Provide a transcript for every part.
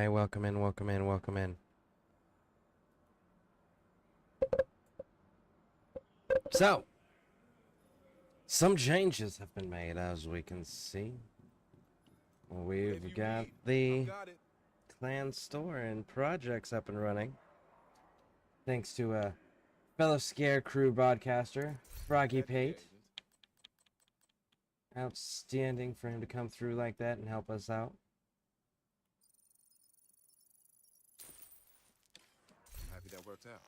Hi, welcome in, welcome in, welcome in. So, some changes have been made, as we can see. We've got the clan store and projects up and running. Thanks to a fellow ScareCrew broadcaster, Froggy Pate. Outstanding for him to come through like that and help us out. I'm happy that worked out.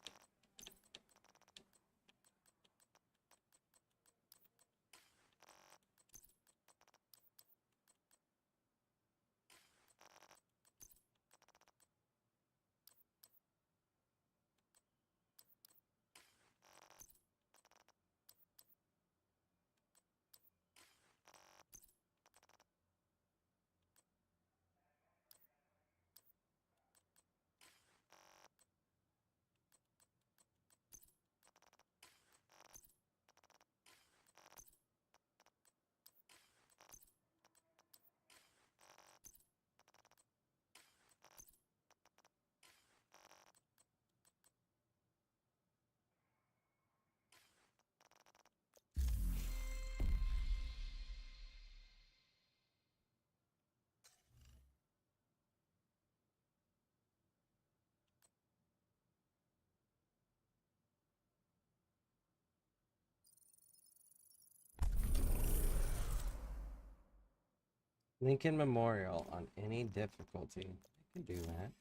Lincoln Memorial on any difficulty. I can do that.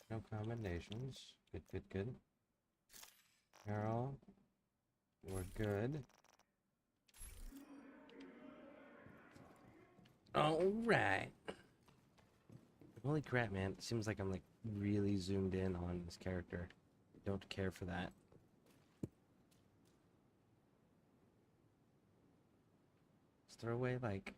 No commendations. Good, good, good. Carol, we're good. Alright. Holy crap, man. It seems like I'm like really zoomed in on this character. Don't care for that. Let's throw away like...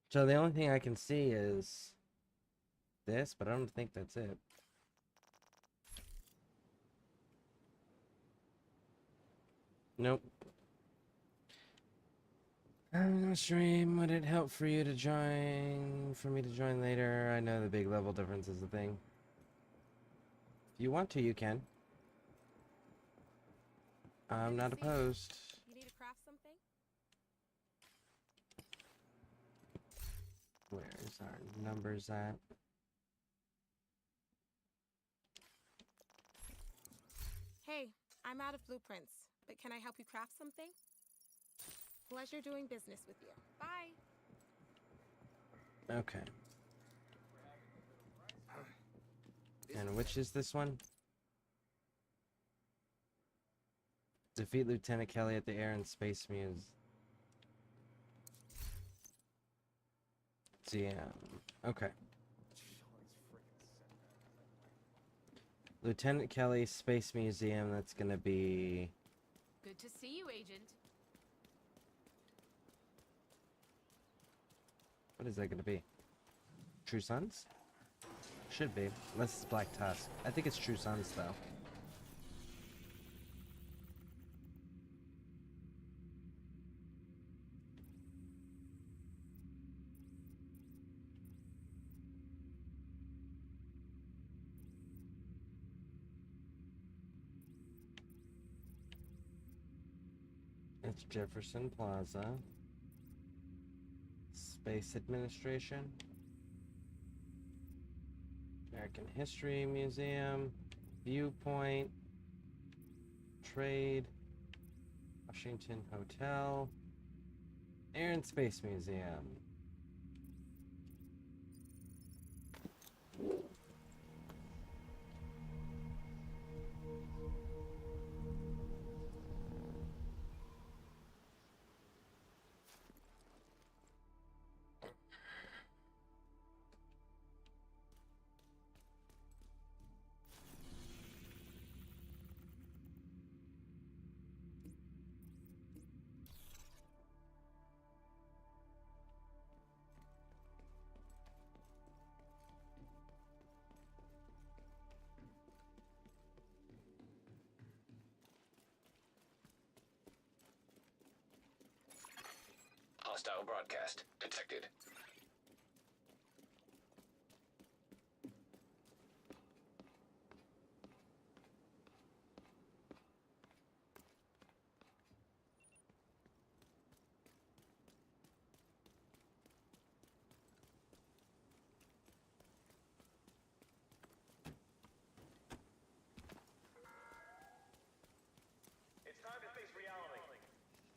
So the only thing I can see is this, but I don't think that's it. Nope. I'm not stream. Would it help for you to join? For me to join later? I know the big level difference is a thing. If you want to, you can. I'm not opposed. You need to craft something? Where's our numbers at? Hey, I'm out of blueprints, but can I help you craft something? Pleasure doing business with you. Bye. Okay. And which is this one? Defeat Lieutenant Kelly at the Air and Space Museum. Okay. Lieutenant Kelly Space Museum, that's gonna be... Good to see you, Agent. What is that gonna be? True Sons? Should be. Unless it's Black Tusk. I think it's True Sons, though. It's Jefferson Plaza. Space Administration. American History Museum. Viewpoint. Trade. Washington Hotel. Air and Space Museum. Hostile broadcast detected. It's time to face reality.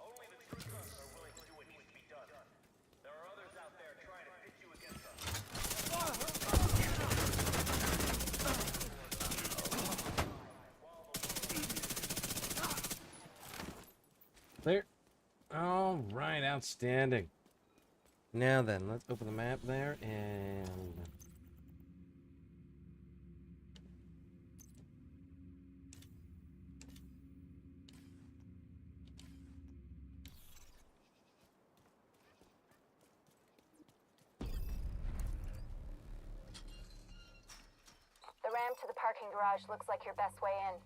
Only the true sons are willing to do what needs to be done. There are others out there trying to pit you against us. Clear. All right, outstanding. Now then, let's open the map there and... The ramp to the parking garage looks like your best way in.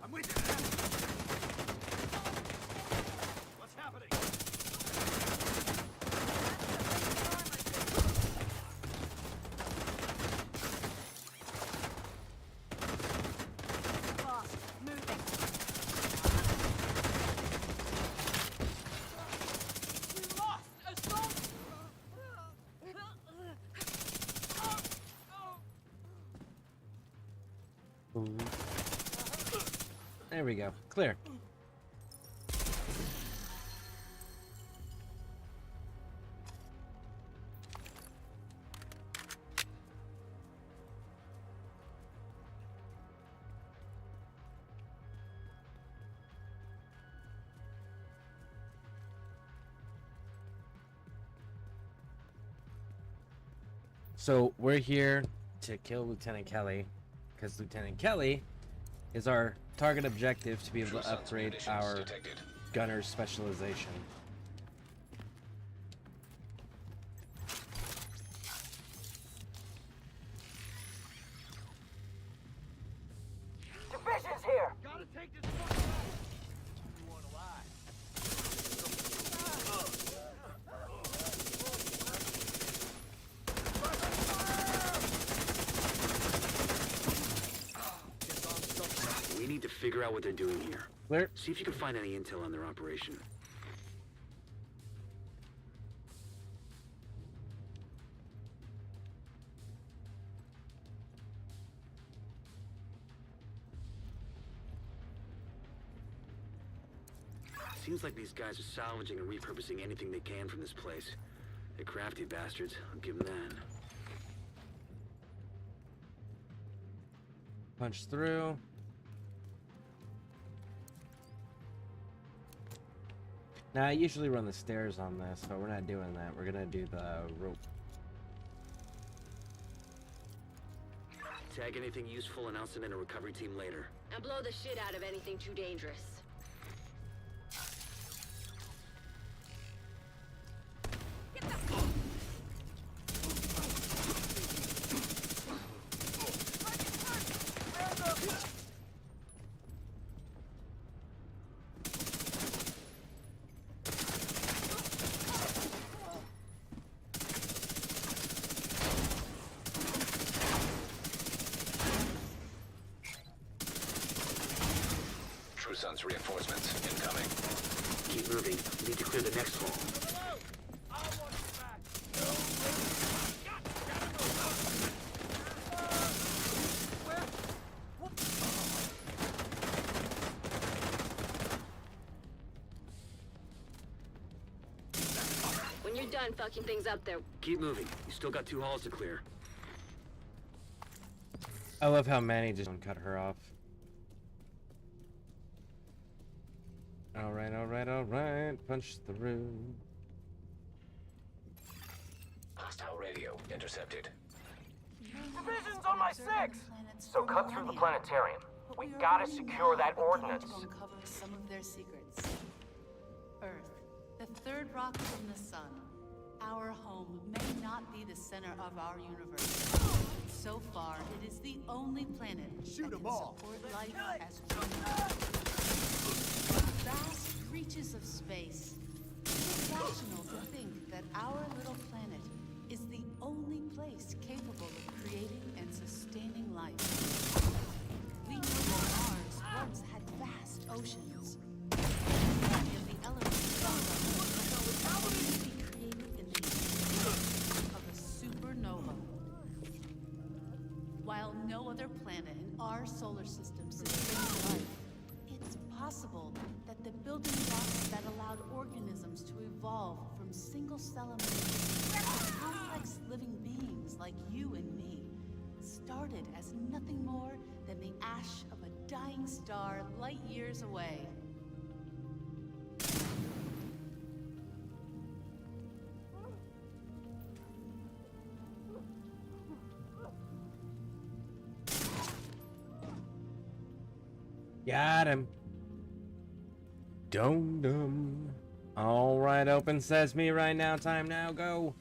I'm with you. What's happening? There we go. Clear. So we're here to kill Lieutenant Kelly, because Lieutenant Kelly is our target objective to be able to upgrade our gunner's specialization. Division's here! Gotta take this one out! You wanna lie? We need to figure out what they're doing here. Clear. See if you can find any intel on their operation. Seems like these guys are salvaging and repurposing anything they can from this place. They're crafty bastards, I'll give them that. Punch through. Now, I usually run the stairs on this, but we're not doing that. We're gonna do the rope. Tag anything useful and I'll send in a recovery team later. And blow the shit out of anything too dangerous. True Sons reinforcements incoming. Keep moving. We need to clear the next hall. When you're done fucking things up there, Keep moving. You still got 2 halls to clear. I love how Manny just cut her off. Alright, alright, alright. Punch through. Hostile radio intercepted. Division's on my 6! So cut through the planetarium. We gotta secure that ordnance. Uncover some of their secrets. Earth, the third rock from the sun. Our home may not be the center of our universe. So far, it is the only planet that can support life as we know it. Vast reaches of space. It's rational to think that our little planet is the only place capable of creating and sustaining life. We know that Mars once had vast oceans. Many of the elements found on Earth can be created in the explosion of a supernova. While no other planet in our solar system sustains life, it's possible that the building blocks that allowed organisms to evolve from single-cell ammonia to complex living beings like you and me started as nothing more than the ash of a dying star light years away. Got him. Dum dum. All right, open sesame right now. Time now. Go.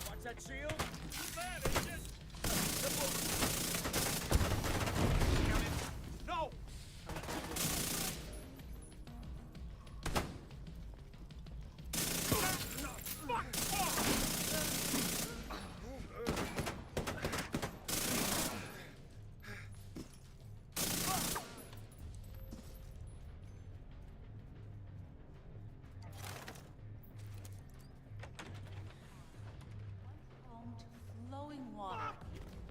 Watch that shield. Man, it's just... No! Home to flowing water,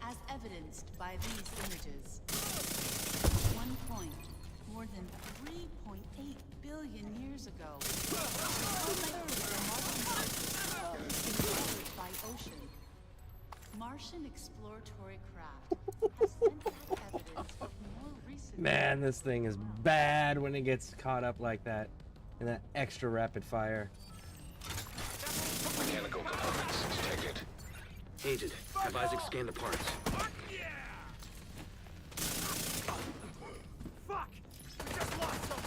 as evidenced by these images. At one point, more than 3.8 billion years ago, one-third of the Martian surface was covered by ocean. Martian exploratory craft has sent back evidence of more recent... Man, this thing is bad when it gets caught up like that. And that extra rapid fire. Mechanical components detected. Agent, have Isaac scan the parts. Fuck yeah! Fuck! We just lost someone!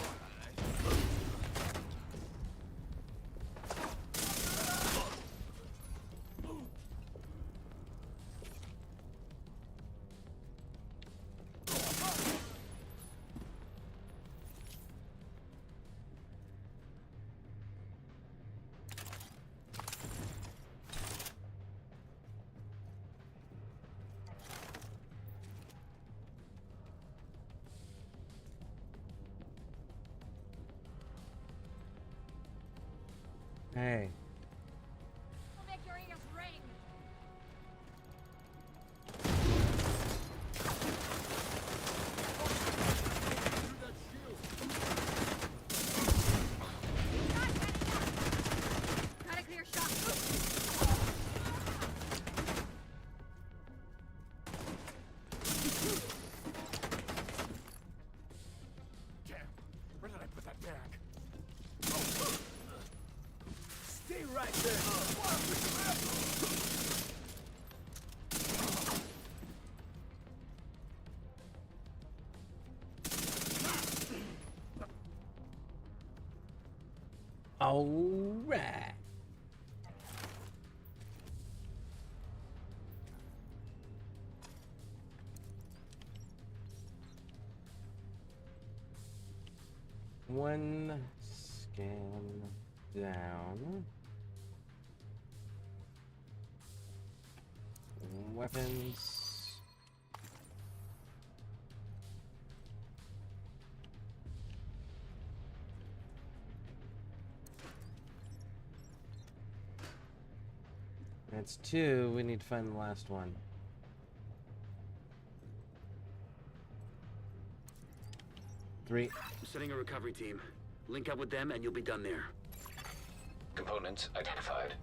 Hey. We'll make your ears ring. Got a clear shot. Damn! Where did I put that bag? Stay right there! All right. One scan down. Weapons. That's two. We need to find the last one. Three. I'm setting a recovery team. Link up with them and you'll be done there. Components identified.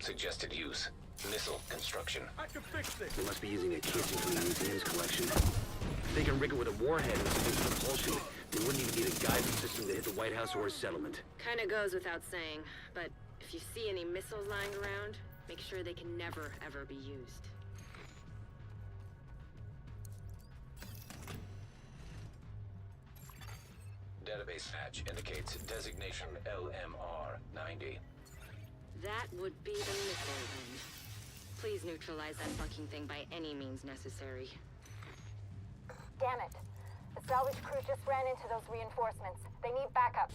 Suggested use. Missile construction. I can fix this. They must be using a casing from the museum's collection. If they can rig it with a warhead and some propulsion, they wouldn't even need a guidance system to hit the White House or a settlement. Kinda goes without saying, but if you see any missiles lying around, make sure they can never, ever be used. Database patch indicates designation LMR-90. That would be the missile then. Please neutralize that fucking thing by any means necessary. Damn it. The salvage crew just ran into those reinforcements. They need backup.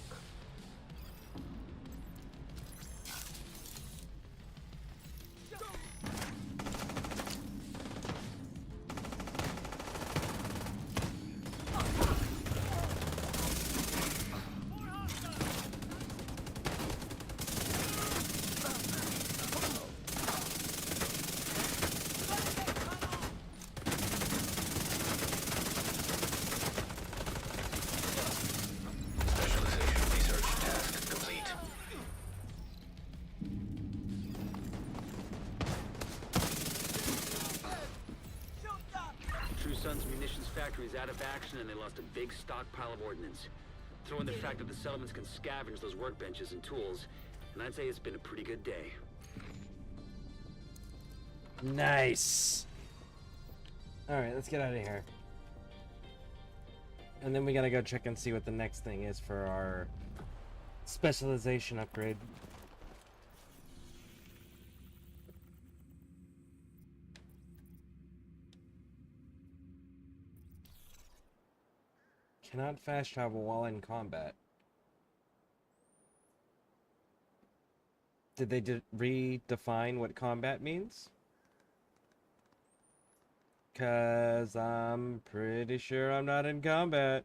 Specialization research task complete. True Sun's munitions factory is out of action and they lost a big stockpile of ordnance. Throw in the fact that the settlements can scavenge those workbenches and tools, and I'd say it's been a pretty good day. Nice. All right, let's get out of here. And then we gotta go check and see what the next thing is for our specialization upgrade. Cannot fast travel while in combat. Did they redefine what combat means? Cause I'm pretty sure I'm not in combat.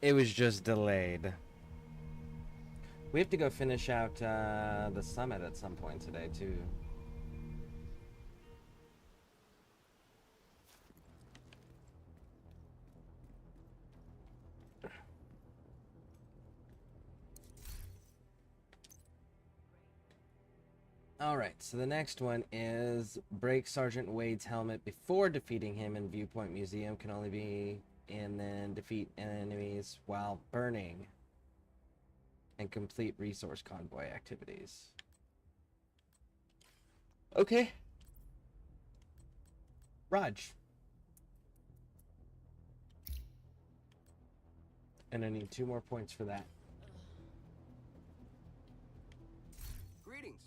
It was just delayed. We have to go finish out the summit at some point today too. Alright, so the next one is break Sergeant Wade's helmet before defeating him in Viewpoint Museum can only be, and then defeat enemies while burning and complete resource convoy activities. Okay. Raj. And I need 2 more points for that. Greetings.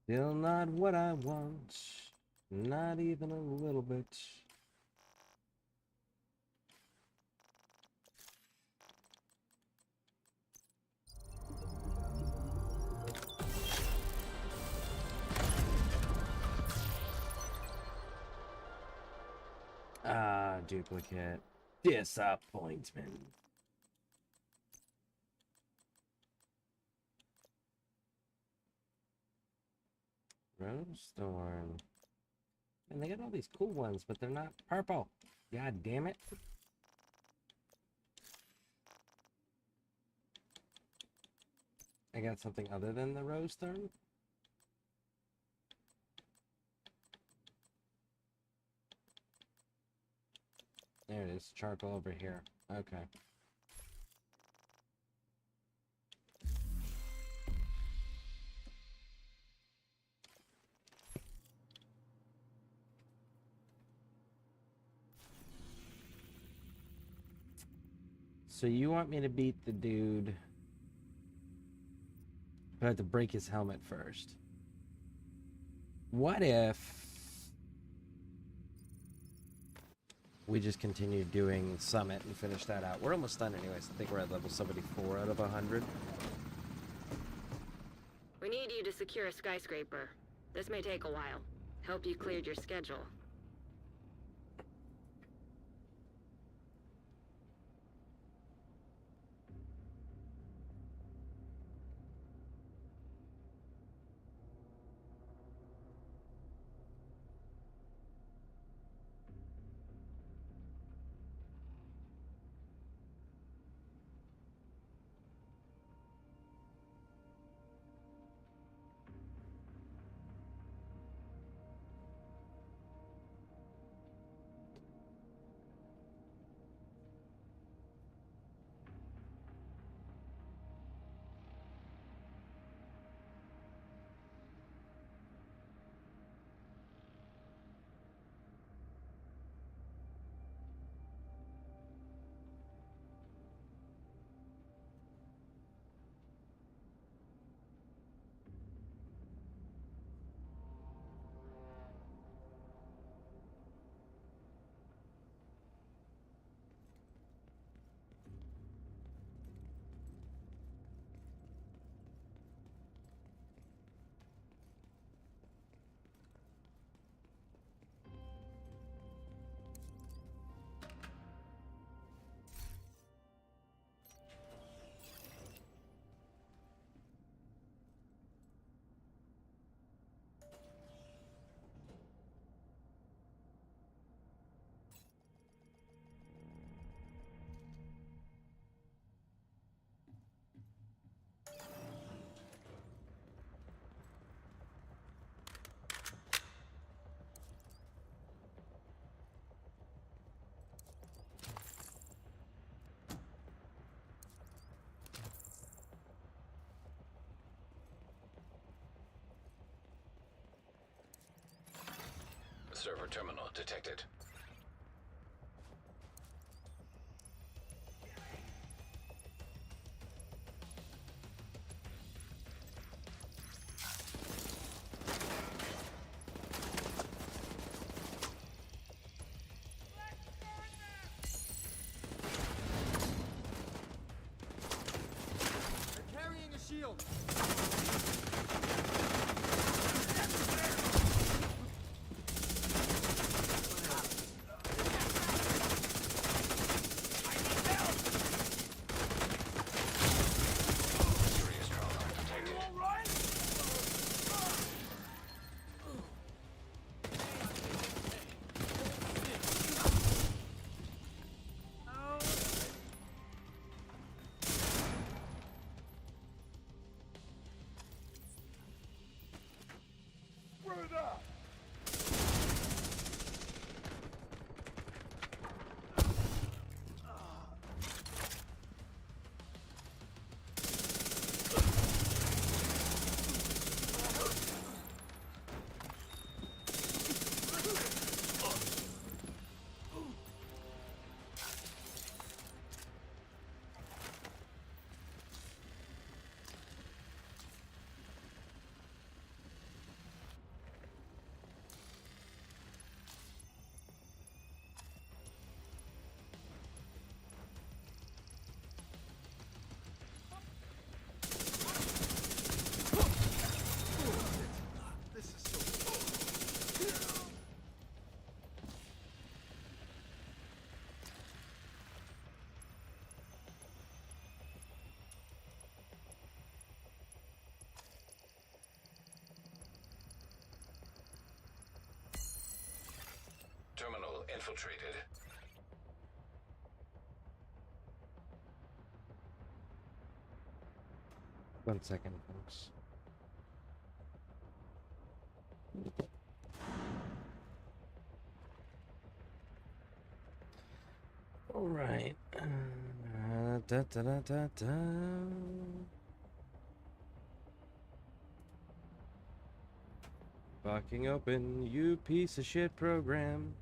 Still not what I want. Not even a little bit. Ah, duplicate. Disappointment. Rosethorn. And they got all these cool ones, but they're not purple. God damn it. I got something other than the Rosethorn? There it is. Charcoal over here. Okay. So you want me to beat the dude, but I have to break his helmet first. What if we just continue doing Summit and finish that out? We're almost done anyways. I think we're at level 74 out of 100. We need you to secure a skyscraper. This may take a while. Hope you cleared your schedule. Server terminal detected. They're carrying a shield. Serious trauma detected. Terminal infiltrated. One second, folks. All right. Da, da, da, da, da. Fucking open, you piece of shit program.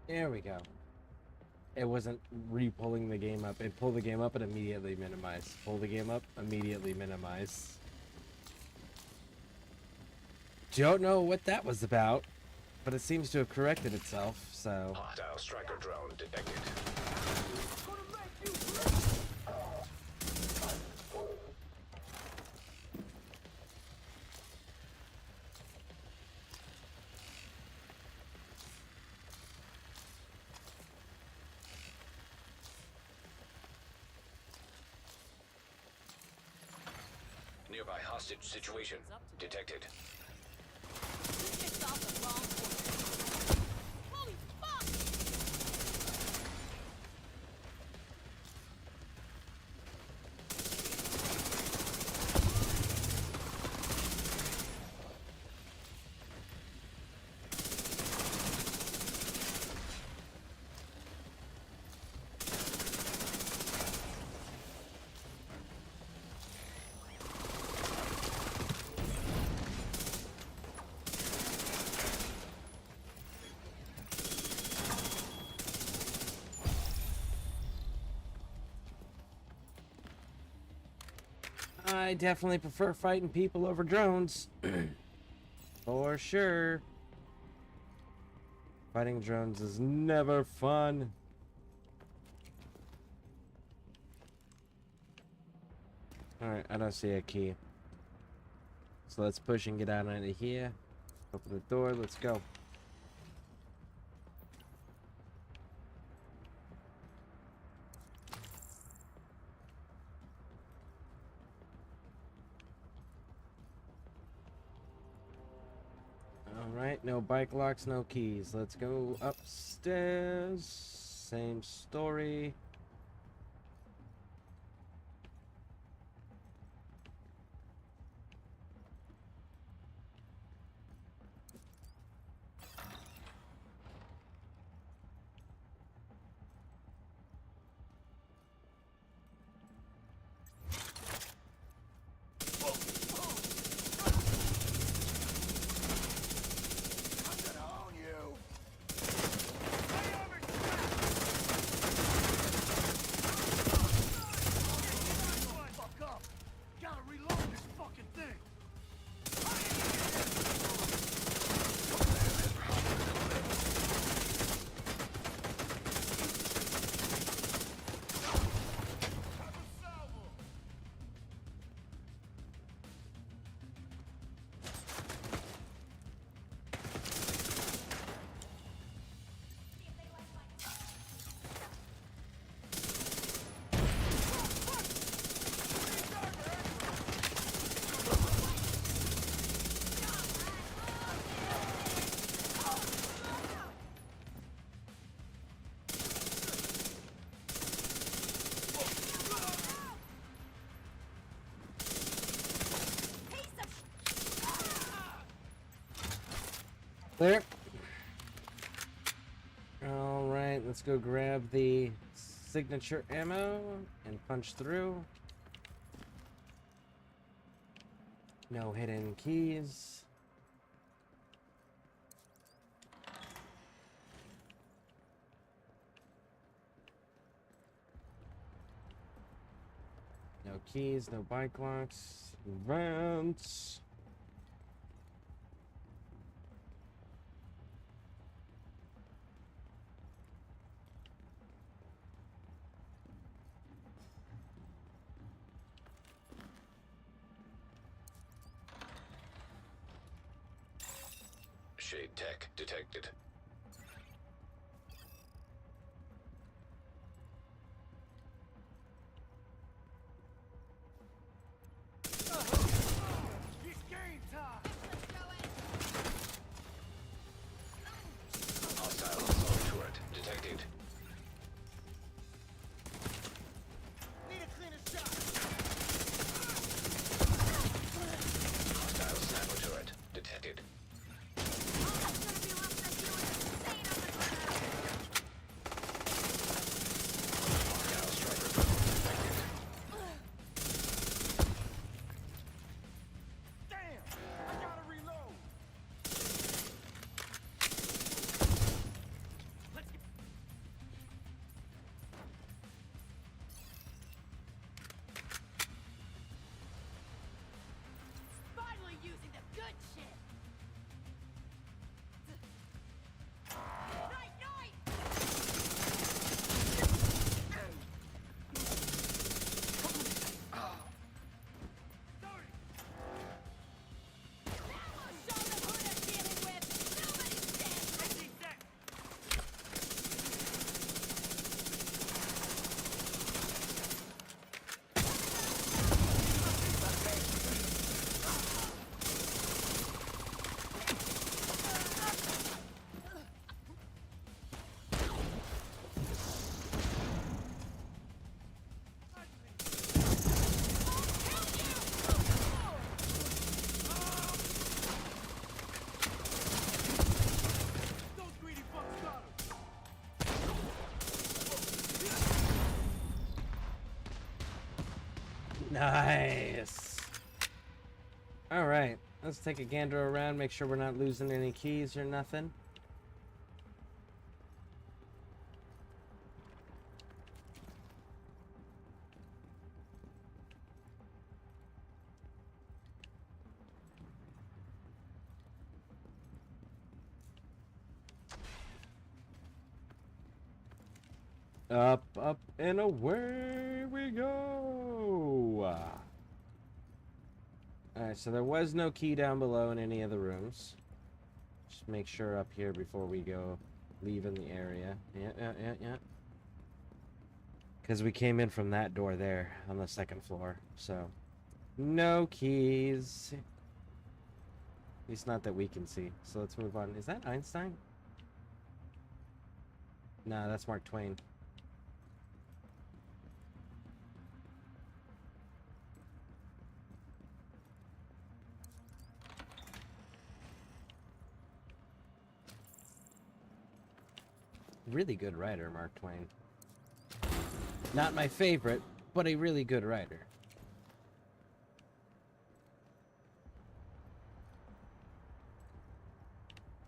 There we go. It wasn't re-pulling the game up. It pulled the game up and immediately minimize. Pull the game up, immediately minimize. Don't know what that was about, but it seems to have corrected itself, so... Hostile striker drone detected. Nearby hostage situation detected. Holy fuck! I definitely prefer fighting people over drones. For sure. Fighting drones is never fun. Alright, I don't see a key. So let's push and get out of here. Open the door, let's go. Alright, no bike locks, no keys. Let's go upstairs. Same story. There. Alright, let's go grab the signature ammo and punch through. No hidden keys. No keys, no bike locks. Vents. Shade tech detected. It's game time! Hostile assault turret detected. Need a cleaner shot! Hostile sniper turret detected. It's gonna be rough to do it. Nice. All right, let's take a gander around, make sure we're not losing any keys or nothing. Up, up, and away we go. Alright, so there was no key down below in any of the rooms. Just make sure up here before we go leaving the area. Yeah. Because we came in from that door there on the second floor. So, no keys. At least not that we can see. So let's move on. Is that Einstein? Nah, that's Mark Twain. Really good writer, Mark Twain. Not my favorite, but a really good writer.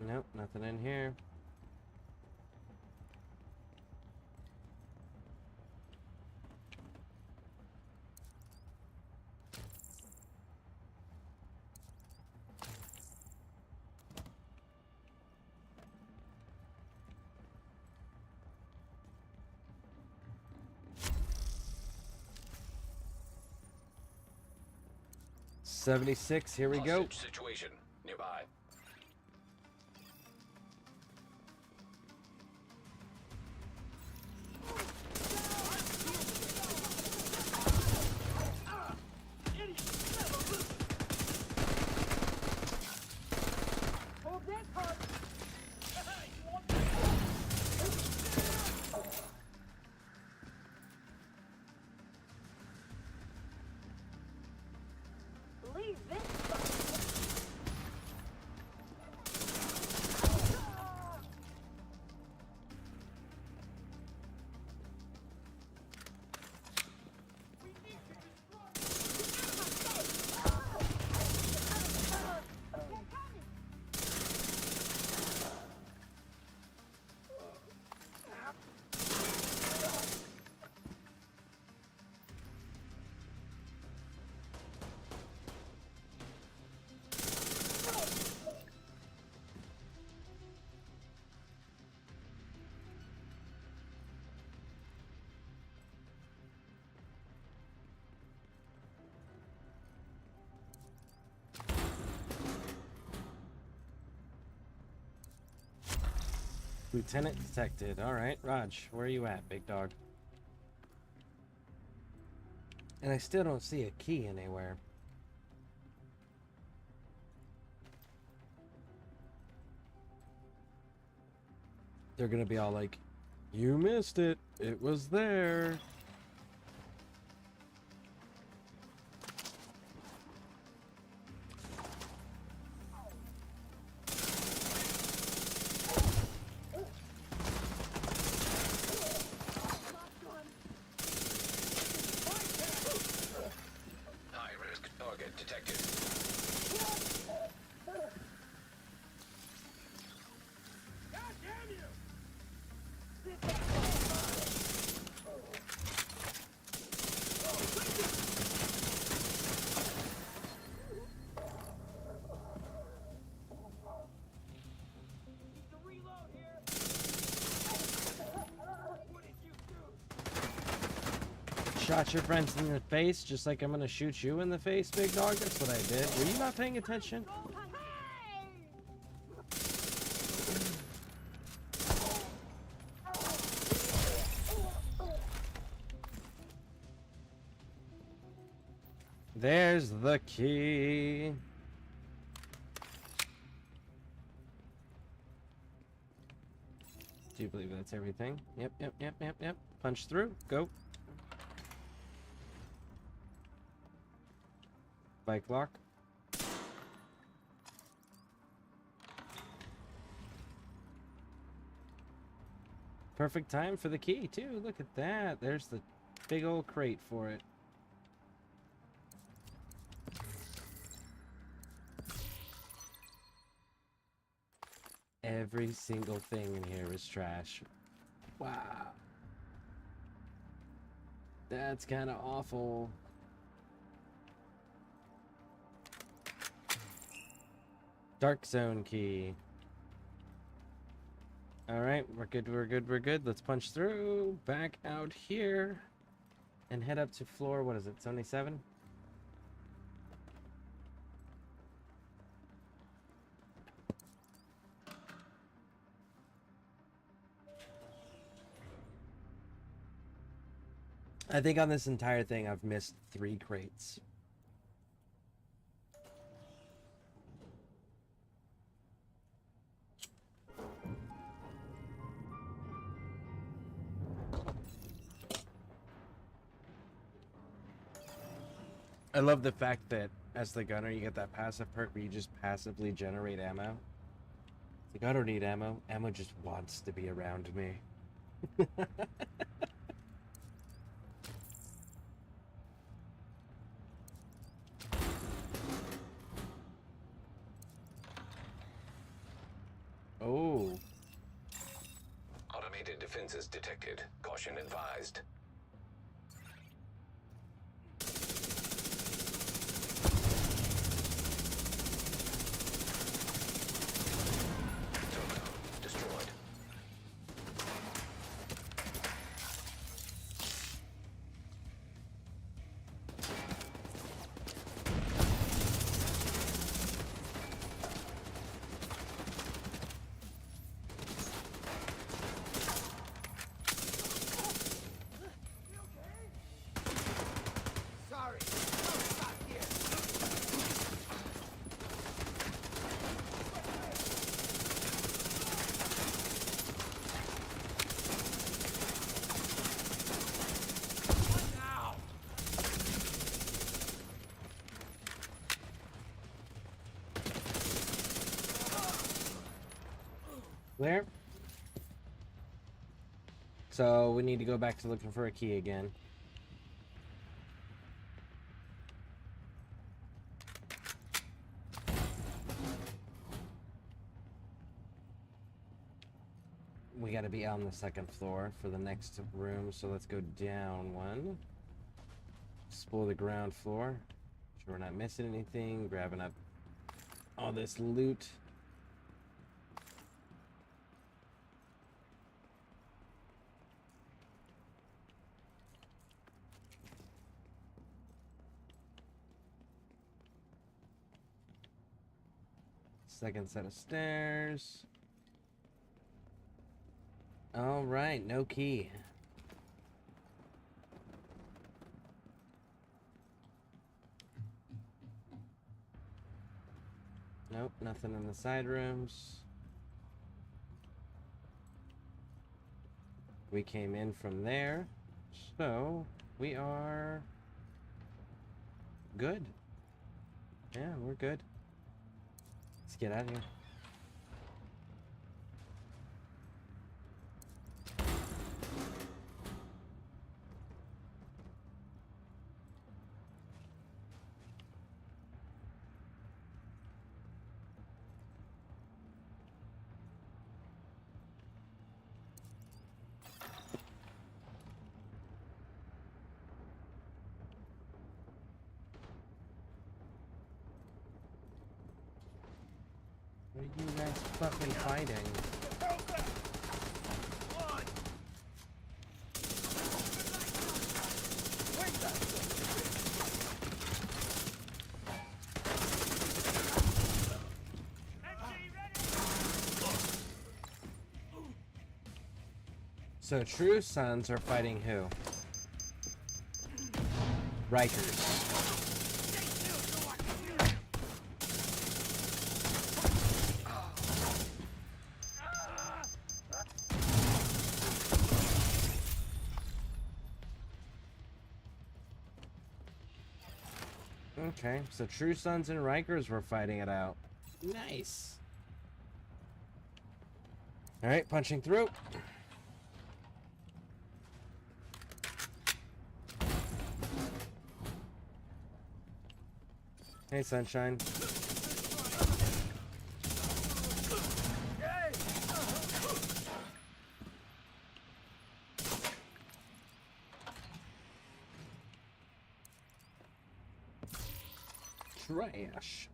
Nope, nothing in here. $76, here we go. Hostage situation nearby. Lieutenant detected. Alright, Raj, where are you at, big dog? And I still don't see a key anywhere. They're gonna be all like, you missed it. It was there. High risk target detected. Shot your friends in the face just like I'm gonna shoot you in the face, big dog? That's what I did. Were you not paying attention? There's the key. Do you believe that's everything? Yep. Punch through. Go. Bike lock. Perfect time for the key, too. Look at that. There's the big old crate for it. Every single thing in here is trash. Wow. That's kind of awful. Dark zone key. Alright, we're good, we're good, we're good. Let's punch through. Back out here. And head up to floor, what is it, 77? I think on this entire thing I've missed 3 crates. I love the fact that as the gunner you get that passive perk where you just passively generate ammo. It's like, I don't need ammo. Ammo just wants to be around me. Oh. Automated defenses detected. Caution advised. Terminal destroyed. There. So we need to go back to looking for a key again. We gotta be on the 2nd floor for the next room, so let's go down one. Explore the ground floor. Make sure we're not missing anything. Grabbing up all this loot. Second set of stairs. All right, no key. Nope, nothing in the side rooms. We came in from there, so we are good. Yeah, we're good. Let's get out of here. What are you guys fucking fighting? So True Sons are fighting who? Rikers. Okay, so True Sons and Rikers were fighting it out. Nice. Alright, punching through. Hey, Sunshine. trash.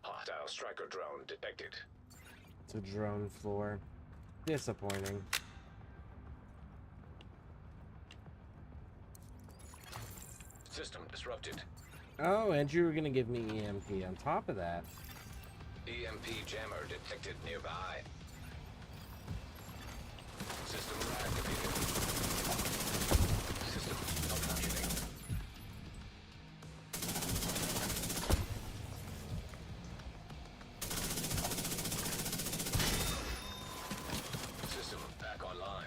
Hostile striker drone detected. It's a drone floor. Disappointing. System disrupted. Oh, and you were gonna give me EMP on top of that. EMP jammer detected nearby. System activated. System malfunctioning. System back online.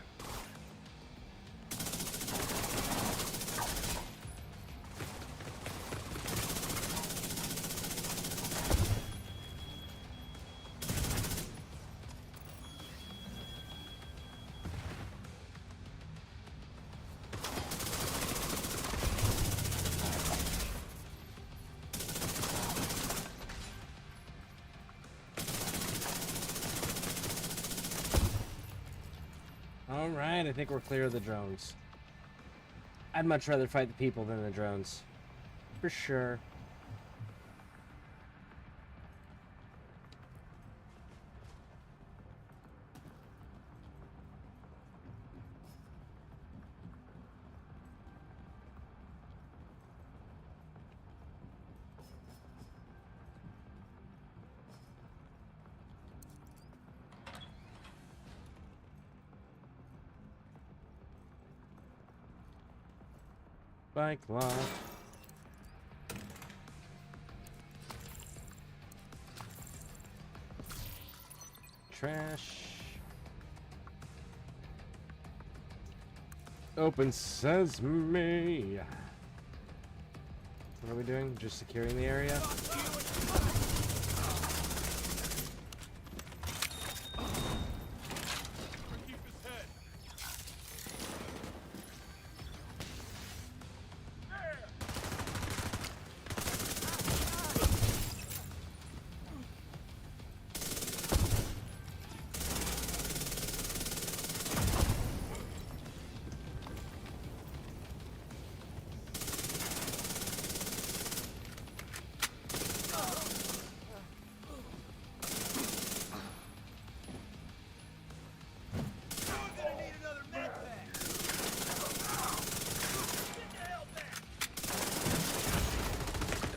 Alright, I think we're clear of the drones. I'd much rather fight the people than the drones. For sure. Bike lock. Trash. Open sesame. What are we doing? Just securing the area?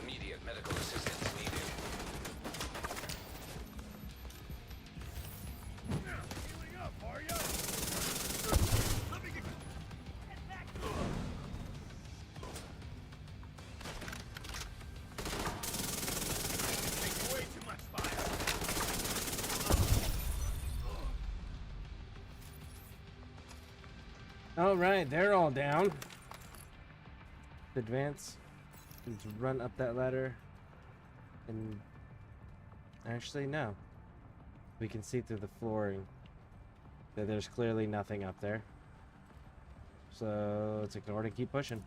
Immediate medical assistance needed. Healing up, are ya? Let me get back. Taking way too much fire. Alright, they're all down. Advance. Need to run up that ladder. And actually, no. We can see through the flooring that there's clearly nothing up there. So let's ignore it and keep pushing.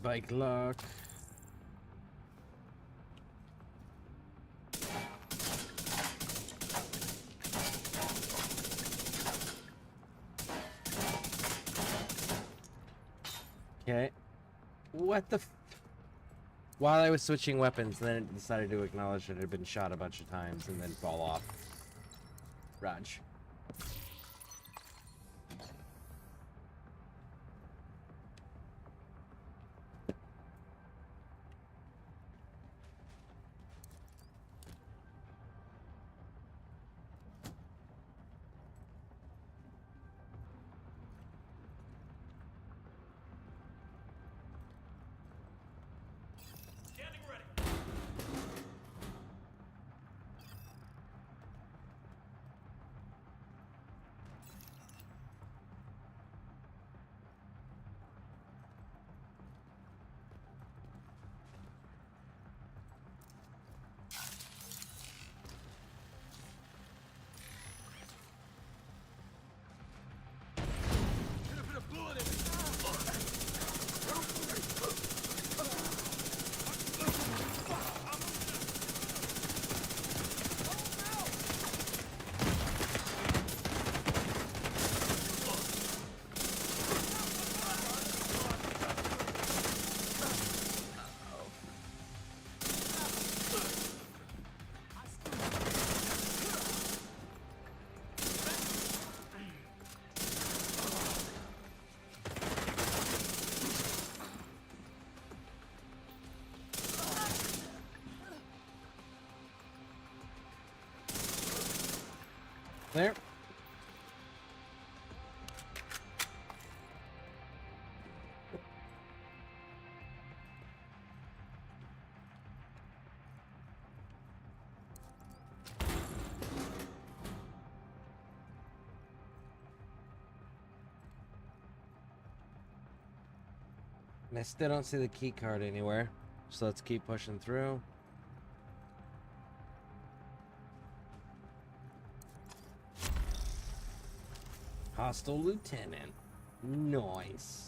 Bike lock. Okay. What the While I was switching weapons, then it decided to acknowledge that it had been shot a bunch of times and then fall off. Raj. Standing ready. Clear. And I still don't see the key card anywhere. So let's keep pushing through. Hostile lieutenant. Nice.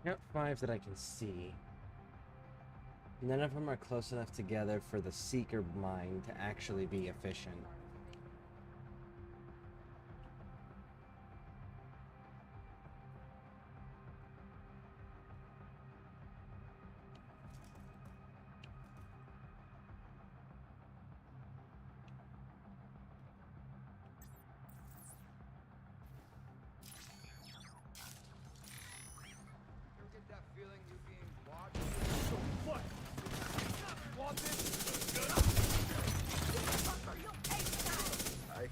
Got 5 that I can see. None of them are close enough together for the seeker mind to actually be efficient. Get that feeling you're being watched? What? Want this? I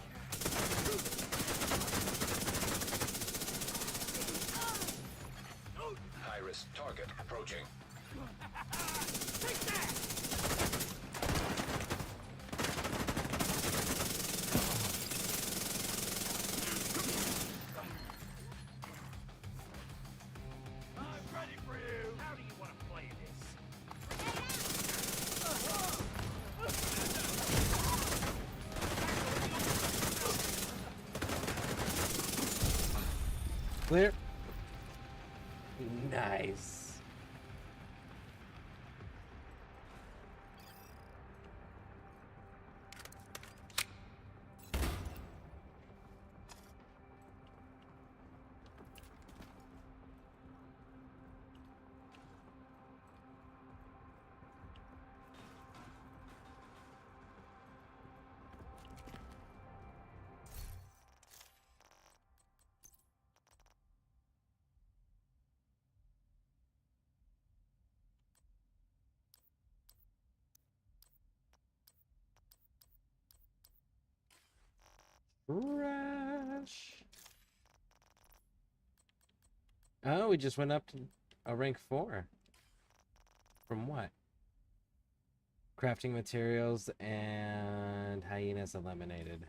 High-risk target approaching. I'm ready for you. How do you want to play this? Clear. Nice. Rush. Oh, we just went up to a rank 4. From what? Crafting materials and hyenas eliminated.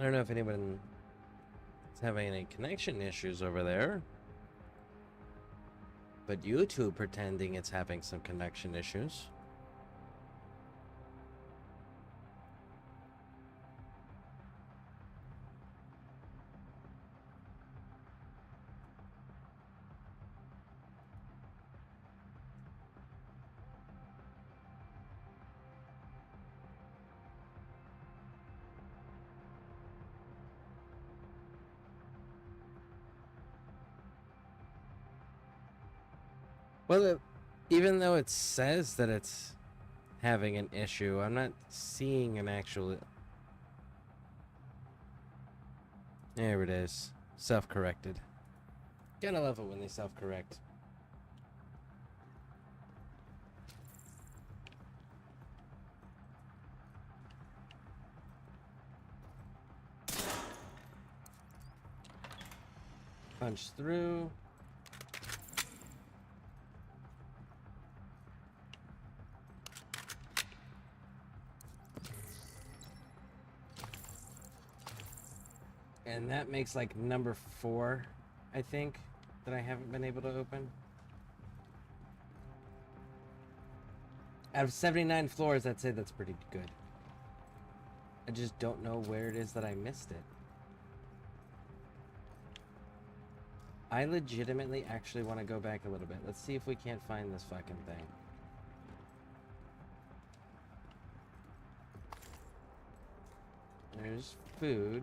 I don't know if anyone is having any connection issues over there. But YouTube pretending it's having some connection issues. Well, even though it says that it's having an issue, I'm not seeing an actual... There it is. Self-corrected. Gotta love it when they self-correct. Punch through. And that makes like number 4, I think, that I haven't been able to open. Out of 79 floors, I'd say that's pretty good. I just don't know where it is that I missed it. I legitimately actually want to go back a little bit. Let's see if we can't find this fucking thing. There's food.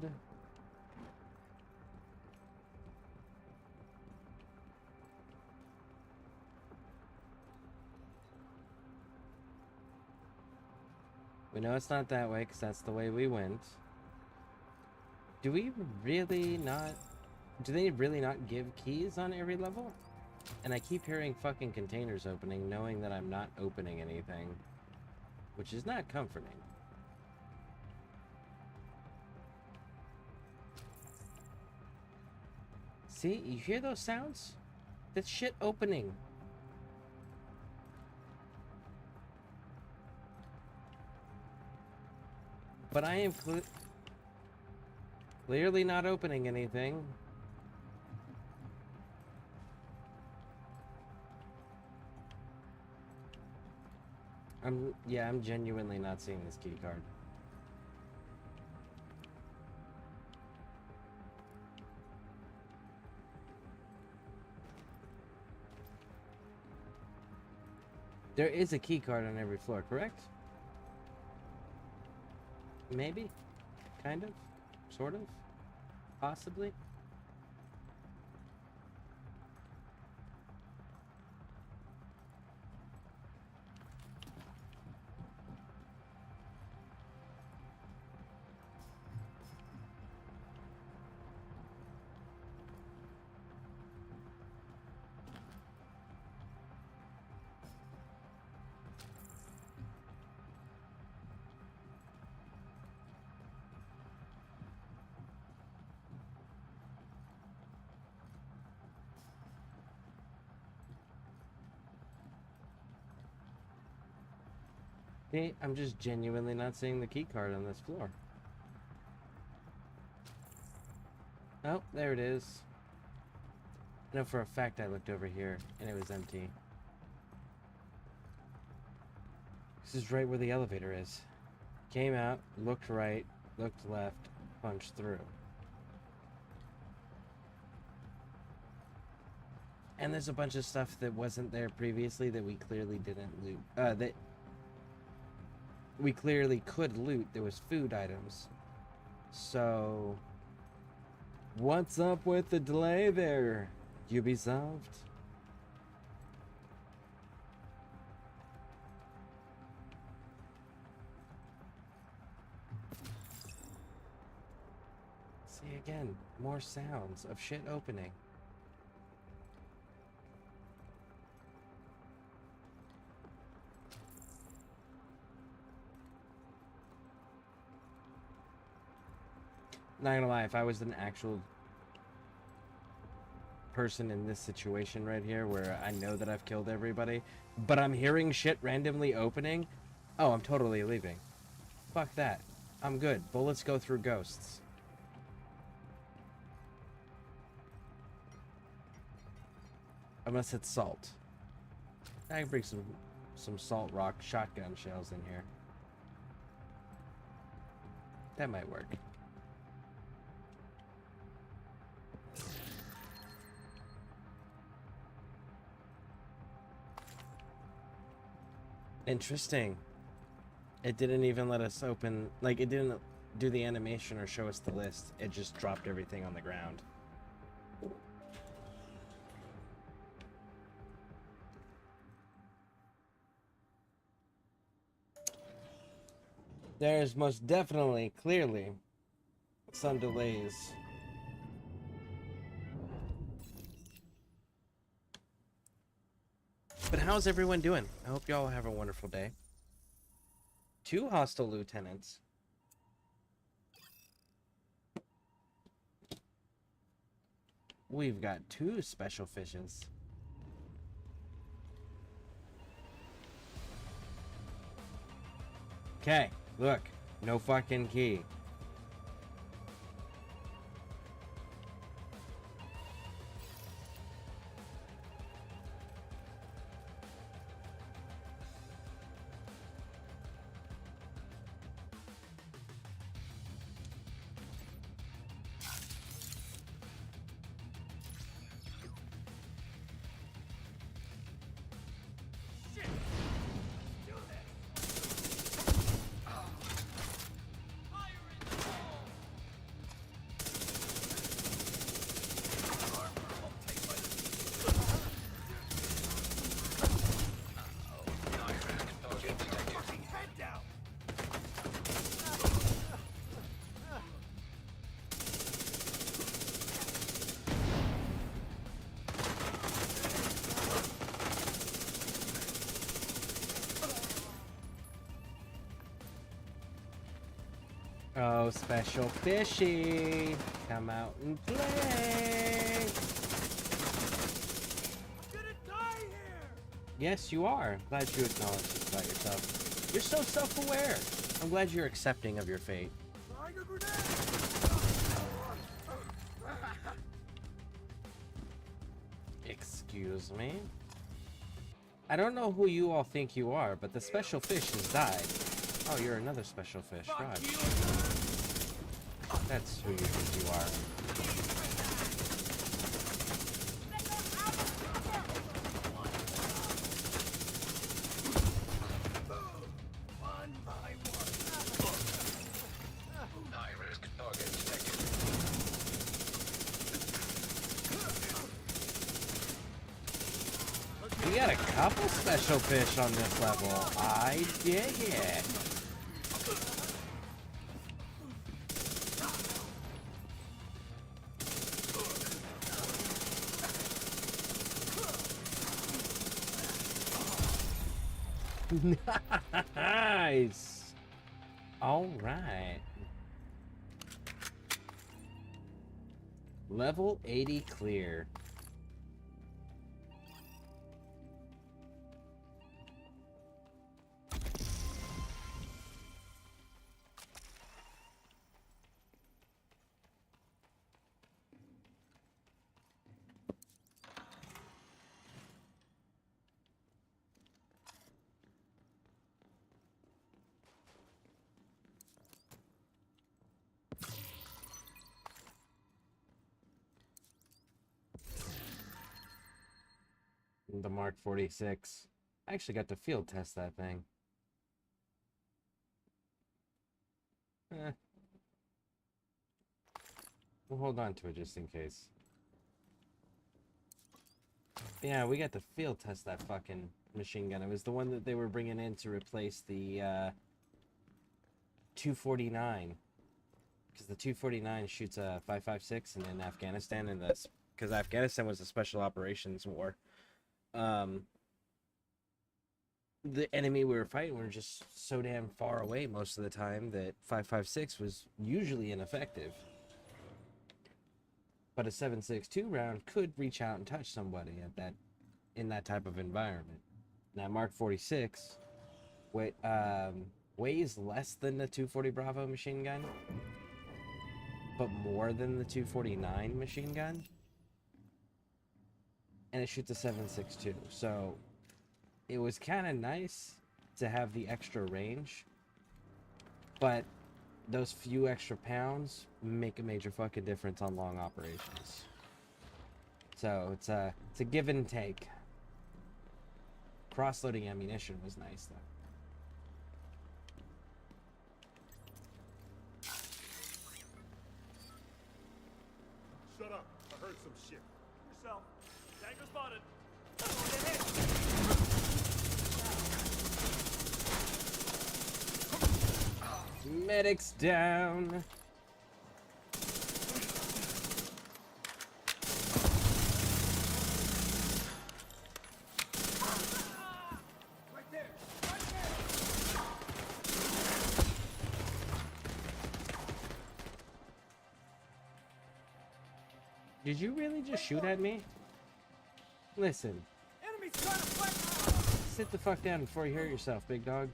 We know it's not that way because that's the way we went. Do we really not... Do they really not give keys on every level? And I keep hearing fucking containers opening, knowing that I'm not opening anything. Which is not comforting. See? You hear those sounds? That's shit opening. But I am clearly not opening anything. I'm genuinely not seeing this key card. There is a key card on every floor, correct? Maybe? Kind of? Sort of? Possibly? See, I'm just genuinely not seeing the key card on this floor. Oh, there it is. I know for a fact I looked over here and it was empty. This is right where the elevator is. Came out, looked right, looked left, punched through. And there's a bunch of stuff that wasn't there previously that we clearly didn't loot. That we clearly could loot. There was food items. So, what's up with the delay there, Ubisoft? See again, more sounds of shit opening. Not gonna lie, if I was an actual person in this situation right here where I know that I've killed everybody, but I'm hearing shit randomly opening, oh, I'm totally leaving. Fuck that. I'm good. Bullets go through ghosts. Unless it's salt. I can bring some salt rock shotgun shells in here. That might work. Interesting. It didn't even let us open, like, it didn't do the animation or show us the list. It just dropped everything on the ground. There's most definitely, clearly, some delays. But how's everyone doing? I hope y'all have a wonderful day. 2 hostile lieutenants. We've got 2 special fishes. Okay, look. No fucking key. Oh, special fishy, come out and play. Yes, you are. Glad you acknowledge this about yourself. You're so self-aware. I'm glad you're accepting of your fate. Excuse me? I don't know who you all think you are, but the special fish has died. Oh, you're another special fish, Raj. That's who you think you are. High-risk target detected. We got a couple special fish on this level. I dig it. Nice. All right. Level 80 clear. The Mark 46. I actually got to field test that thing. We'll hold on to it just in case. Yeah, we got to field test that fucking machine gun. It was the one that they were bringing in to replace the 249. Because the 249 shoots a 5.56 and in Afghanistan, and that's because Afghanistan was a special operations war. The enemy we were fighting were just so damn far away most of the time that 5.56 was usually ineffective. But a 7.62 round could reach out and touch somebody at that, in that type of environment. Now Mark 46 weighs less than the 240 Bravo machine gun, but more than the 249 machine gun, and it shoots a 7.62. So it was kind of nice to have the extra range, but those few extra pounds make a major fucking difference on long operations. So it's a give and take. Cross-loading ammunition was nice though. Shut up. I heard some shit. Yourself. Tanker spotted. Medics down. Right there. Did you really just shoot at me? Listen, Enemies trying to fight. sit the fuck down before you hurt yourself, big dog.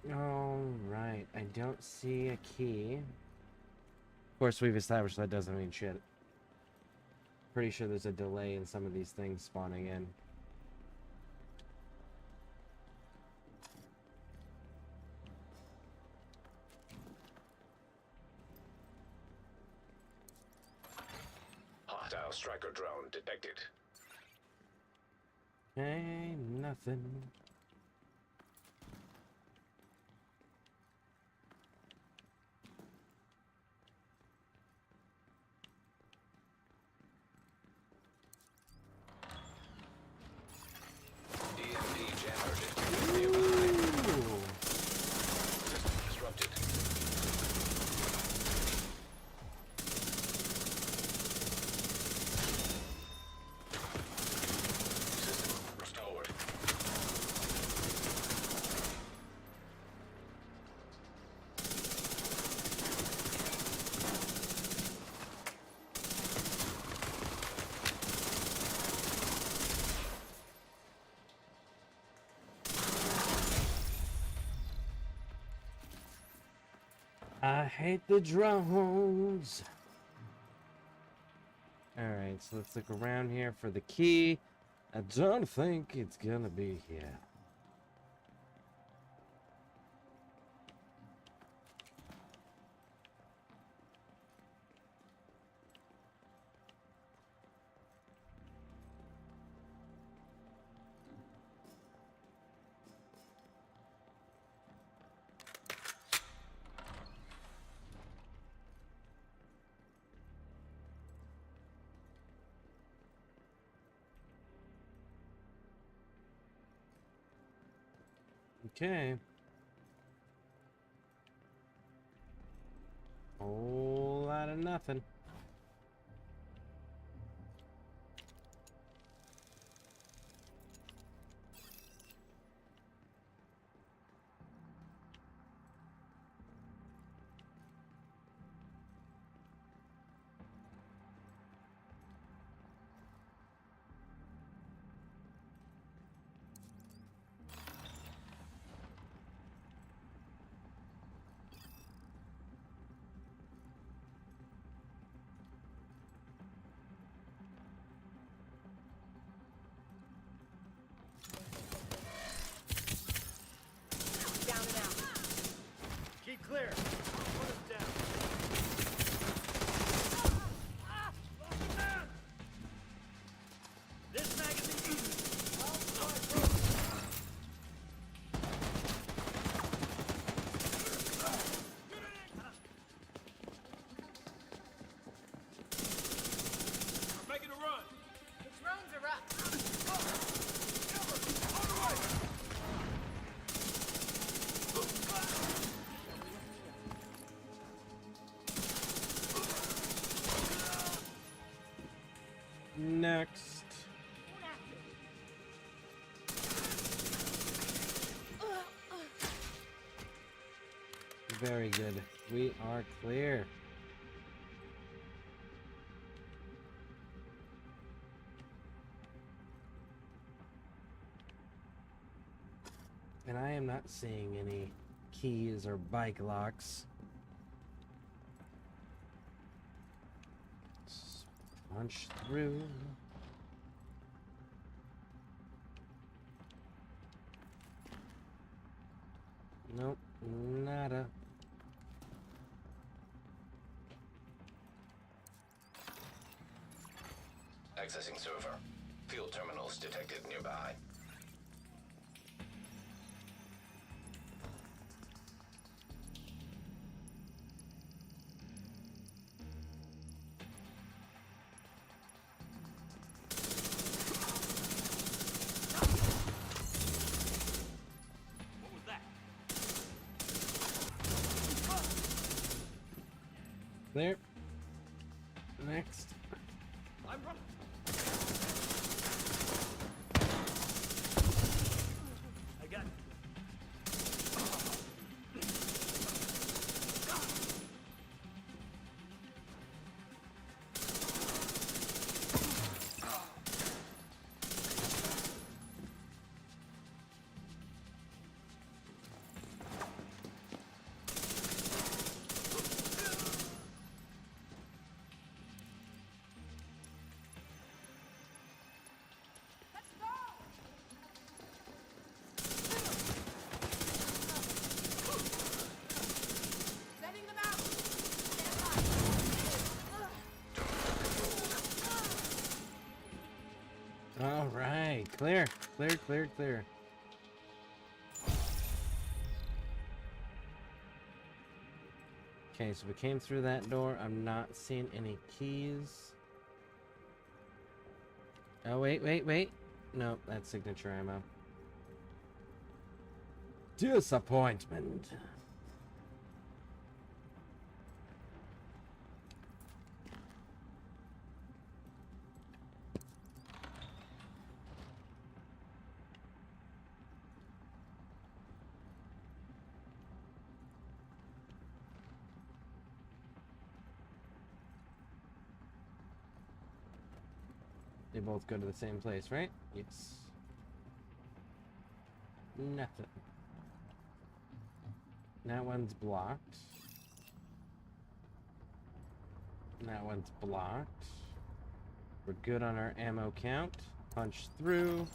Alright, I don't see a key. Of course, we've established that doesn't mean shit. Pretty sure there's a delay in some of these things spawning in. Hostile striker drone detected. Hey, nothing. EMP jammer detected nearby. Ooh. System disrupted. hate the drones. Alright, so let's look around here for the key. I don't think it's gonna be here. Okay. Whole lot of nothing. Down and out. Keep clear. Put us down. This magazine. We're making a run. The drones are up. Next. Very good. We are clear. And I am not seeing any keys or bike locks. Let's punch through. Nope, nada. Accessing server. Field terminals detected nearby. What was that? There. Next. I'm running. I got it. Sending them out. All right, clear, clear, clear, clear. Okay, so we came through that door. I'm not seeing any keys. Oh, wait, wait, wait. Nope, that's signature ammo. Disappointment. They both go to the same place, right? Yes. Nothing. That one's blocked. That one's blocked. We're good on our ammo count. Punch through.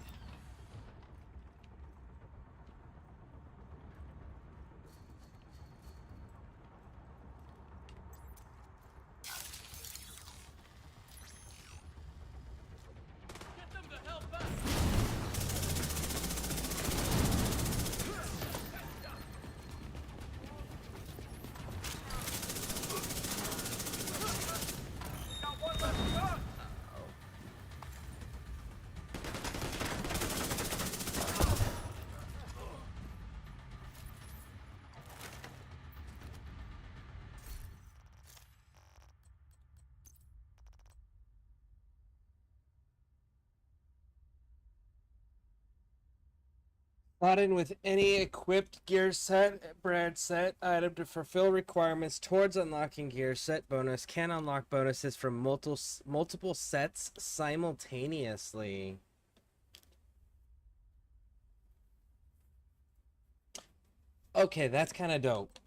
Slot in with any equipped gear set, brand set item to fulfill requirements towards unlocking gear set bonus. Can unlock bonuses from multiple sets simultaneously. Okay, that's kind of dope.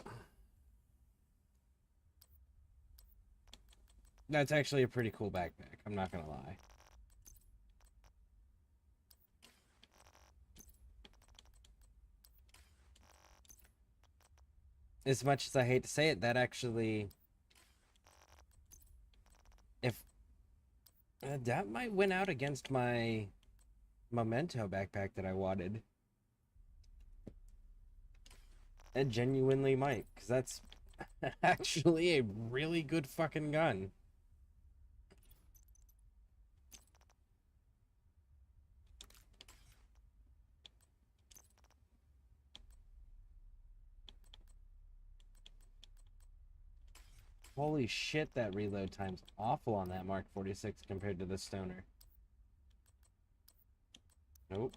That's actually a pretty cool backpack, I'm not gonna lie. As much as I hate to say it, that actually, if that might win out against my Memento backpack that I wanted. It genuinely might, because that's actually a really good fucking gun. Holy shit, that reload time's awful on that Mark 46 compared to the Stoner. Nope.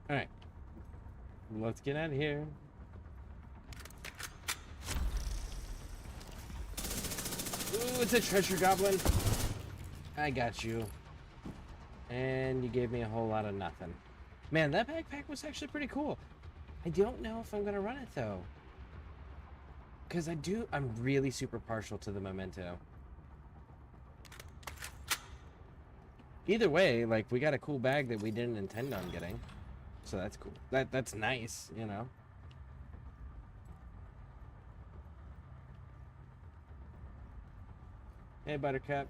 Alright. Let's get out of here. Ooh, it's a treasure goblin. I got you. And you gave me a whole lot of nothing. Man, that backpack was actually pretty cool. I don't know if I'm gonna run it though. Because I'm really super partial to the Memento. Either way, like, we got a cool bag that we didn't intend on getting. So that's cool. That's nice, you know. Hey, Buttercup.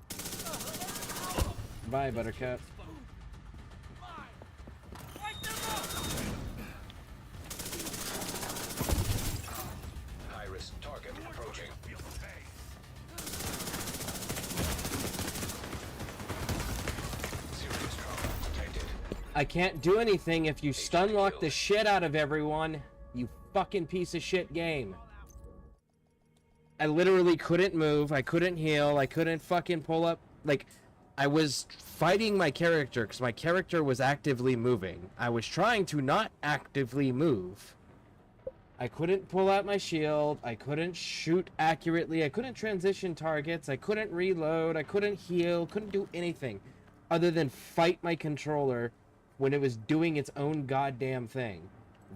Bye, Buttercup. High-risk target approaching. Serious trauma detected. I can't do anything if you stun lock the shit out of everyone, you fucking piece of shit game. I literally couldn't move, I couldn't heal, I couldn't fucking pull up, like, I was fighting my character because my character was actively moving. I was trying to not actively move. I couldn't pull out my shield, I couldn't shoot accurately, I couldn't transition targets, I couldn't reload, I couldn't heal, couldn't do anything other than fight my controller when it was doing its own goddamn thing.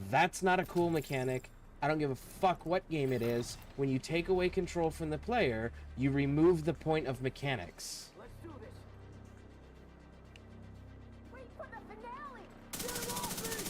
That's not a cool mechanic. I don't give a fuck what game it is. When you take away control from the player, you remove the point of mechanics. Let's do this. Wait for the finale! Get him off me!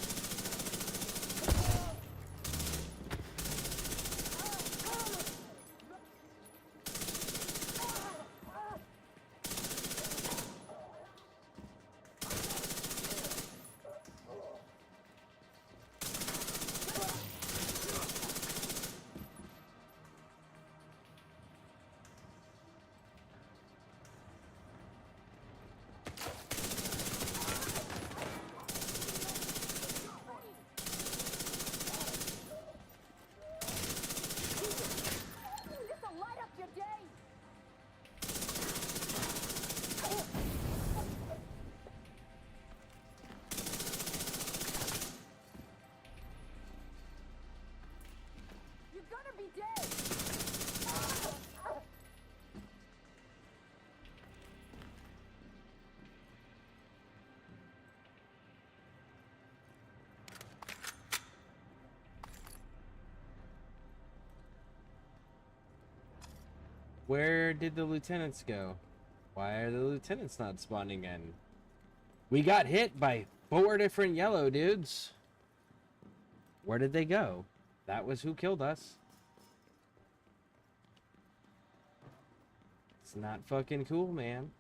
Where did the lieutenants go? Why are the lieutenants not spawning in? We got hit by 4 different yellow dudes. Where did they go? That was who killed us. It's not fucking cool, man.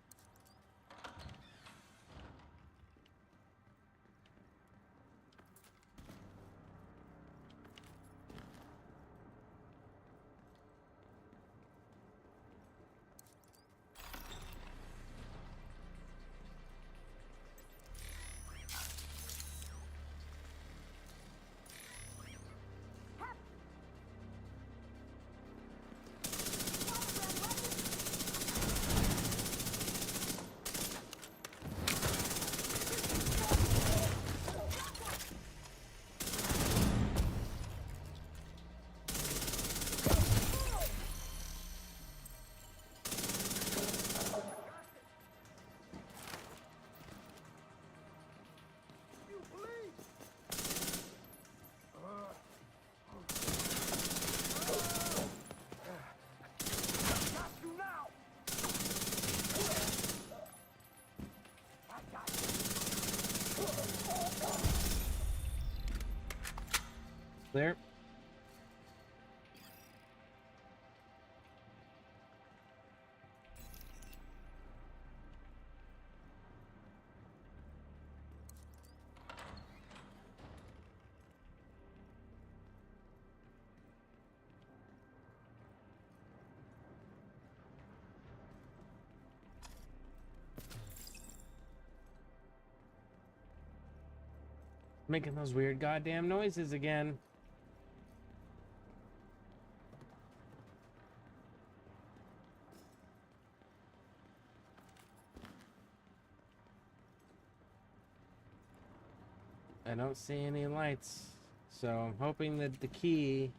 Clear. Making those weird goddamn noises again. I don't see any lights, so I'm hoping that the key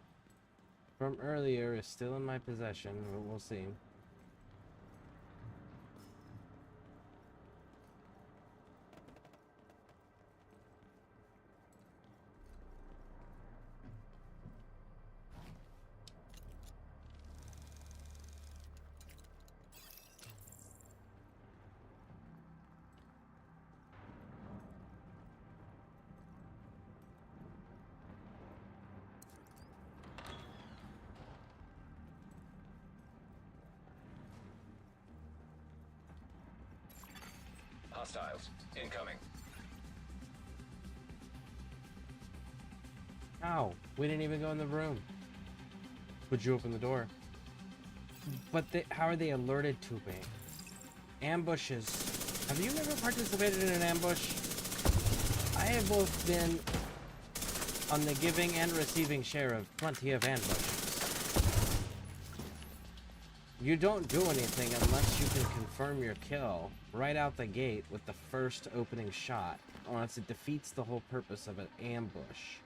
from earlier is still in my possession, but we'll see. Hostiles incoming. Ow, we didn't even go in the room. Would you open the door? But how are they alerted to me? Ambushes. Have you never participated in an ambush? I have both been on the giving and receiving share of plenty of ambushes. You don't do anything unless you can confirm your kill right out the gate with the first opening shot, or else it defeats the whole purpose of an ambush.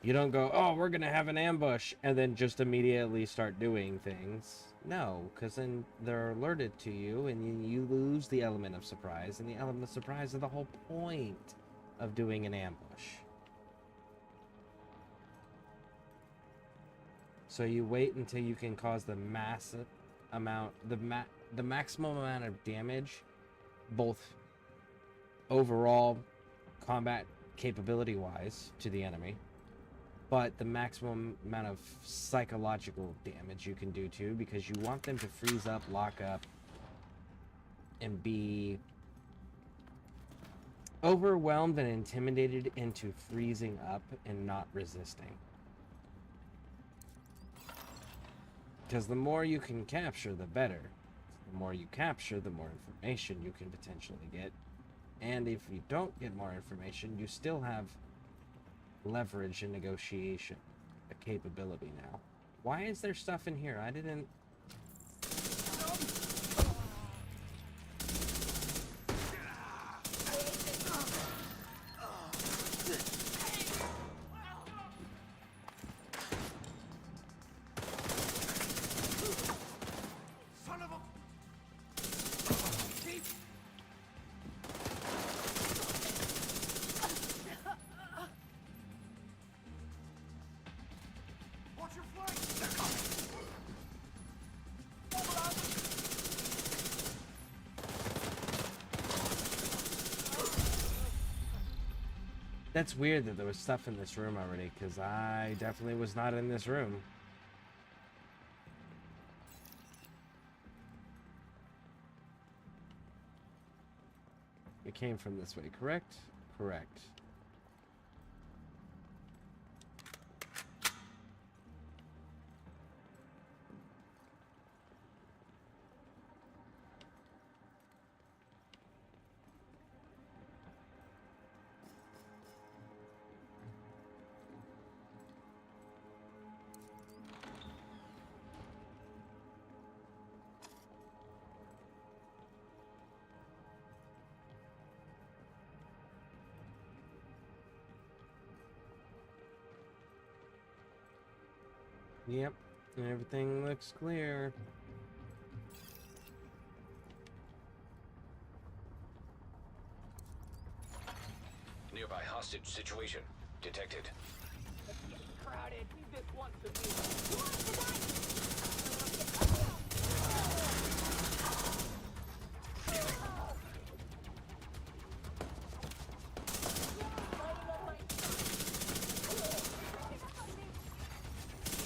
You don't go, oh, we're gonna have an ambush, and then just immediately start doing things. No, because then they're alerted to you, and you lose the element of surprise, and the element of surprise is the whole point of doing an ambush. So you wait until you can cause the maximum amount of damage, both overall combat capability wise to the enemy, but the maximum amount of psychological damage you can do too, because you want them to freeze up, lock up, and be overwhelmed and intimidated into freezing up and not resisting. Because the more you can capture, the better. The more you capture, the more information you can potentially get. And if you don't get more information, you still have leverage and negotiation, a capability now. Why is there stuff in here? I didn't... That's weird that there was stuff in this room already, because I definitely was not in this room. It came from this way, correct? Correct. Yep, everything looks clear. Nearby hostage situation detected. Crowded. Leave this one to me.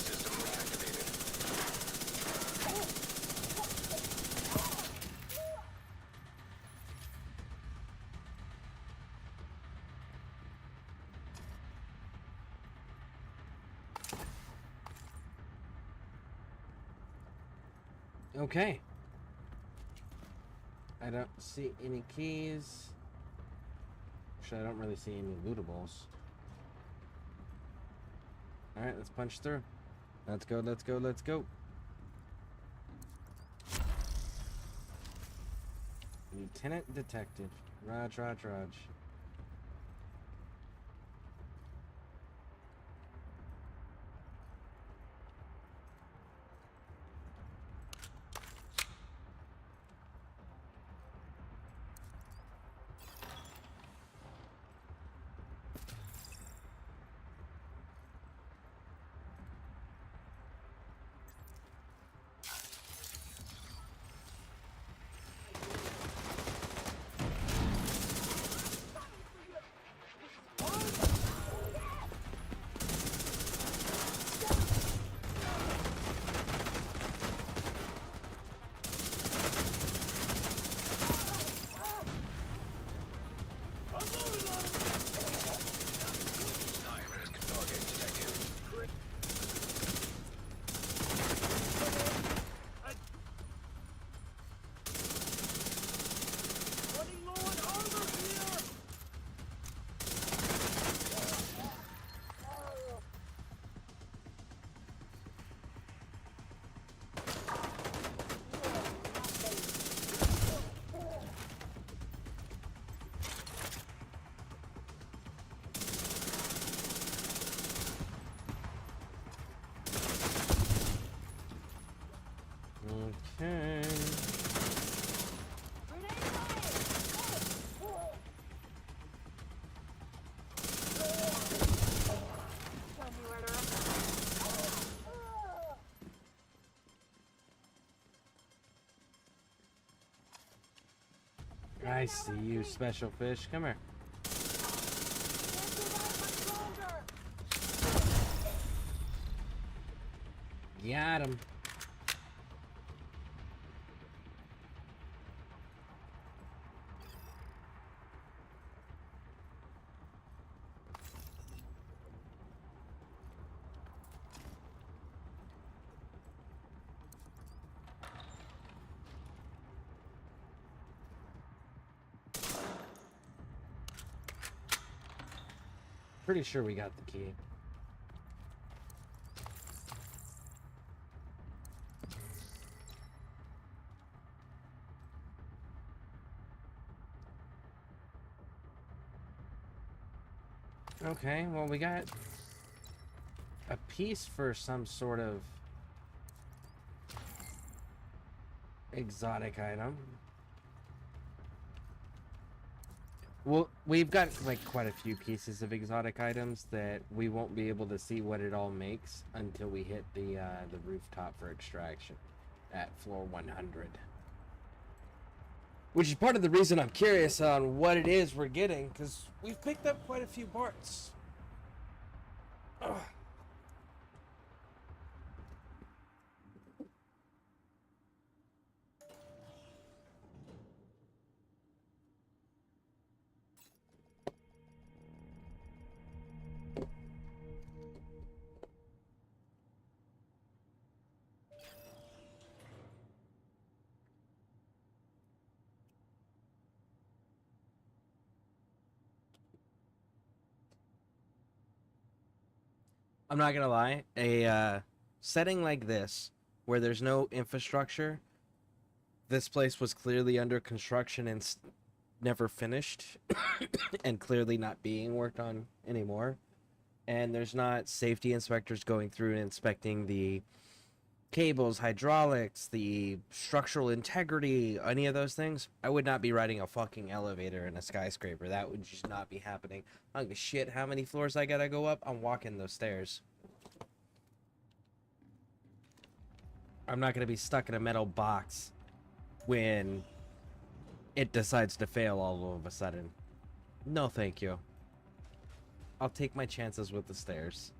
System reactivated. Okay. I don't see any keys. Actually, I don't really see any lootables. Alright, let's punch through. Let's go, let's go, let's go. Lieutenant Detective. Raj, Raj, Raj. High-risk target detected. Running low on armor here. Okay. I see you, special fish. Come here. Got him. Pretty sure we got the key. Okay, well, we got a piece for some sort of exotic item. Well, we've got like quite a few pieces of exotic items that we won't be able to see what it all makes until we hit the rooftop for extraction at floor 100. Which is part of the reason I'm curious on what it is we're getting, because we've picked up quite a few parts. Ugh. I'm not gonna lie, a setting like this, where there's no infrastructure, this place was clearly under construction and never finished, and clearly not being worked on anymore. And there's not safety inspectors going through and inspecting the cables, hydraulics, the structural integrity, any of those things. I would not be riding a fucking elevator in a skyscraper. That would just not be happening. I don't give a shit how many floors I gotta go up. I'm walking those stairs. I'm not gonna be stuck in a metal box when it decides to fail all of a sudden. No, thank you. I'll take my chances with the stairs.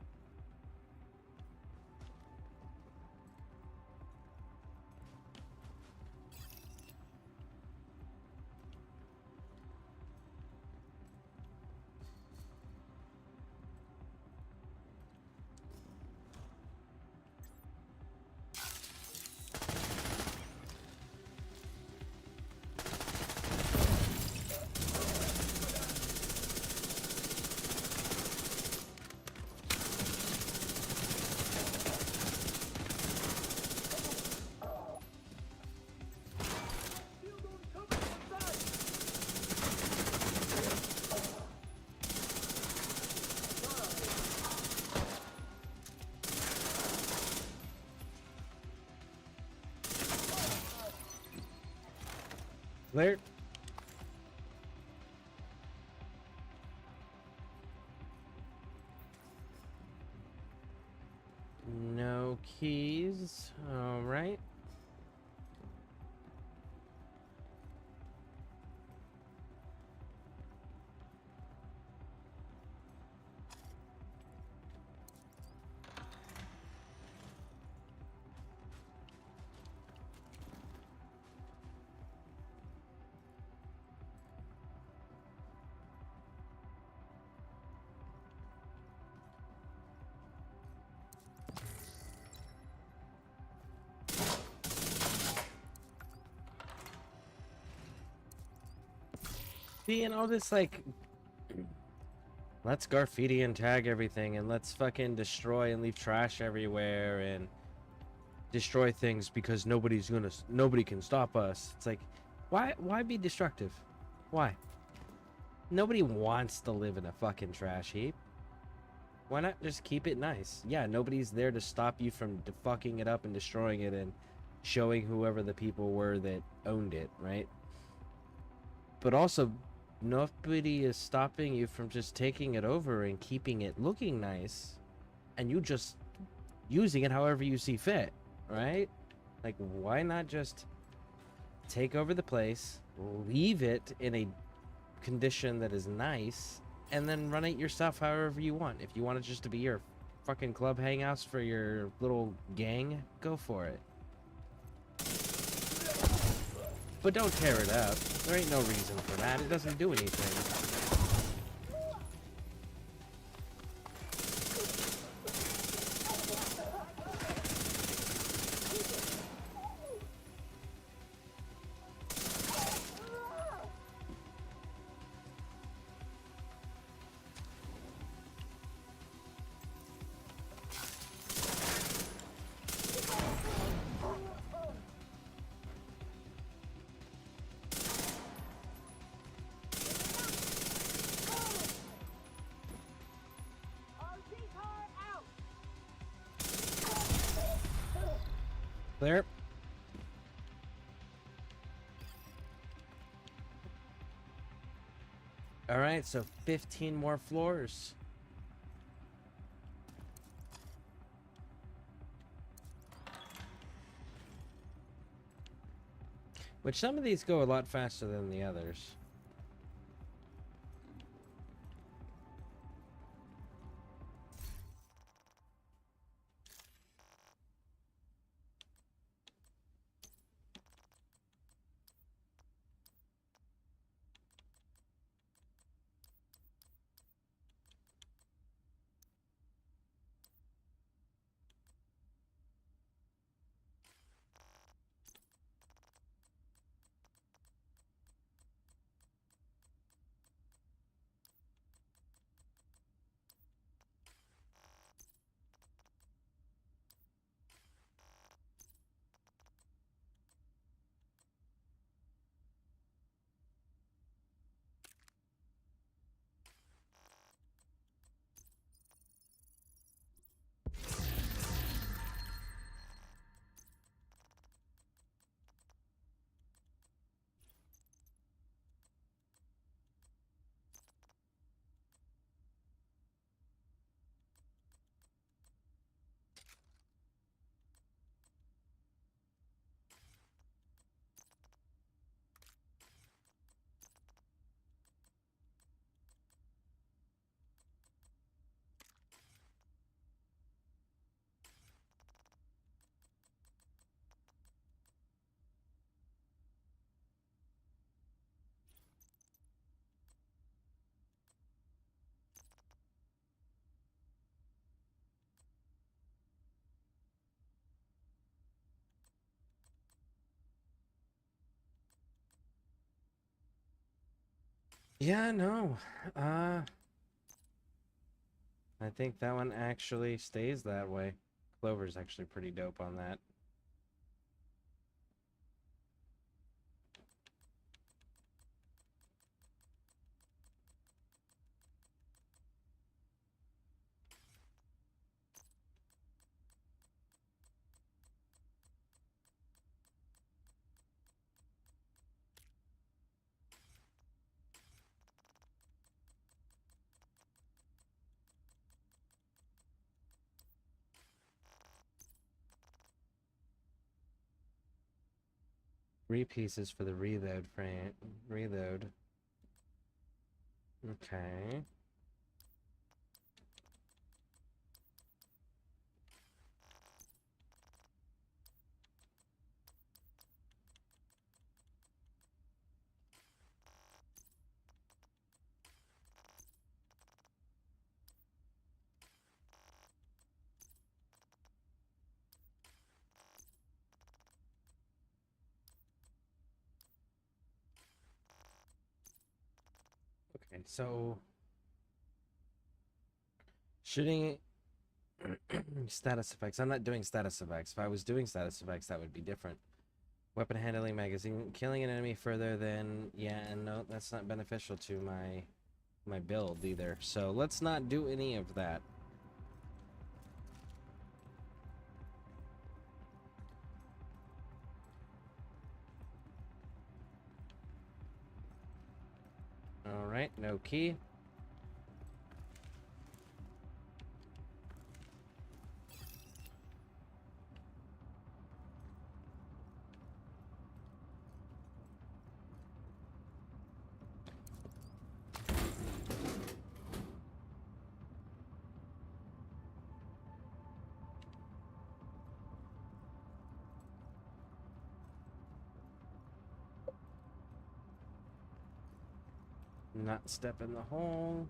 Clear. No keys. All right. See, and all this, like, let's graffiti and tag everything, and let's fucking destroy and leave trash everywhere, and destroy things because nobody can stop us. It's like, why be destructive? Why? Nobody wants to live in a fucking trash heap. Why not just keep it nice? Yeah, nobody's there to stop you from fucking it up and destroying it and showing whoever the people were that owned it, right? But also, nobody is stopping you from just taking it over and keeping it looking nice, and you just using it however you see fit, right? Like, why not just take over the place, leave it in a condition that is nice, and then run it yourself however you want. If you want it just to be your fucking club hangouts for your little gang, go for it. But don't tear it up. There ain't no reason for that. It doesn't do anything. Clear. All right, so 15 more floors. Which some of these go a lot faster than the others. Yeah, no. I think that one actually stays that way. Clover's actually pretty dope on that. Three pieces for the reload frame. Reload. Okay. Okay, so shooting status effects. I'm not doing status effects. If I was doing status effects, that would be different. Weapon handling magazine. Killing an enemy further than... Yeah, and no, that's not beneficial to my build either. So let's not do any of that. Alright, no key. Not step in the hole.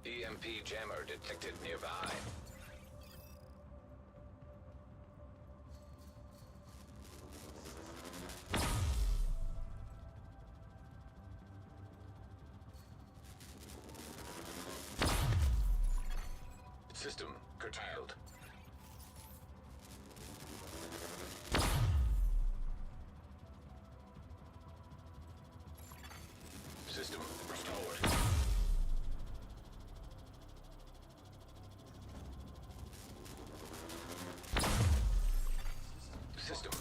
EMP jammer detected nearby. System curtailed. System restored. System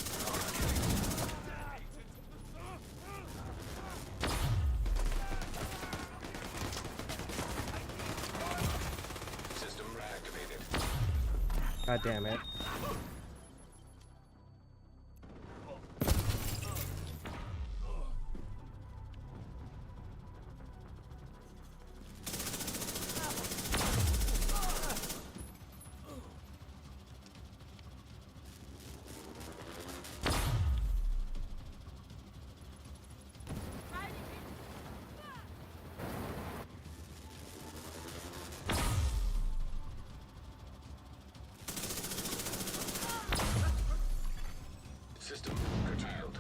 God damn it. System curtailed.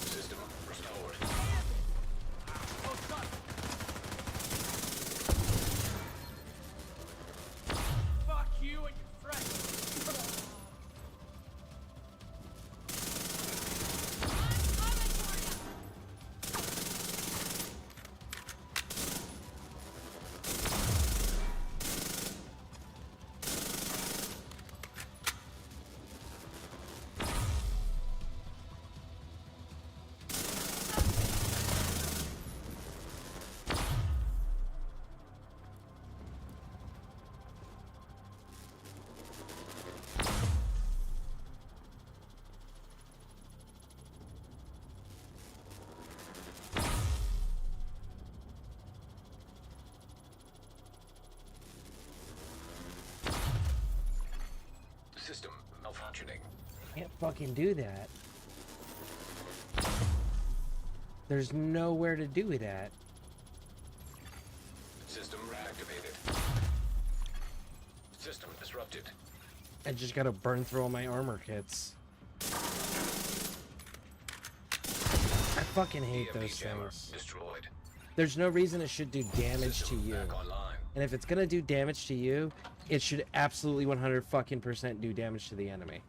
System restored. Fuck you and your friends. System malfunctioning. Can't fucking do that. There's nowhere to do it at. System reactivated. System disrupted. I just gotta burn through all my armor kits. I fucking hate EMP those jammer things. destroyed. There's no reason it should do damage to System you. back online. And if it's gonna do damage to you, it should absolutely 100 fucking % do damage to the enemy.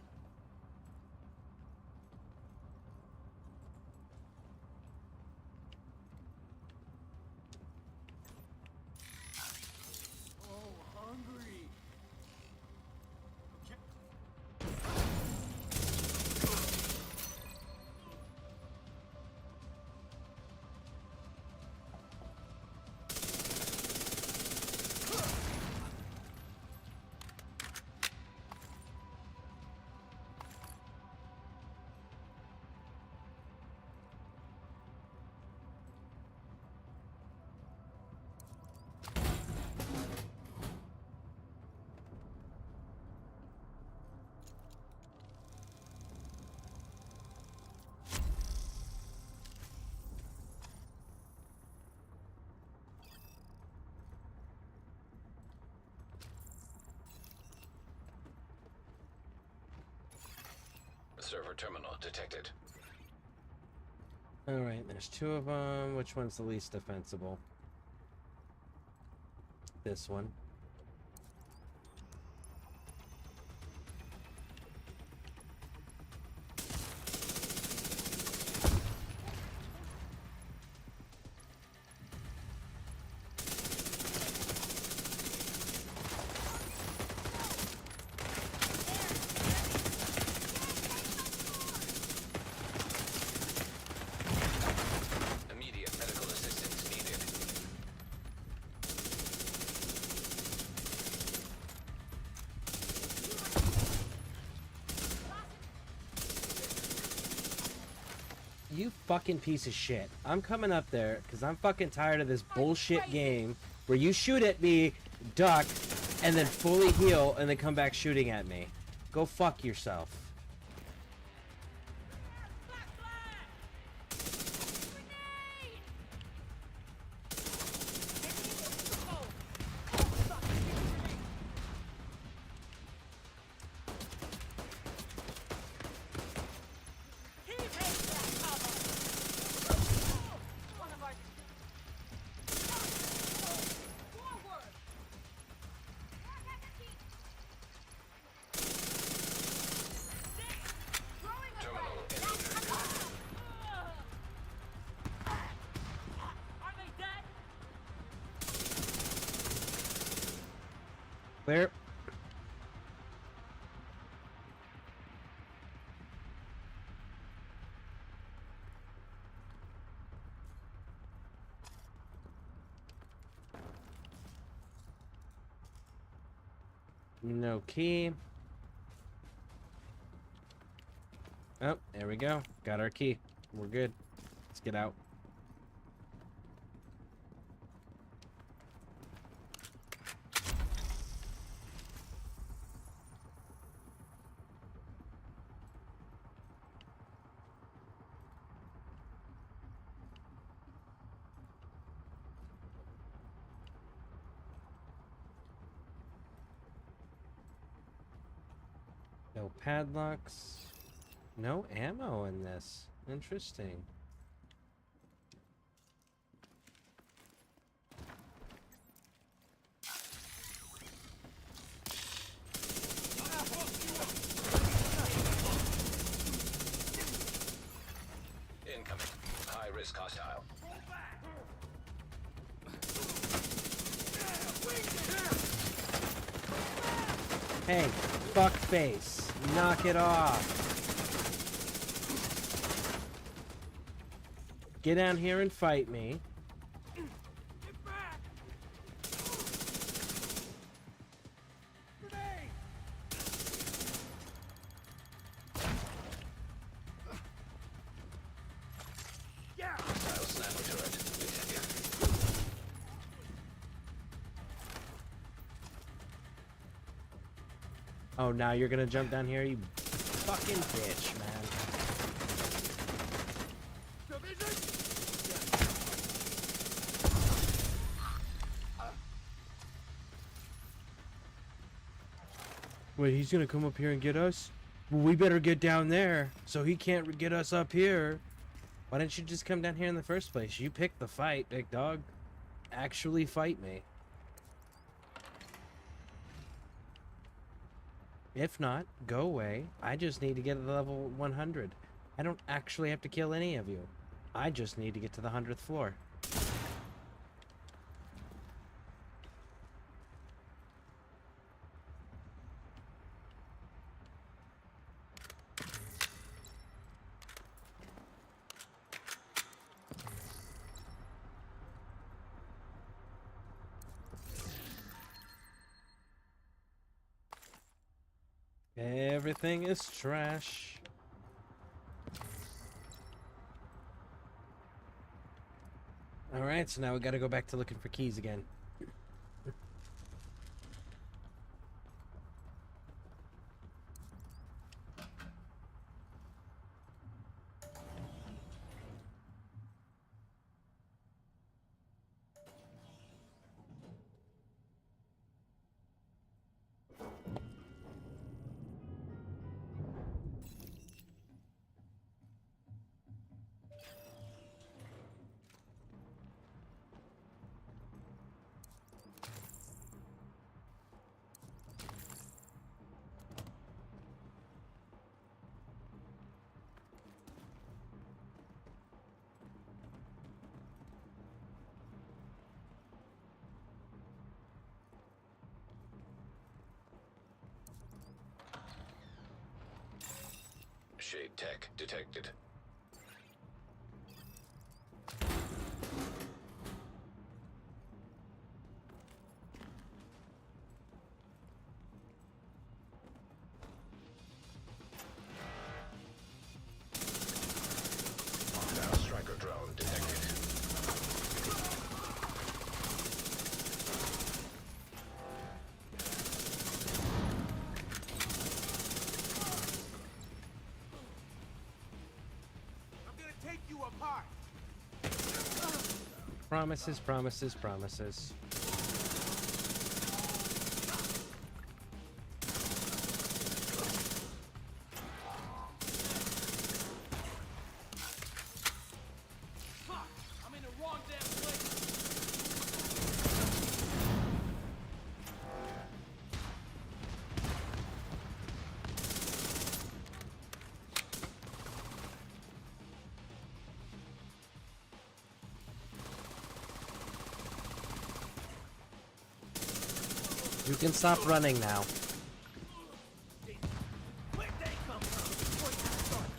Server terminal detected. Alright, there's 2 of them. Which one's the least defensible? This one. Immediate medical assistance needed. You fucking piece of shit. I'm coming up there because I'm fucking tired of this bullshit game where you shoot at me, duck, and then fully heal and then come back shooting at me. Go fuck yourself. Terminal infiltrated. Are they dead? Clear. No key. Oh, there we go. Got our key. We're good. Let's get out. No padlocks. No ammo in this. Interesting. Incoming. High risk hostile. Hey, fuck face. Knock it off. Get down here and fight me. Hostile sniper turret detected. Oh, now you're gonna jump down here, you fucking bitch, man. Wait, he's gonna come up here and get us? Well, we better get down there so he can't get us up here. Why didn't you just come down here in the first place? You picked the fight, big dog. Actually fight me. If not, go away. I just need to get to level 100. I don't actually have to kill any of you. I just need to get to the 100th floor. Everything is trash. Alright, so now we gotta go back to looking for keys again. Shade tech detected. Hostile striker drone detected. Promises, promises, promises. I'm in the wrong damn place. You can stop running now. Where'd they come from before you started?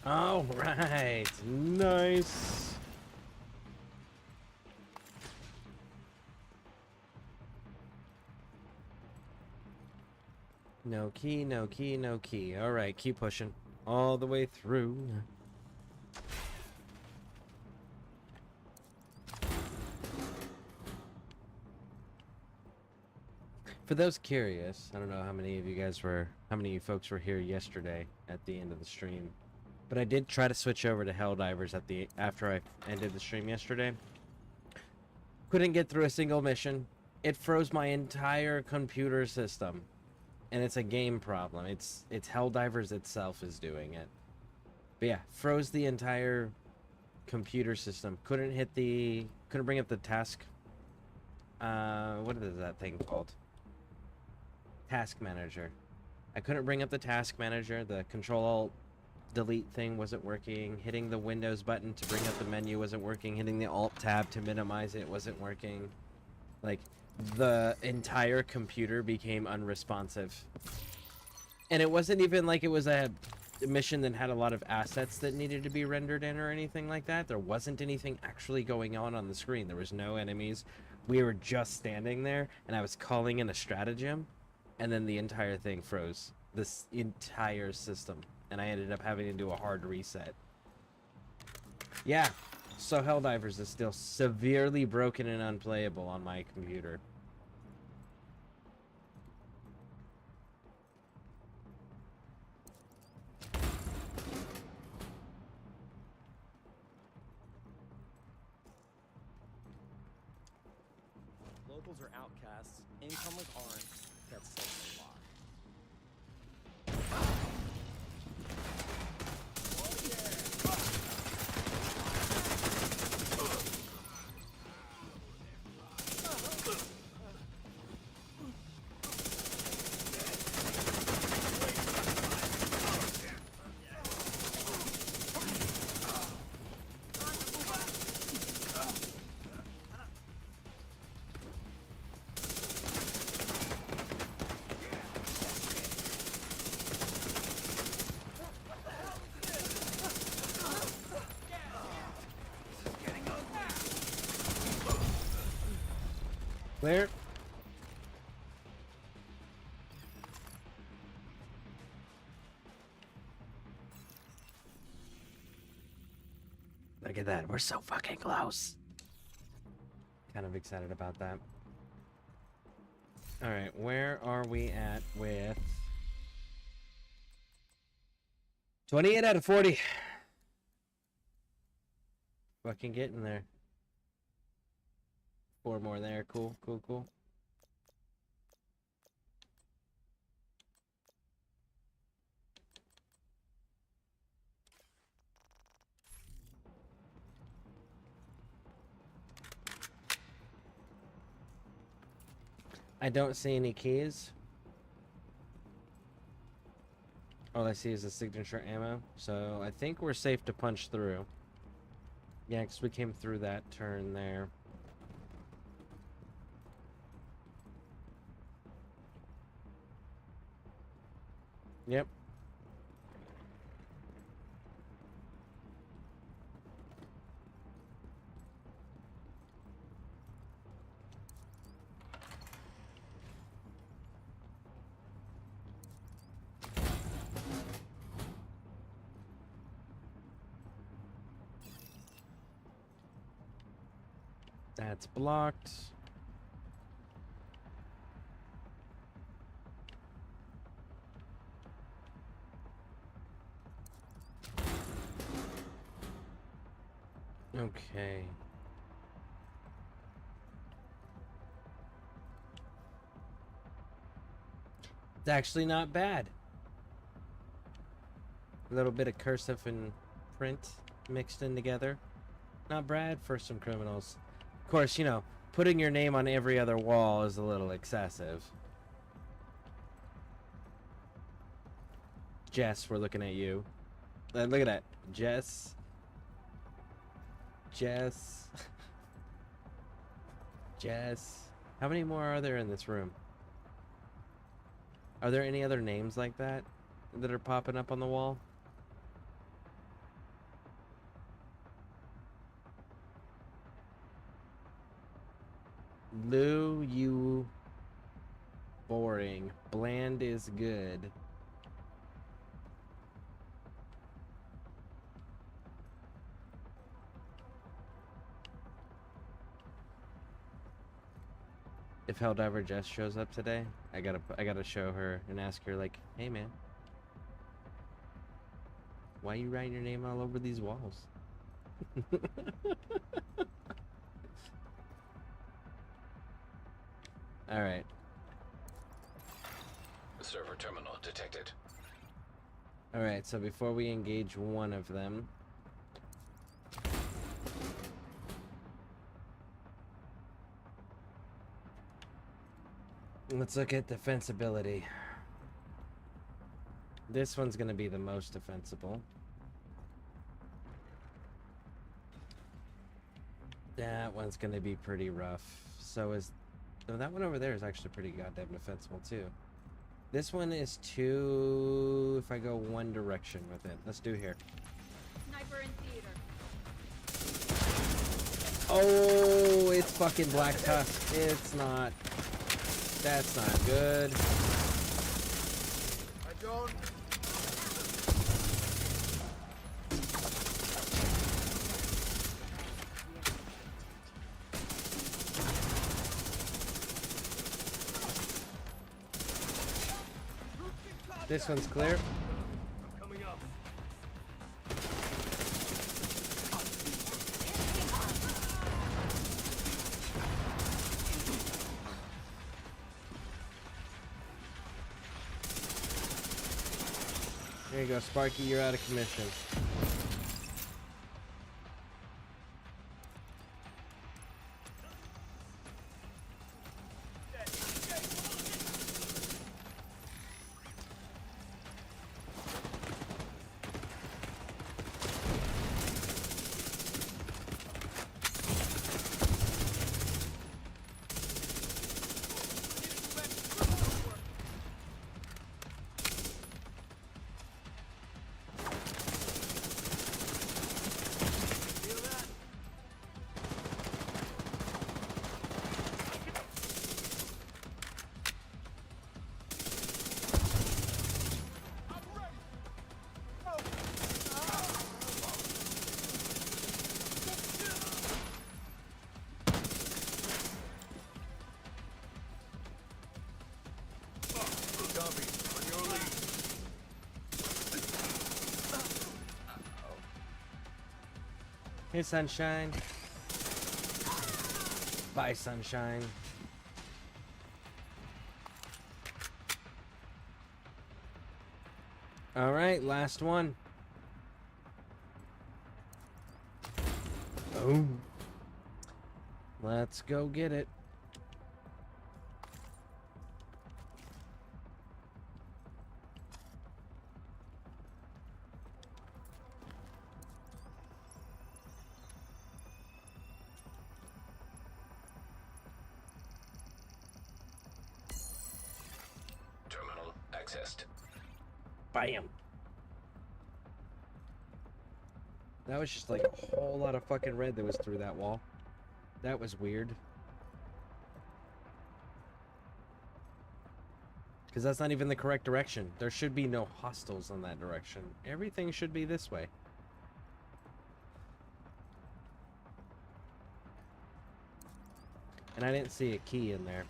All right, nice. No key, no key, no key. All right, keep pushing all the way through. For those curious, I don't know how many of you folks were here yesterday at the end of the stream, but I did try to switch over to Helldivers after I ended the stream yesterday. Couldn't get through a single mission. It froze my entire computer system, and it's a game problem. It's Helldivers itself is doing it. But yeah, froze the entire computer system. Couldn't bring up the task. What is that thing called? Task manager. I couldn't bring up the task manager. The Control-Alt-Delete thing wasn't working. Hitting the Windows button to bring up the menu wasn't working. Hitting the Alt-Tab to minimize it wasn't working. Like, the entire computer became unresponsive. And it wasn't even like it was a mission that had a lot of assets that needed to be rendered in or anything like that. There wasn't anything actually going on the screen. There was no enemies. We were just standing there, and I was calling in a stratagem, and then the entire thing froze. This entire system. And I ended up having to do a hard reset. Yeah, so Helldivers is still severely broken and unplayable on my computer. Locals are outcasts, incomers aren't. That says a lot. Clear. Look at that. We're so fucking close. Kind of excited about that. Alright, where are we at with 28 out of 40? Fucking getting there. 4 more there. Cool, cool, cool. I don't see any keys. All I see is the signature ammo. So I think we're safe to punch through. Yeah, because we came through that turn there. Yep. That's blocked. Okay. It's actually not bad. A little bit of cursive and print mixed in together. Not bad for some criminals. Of course, you know, putting your name on every other wall is a little excessive. Jess, we're looking at you. Look at that. Jess. Jess. Jess. How many more are there in this room? Are there any other names like that that are popping up on the wall? Lou, you boring. Bland is good. If Helldiver Jess shows up today, I gotta show her and ask her like, hey man, why you writing your name all over these walls? All right. Server terminal detected. All right. So before we engage one of them, let's look at defensibility. This one's gonna be the most defensible. That one's gonna be pretty rough. So is... No, that one over there is actually pretty goddamn defensible too. This one is too... If I go one direction with it. Let's do here. Sniper in theater. Oh, it's fucking Black Tusk. It's not... That's not good. I don't. This one's clear. Coming up. There you go, Sparky, you're out of commission. Hey, Sunshine. Bye, Sunshine. All right, last one. Boom. Let's go get it. Terminal accessed. Bam. That was just like a whole lot of fucking red that was through that wall. That was weird. Because that's not even the correct direction. There should be no hostiles in that direction. Everything should be this way. And I didn't see a key in there.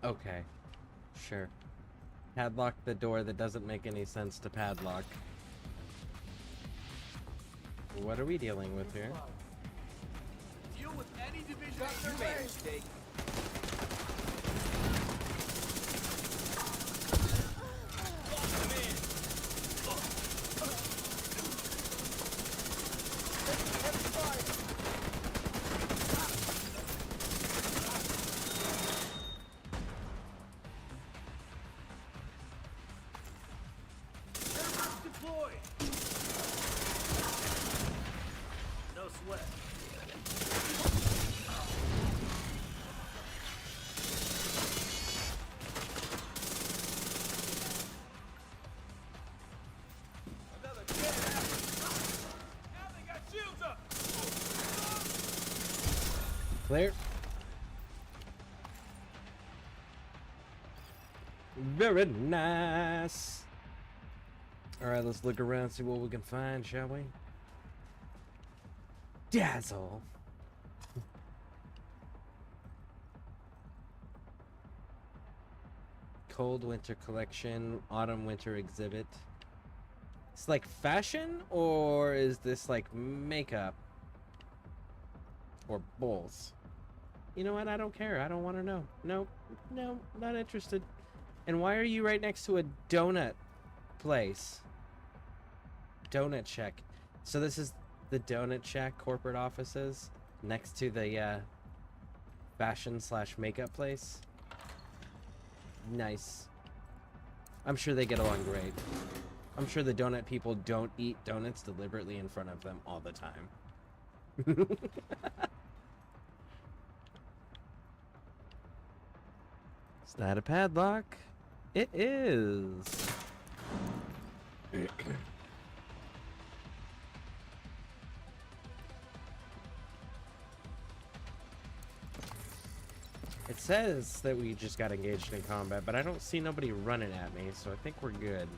Okay, sure. Padlock the door that doesn't make any sense to padlock. What are we dealing with here? Deal with any division you made a mistake. Clear. Very nice. Alright, let's look around, see what we can find, shall we? Dazzle. Cold winter collection, autumn winter exhibit. It's like fashion, or is this like makeup? Or both? You know what? I don't care. I don't want to know. Nope. No, not interested. And why are you right next to a donut place? Donut Shack. So this is the Donut Shack corporate offices next to the fashion / makeup place. Nice. I'm sure they get along great. I'm sure the donut people don't eat donuts deliberately in front of them all the time. It's not a padlock. It is. It says that we just got engaged in combat, but I don't see nobody running at me, so I think we're good.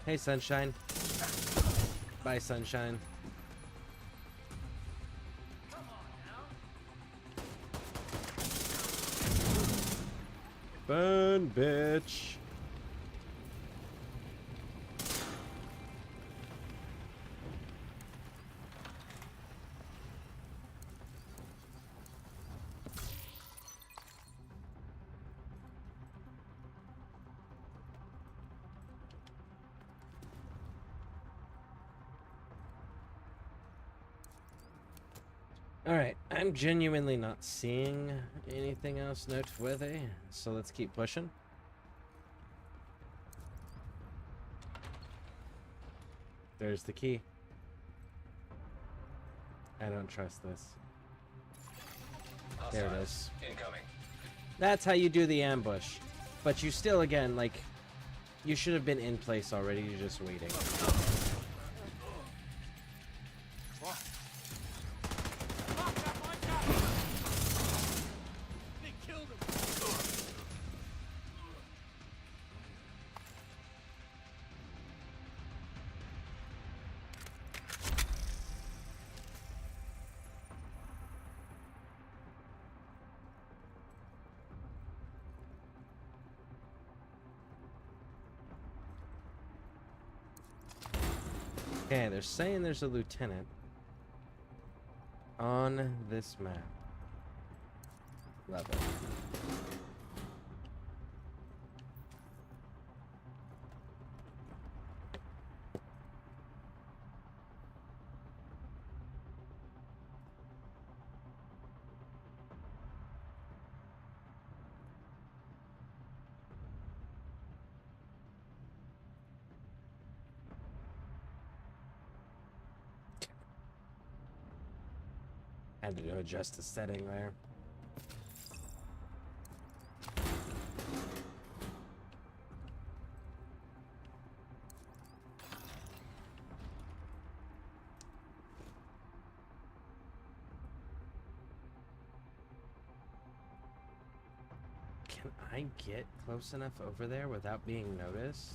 Hey, Sunshine. Bye, Sunshine. Fun, bitch. Alright, I'm genuinely not seeing anything else noteworthy, so let's keep pushing. There's the key. I don't trust this. There it is. Incoming. That's how you do the ambush. But you still, again, like, you should have been in place already, you're just waiting. Okay, they're saying there's a lieutenant on this map. Love it. Had to adjust the setting there. Can I get close enough over there without being noticed?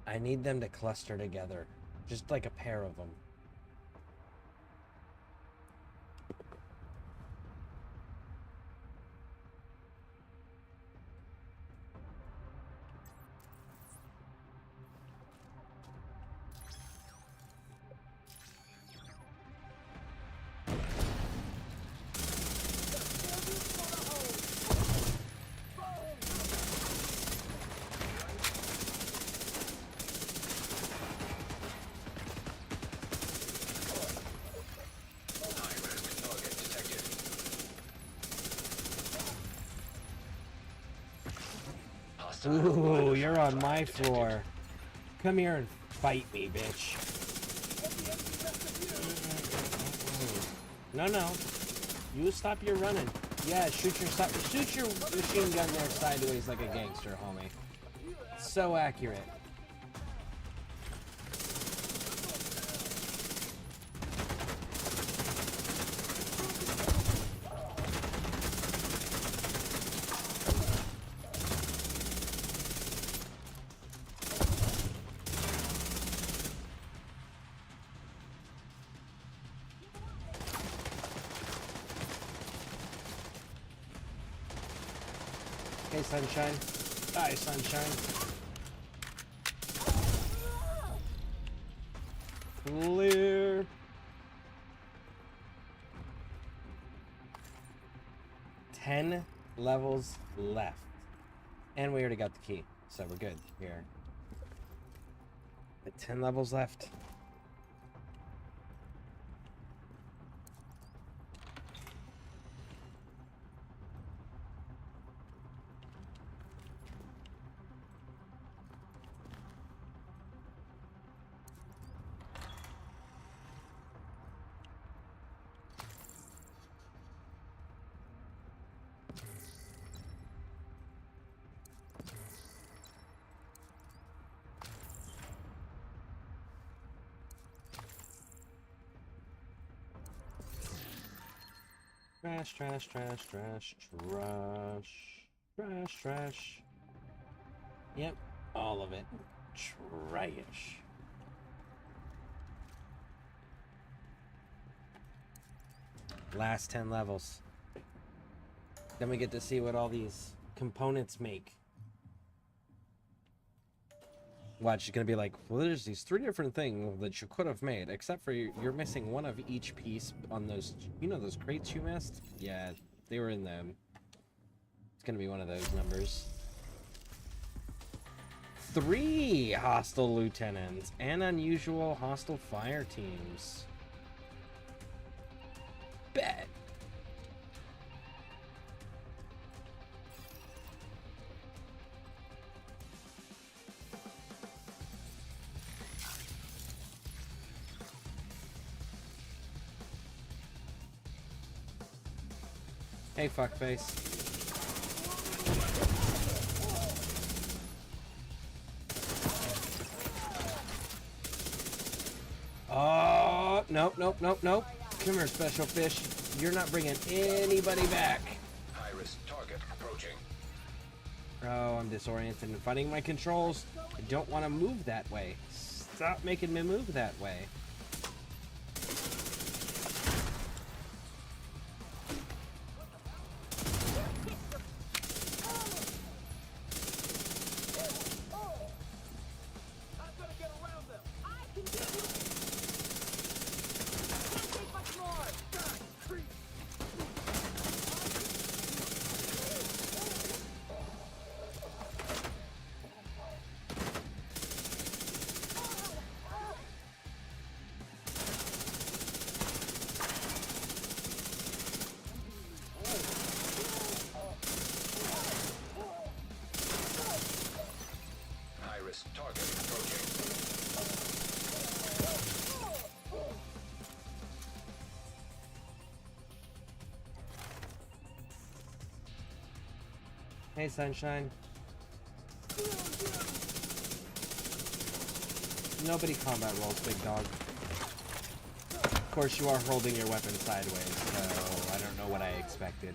I need them to cluster together. Just like a pair of them. Ooh, you're on my floor. Come here and Fight me, bitch. No, no. You stop your running. Yeah, shoot your machine gun there sideways like a gangster, homie. So accurate. Hey, sunshine. Hi, sunshine. Clear. Ten levels left. And we already got the key, so we're good here. But 10 levels left. Trash, trash, trash, trash, trash, trash, trash. Yep, all of it. Trash. Last 10 levels. Then we get to see what all these components make. Watch, it's gonna be like, well, there's these 3 different things that you could have made, except for you're missing one of each piece on those, you know, those crates you missed? Yeah, they were in them. It's gonna be one of those numbers. 3 hostile lieutenants and unusual hostile fire teams. Bet. Hey, fuckface. Oh, nope, nope, nope, nope. Come here, special fish. You're not bringing anybody back. High-risk target approaching. Oh, I'm disoriented and finding my controls. I don't want to move that way. Stop making me move that way. Target approaching. Hey, sunshine. Nobody combat rolls, big dog. Of course, you are holding your weapon sideways, so I don't know what I expected.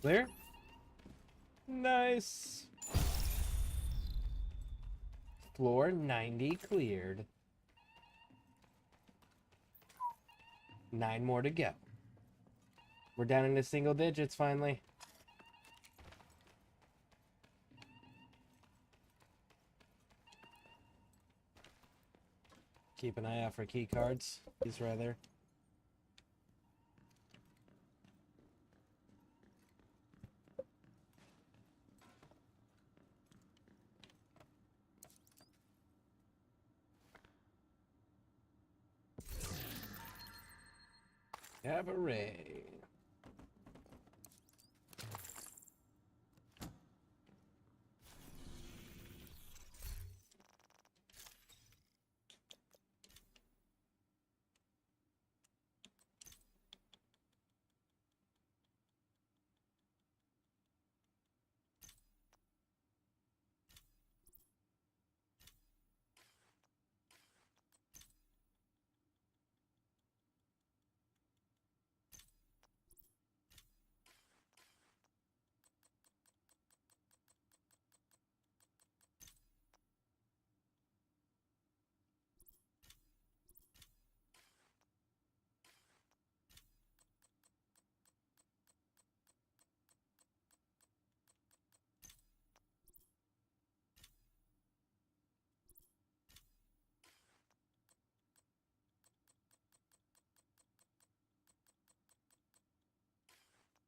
Clear? Nice. Floor 90 cleared. 9 more to go. We're down into single digits finally. Keep an eye out for key cards. He's right there. Cabaret.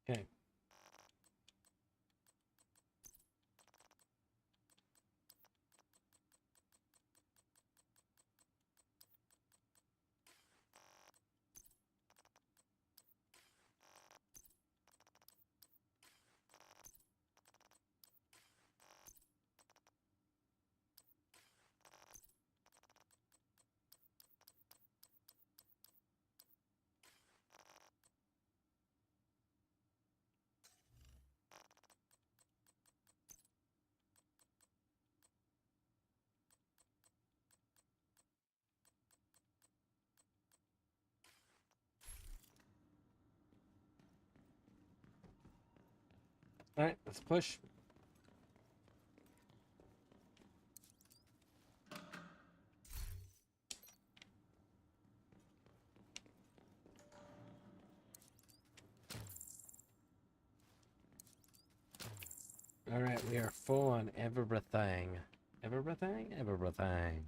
Okay. All right, let's push. All right, we are full on everything. Everything? Everything.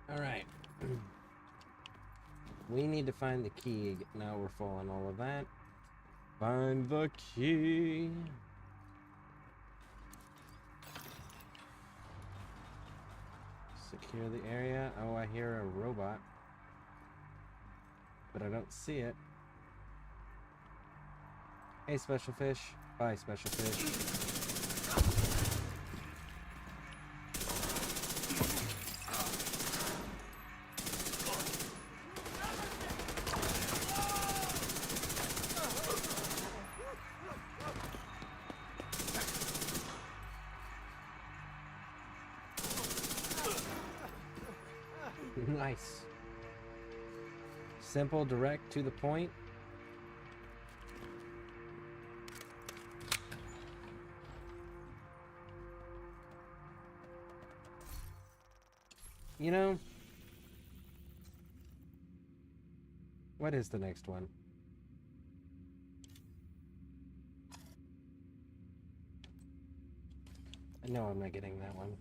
All right. We need to find the key. Now we're full on all of that. Find the key. Secure the area. Oh, I hear a robot. But I don't see it. Hey, special fish. Bye, special fish. Nice. Simple, direct, to the point. You know, what is the next one? No, I'm not getting that one.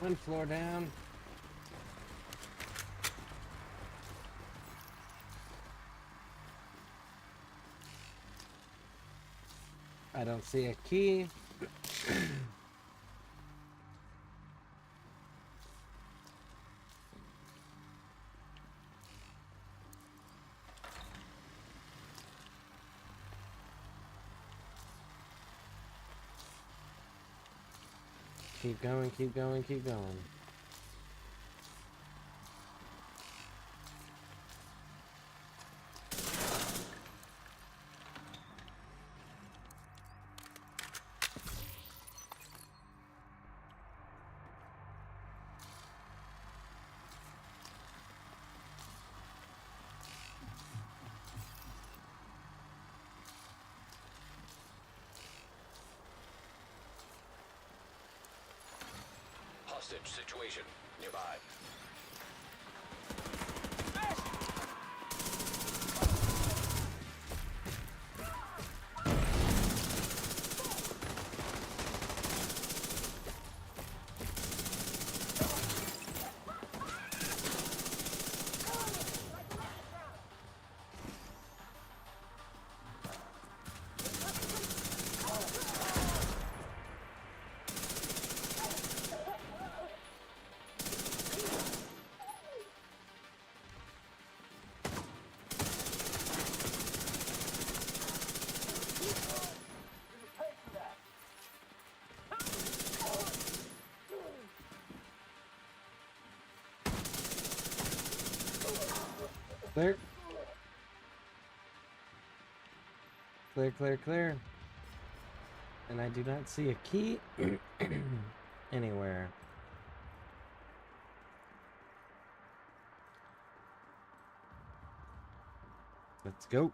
One floor down. I don't see a key. Keep going, keep going, keep going. Hostage situation nearby. Clear. Clear, clear, clear. And I do not see a key anywhere. Let's go.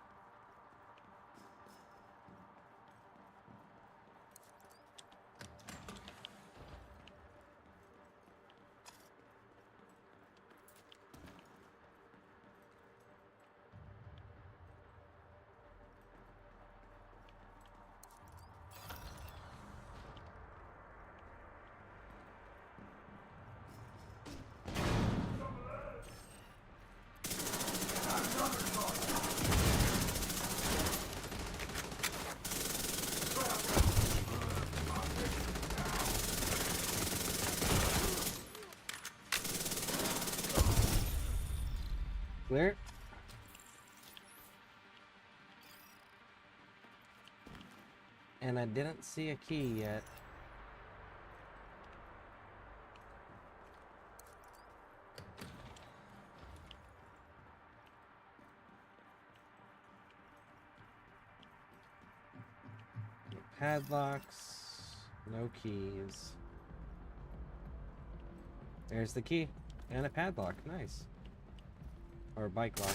Clear. And I didn't see a key yet. No padlocks, no keys. There's the key and a padlock. Nice. Or a bike lock.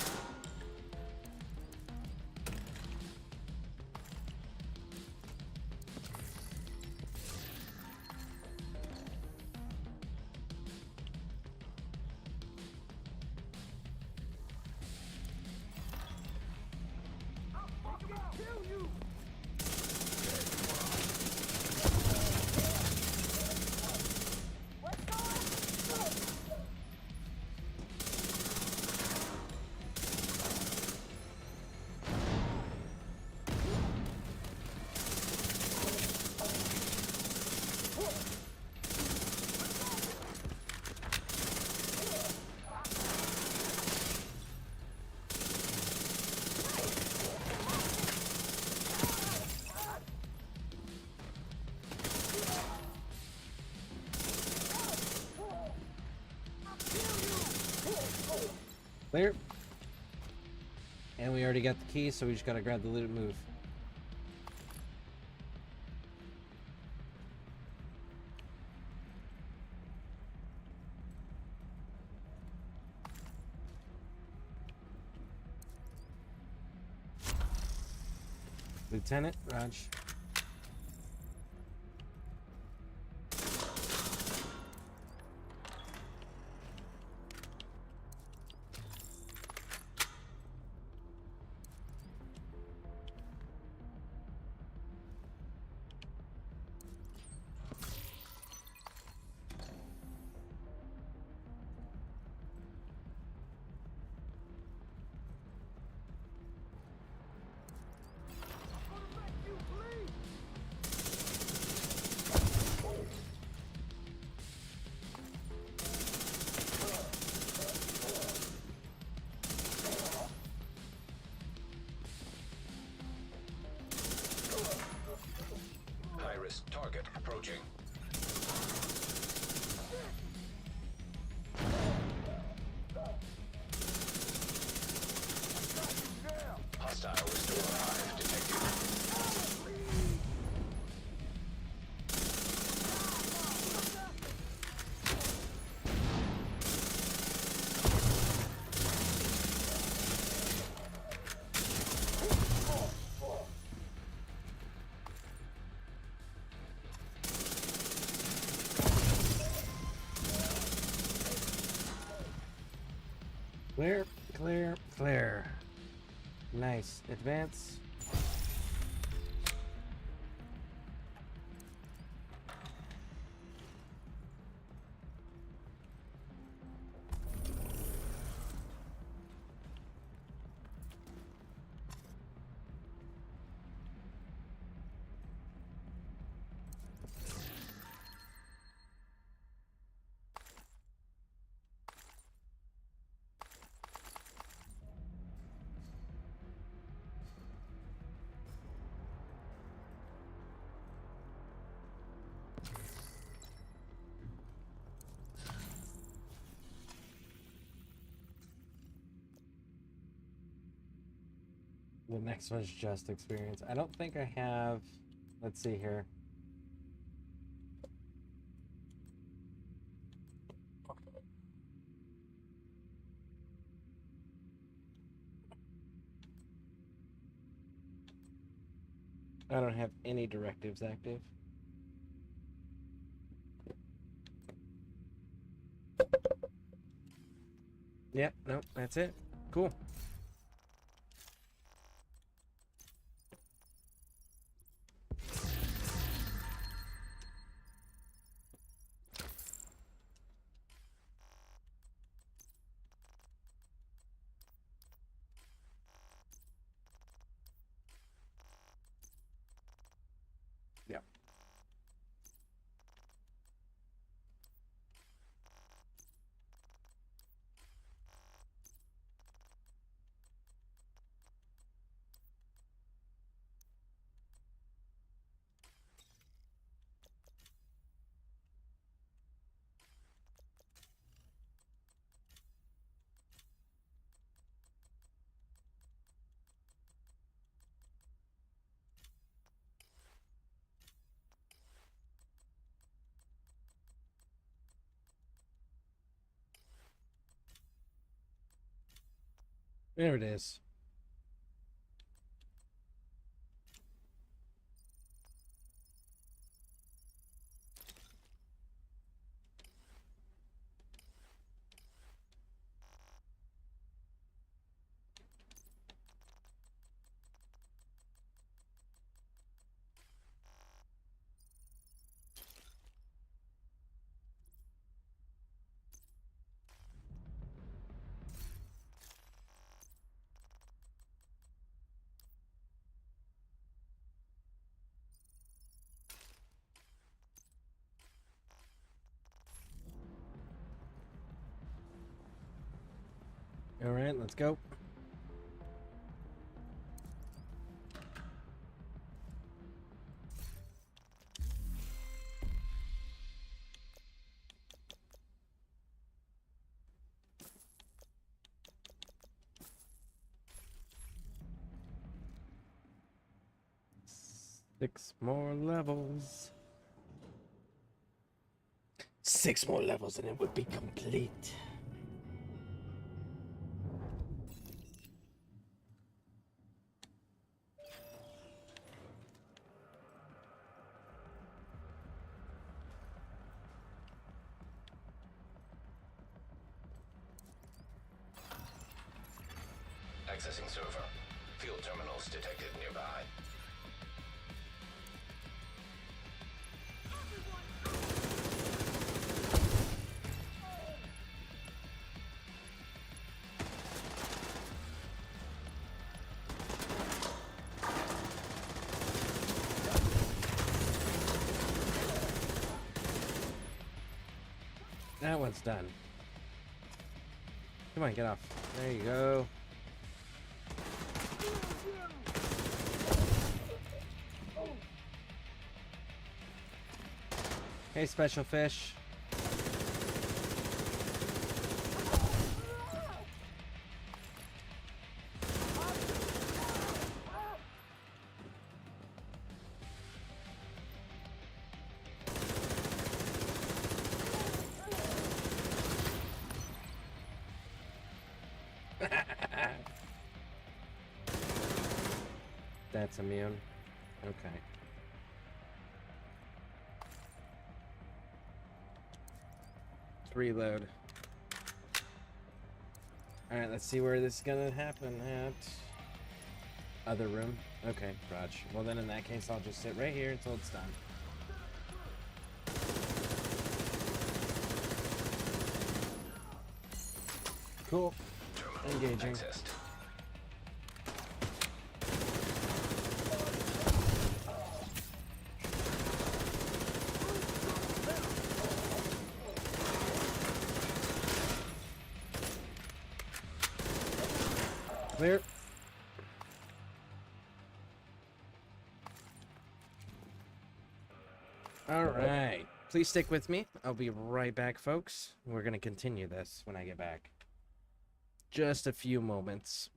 Clear. And we already got the key, so we just gotta grab the loot and move. Lieutenant, Raj. approaching. Hostile restore hive detected. Clear, clear, clear. Nice. Advance. The next one's just experience. I don't think I have. Let's see here. I don't have any directives active. Yep, nope, that's it. Cool. Yep. There it is. All right, let's go. Six more levels. 6 more levels and it would be complete. Accessing server. Field terminals detected nearby. That one's done. Come on, get off. There you go. Hey, special fish. That's immune. Okay. Let's reload. Alright, let's see where this is gonna happen at. Other room. Okay, Raj. Well then in that case I'll just sit right here until it's done. Cool. Engaging. Accessed. Clear. Alright. Please stick with me. I'll be right back, folks. We're gonna continue this when I get back. Just a few moments.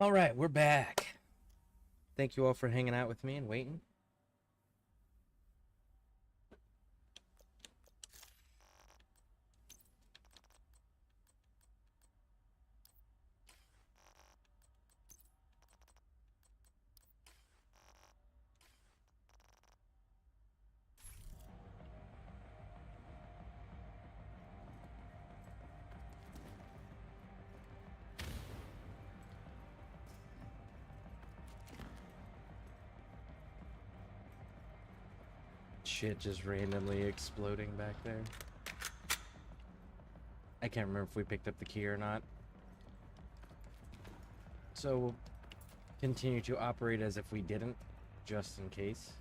All right, we're back. Thank you all for hanging out with me and waiting. Shit just randomly exploding back there. I can't remember if we picked up the key or not. So we'll continue to operate as if we didn't, just in case.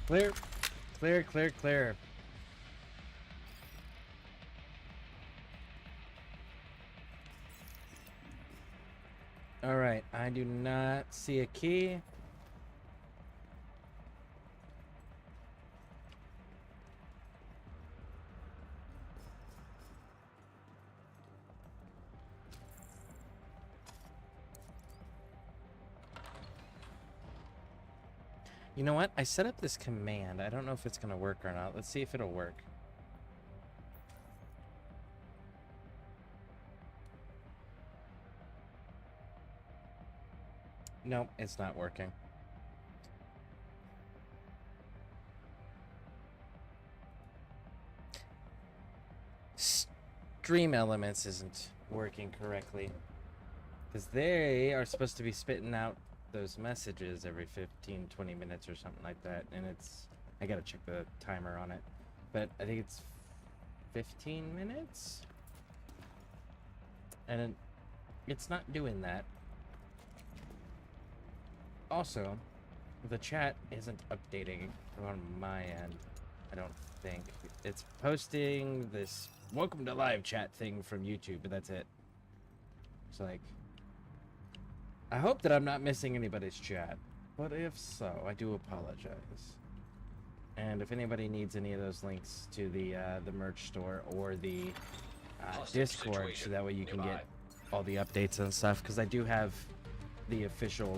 Clear, clear, clear, clear. All right, I do not see a key. You know what? I set up this command. I don't know if it's going to work or not. Let's see if it'll work. Nope, it's not working. Stream Elements isn't working correctly. Because they are supposed to be spitting out those messages every 15, 20 minutes or something like that. And it's... I gotta check the timer on it. But I think it's 15 minutes? And it's not doing that. Also, the chat isn't updating on my end, I don't think. It's posting this welcome to live chat thing from YouTube, but that's it. It's like, I hope that I'm not missing anybody's chat, but if so, I do apologize. And if anybody needs any of those links to the merch store or the Discord, so that way you can get all the updates and stuff, because I do have the official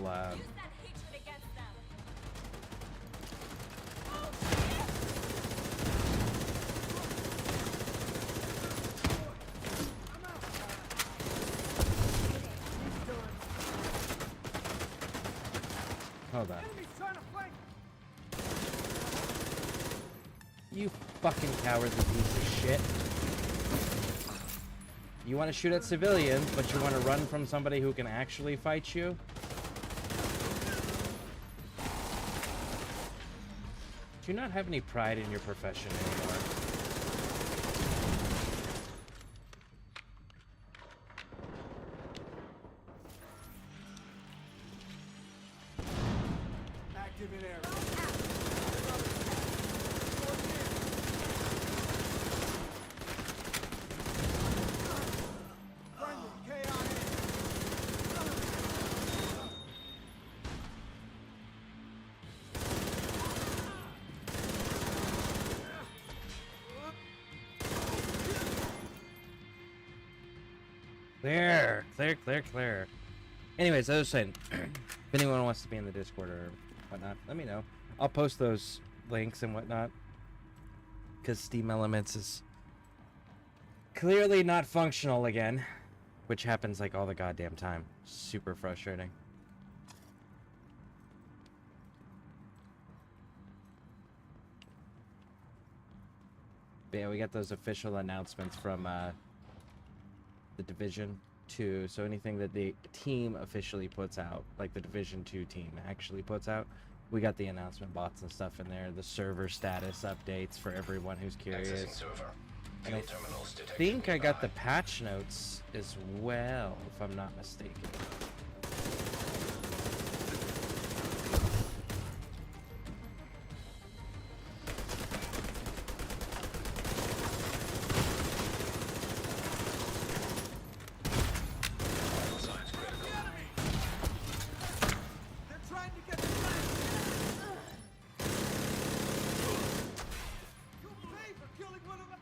hold on. You fucking cowardly piece of shit. You want to shoot at civilians, but you want to run from somebody who can actually fight you? Do you not have any pride in your profession anymore? Active in air. Clear. Anyways, I was saying, if anyone wants to be in the Discord or whatnot, let me know. I'll post those links and whatnot. Because Steam Elements is clearly not functional again. Which happens like all the goddamn time. Super frustrating. But yeah, we got those official announcements from the Division 2. So anything that the team officially puts out, like the Division 2 team actually puts out, we got the announcement bots and stuff in there, the server status updates for everyone who's Accessing curious. server. And I Field terminals detected think I got the nearby. patch notes as well, if I'm not mistaken. Vital signs critical. They're trying to get the flag. You'll pay for killing one of us.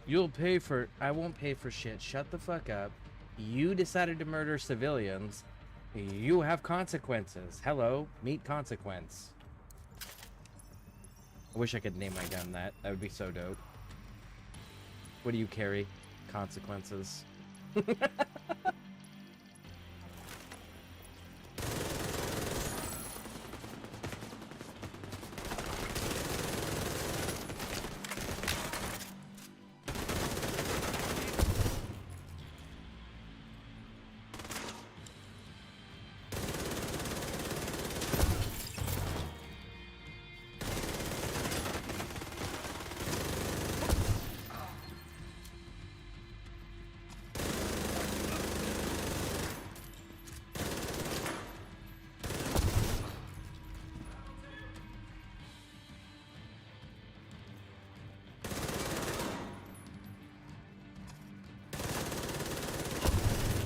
You'll pay for... I won't pay for shit. Shut the fuck up. You decided to murder civilians. You have consequences. Hello, meet consequence. I wish I could name my gun that. That would be so dope. What do you carry? Consequences.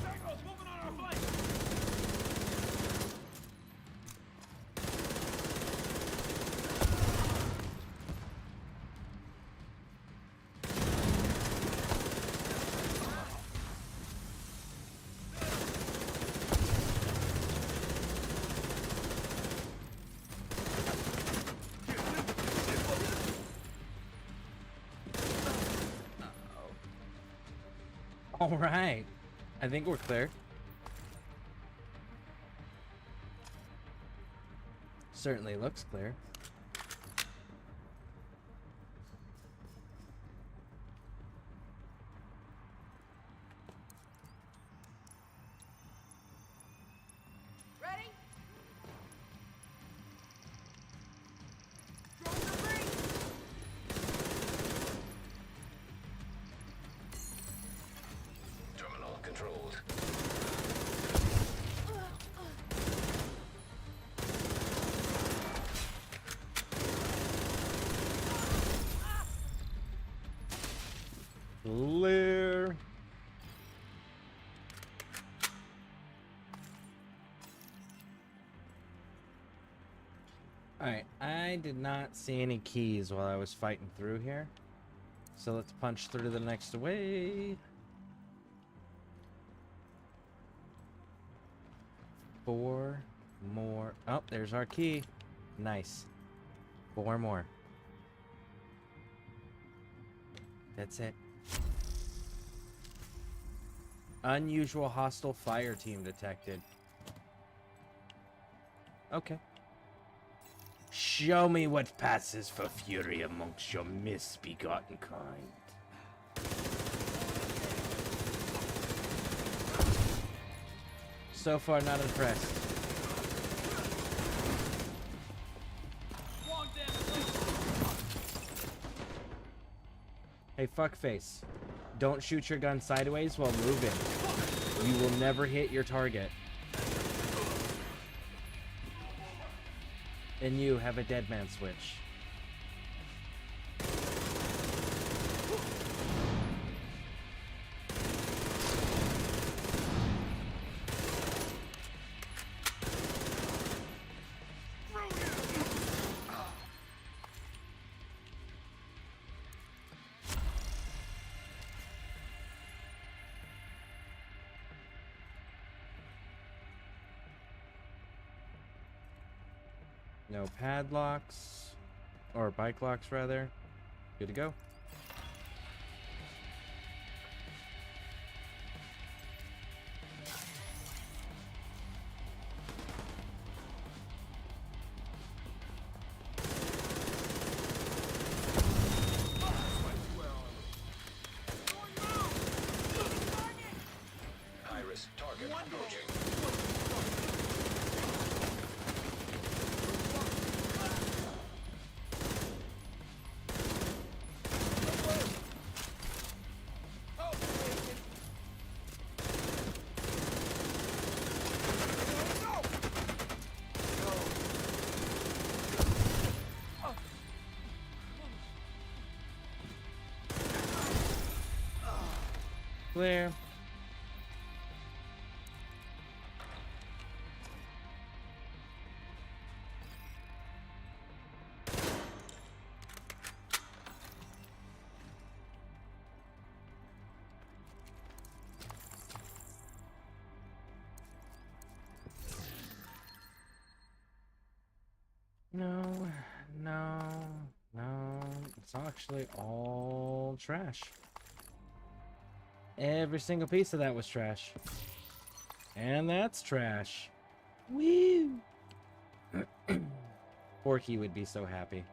Tango's moving on our flank. All right. I think we're clear. Certainly looks clear. Ready? Terminal controlled. Clear. Alright, I did not see any keys while I was fighting through here. So let's punch through the next way. 4 more. Oh, there's our key. Nice. 4 more. That's it. Unusual hostile fire team detected. Okay. Show me what passes for fury amongst your misbegotten kind. So far, not impressed. Hey, fuckface. Don't shoot your gun sideways while moving. You will never hit your target. And you have a dead man switch. No padlocks. Or bike locks, rather. Good to go. clear. No, no, no. It's actually all trash. Every single piece of that was trash. And that's trash. Woo! Forky would be so happy.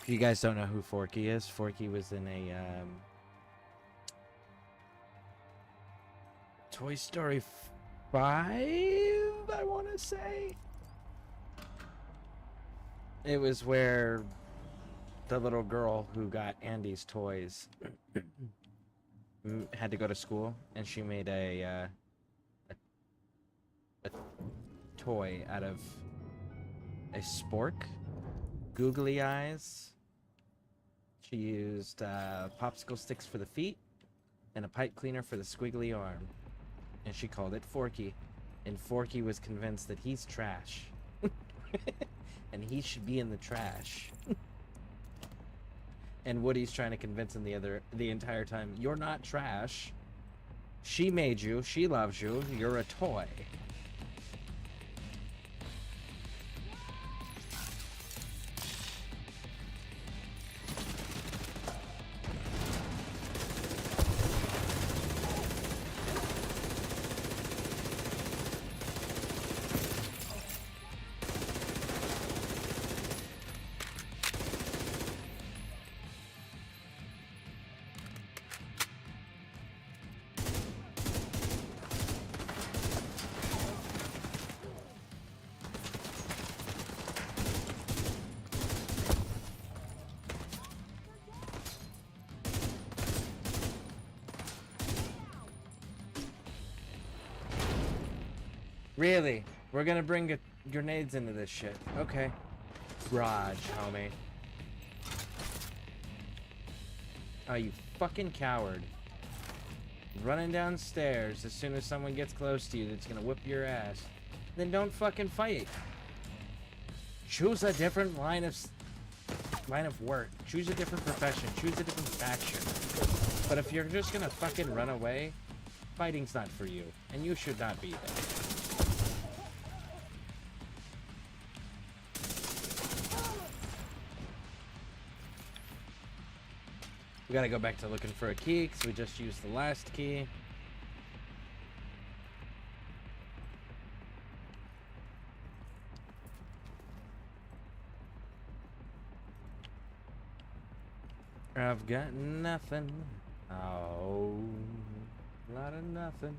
If you guys don't know who Forky is, Forky was in a Toy Story 5, I want to say. It was where the little girl who got Andy's toys had to go to school, and she made a toy out of a spork, googly eyes. She used popsicle sticks for the feet and a pipe cleaner for the squiggly arm, and she called it Forky. And Forky was convinced that he's trash, and he should be in the trash. And Woody's trying to convince him the entire time, you're not trash. She made you. She loves you. You're a toy. Really? We're gonna bring grenades into this shit. Okay. Raj, homie. Oh, you fucking coward. Running downstairs as soon as someone gets close to you that's gonna whip your ass. Then don't fucking fight. Choose a different line of work. Choose a different profession. Choose a different faction. But if you're just gonna fucking run away, fighting's not for you. And you should not be there. We gotta go back to looking for a key, because we just used the last key. I've got nothing. Oh, a lot of nothing.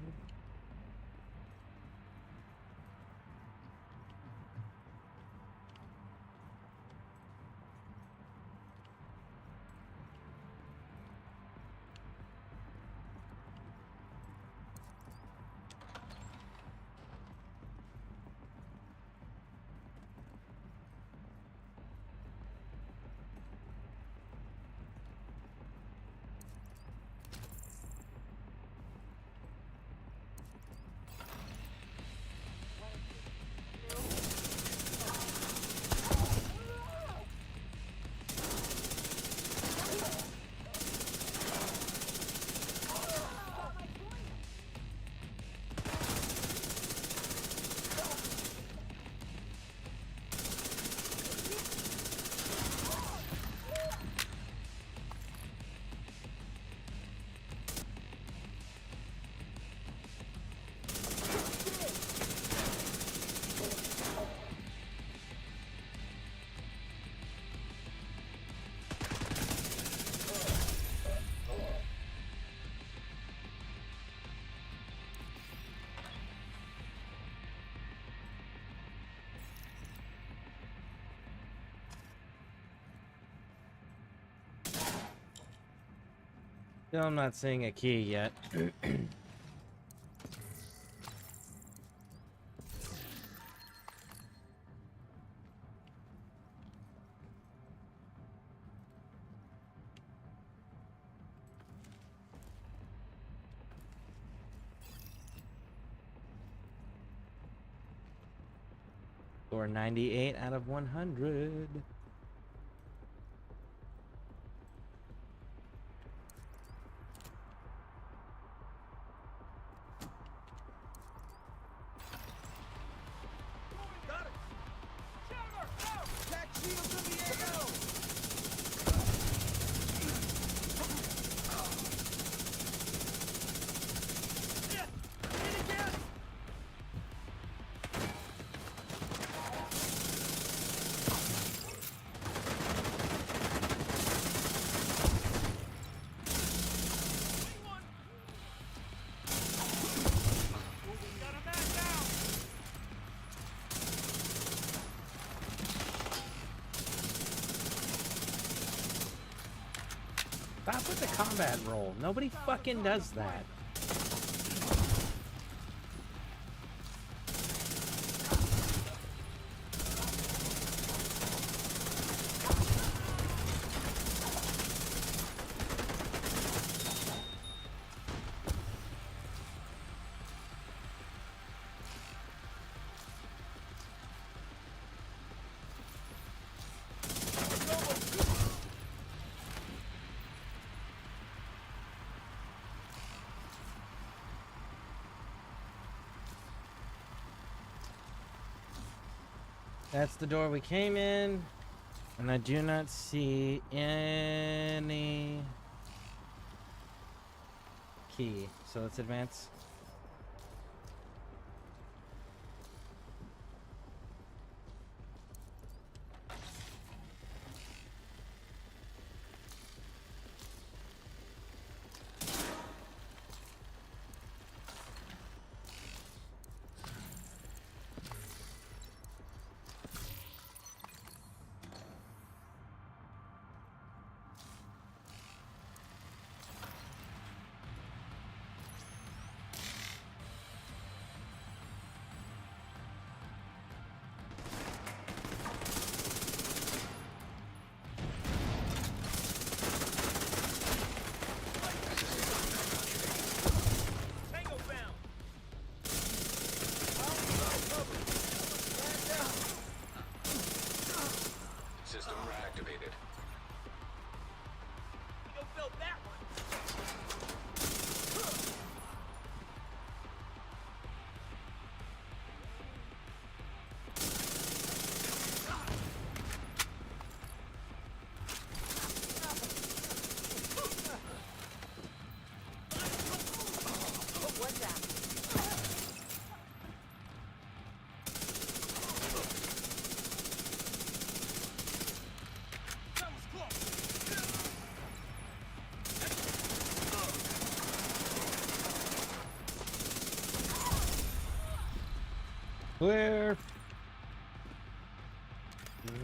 Still, I'm not seeing a key yet. score 98 out of 100. Stop with the combat roll. Nobody fucking does that. That's the door we came in, and I do not see any key. So let's advance. System reactivated. Go build that one. What's that? Clear.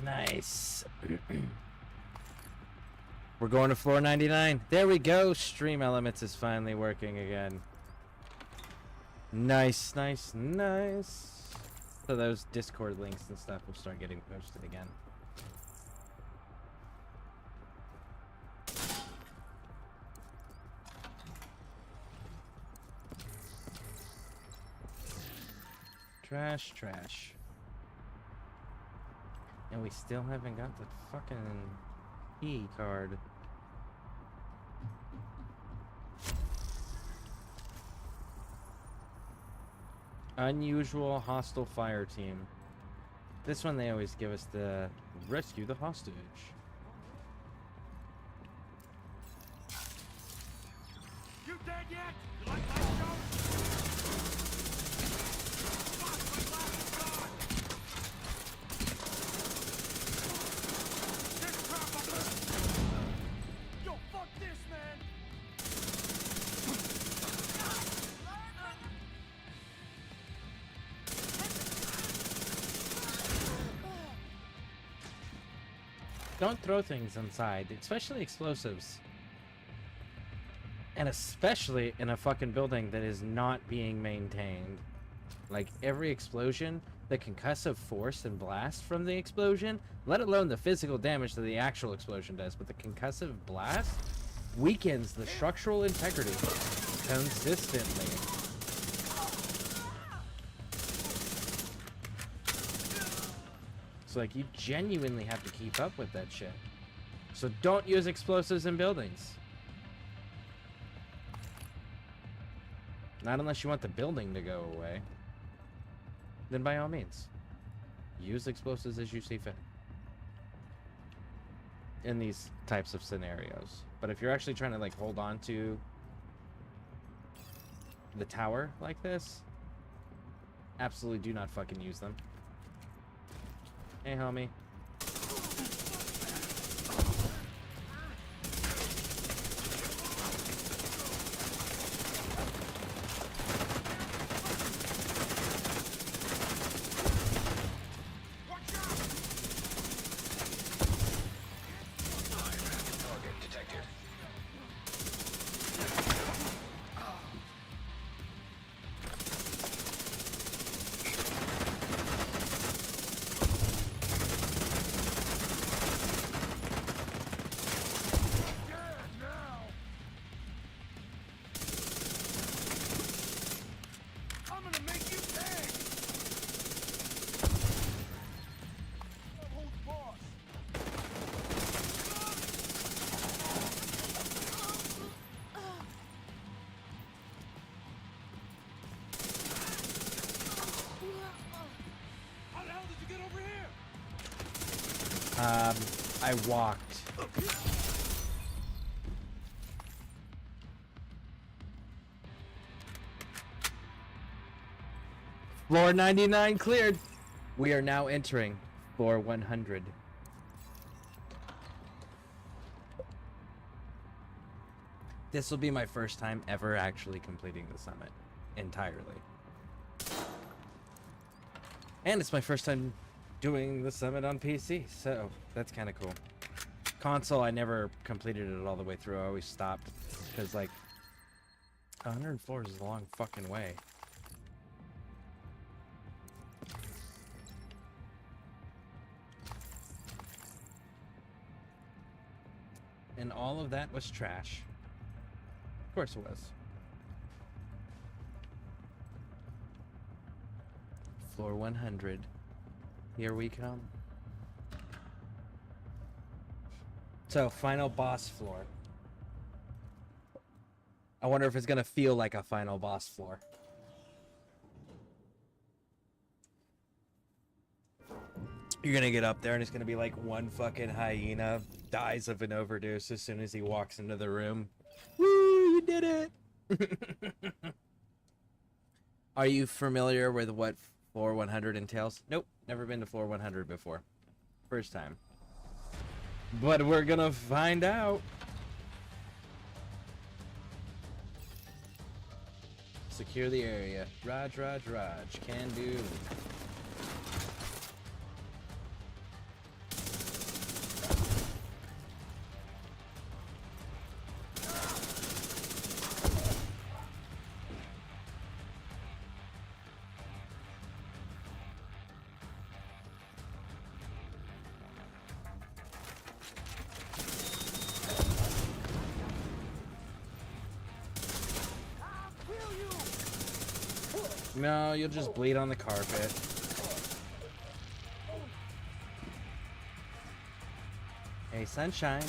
Nice. We're going to floor 99. There we go. Stream Elements is finally working again. Nice, nice, nice. So those Discord links and stuff will start getting posted again. Trash, trash. And we still haven't got the fucking key card. Unusual hostile fire team. This one they always give us the rescue the hostage. You dead yet? You like my show? Yo, fuck this, man! Don't throw things inside, especially explosives. And especially in a fucking building that is not being maintained. Like, every explosion, the concussive force and blast from the explosion, let alone the physical damage that the actual explosion does, but the concussive blast weakens the structural integrity consistently. So like you genuinely have to keep up with that shit. So don't use explosives in buildings. Not unless you want the building to go away. Then by all means, use explosives as you see fit. In these types of scenarios. But if you're actually trying to like hold on to the tower like this, absolutely do not fucking use them. Hey, homie. Target detected. I'm gonna make you pay! Who's boss? How the hell did you get over here? I walked. Floor 99 cleared. We are now entering floor 100. This will be my first time ever actually completing the summit entirely. And it's my first time doing the summit on PC, so that's kind of cool. Console, I never completed it all the way through. I always stopped because, like, 104 is a long fucking way. And all of that was trash. Of course it was. Floor 100. Here we come. So, final boss floor. I wonder if it's gonna feel like a final boss floor. You're gonna get up there and it's gonna be like one fucking hyena dies of an overdose as soon as he walks into the room. Woo, you did it! Are you familiar with what floor 100 entails? Nope, never been to floor 100 before. First time. But we're gonna find out. Secure the area. Raj, can do. No, you'll just bleed on the carpet. Hey, sunshine.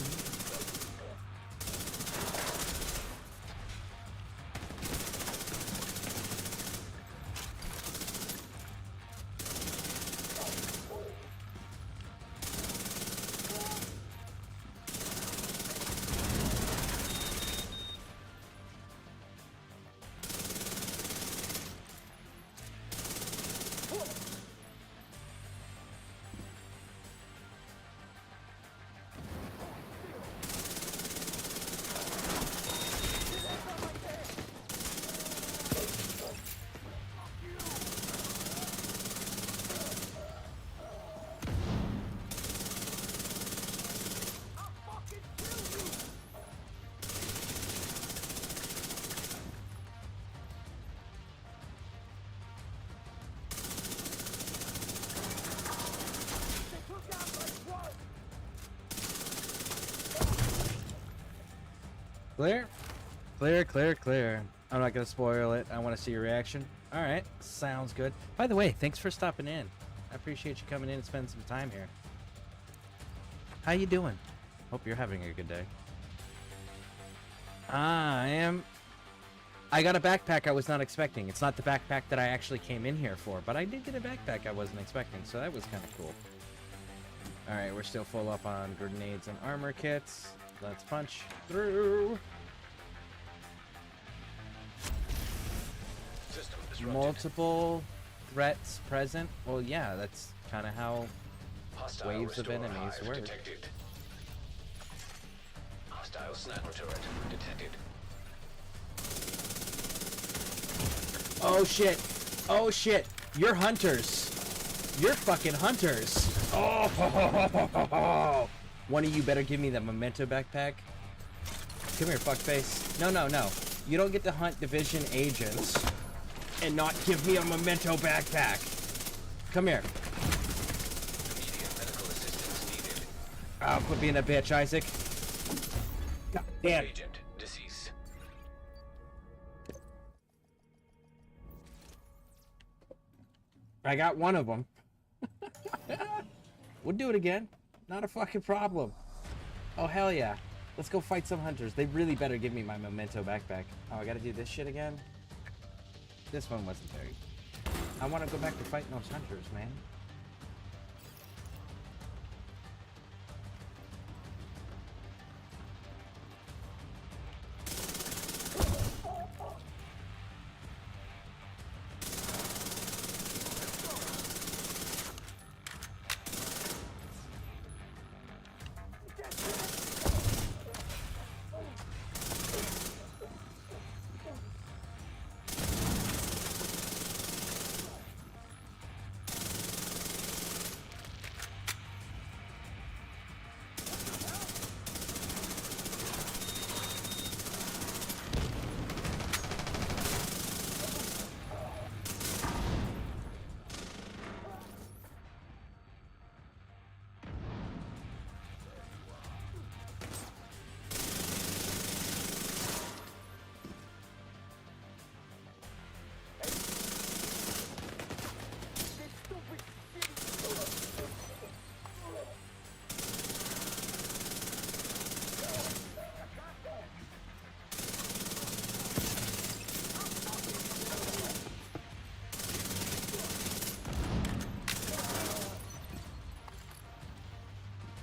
Clear? Clear, clear, clear. I'm not gonna spoil it. I want to see your reaction. Alright, sounds good. By the way, thanks for stopping in. I appreciate you coming in and spending some time here. How you doing? Hope you're having a good day. I am. I got a backpack I was not expecting. It's not the backpack that I actually came in here for, but I did get a backpack I wasn't expecting, so that was kind of cool. Alright, we're still full up on grenades and armor kits. Let's punch through. System disrupted. Multiple threats present. Well, yeah, that's kind of how Hostile waves of restore enemies hive work. detected. Hostile sniper turret detected. Oh shit! Oh shit! You're hunters! You're fucking hunters! Oh! One of you better give me the memento backpack. Come here, fuckface. No, no, no. You don't get to hunt division agents and not give me a memento backpack. Come here. Immediate medical assistance needed. Oh, quit being a bitch, Isaac. God damn. Agent deceased. I got one of them. We'll do it again. Not a fucking problem. Oh, hell yeah. Let's go fight some hunters. They really better give me my memento backpack. Oh, I gotta do this shit again? This one wasn't very... I want to go back to fighting those hunters, man.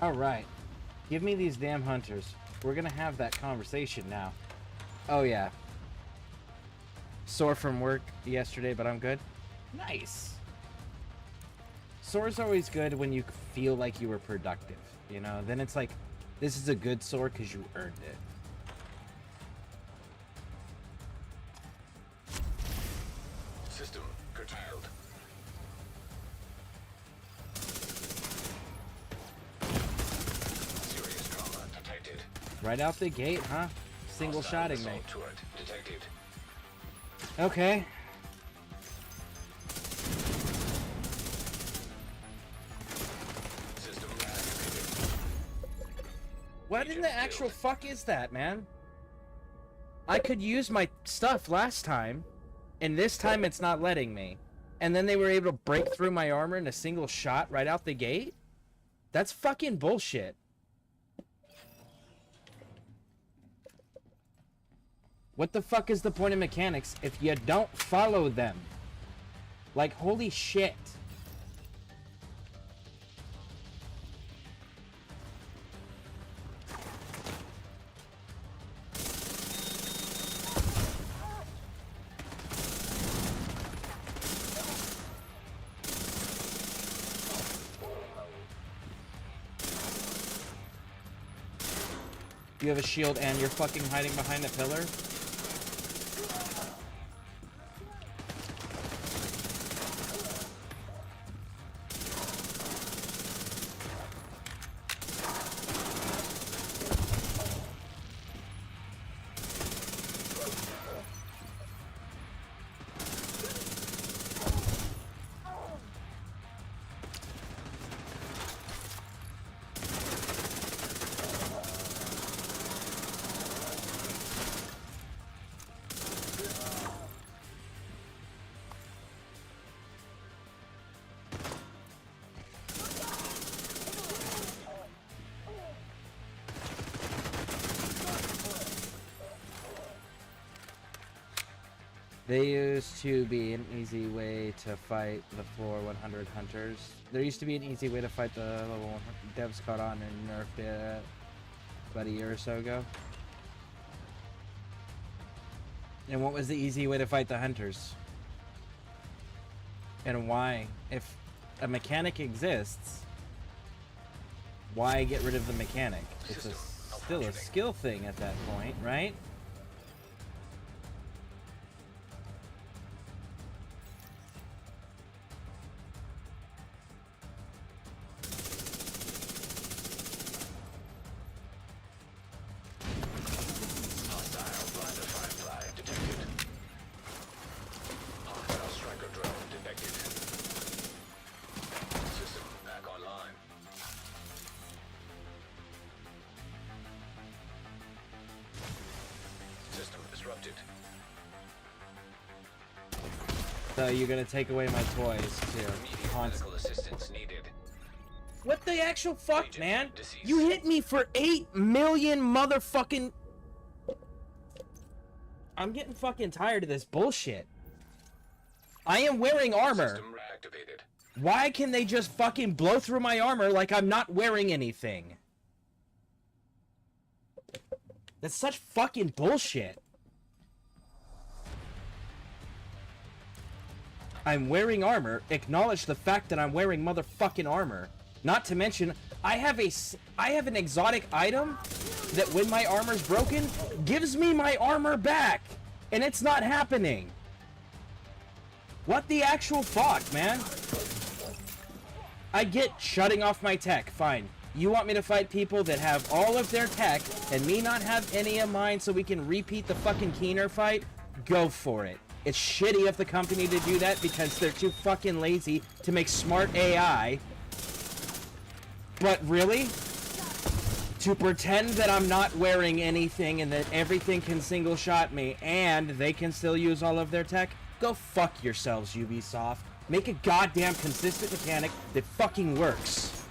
Alright. Give me these damn hunters. We're gonna have that conversation now. Oh yeah. Sore from work yesterday, but I'm good. Nice. Sore's always good when you feel like you were productive. You know, then it's like, this is a good sore because you earned it. System curtailed. Serious trauma detected. Right out the gate, huh? Single Hostile shotting me. assault turret detected. Okay. System activated. What in Agent the actual killed. fuck is that, man? I could use my stuff last time, and this time it's not letting me. And then they were able to break through my armor in a single shot right out the gate? That's fucking bullshit. What the fuck is the point of mechanics if you don't follow them? Like, holy shit. You have a shield and you're fucking hiding behind a pillar? There used to be an easy way to fight the floor 100 hunters. There used to be an easy way to fight the level 100. Devs caught on and nerfed it about a year or so ago. And what was the easy way to fight the hunters? And why? If a mechanic exists, why get rid of the mechanic? It's still a skill thing at that point, right? So you're gonna take away my toys too. Medical assistance needed. What the actual fuck, Agent man? deceased. You hit me for 8 million motherfucking... I'm getting fucking tired of this bullshit. I am wearing armor. System activated. Why can they just fucking blow through my armor like I'm not wearing anything? That's such fucking bullshit. I'm wearing armor. Acknowledge the fact that I'm wearing motherfucking armor. Not to mention, I have an exotic item that when my armor's broken, gives me my armor back. And it's not happening. What the actual fuck, man? I get shutting off my tech, fine. You want me to fight people that have all of their tech and me not have any of mine so we can repeat the fucking Keener fight? Go for it. It's shitty of the company to do that because they're too fucking lazy to make smart AI. But really? To pretend that I'm not wearing anything and that everything can single shot me and they can still use all of their tech? Go fuck yourselves, Ubisoft. Make a goddamn consistent mechanic that fucking works.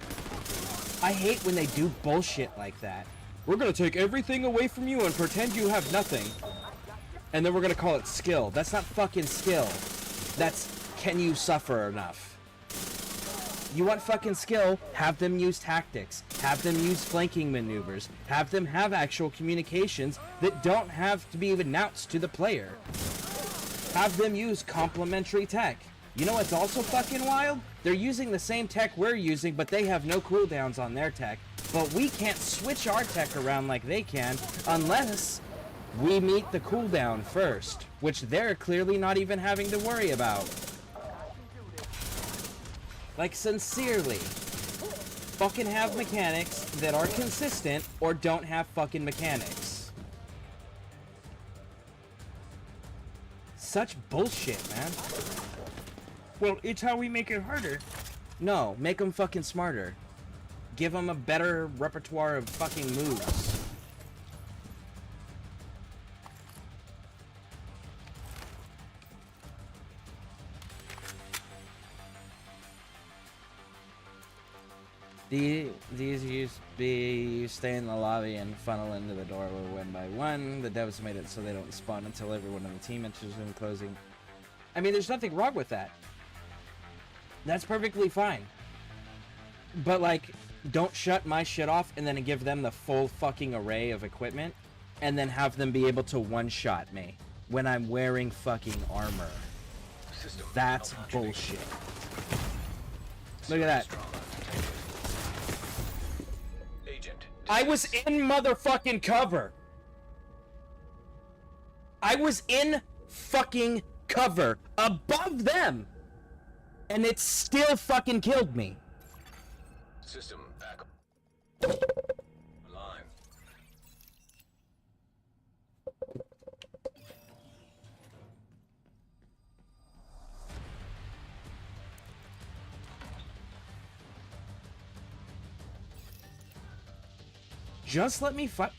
I hate when they do bullshit like that. We're gonna take everything away from you and pretend you have nothing. And then we're gonna call it skill. That's not fucking skill. That's, can you suffer enough? You want fucking skill, have them use tactics. Have them use flanking maneuvers. Have them have actual communications that don't have to be announced to the player. Have them use complementary tech. You know what's also fucking wild? They're using the same tech we're using, but they have no cooldowns on their tech. But we can't switch our tech around like they can unless we meet the cooldown first, which they're clearly not even having to worry about. Like, sincerely. Fucking have mechanics that are consistent or don't have fucking mechanics. Such bullshit, man. Well, it's how we make it harder. No, make them fucking smarter. Give them a better repertoire of fucking moves. These you stay in the lobby and funnel into the door one by one. The devs made it so they don't spawn until everyone on the team enters in closing. I mean, there's nothing wrong with that. That's perfectly fine. But, like, don't shut my shit off and then give them the full fucking array of equipment and then have them be able to one-shot me when I'm wearing fucking armor. That's bullshit. Look at that. I was in motherfucking cover. I was in fucking cover above them. And it still fucking killed me. System back online. Just let me fight.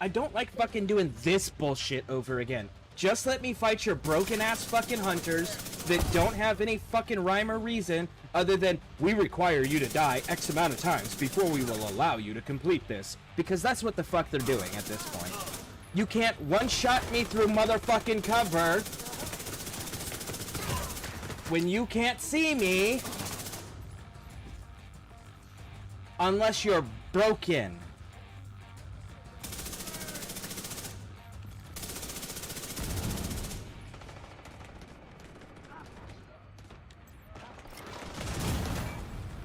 I don't like fucking doing this bullshit over again. Just let me fight your broken ass fucking hunters that don't have any fucking rhyme or reason other than we require you to die X amount of times before we will allow you to complete this. Because that's what the fuck they're doing at this point. You can't one-shot me through motherfucking cover when you can't see me unless you're broken.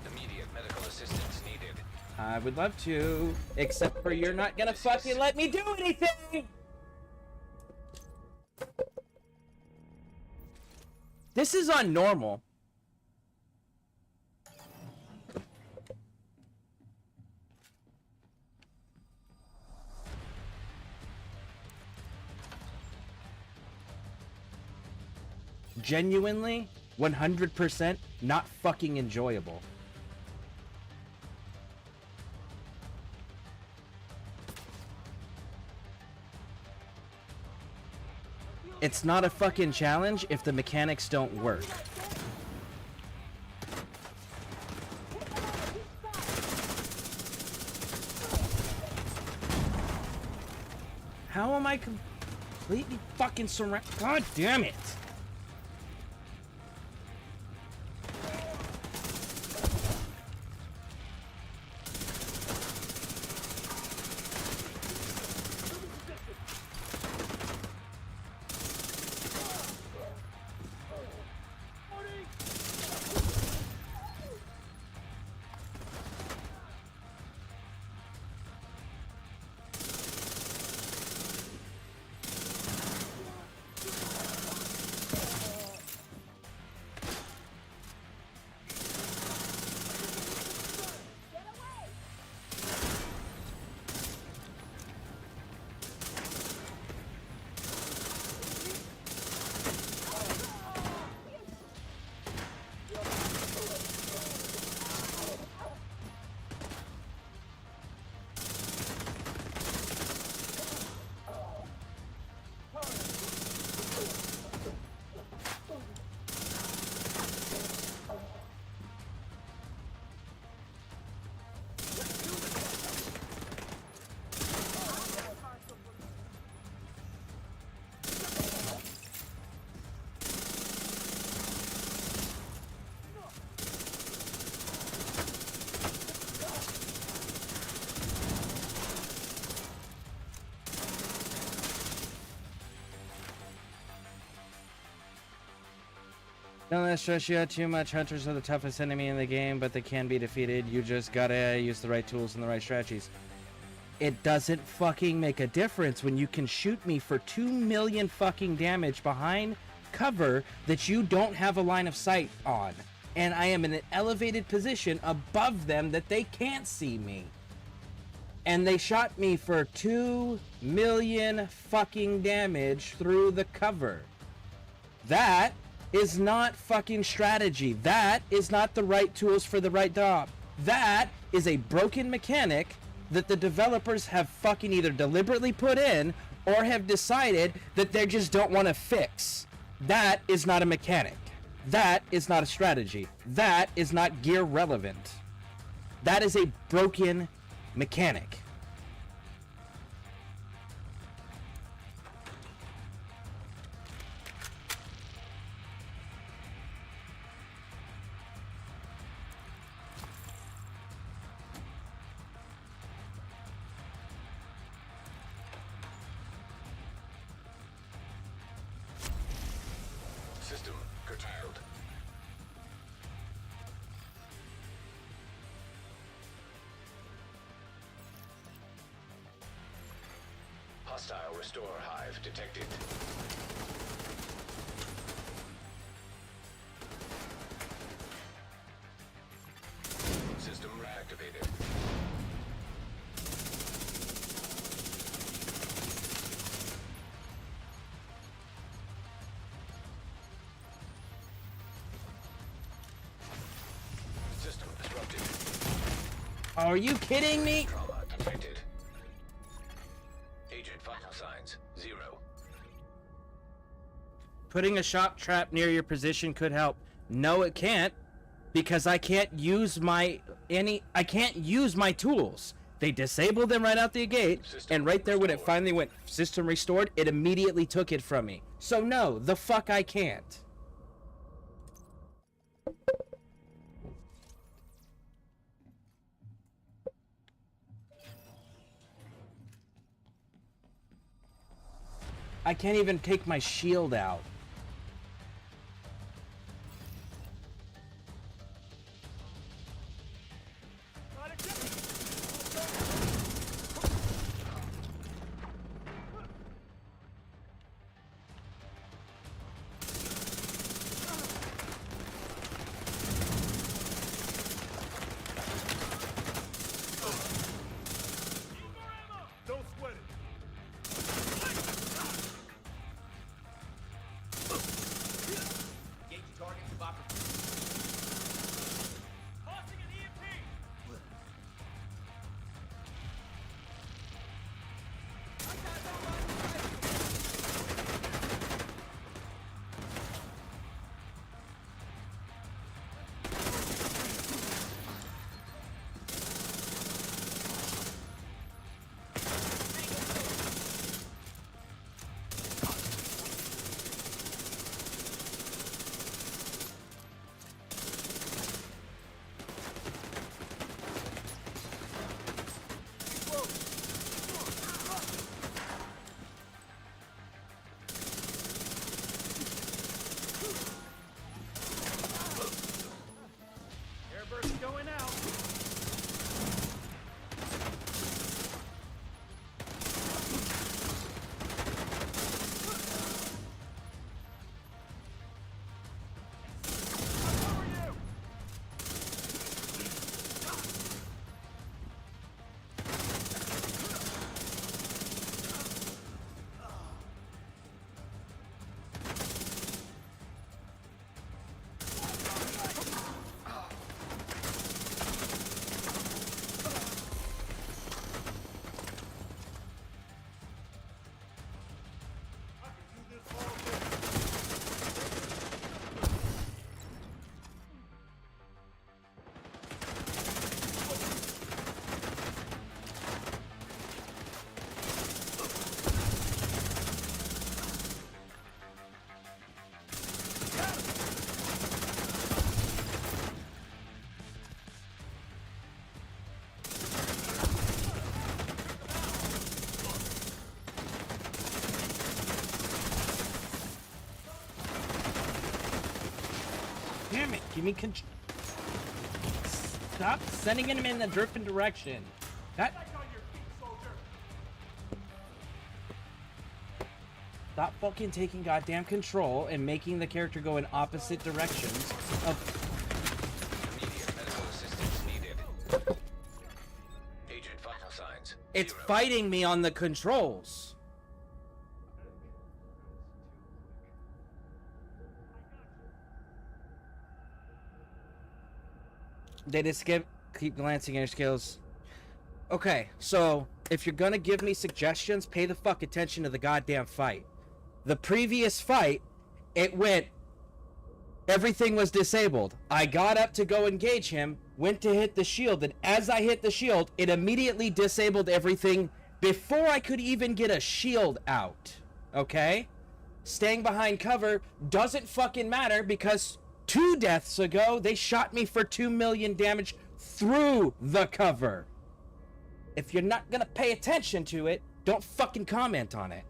Immediate medical assistance needed. I would love to, except for you're not gonna fucking let me do anything! This is on normal. Genuinely, 100% not fucking enjoyable. It's not a fucking challenge if the mechanics don't work. How am I completely fucking surrounded? God damn it! Don't let it stress you out too much. Hunters are the toughest enemy in the game, but they can be defeated. You just gotta use the right tools and the right strategies. It doesn't fucking make a difference when you can shoot me for 2 million fucking damage behind cover that you don't have a line of sight on. And I am in an elevated position above them that they can't see me. And they shot me for 2 million fucking damage through the cover. That is not fucking strategy. That is not the right tools for the right job. That is a broken mechanic that the developers have fucking either deliberately put in or have decided that they just don't want to fix. That is not a mechanic. That is not a strategy. That is not gear relevant. That is a broken mechanic. System curtailed. Hostile restore hive detected. System reactivated. System disrupted. Are you kidding me? Trauma detected. Agent vital signs 0. Putting a shock trap near your position could help. No, it can't, because I can't use my tools. They disabled them right out the gate, and right there when it finally went system restored, it immediately took it from me. So no, the fuck I can't. I can't even take my shield out. Don't sweat it. Engage targets of opportunity. Tossing an EMP. Airburst going out. Damn it, give me control. Stop sending him in a different direction. That. Stop fucking taking goddamn control and making the character go in opposite directions of. Immediate medical assistance needed. Agent vital signs. It's 0. fighting me on the controls. They just keep glancing at your skills. Okay, so if you're gonna give me suggestions, pay the fuck attention to the goddamn fight. The previous fight, it went, everything was disabled. I got up to go engage him, went to hit the shield, and as I hit the shield, it immediately disabled everything before I could even get a shield out. Okay? Staying behind cover doesn't fucking matter because 2 deaths ago, they shot me for 2 million damage through the cover. If you're not gonna pay attention to it, don't fucking comment on it.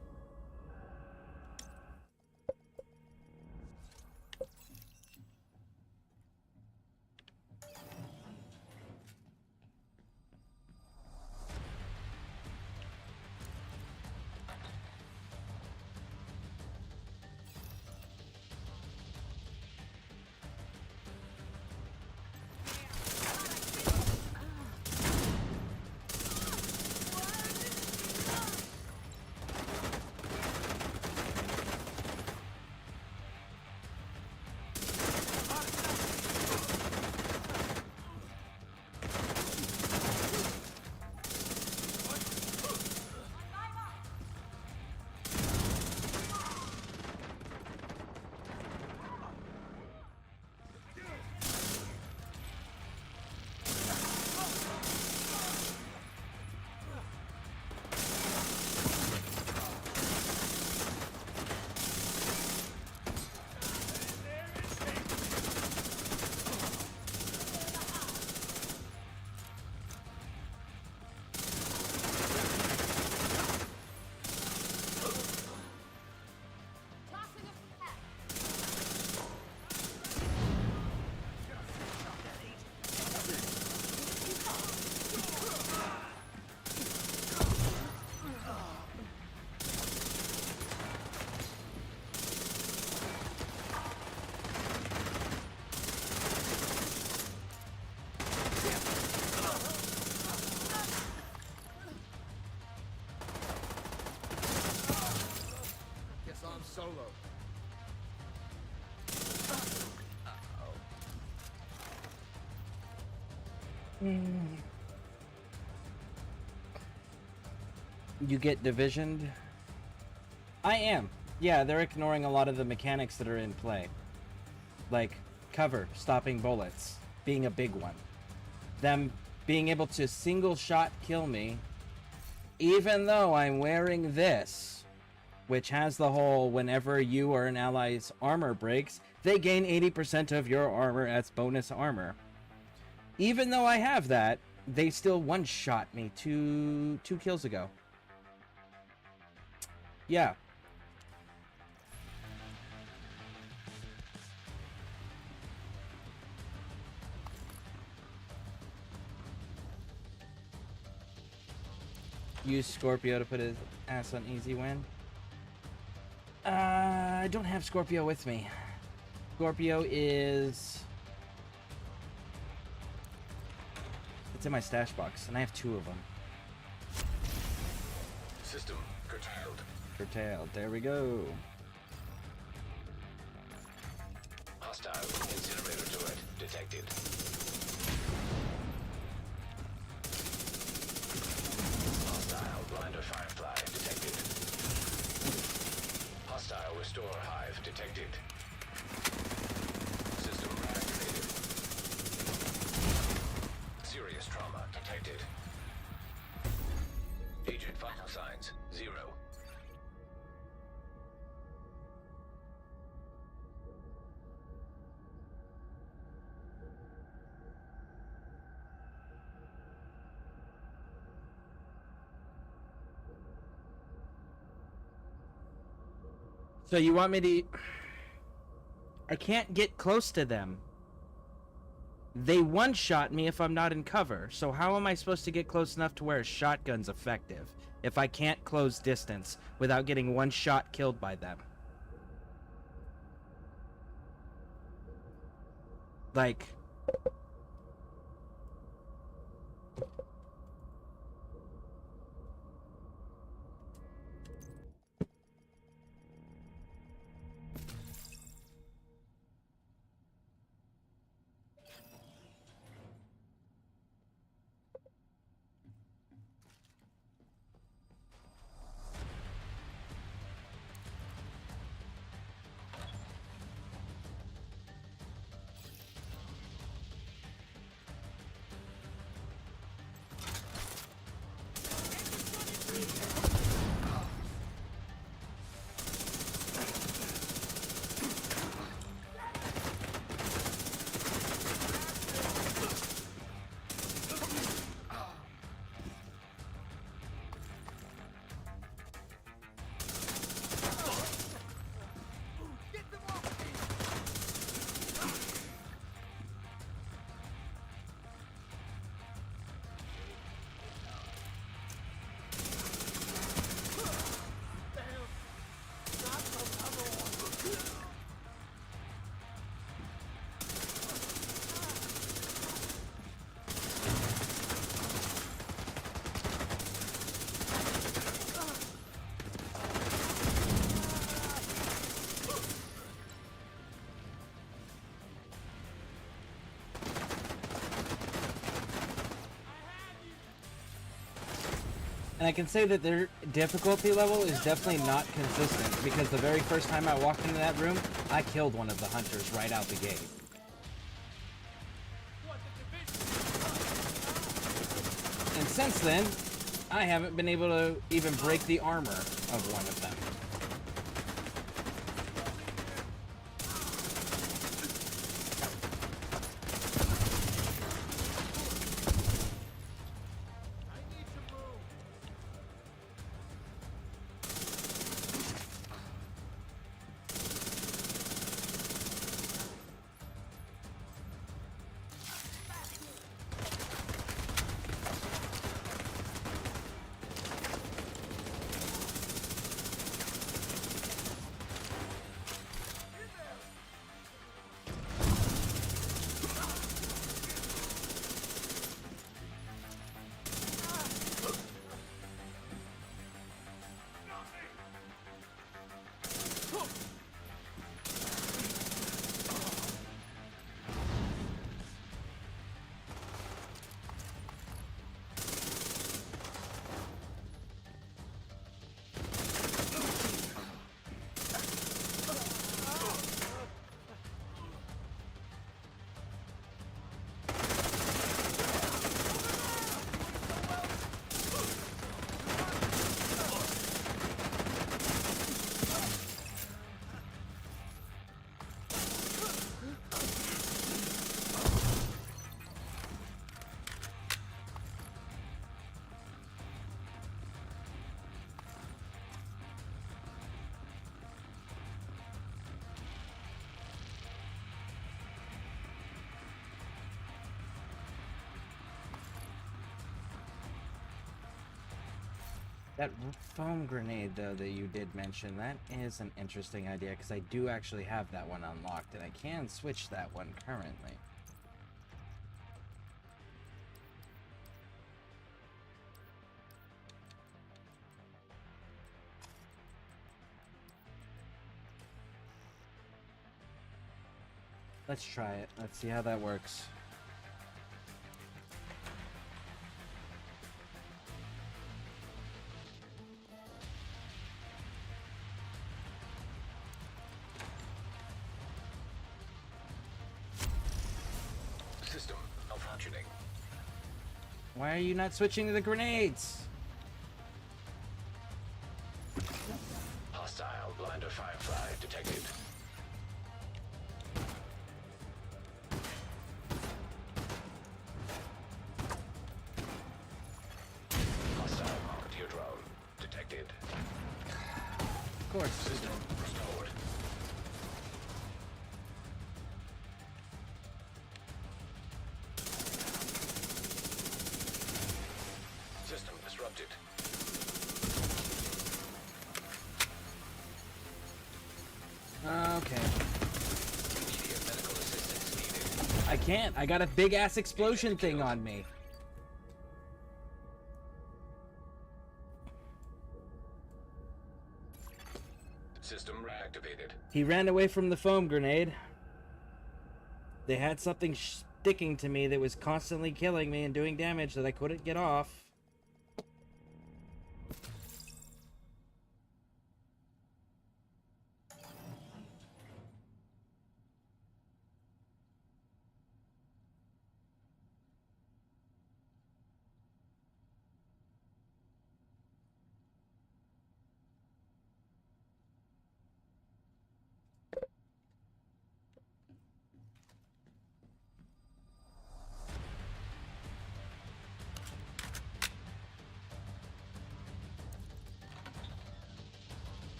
Solo. You get divisioned? I am. Yeah, they're ignoring a lot of the mechanics that are in play. Like, cover, stopping bullets, being a big one. Them being able to single shot kill me, even though I'm wearing this, which has the whole whenever you or an ally's armor breaks, they gain 80% of your armor as bonus armor. Even though I have that, they still one-shot me two kills ago. Yeah. Use Scorpio to put his ass on easy win. I don't have Scorpio with me. Scorpio is... It's in my stash box, and I have 2 of them. System curtailed. Curtailed. There we go. Hostile incinerator turret detected. Hostile blinder firefly detected. Hostile restore hive detected. System reactivated. Serious trauma detected. Agent vital signs 0. So you want me to... I can't get close to them. They one-shot me if I'm not in cover. So how am I supposed to get close enough to where a shotgun's effective if I can't close distance without getting one shot killed by them? Like... And I can say that their difficulty level is definitely not consistent, because the very first time I walked into that room, I killed one of the hunters right out the gate. And since then, I haven't been able to even break the armor of one of them. That foam grenade, though, that you did mention, that is an interesting idea, because I do actually have that one unlocked, and I can switch that one currently. Let's try it. Let's see how that works. System malfunctioning. Why are you not switching to the grenades? Hostile blinder firefly detected. Hostile marketeer drone detected. Of course. System restored. System disrupted. Okay. Immediate medical assistance needed. I can't. I got a big ass explosion thing on me. System reactivated. He ran away from the foam grenade. They had something sticking to me that was constantly killing me and doing damage that I couldn't get off.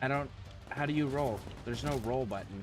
I don't... How do you roll? There's no roll button.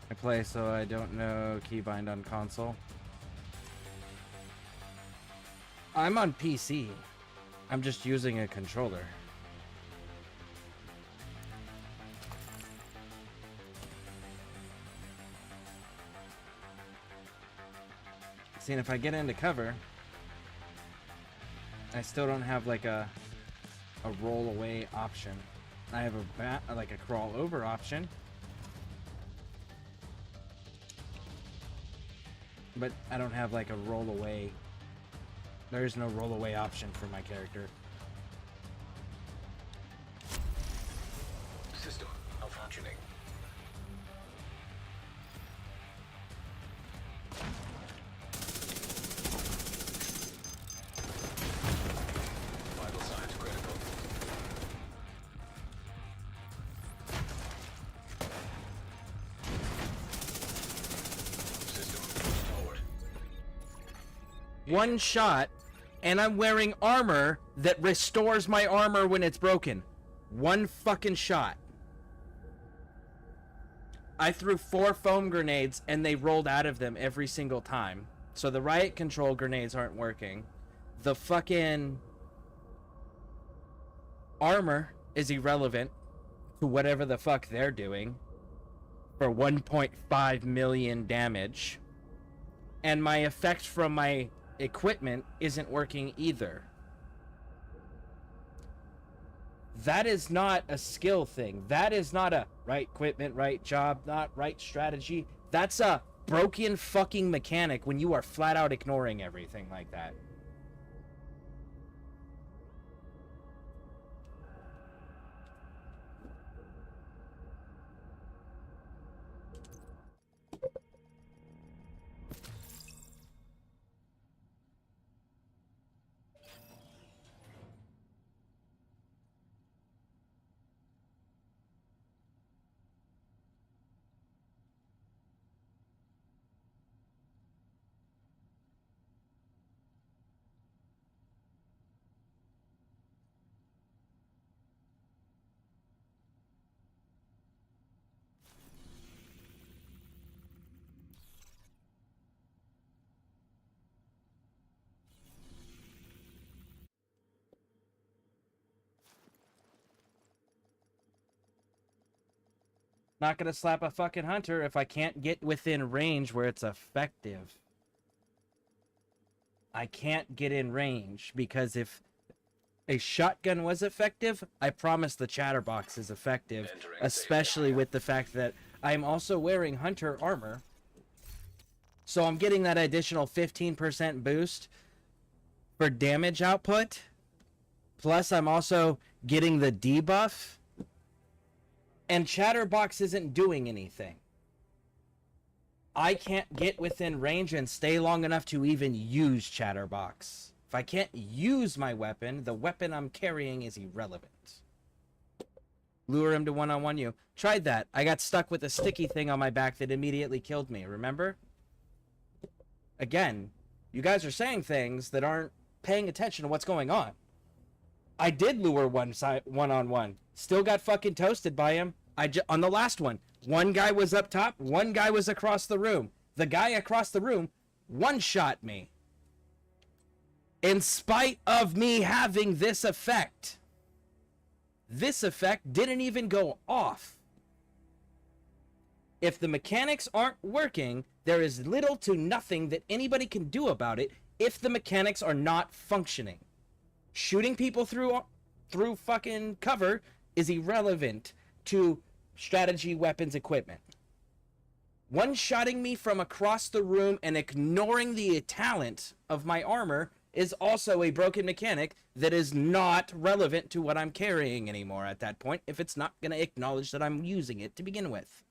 I play so I don't know keybind on console. I'm on PC. I'm just using a controller. See, and if I get into cover, I still don't have like a roll away option. I have like a crawl over option. But I don't have like a roll away. There is no roll away option for my character. System malfunctioning. One shot, and I'm wearing armor that restores my armor when it's broken. One fucking shot. I threw 4 foam grenades and they rolled out of them every single time. So the riot control grenades aren't working. The fucking armor is irrelevant to whatever the fuck they're doing for 1.5 million damage. And my effect from my equipment isn't working either. That is not a skill thing. That is not a right equipment, right job, not right strategy. That's a broken fucking mechanic when you are flat out ignoring everything like that. Not gonna slap a fucking hunter if I can't get within range where it's effective. I can't get in range because if a shotgun was effective, I promise the chatterbox is effective, especially with the fact that I'm also wearing hunter armor. So I'm getting that additional 15% boost for damage output. Plus I'm also getting the debuff. And Chatterbox isn't doing anything. I can't get within range and stay long enough to even use Chatterbox. If I can't use my weapon, the weapon I'm carrying is irrelevant. Lure him to one-on-one you. Tried that. I got stuck with a sticky thing on my back that immediately killed me, remember? Again, you guys are saying things that aren't paying attention to what's going on. I did lure one-on-one. Still got fucking toasted by him. On the last one, one guy was up top, one guy was across the room. The guy across the room one-shot me. In spite of me having this effect. This effect didn't even go off. If the mechanics aren't working, there is little to nothing that anybody can do about it if the mechanics are not functioning. Shooting people through fucking cover is irrelevant to strategy, weapons, equipment. One-shotting me from across the room and ignoring the talent of my armor is also a broken mechanic that is not relevant to what I'm carrying anymore at that point if it's not going to acknowledge that I'm using it to begin with.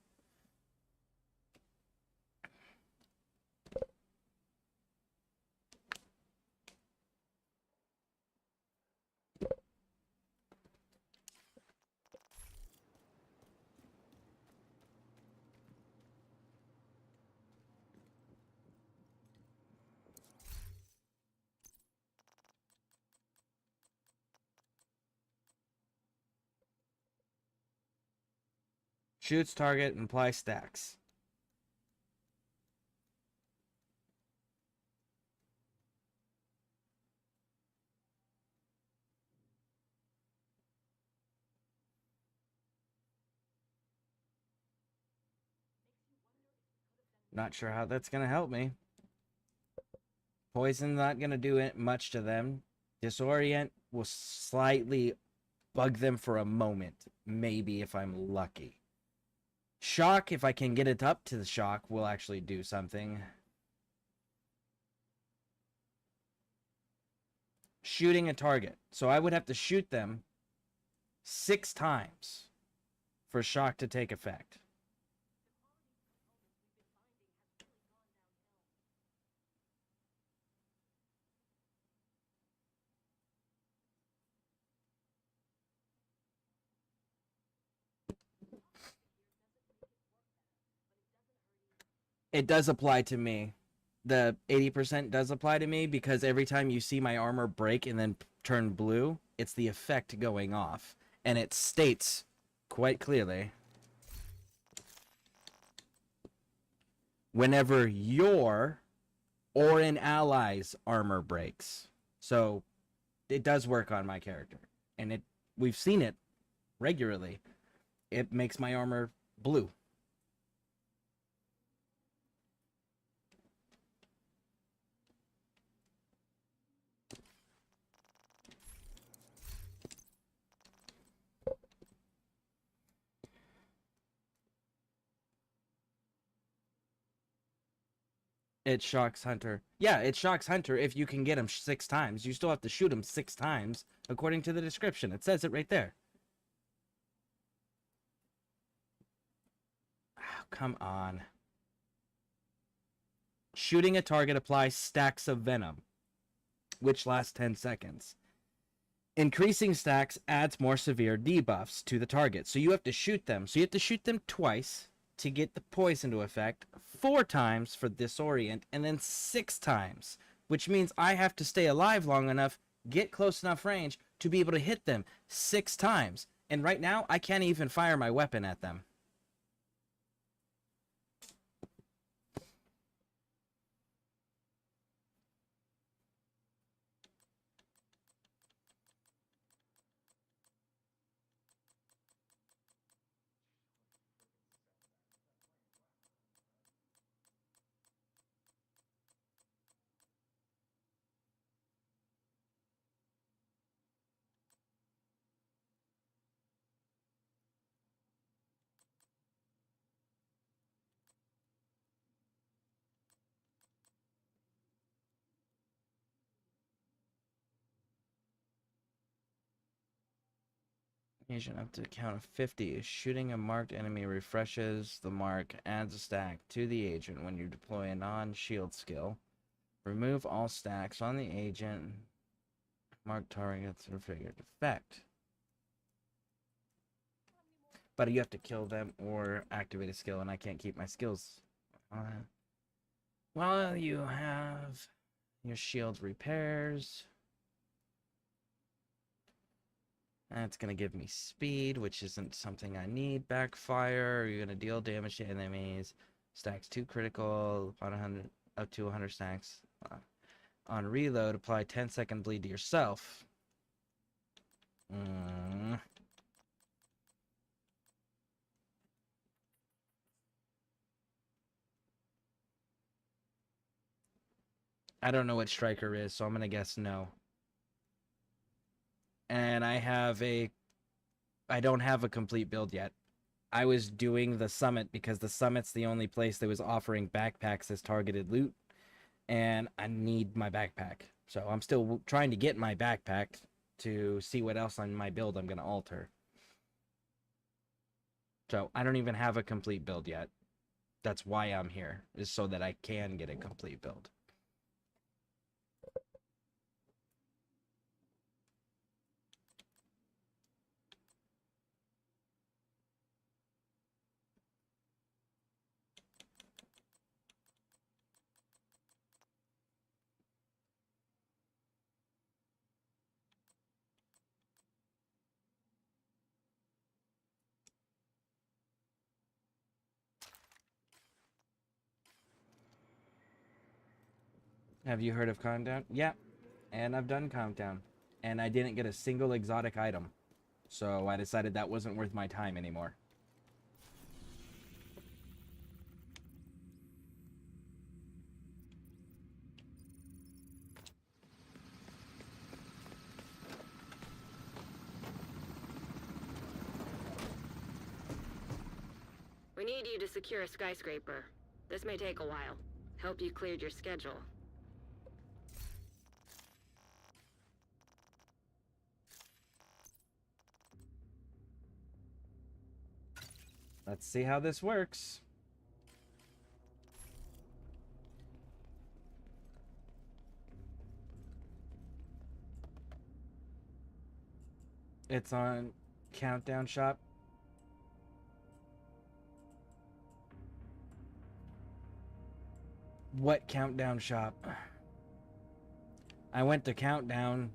Shoots target and apply stacks. Not sure how that's going to help me. Poison not going to do it much to them. Disorient will slightly bug them for a moment. Maybe if I'm lucky. Shock, if I can get it up to the shock, will actually do something. Shooting a target. So I would have to shoot them 6 times for shock to take effect. It does apply to me. the 80% does apply to me, because every time you see my armor break and then turn blue, it's the effect going off. And it states quite clearly, whenever your or an ally's armor breaks. So it does work on my character. And we've seen it regularly. It makes my armor blue. It shocks Hunter. Yeah, it shocks Hunter if you can get him 6 times. You still have to shoot him 6 times, according to the description. It says it right there. Oh, come on. Shooting a target applies stacks of venom, which lasts 10 seconds. Increasing stacks adds more severe debuffs to the target. So you have to shoot them. So you have to shoot them twice to get the poison to effect, 4 times for disorient, and then 6 times, which means I have to stay alive long enough, get close enough range to be able to hit them 6 times. And right now, I can't even fire my weapon at them. Agent up to a count of 50. Shooting a marked enemy refreshes the mark, adds a stack to the agent when you deploy a non-shield skill. Remove all stacks on the agent. Marked targets are figured effect. But you have to kill them or activate a skill, and I can't keep my skills. Well, you have your shield repairs. That's going to give me speed, which isn't something I need. Backfire, you're going to deal damage to enemies. Stacks 2 critical, about 100, up to 100 stacks. On reload, apply 10-second bleed to yourself. I don't know what Striker is, so I'm going to guess no. And I don't have a complete build yet. I was doing the summit because the summit's the only place that was offering backpacks as targeted loot, and I need my backpack. So I'm still trying to get my backpack to see what else on my build I'm going to alter. So I don't even have a complete build yet. That's why I'm here, is so that I can get a complete build. Have you heard of Countdown? Yeah, and I've done Countdown. And I didn't get a single exotic item. So I decided that wasn't worth my time anymore. We need you to secure a skyscraper. This may take a while. Hope you cleared your schedule. Let's see how this works. It's on Countdown Shop. What countdown shop? I went to Countdown,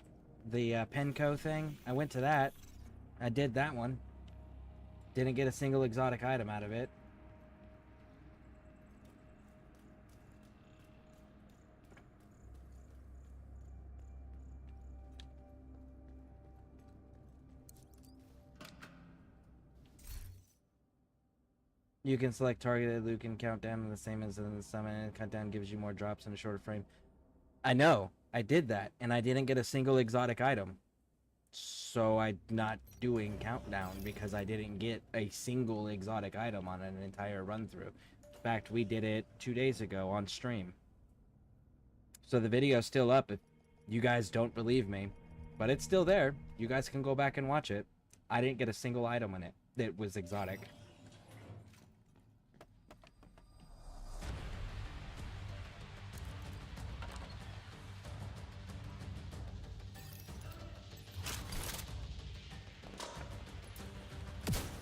the Penco thing. I went to that. I did that one. Didn't get a single exotic item out of it. You can select targeted loot and countdown the same as in the summon, and countdown gives you more drops in a shorter frame. I know, I did that, and I didn't get a single exotic item. So I'm not doing countdown because I didn't get a single exotic item on an entire run through. In fact, we did it 2 days ago on stream. So the video's still up if you guys don't believe me. But it's still there. You guys can go back and watch it. I didn't get a single item on it that was exotic.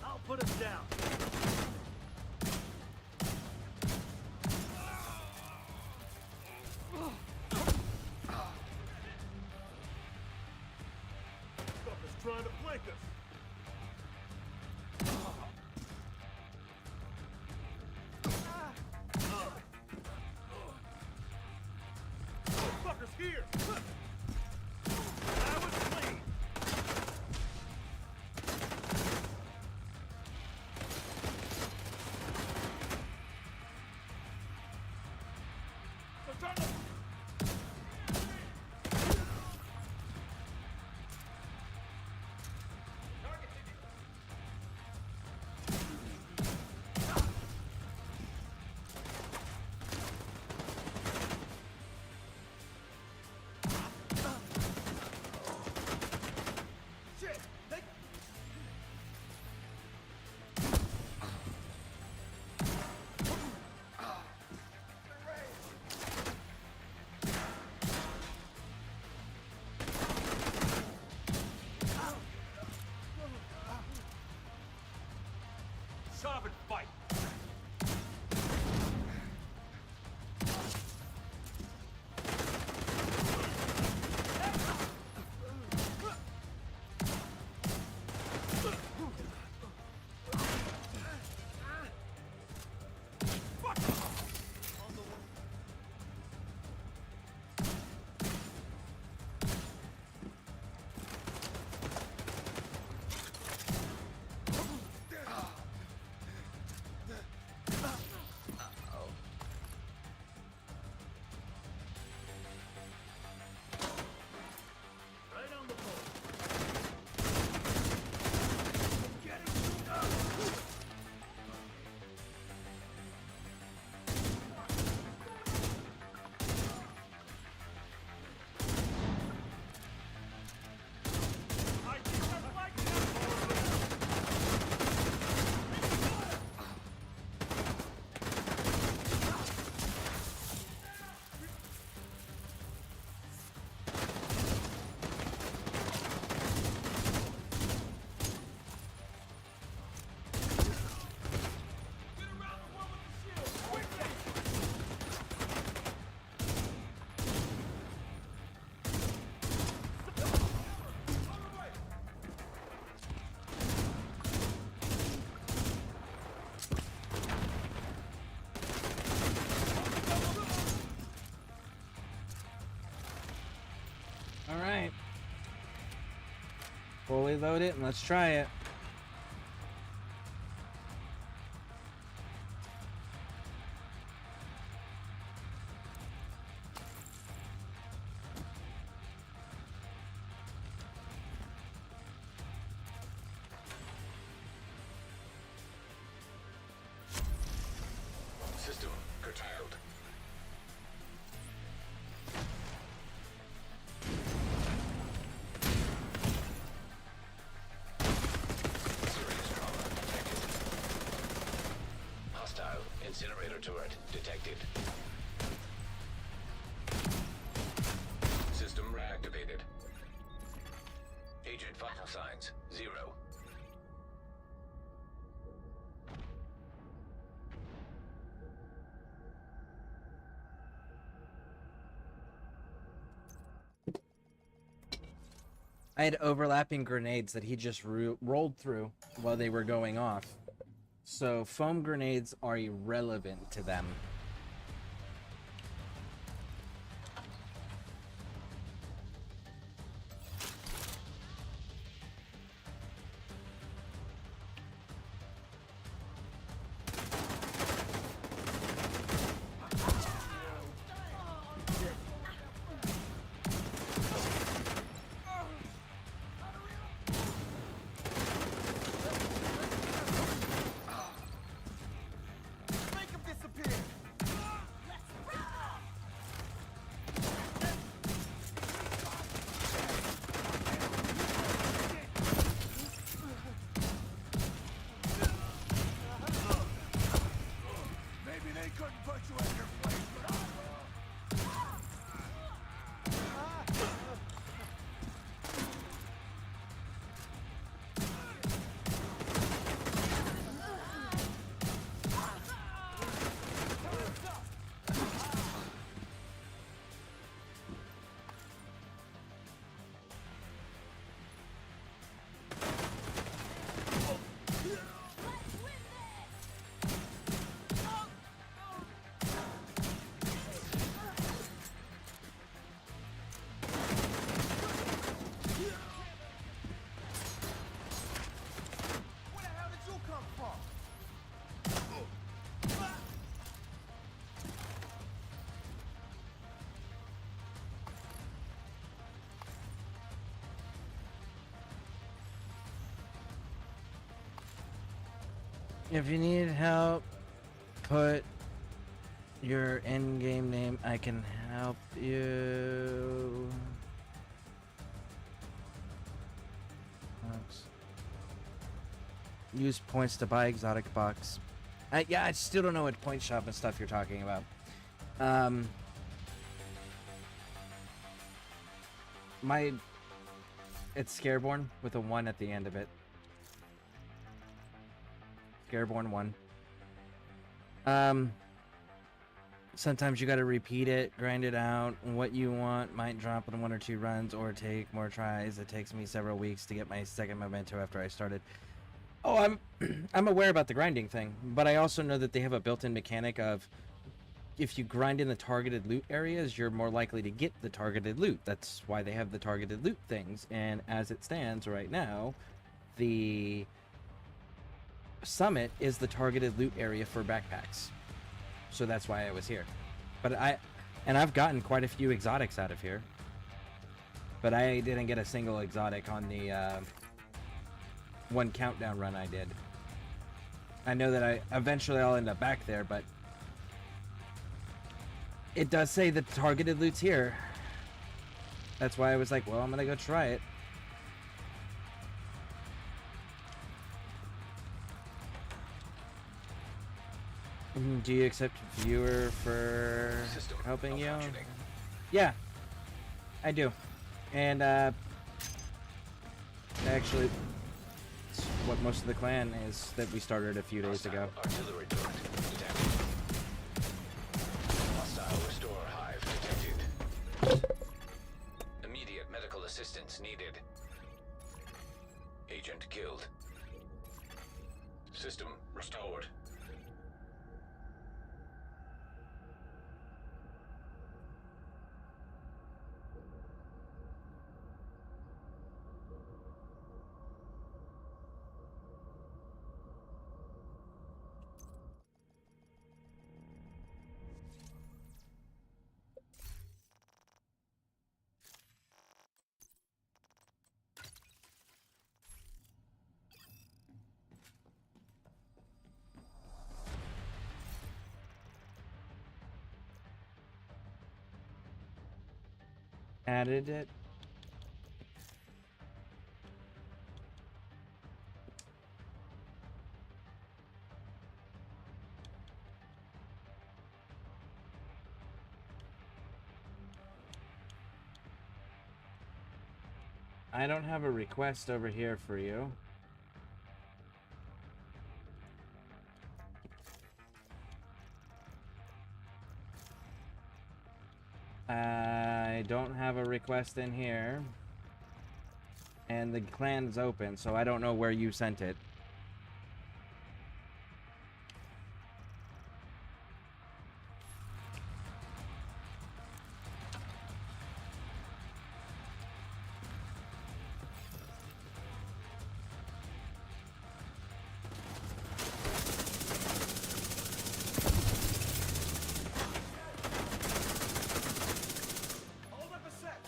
I'll put him down. Fucker's trying to flank us. Fucker's here. That was clean. Shut up and fight! Alright. Fully load it and let's try it. System curtailed. Serious trauma detected. Hostile incinerator turret detected. System reactivated. Agent vital signs 0. I had overlapping grenades that he just rolled through while they were going off. So foam grenades are irrelevant to them. Make him disappear! Maybe they couldn't put you in your place, but I will. Where the hell did you come from? If you need help, put your in-game name. I can help you. Oops. Use points to buy exotic box. Yeah, I still don't know what point shop and stuff you're talking about. It's Scareborne with a 1 at the end of it. Scareborne 1. Sometimes you gotta repeat it, grind it out. What you want might drop in 1 or 2 runs or take more tries. It takes me several weeks to get my second memento after I started. Oh, I'm aware about the grinding thing, but I also know that they have a built-in mechanic of if you grind in the targeted loot areas, you're more likely to get the targeted loot. That's why they have the targeted loot things. And as it stands right now, the summit is the targeted loot area for backpacks. So that's why I was here. But I've gotten quite a few exotics out of here. But I didn't get a single exotic on the one countdown run I did. I know that eventually I'll end up back there, but it does say the targeted loot's here. That's why I was like, well, I'm gonna go try it. Do you accept viewer for System helping you? malfunctioning. Yeah, I do. And actually, it's what most of the clan is that we started a few days ago. Artillery turret detected. Hostile restore hive detected. Immediate medical assistance needed. Agent killed. System restored. Added it. I don't have a request over here for you. I don't have a request in here. And the clan is open, so I don't know where you sent it. Hold up a sec.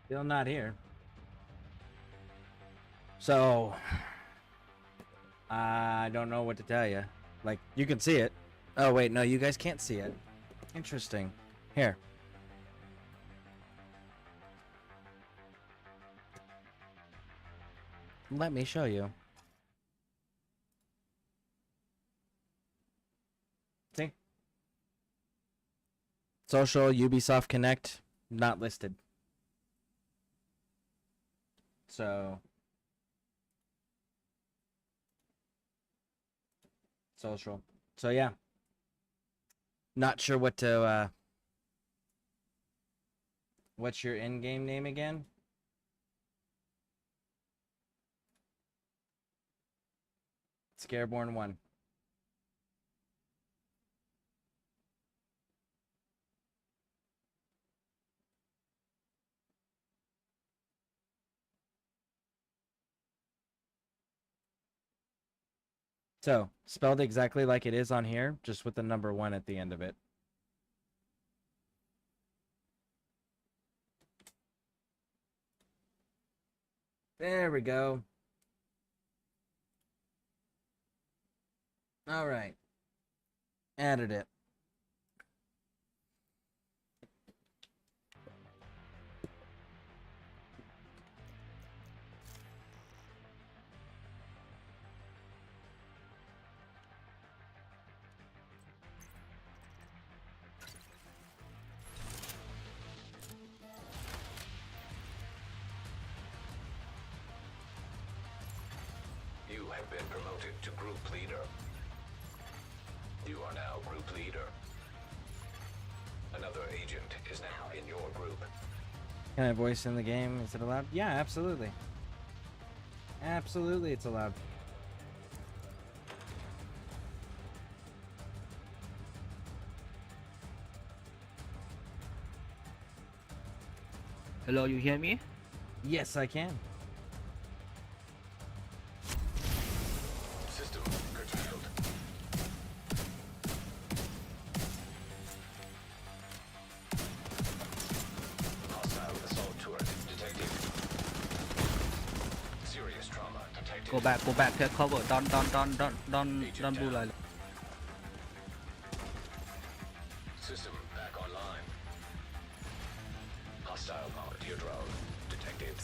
Still not here. So, I don't know what to tell you. Like, you can see it. Oh, wait, no, you guys can't see it. Interesting. Here. Let me show you. See? Social, Ubisoft Connect, not listed. So, social. So yeah, not sure what to. What's your in-game name again? Scareborne 1. So, spelled exactly like it is on here, just with the number 1 at the end of it. There we go. All right. Added it. You have been promoted to group leader. You are now group leader. Another agent is now in your group. Can I voice in the game? Is it allowed? Yeah, absolutely. Absolutely, it's allowed. Hello, you hear me? Yes, I can. System curtailed. Hostile assault turret detected. Serious trauma detected. Go back, take cover. Don't do like. System back online. Hostile volunteer drone detected.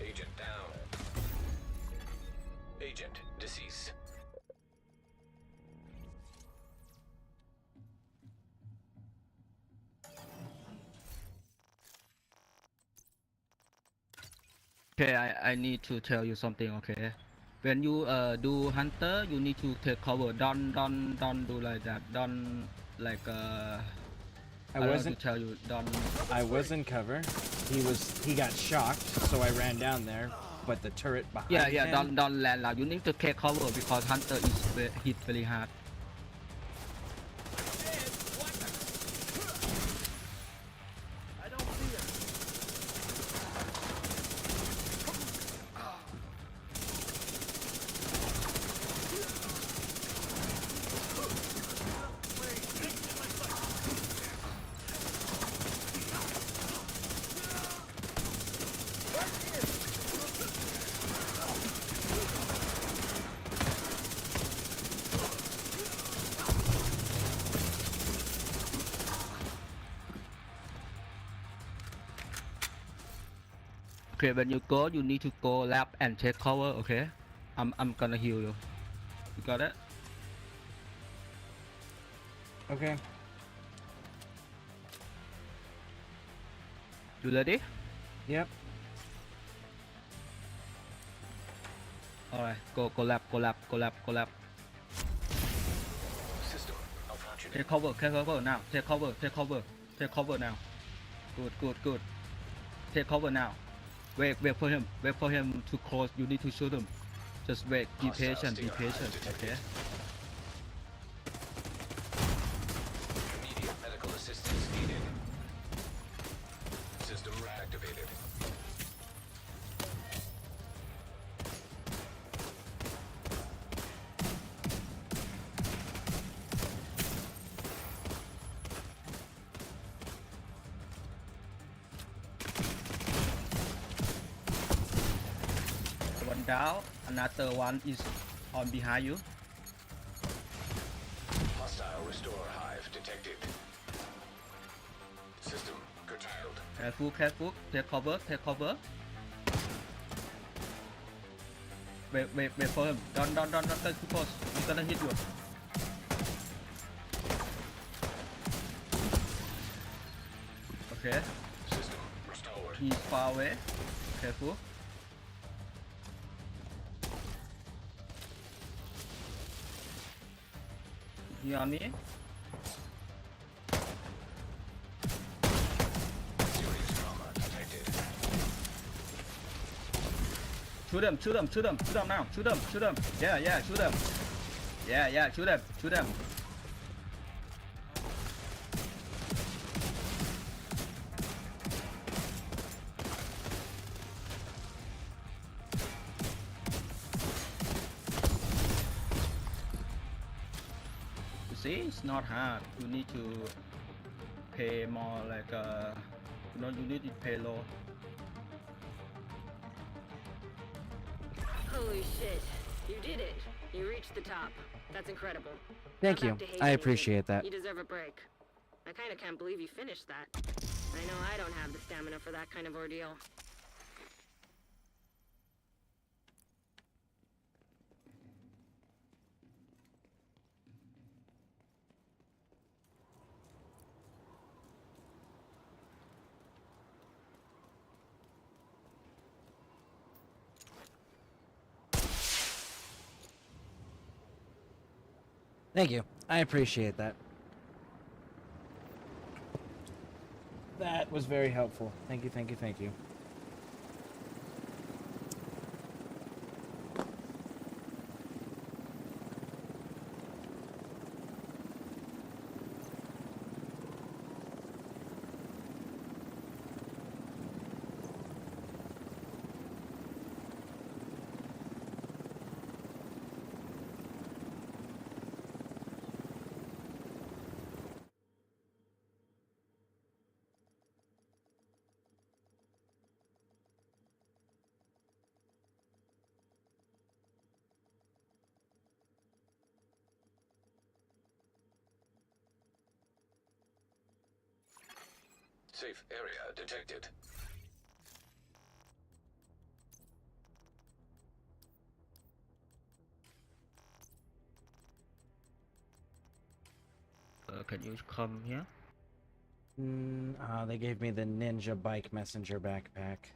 Agent down. Agent deceased. Okay, I need to tell you something. Okay, when you do hunter, you need to take cover. Don't do like that. Don't like I don't wasn't. to tell you. Don't. I was in cover. He got shocked, so I ran down there. But the turret behind Yeah. him. Don't land loud. You need to take cover because hunter is hit very hard. I don't see it. Okay, when you go, you need to go left and take cover. Okay, I'm gonna heal you. You got it? Okay. You ready? Yep. Alright, go left, go left, go left, go left. System malfunctioning. Take cover now. Take cover now. Good. Take cover now. Wait for him to close. You need to shoot him. Just wait. Be patient. Okay. Immediate medical assistance needed. System reactivated. One down. Another one is on behind you. Hostile restore hive detected. System curtailed. Careful. Take cover. Wait for him. Don't get too close. He's gonna hit you. Okay. System restored. He's far away. Careful. You on me? Serious trauma detected. Shoot them now. Shoot them. Yeah, shoot them. Yeah, shoot them. You see, it's not hard. You need to pay more like you need to pay low. Holy shit. You did it. You reached the top. That's incredible. Thank Now you. back to I hazing appreciate agent. that. You deserve a break. I kinda can't believe you finished that. I know I don't have the stamina for that kind of ordeal. Thank you. I appreciate that. That was very helpful. Thank you. Safe area detected. Can you come here? They gave me the Ninja Bike Messenger backpack.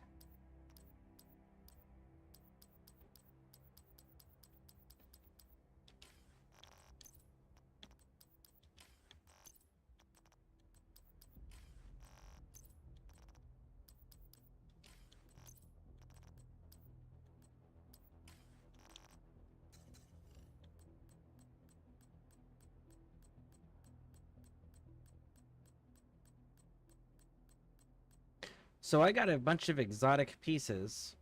So I got a bunch of exotic pieces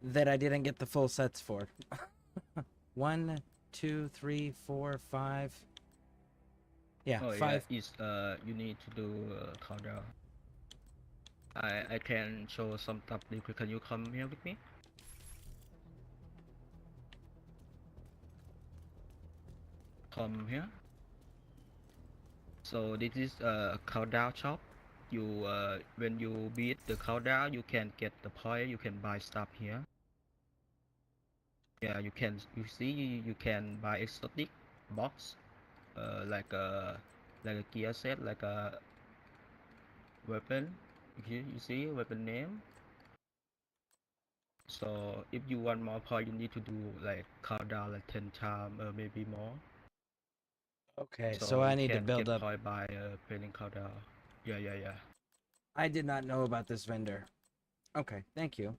that I didn't get the full sets for. 1, 2, 3, 4, 5. Yeah, Oh 5. yeah, is you need to do countdown. I can show some stuff. Can you come here with me? Come here. So this is a countdown shop. you when you beat the countdown, you can get the point. You can buy stuff here. Yeah, you can. You see, you can buy exotic box, like a gear set, like a weapon. You see weapon name. So if you want more point, you need to do like countdown like 10 times or maybe more. Okay, So so I you need to can build get up. point by playing countdown. Yeah. I did not know about this vendor. Okay, thank you.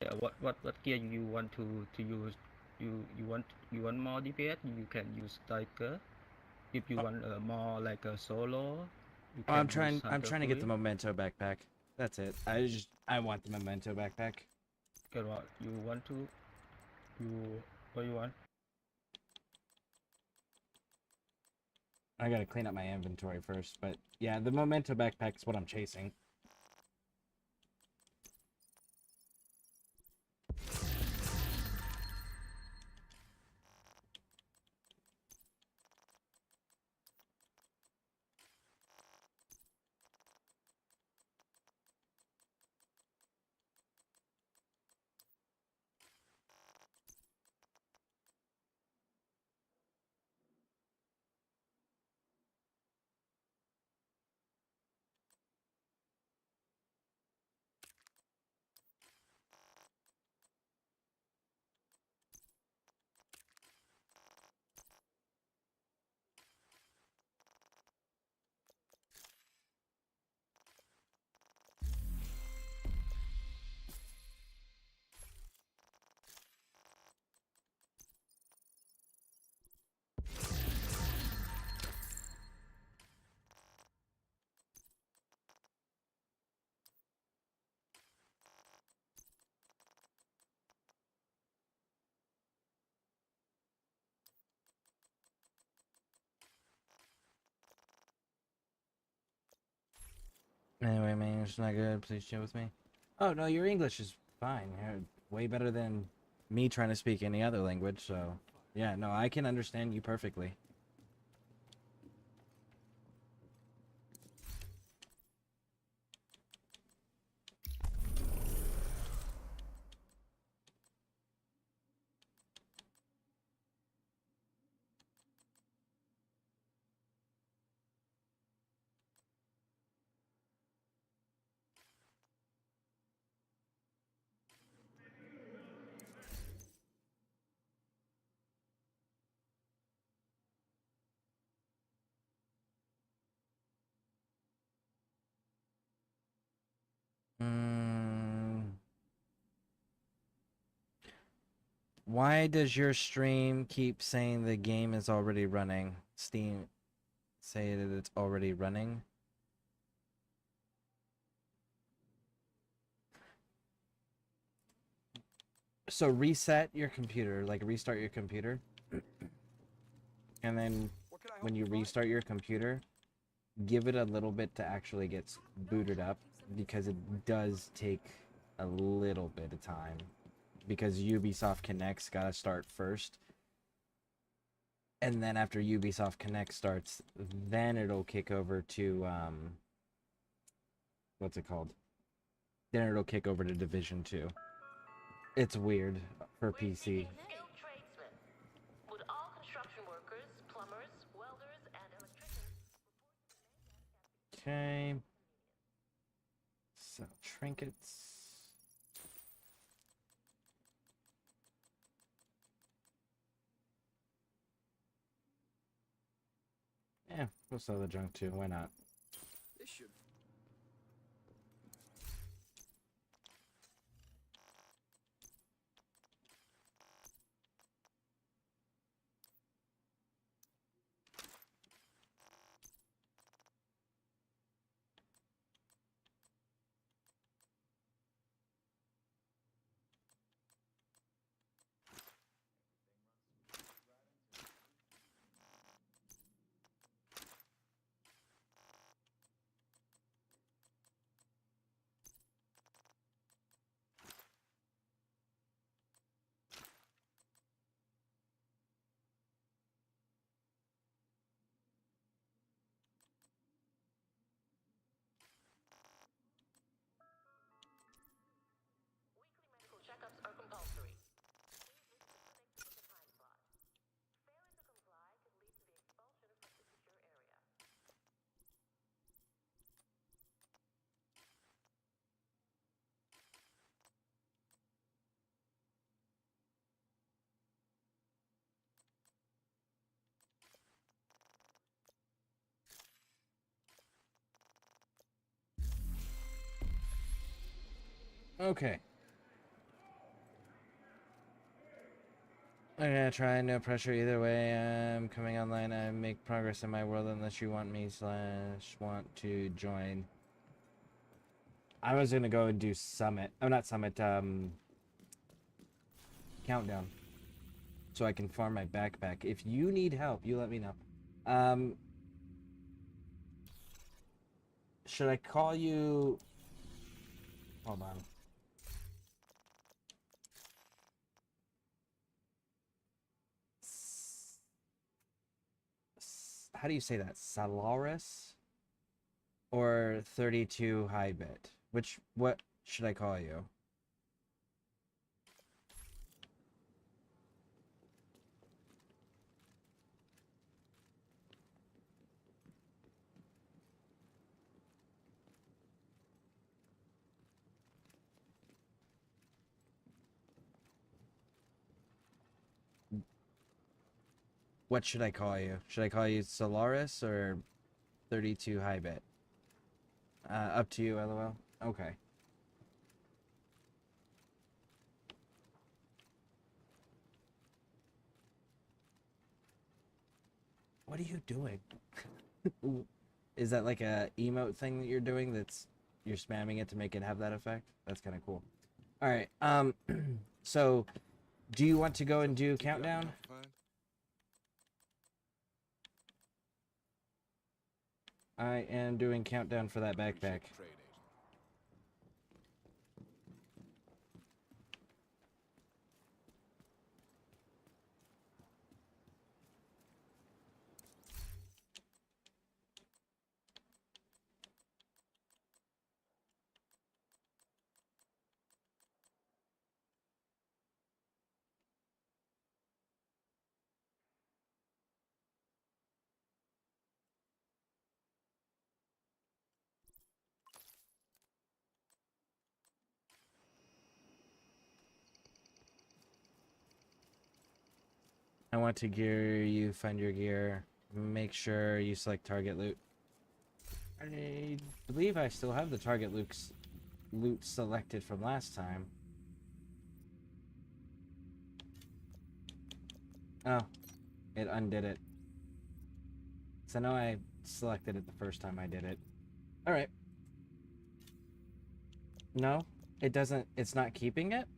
Yeah, what gear you want to use? You want more DPS? You can use Striker. If you want more like a solo, you Oh, can use I'm Hunter trying to get the Fury. memento backpack. That's it. I want the memento backpack. Get what you want to you what you want? I gotta clean up my inventory first, but yeah, the memento backpack is what I'm chasing. Anyway, man, it's not good. Please chill with me. Oh no, your English is fine. You're way better than me trying to speak any other language. So yeah, no, I can understand you perfectly. Mm, why does your stream keep saying the game is already running? Steam say that it's already running. So reset your computer, like restart your computer. And then when you restart your computer, give it a little bit to actually get booted up, because it does take a little bit of time, because Ubisoft Connect's gotta start first, and then after Ubisoft Connect starts, then it'll kick over to what's it called? Then it'll kick over to Division 2. It's weird for PC. Skilled tradesmen. Would all construction workers, plumbers, welders, and electricians Okay. So trinkets. Yeah, we'll sell the junk too. Why not? This should. Okay. I'm gonna try, no pressure either way. I'm coming online. I make progress in my world unless you want me / want to join. I was gonna go and do summit. Oh, not summit, countdown. So I can farm my backpack. If you need help, you let me know. Should I call you? Hold on. How do you say that? Solaris or 32 high bit? What should I call you? What should I call you? Should I call you Solaris or 32 high bit? Up to you, LOL. Okay. What are you doing? Is that like a emote thing that you're doing that's you're spamming it to make it have that effect? That's kind of cool. All right. So do you want to go and do countdown? I am doing countdown for that backpack. I want to gear you, find your gear. Make sure you select target loot. I believe I still have the target loot selected from last time. Oh, it undid it. So I know I selected it the first time I did it. Alright. No, it doesn't. It's not keeping it?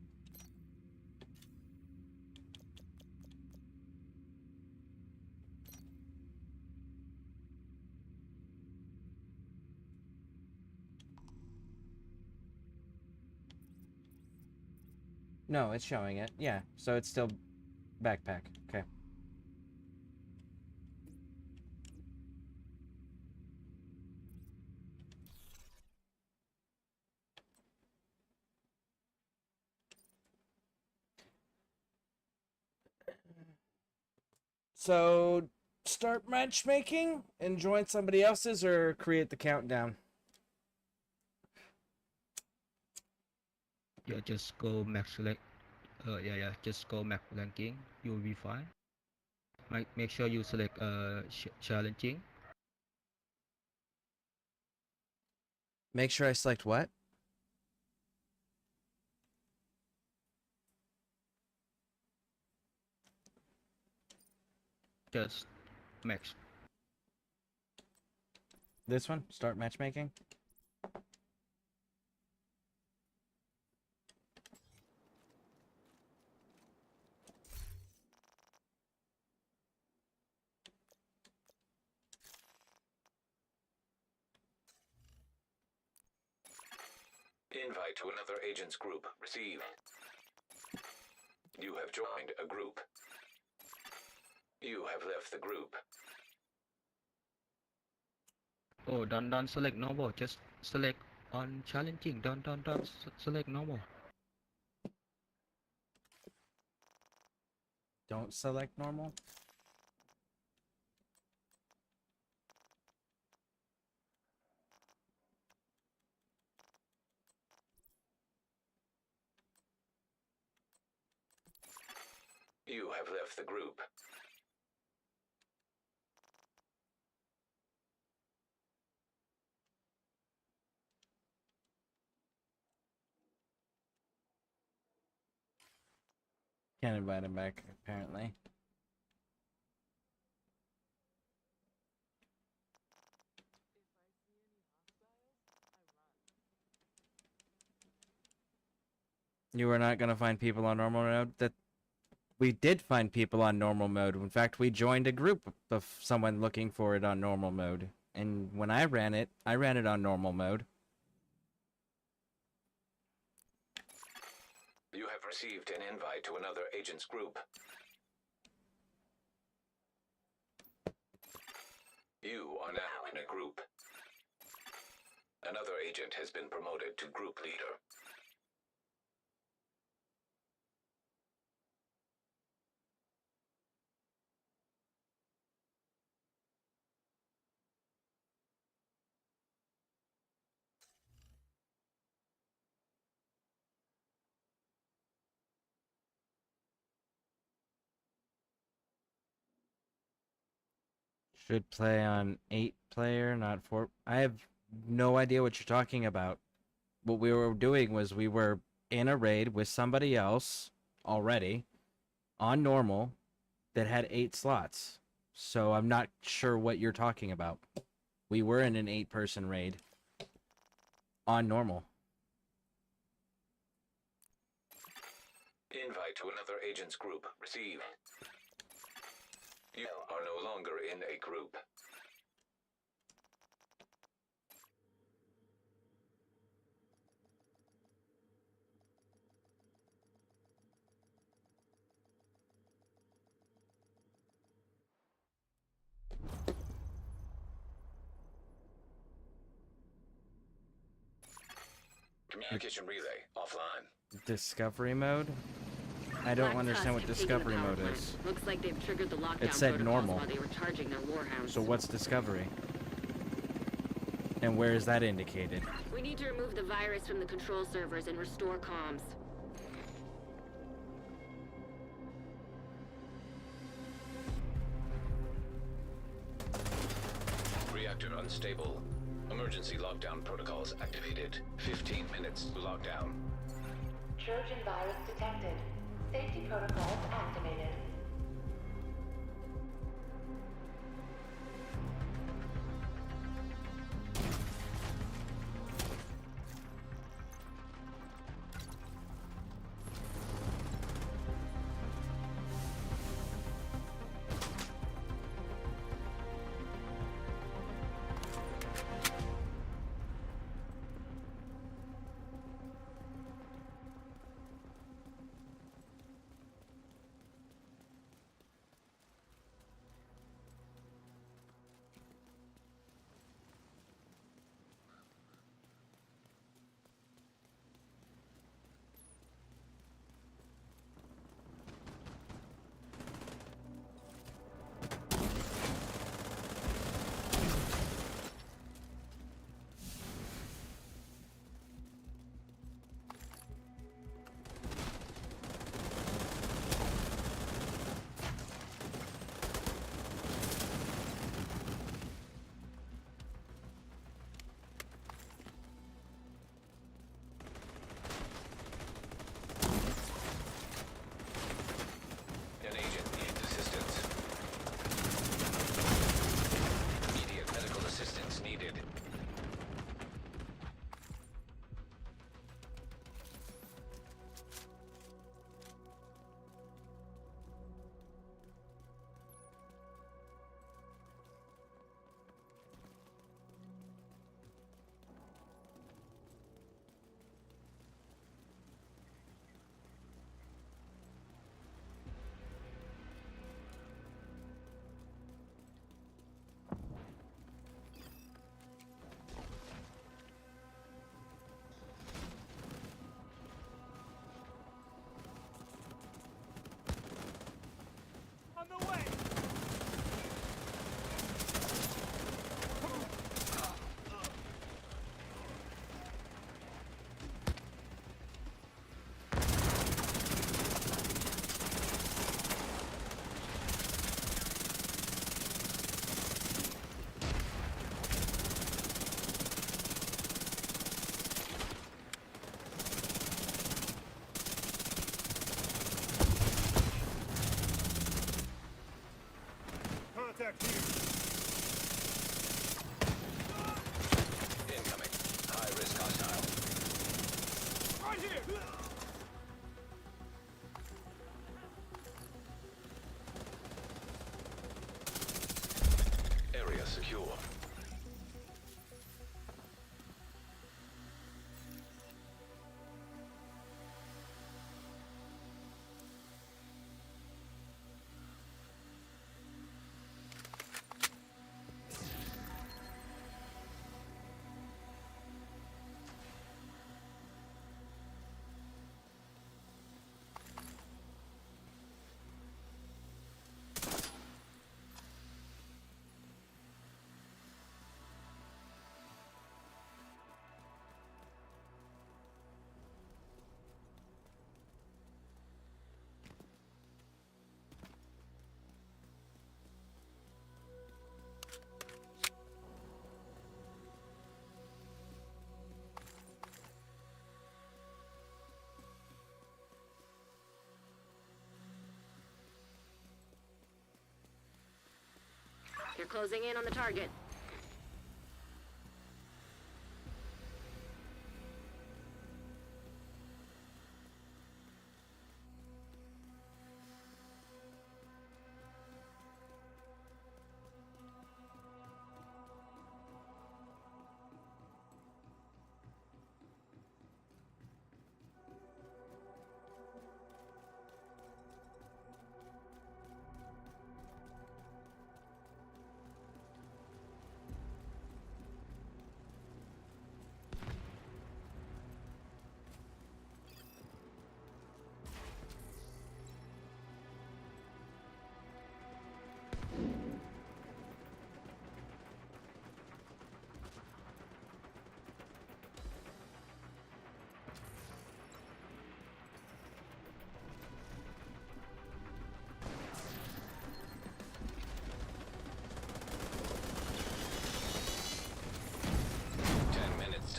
No, it's showing it. Yeah, so it's still backpack. Okay. So, start matchmaking and join somebody else's or create the countdown? Yeah, just go max select. Yeah, just go max ranking. You'll be fine. Make sure you select challenging. Make sure I select what? Just max. This one? Start matchmaking? Invite to another agent's group received. You have joined a group. You have left the group. Oh, don't select normal. Just select on challenging. Don't select normal. Don't select normal? You have left the group. Can't invite him back, apparently. You were not gonna find people on normal mode? That we did find people on normal mode. In fact, we joined a group of someone looking for it on normal mode. And when I ran it on normal mode. You have received an invite to another agent's group. You are now in a group. Another agent has been promoted to group leader. Should play on 8-player, not 4. I have no idea what you're talking about. What we were doing was we were in a raid with somebody else already on normal that had 8 slots. So I'm not sure what you're talking about. We were in an 8-person raid on normal. Invite to another agent's group received. You are no longer in a group. Communication relay offline. Discovery mode? I don't Black understand what Tusk have taken the discovery power mode plant. is. Looks like they've triggered the lockdown It said protocols normal. while they were charging their warhounds. So what's discovery? And where is that indicated? We need to remove the virus from the control servers and restore comms. Reactor unstable. Emergency lockdown protocols activated. 15 minutes to lockdown. Trojan virus detected. Safety protocols activated. They're closing in on the target.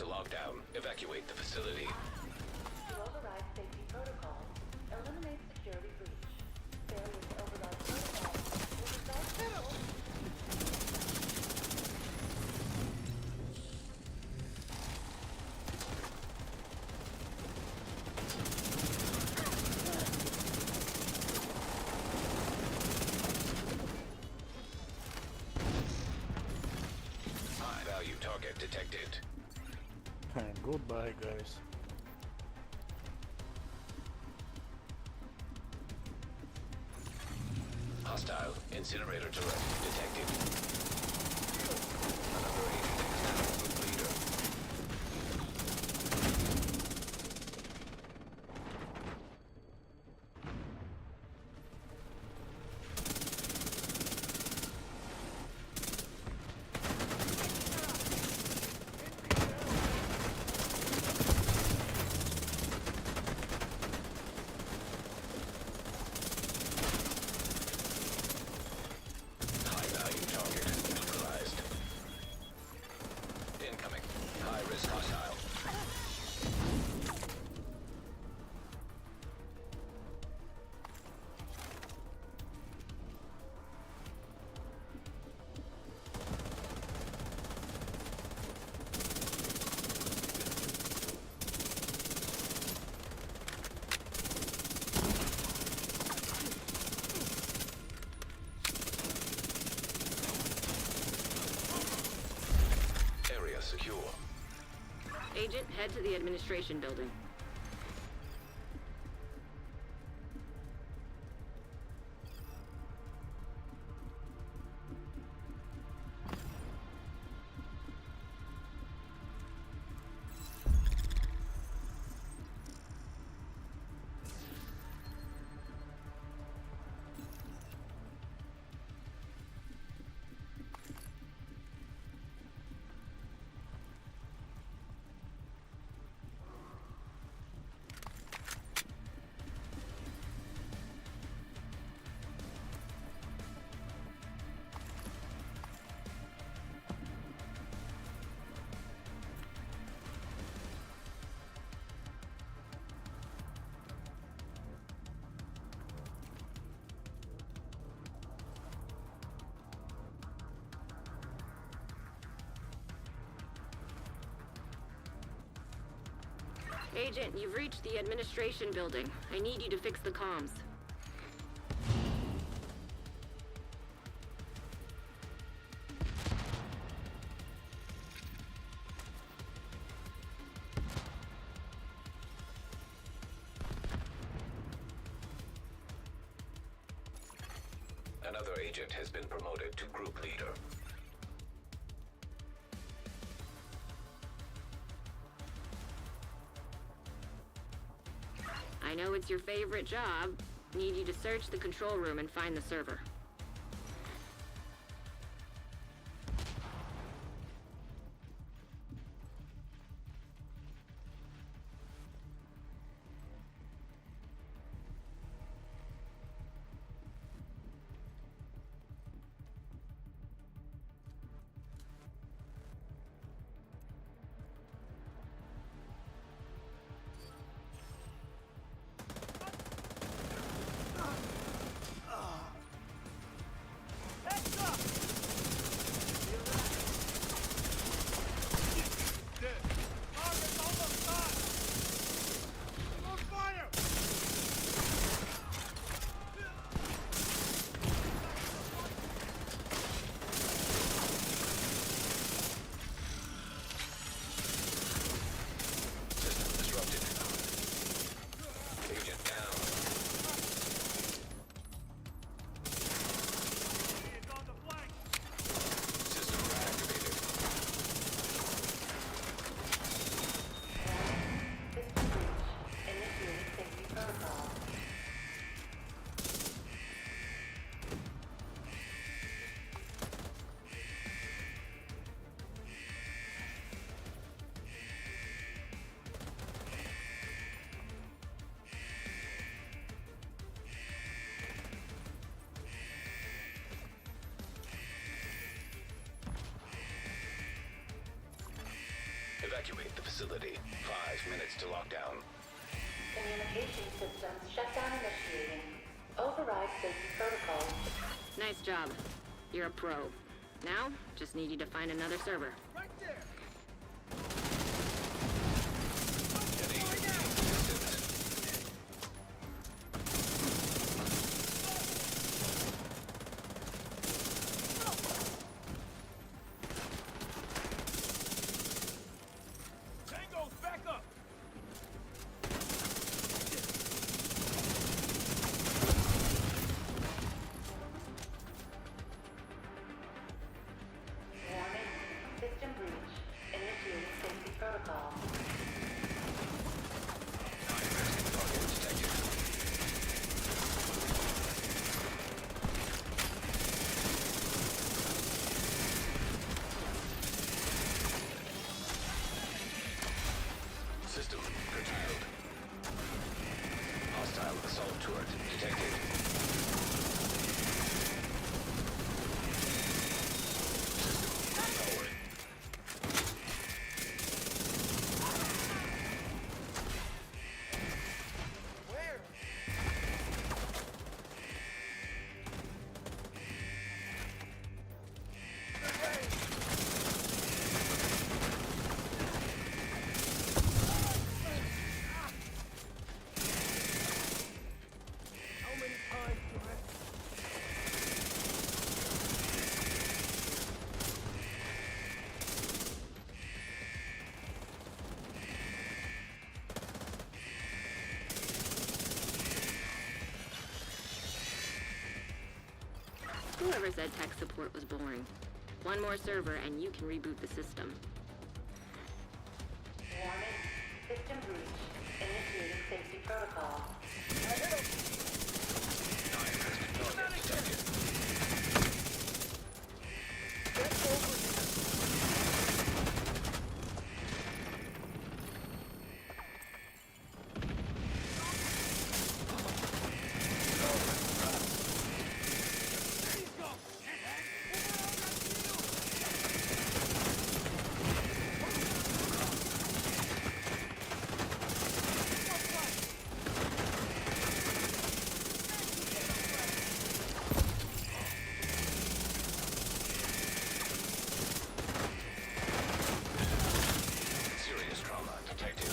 Lockdown. Evacuate the facility. To override safety protocols, eliminate security breach. Failure to override protocols will result in High value target detected. Goodbye, guys. Hostile incinerator turret detected. Another agent is now group leader. Secure. Agent, head to the administration building. Agent, you've reached the administration building. I need you to fix the comms. Another agent has been promoted to group leader. I know it's your favorite job. Need you to search the control room and find the server. Evacuate the facility. 5 minutes to lockdown. Communication systems shut down initiating. Override safety protocols. Nice job. You're a pro. Now, just need you to find another server. Tango's back up! Warning. System breach. Initiating safety protocol. System curtailed. Hostile assault turret detected. System unpowered. Where? How many times do I... Whoever said tech support was boring. One more server and you can reboot the system. Warning. System breach. Initiating safety protocol. Serious trauma detected.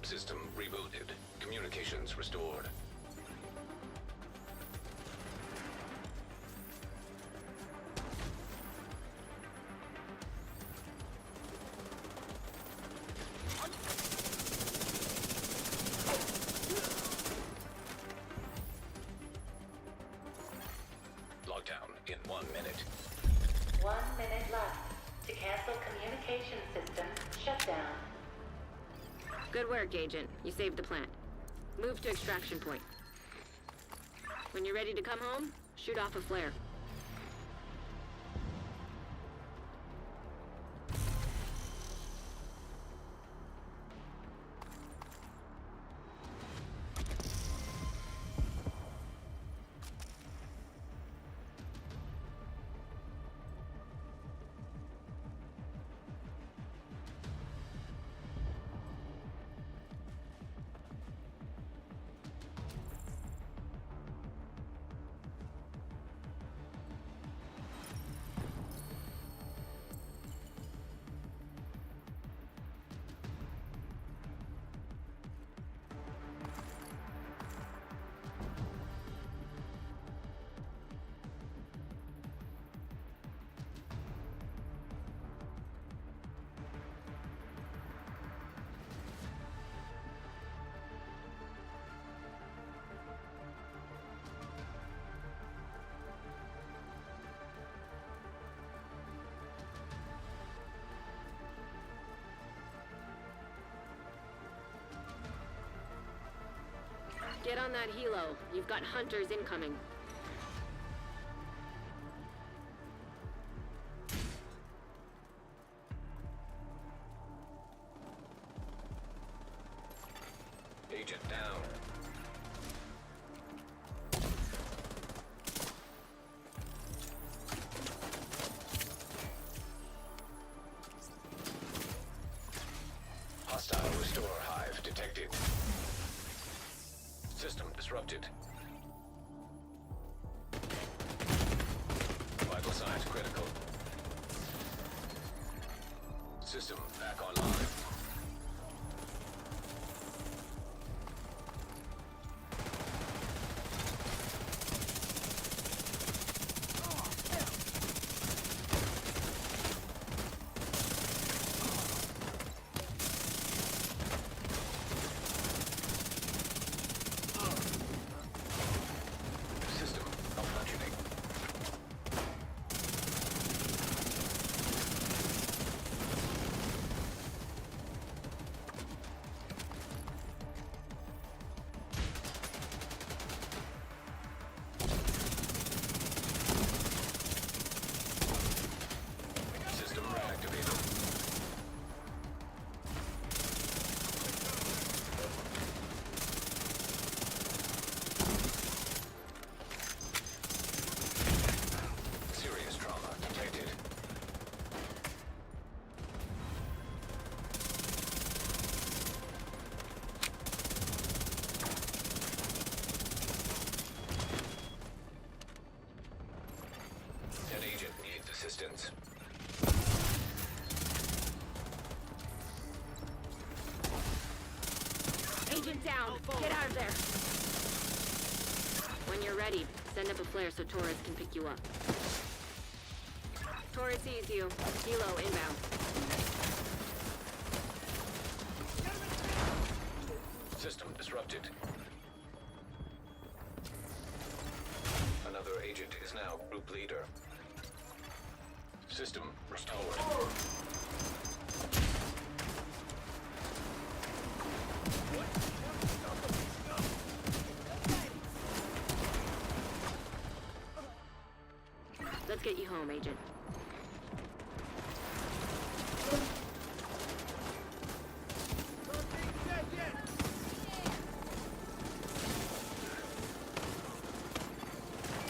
System rebooted. Communications restored. Lockdown in 1 minute. 1 minute left. To cancel communication system shutdown. Good work, Agent. You saved the plant. Move to extraction point. When you're ready to come home, shoot off a flare. Get on that helo. You've got hunters incoming. Agent down. Hostile restore hive detected. System disrupted. Vital signs critical. System back online. System malfunctioning. System reactivated. Serious trauma detected. An agent needs assistance. Agent down! Get out of there! When you're ready, send up a flare so Torres can pick you up. Torres sees you. Helo inbound. System disrupted. Another agent is now group leader. System restored. Let's get you home, Agent.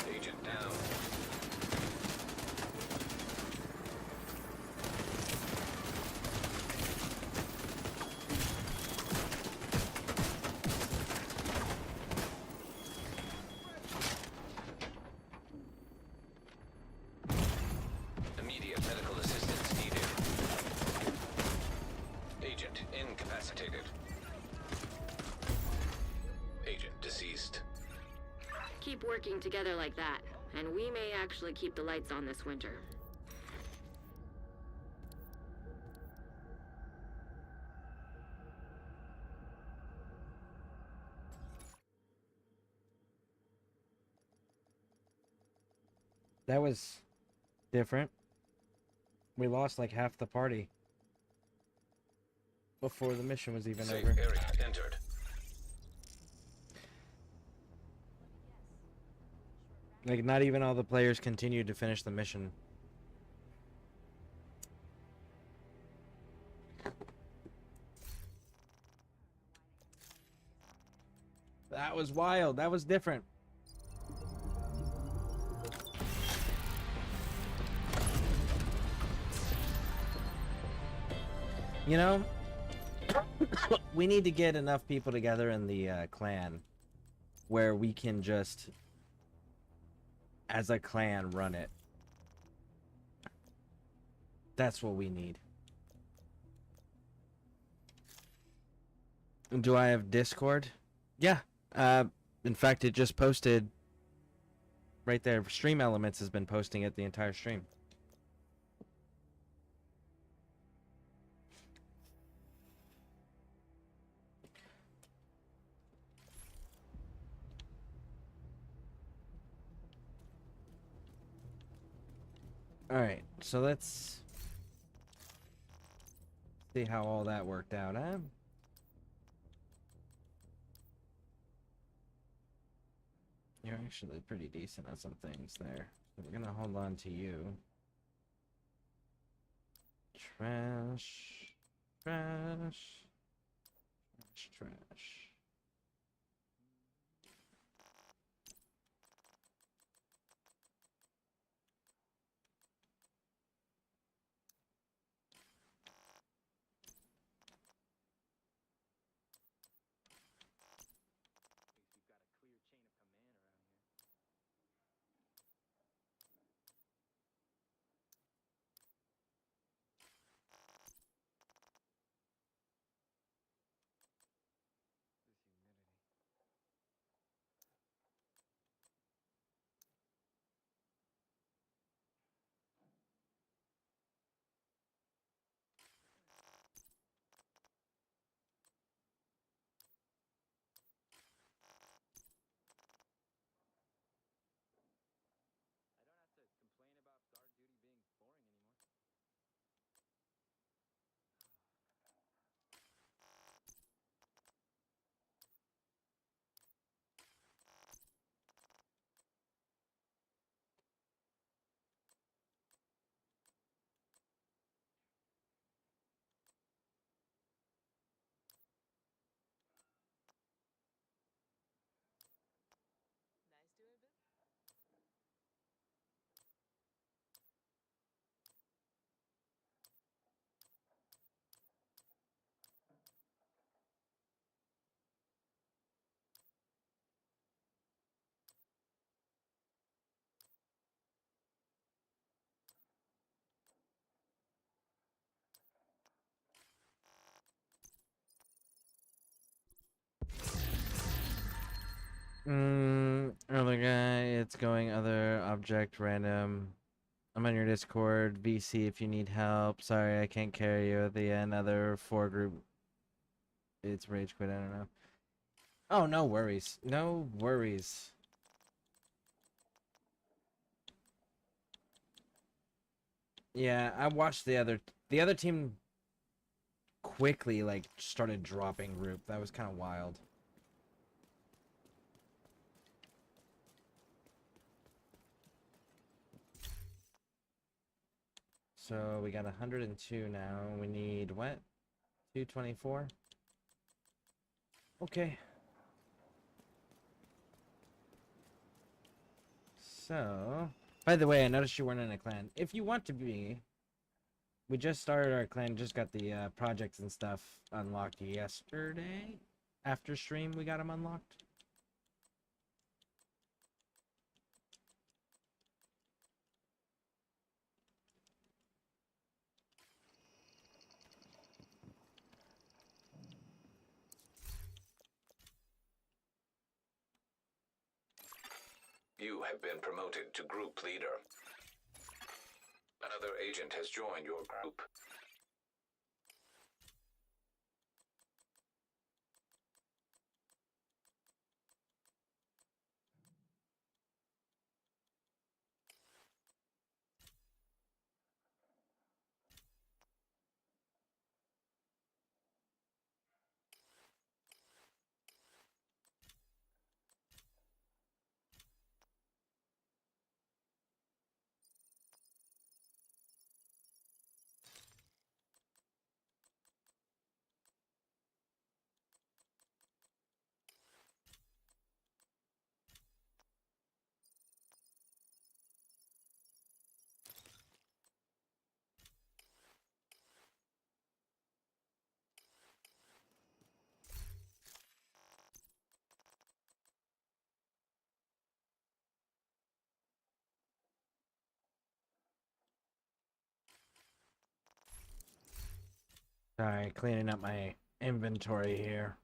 Agent down. Immediate medical assistance needed. Agent incapacitated. Agent deceased. Keep working together like that, and we may actually keep the lights on this winter. That was different. We lost like half the party before the mission was even Safe over. area entered. Like, not even all the players continued to finish the mission. That was wild. That was different. You know, we need to get enough people together in the clan where we can just, as a clan, run it. That's what we need. Do I have Discord? Yeah. In fact, it just posted right there. Stream Elements has been posting it the entire stream. Alright, so let's see how all that worked out, huh? You're actually pretty decent at some things there. So we're gonna hold on to you. Trash. Trash. Trash. Trash. We've got a clear chain of command around here. This humidity. I don't have to complain about guard duty being boring anymore. Nice doing business. Other guy, it's going other object random. I'm on your Discord, VC if you need help. Sorry, I can't carry you at the end. Other 4 group. It's rage quit, I don't know. Oh, no worries. No worries. Yeah, I watched the other team quickly like started dropping group. That was kind of wild. So we got 102 now. We need what? 224? Okay. So, by the way, I noticed you weren't in a clan. If you want to be, we just started our clan, just got the projects and stuff unlocked yesterday. After stream, we got them unlocked. You have been promoted to group leader. Another agent has joined your group. Sorry, cleaning up my inventory here.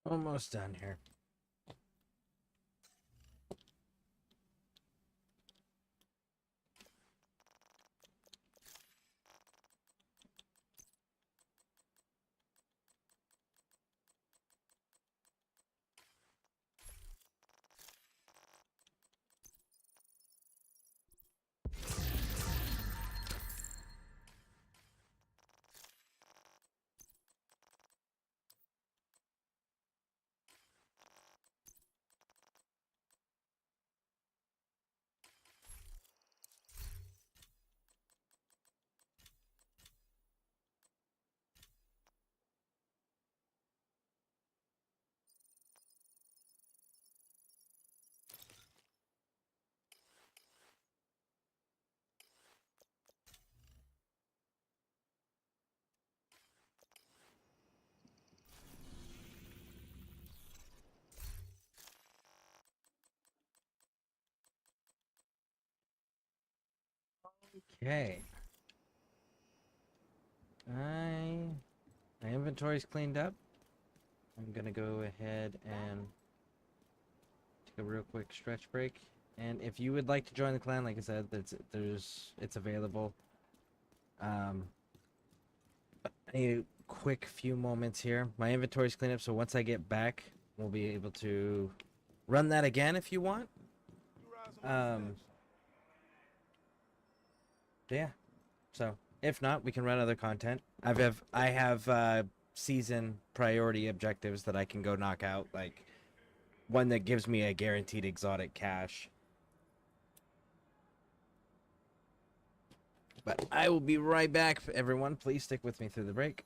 Almost done here. Okay. My inventory's cleaned up. I'm gonna go ahead and take a real quick stretch break. And if you would like to join the clan, like I said, it's available. A quick few moments here. My inventory's cleaned up, so once I get back, we'll be able to run that again if you want. Yeah. So if not, we can run other content. I have season priority objectives that I can go knock out, like one that gives me a guaranteed exotic cash. But I will be right back, everyone. Please stick with me through the break.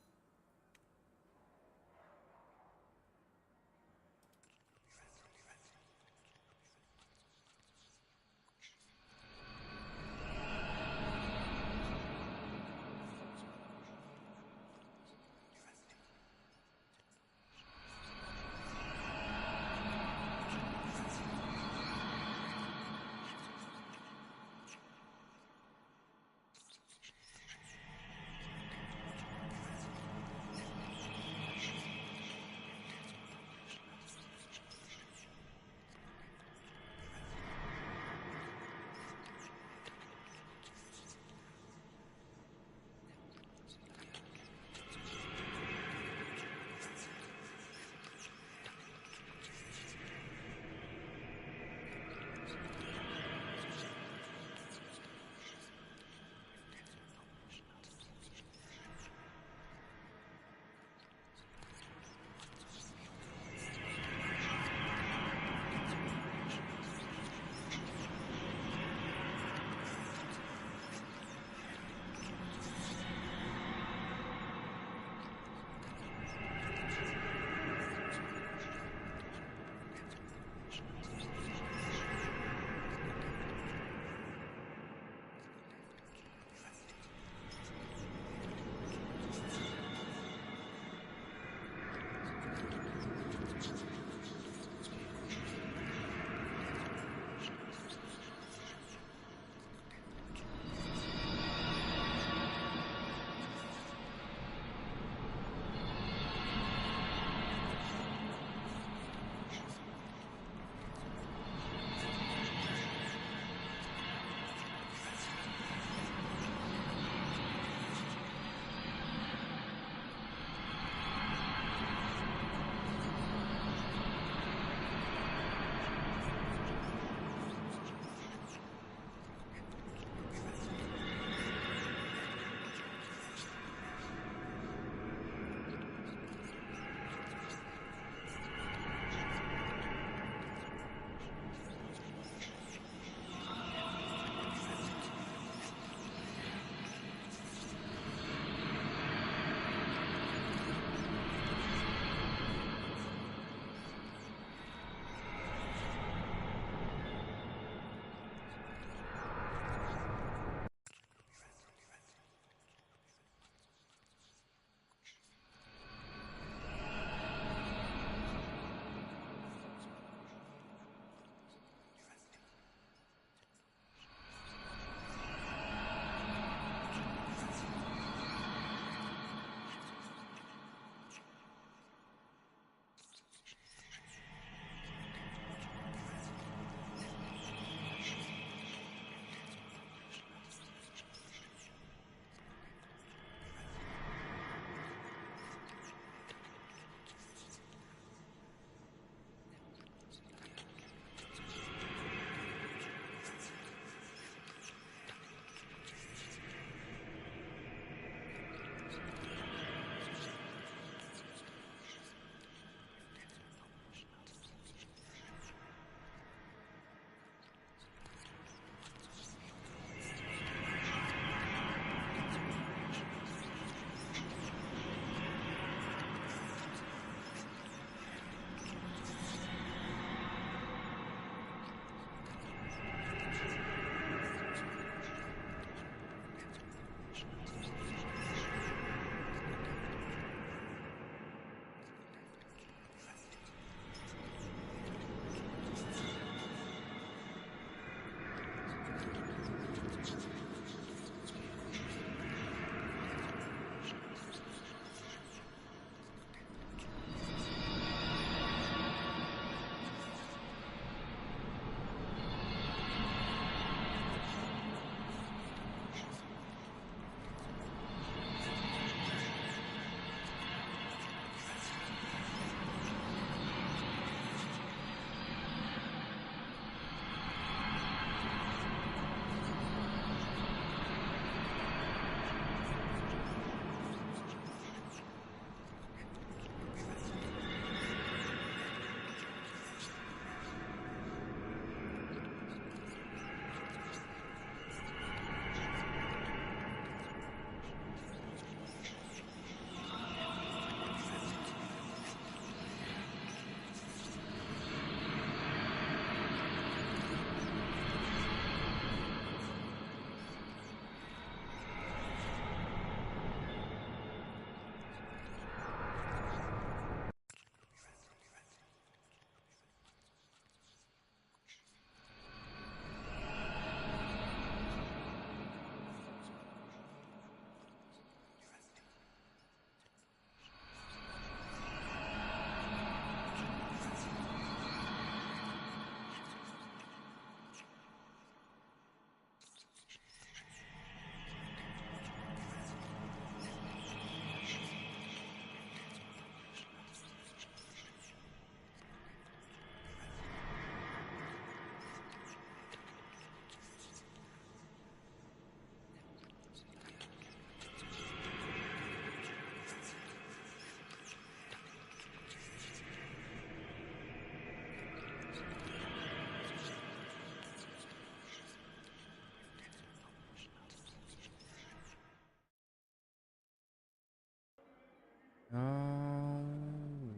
All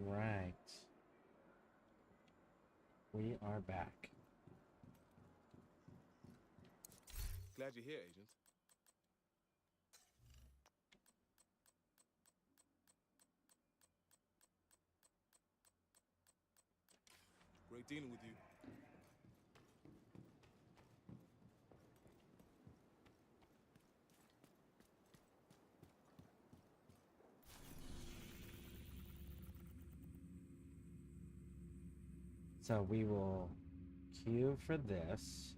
right. We are back. Glad you're here, Agent. Great dealing with you. So we will queue for this.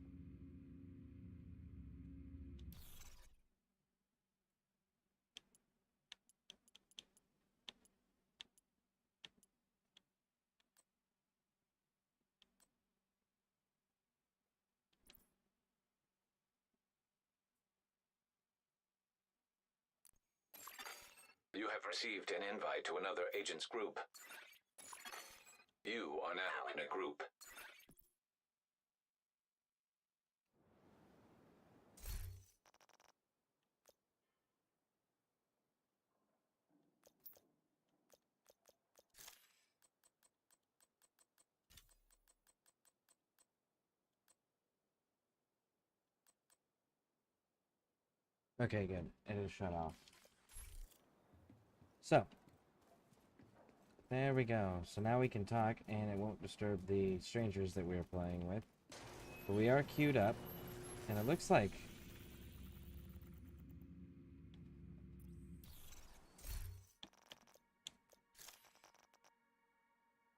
You have received an invite to another agent's group. You are now in a group. Okay, good. It is shut off. So, there we go. So now we can talk, and it won't disturb the strangers that we're playing with. But we are queued up, and it looks like...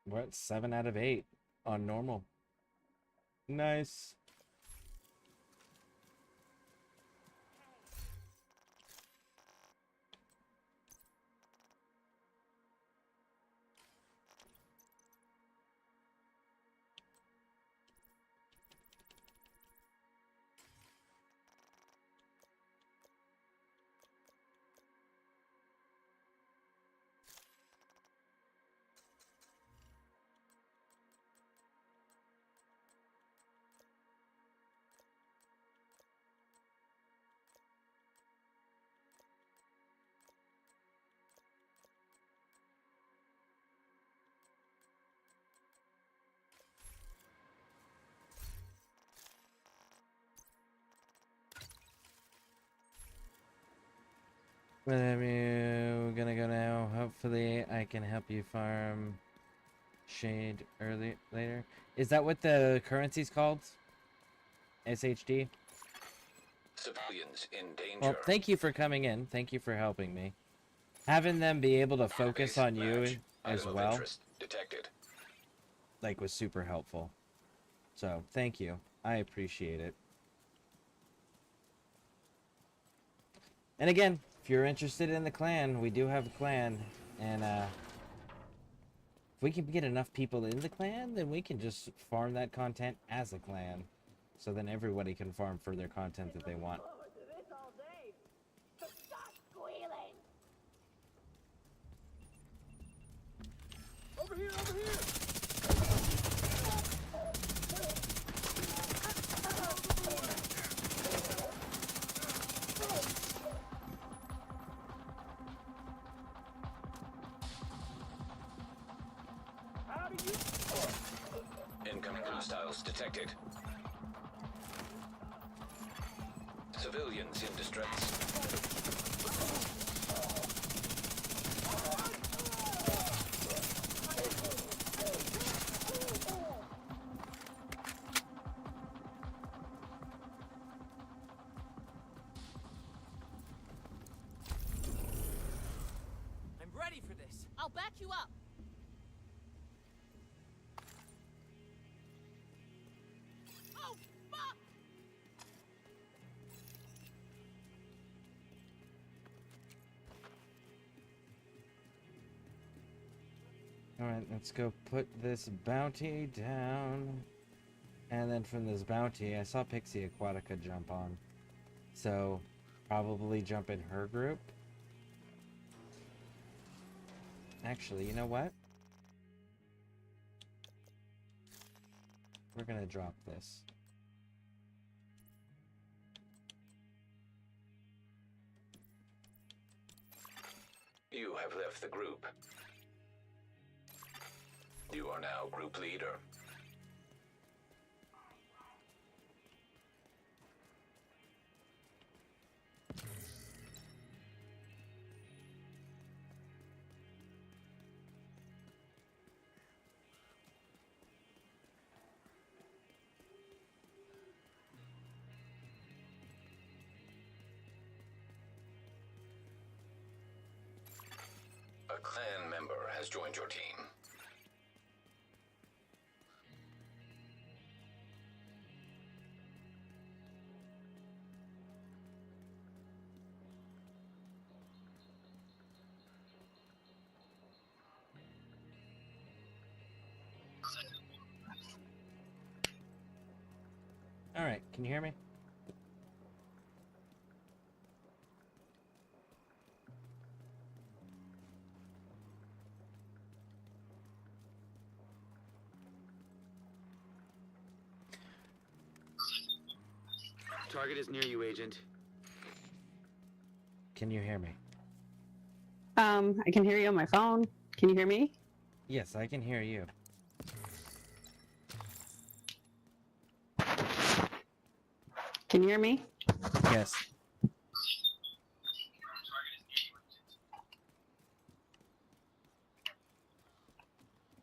we're at 7 out of 8 on normal. Nice. Whatever, we're gonna go now. Hopefully I can help you farm shade later. Is that what the currency's called? SHD? Civilians in danger. Well, thank you for coming in. Thank you for helping me. Having them be able to focus on you as Item of well, interest detected. like, was super helpful. So, thank you. I appreciate it. And again, if you're interested in the clan, we do have a clan, and if we can get enough people in the clan, then we can just farm that content as a clan. So then everybody can farm for their content that they want. Over here, over here! Incoming hostiles detected. Civilians in distress. I'm ready for this. I'll back you up. Oh, fuck! Alright, let's go put this bounty down. And then from this bounty, I saw Pixie Aquatica jump on. So, probably jump in her group. Actually, you know what? We're gonna drop this. You have left the group. You are now group leader. A clan member has joined your team. All right, can you hear me? Target is near you, Agent. Can you hear me? I can hear you on my phone. Can you hear me? Yes, I can hear you. Can you hear me? Yes.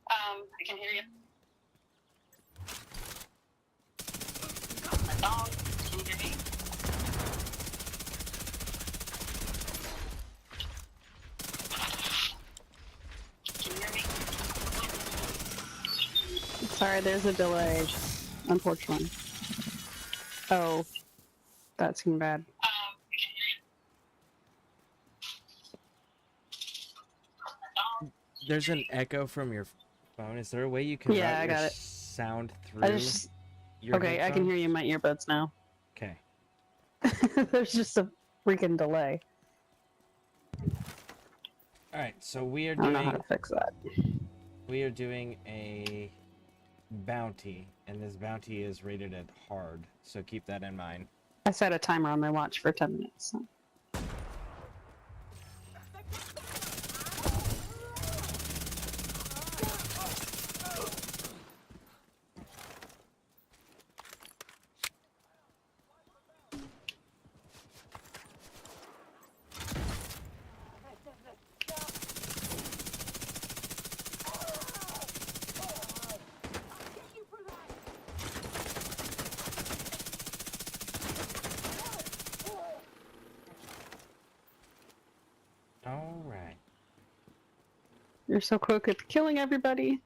I can hear you. My phone. Can you hear me? Can you hear me? Sorry, there's a delay, unfortunately. Oh, that seemed bad. There's an echo from your phone. Is there a way you can Yeah, route I your got it. sound through your Okay, I can hear you in my earbuds now. Okay. There's just a freaking delay. All right, so we are I don't know how doing to fix that. we are doing a bounty, and this bounty is rated at hard, so keep that in mind. I set a timer on my watch for 10 minutes. So. All right. You're so quick at killing everybody.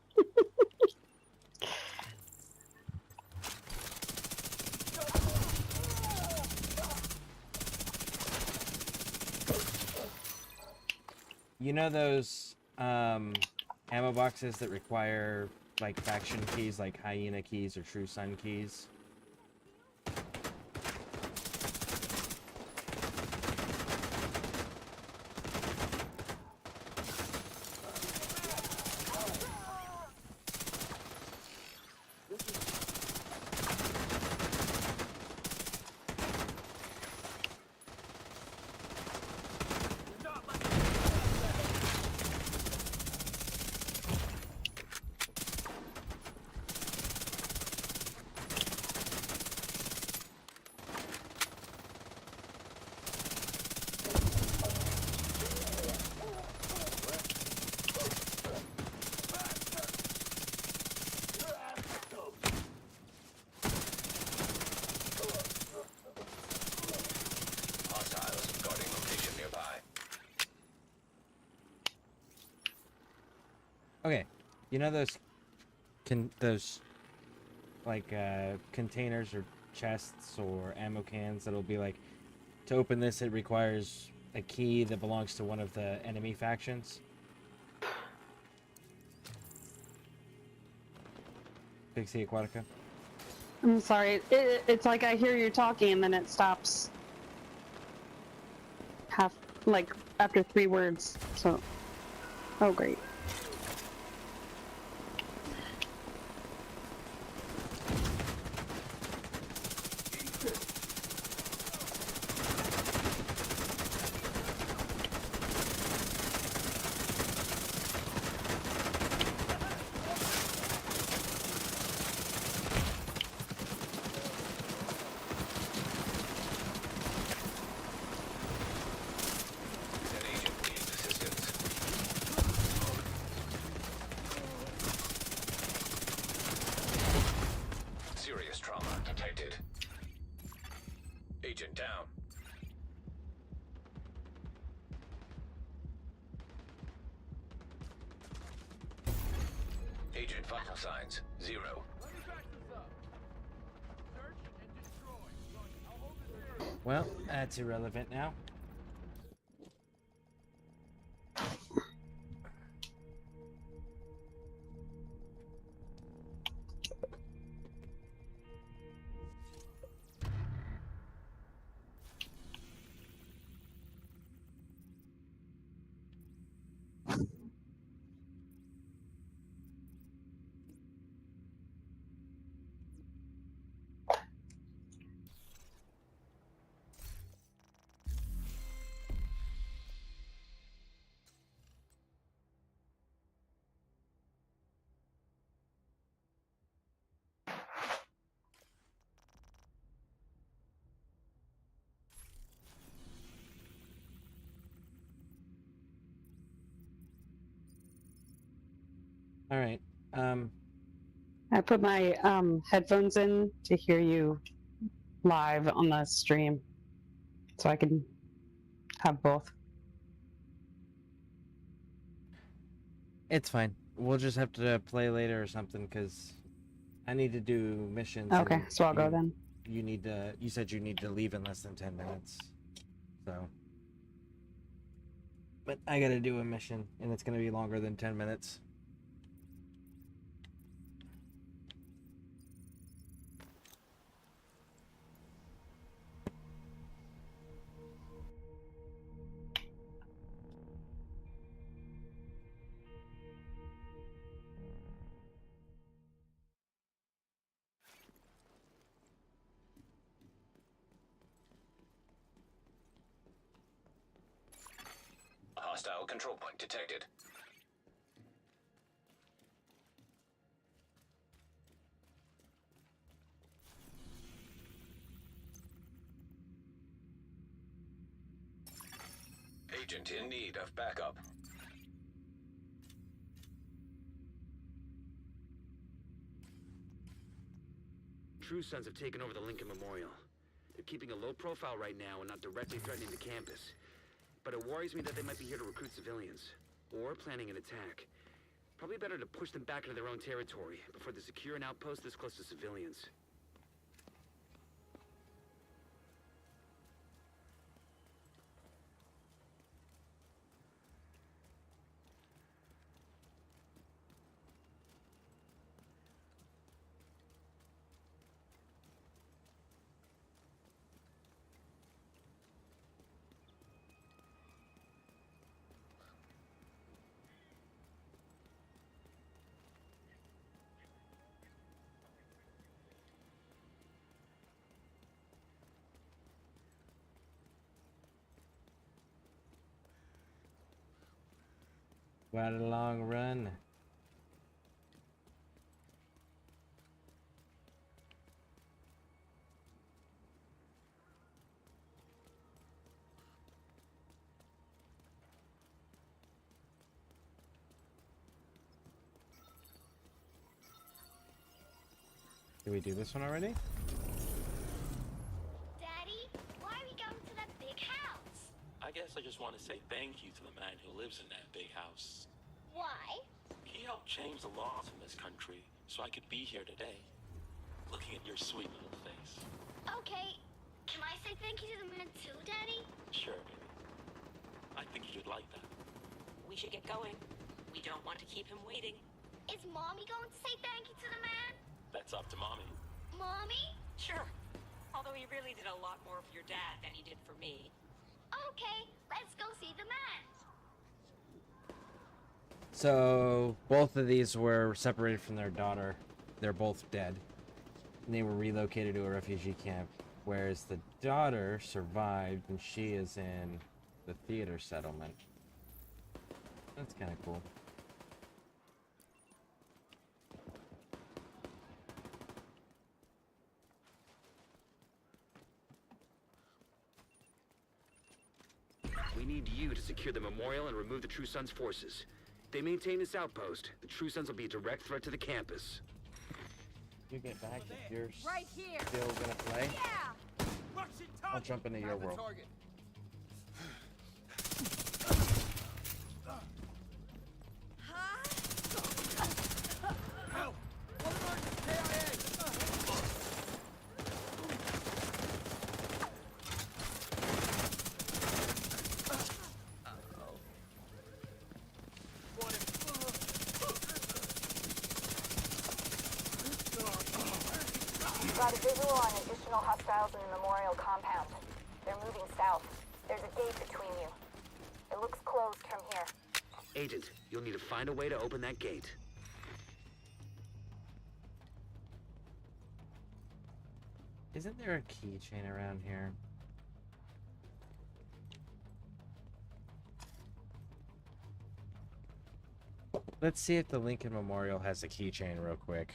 You know those ammo boxes that require like faction keys, like hyena keys or true sun keys? Hostiles guarding location nearby. Okay, you know those containers or chests or ammo cans that'll be like, to open this it requires a key that belongs to one of the enemy factions? Pixie Aquatica? I'm sorry. It's like I hear you talking and then it stops. Like after 3 words. So, oh great. Vital signs, 0. Well, that's irrelevant now. All right. I put my headphones in to hear you live on the stream, so I can have both. It's fine. We'll just have to play later or something because I need to do missions. Okay, and so I'll go then. You need to. You said you need to leave in less than 10 minutes. So. But I gotta do a mission, and it's gonna be longer than 10 minutes. Hostile control point detected. Agent in need of backup. True Sons have taken over the Lincoln Memorial. They're keeping a low profile right now and not directly threatening the campus. But it worries me that they might be here to recruit civilians, or planning an attack. Probably better to push them back into their own territory before they secure an outpost this close to civilians. Quite a long run. Did we do this one already? Daddy, why are we going to that big house? I guess I just want to say thank you to the man who lives in that big house. Why? He helped change the laws in this country so I could be here today. Looking at your sweet little face. Okay, can I say thank you to the man too, Daddy? Sure, baby. I think you'd like that. We should get going. We don't want to keep him waiting. Is Mommy going to say thank you to the man? That's up to Mommy. Mommy? Sure. Although he really did a lot more for your dad than he did for me. Okay, let's go see the man. So both of these were separated from their daughter. They're both dead. And they were relocated to a refugee camp. Whereas the daughter survived and she is in the theater settlement. That's kind of cool. We need you to secure the memorial and remove the True Sons forces. If they maintain this outpost, the True Sons will be a direct threat to the campus. You get back if you're Right here. still gonna play. Yeah. I'll jump into your world. Help! Got a visual on additional hostiles in the memorial compound. They're moving south. There's a gate between you. It looks closed from here. Agent, you'll need to find a way to open that gate. Isn't there a keychain around here? Let's see if the Lincoln Memorial has a keychain real quick.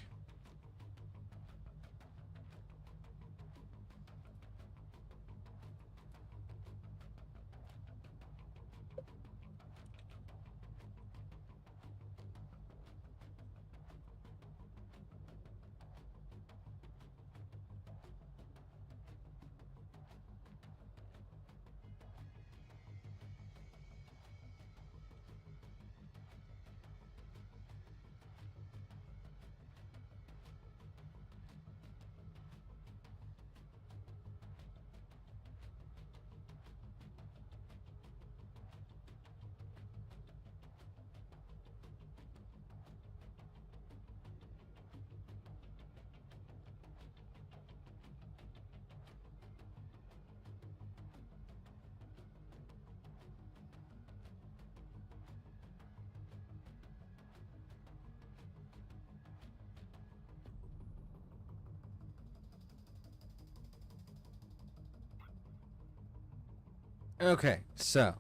Okay, so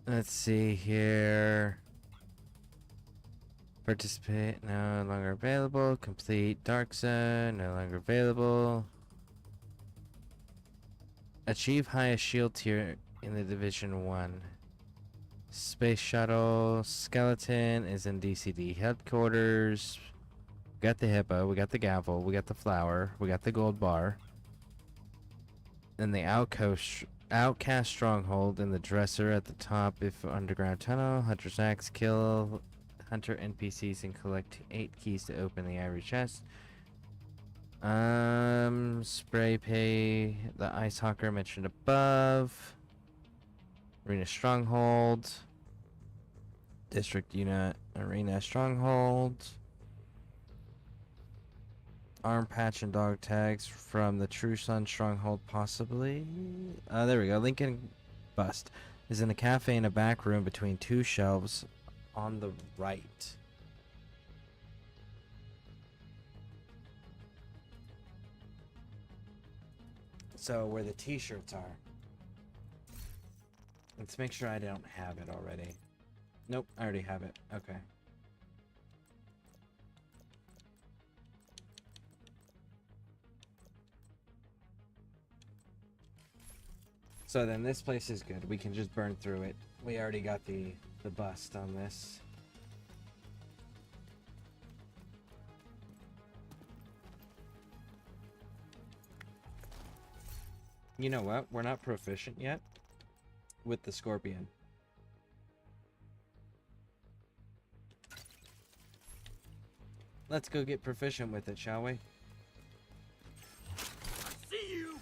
let's see here. Participate, no longer available. Complete Dark Zone, no longer available. Achieve highest shield tier in the Division 1. Space Shuttle Skeleton is in DCD headquarters. We got the hippo, we got the gavel, we got the flower, we got the gold bar. Then the outcast stronghold in the dresser at the top if underground tunnel. Hunter's axe, kill hunter NPCs and collect 8 keys to open the ivory chest. Spray pay the ice hawker mentioned above. Arena stronghold. District unit arena stronghold. Arm patch and dog tags from the True Sun stronghold, possibly. There we go. Lincoln bust is in a cafe in a back room between 2 shelves on the right. So where the t-shirts are. Let's make sure I don't have it already. Nope, I already have it. Okay. So then this place is good. We can just burn through it. We already got the bust on this. You know what? We're not proficient yet with the scorpion. Let's go get proficient with it, shall we? See you!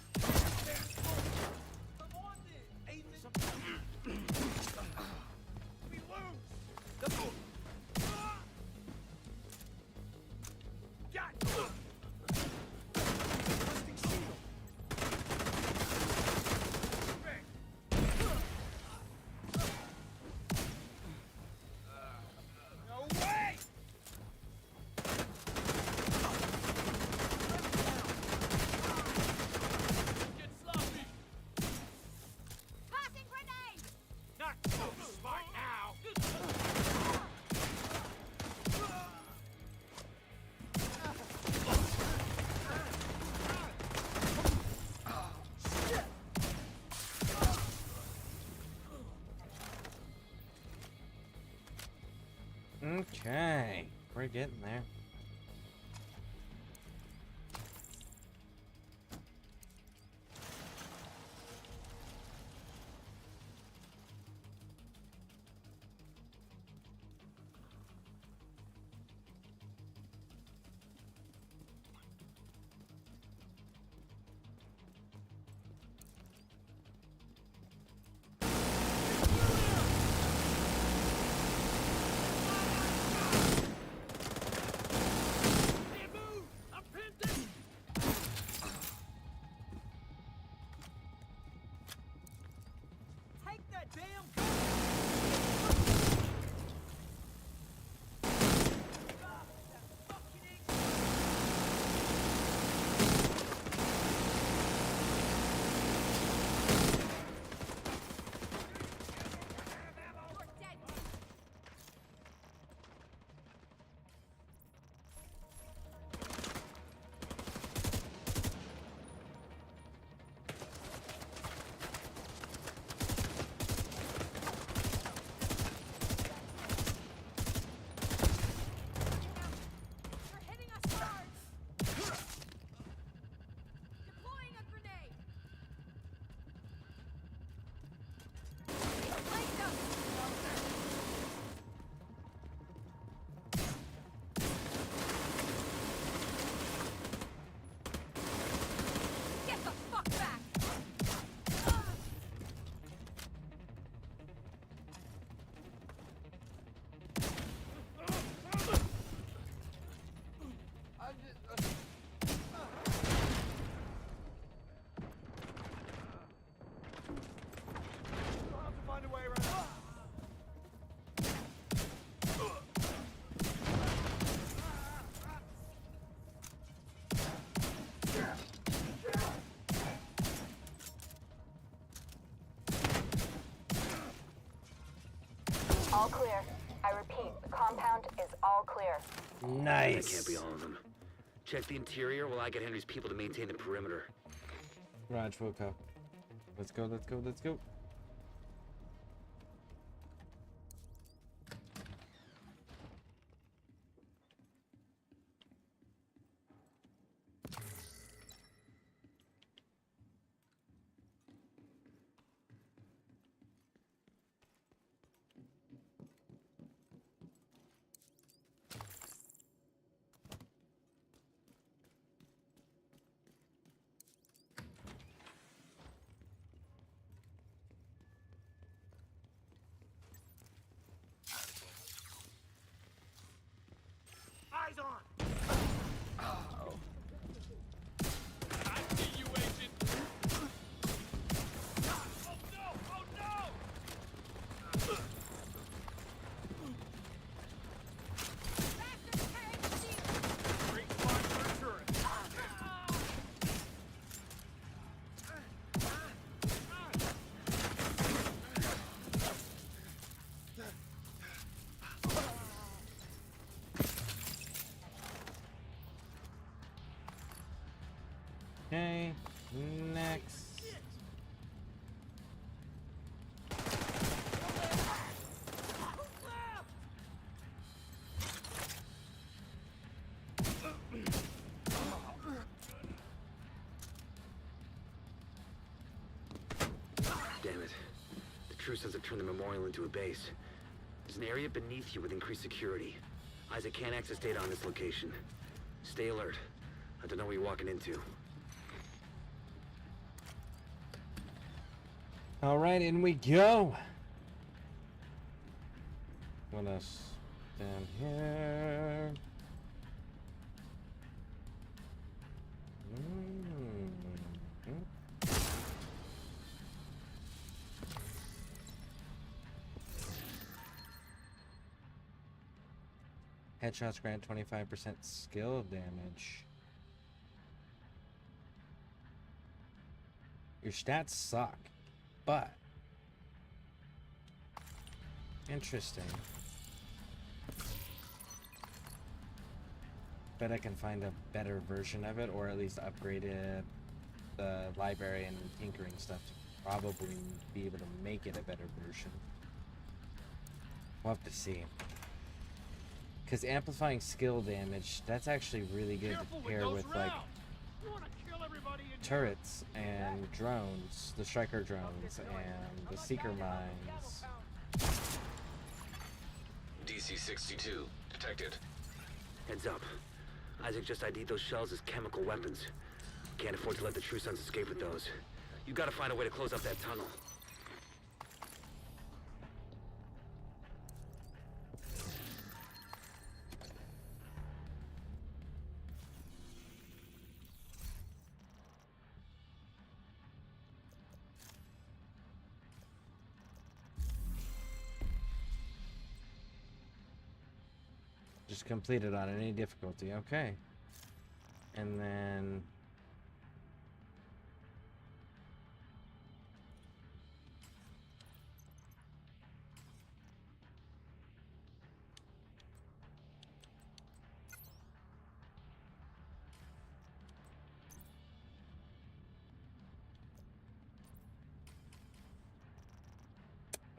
Okay, we're getting there. that damn gun! All clear. I repeat, the compound is all clear. Nice. That can't be all of them. Check the interior while I get Henry's people to maintain the perimeter. Raj woke up. Let's go, let's go, let's go. Eyes on! Oh. I see you, Agent! Oh no! Oh no! Great spot for a turret. Okay, next. Damn it. The True Sons have turned the memorial into a base. There's an area beneath you with increased security. Isaac can't access data on this location. Stay alert. I don't know what you're walking into. All right, in we go. What else? Down here. Headshots grant 25% skill damage. Your stats suck, but interesting. Bet I can find a better version of it, or at least upgraded the library and tinkering stuff to probably be able to make it a better version. We'll have to see. Because amplifying skill damage, that's actually really good to pair with like turrets and drones, the striker drones and the seeker mines. DC-62 detected. Heads up. Isaac just ID'd those shells as chemical weapons. Can't afford to let the True Sons escape with those. You gotta find a way to close up that tunnel. Challenge completed on any difficulty. Okay. And then...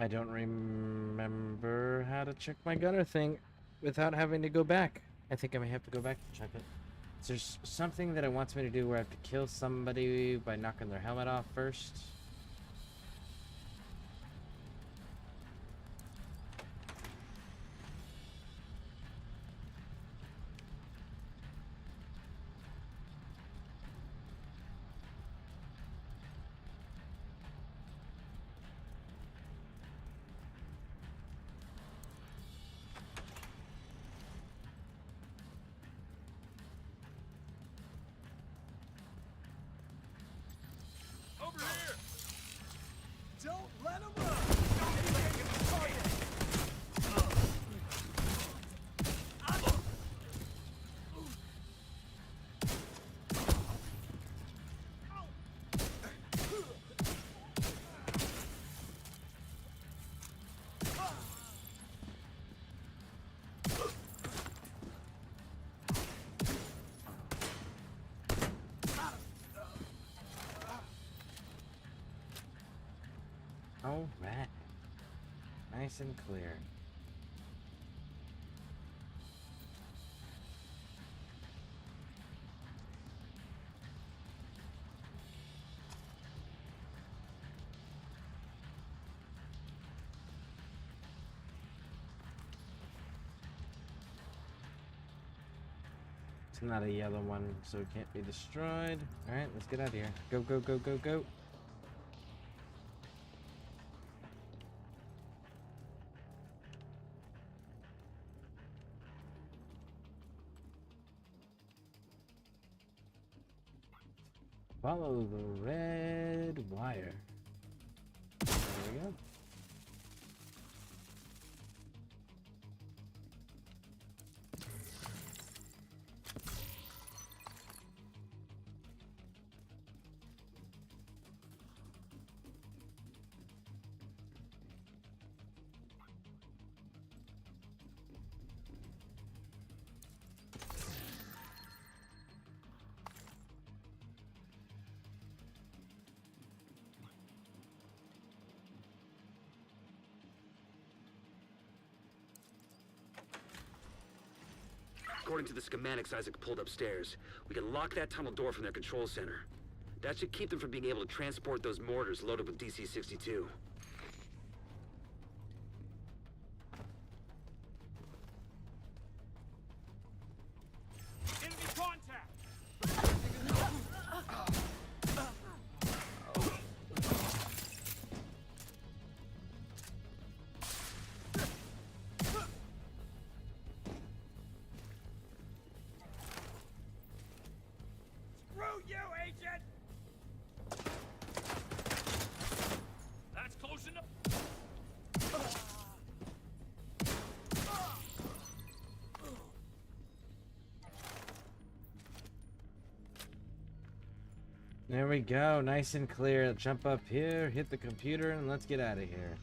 I don't remember how to check my gunner thing without having to go back. I think I may have to go back to check it. So there's something that it wants me to do where I have to kill somebody by knocking their helmet off first. Over here! Don't let him run! Anything can be targeted! All right. Nice and clear. It's not a yellow one, so it can't be destroyed. All right, let's get out of here. Go, go, go, go, go. Follow the red wire. There we go. According to the schematics Isaac pulled upstairs, we can lock that tunnel door from their control center. That should keep them from being able to transport those mortars loaded with DC-62. Enemy contact! Screw you, Agent! That's close enough. There we go, nice and clear. Jump up here, hit the computer, and let's get out of here.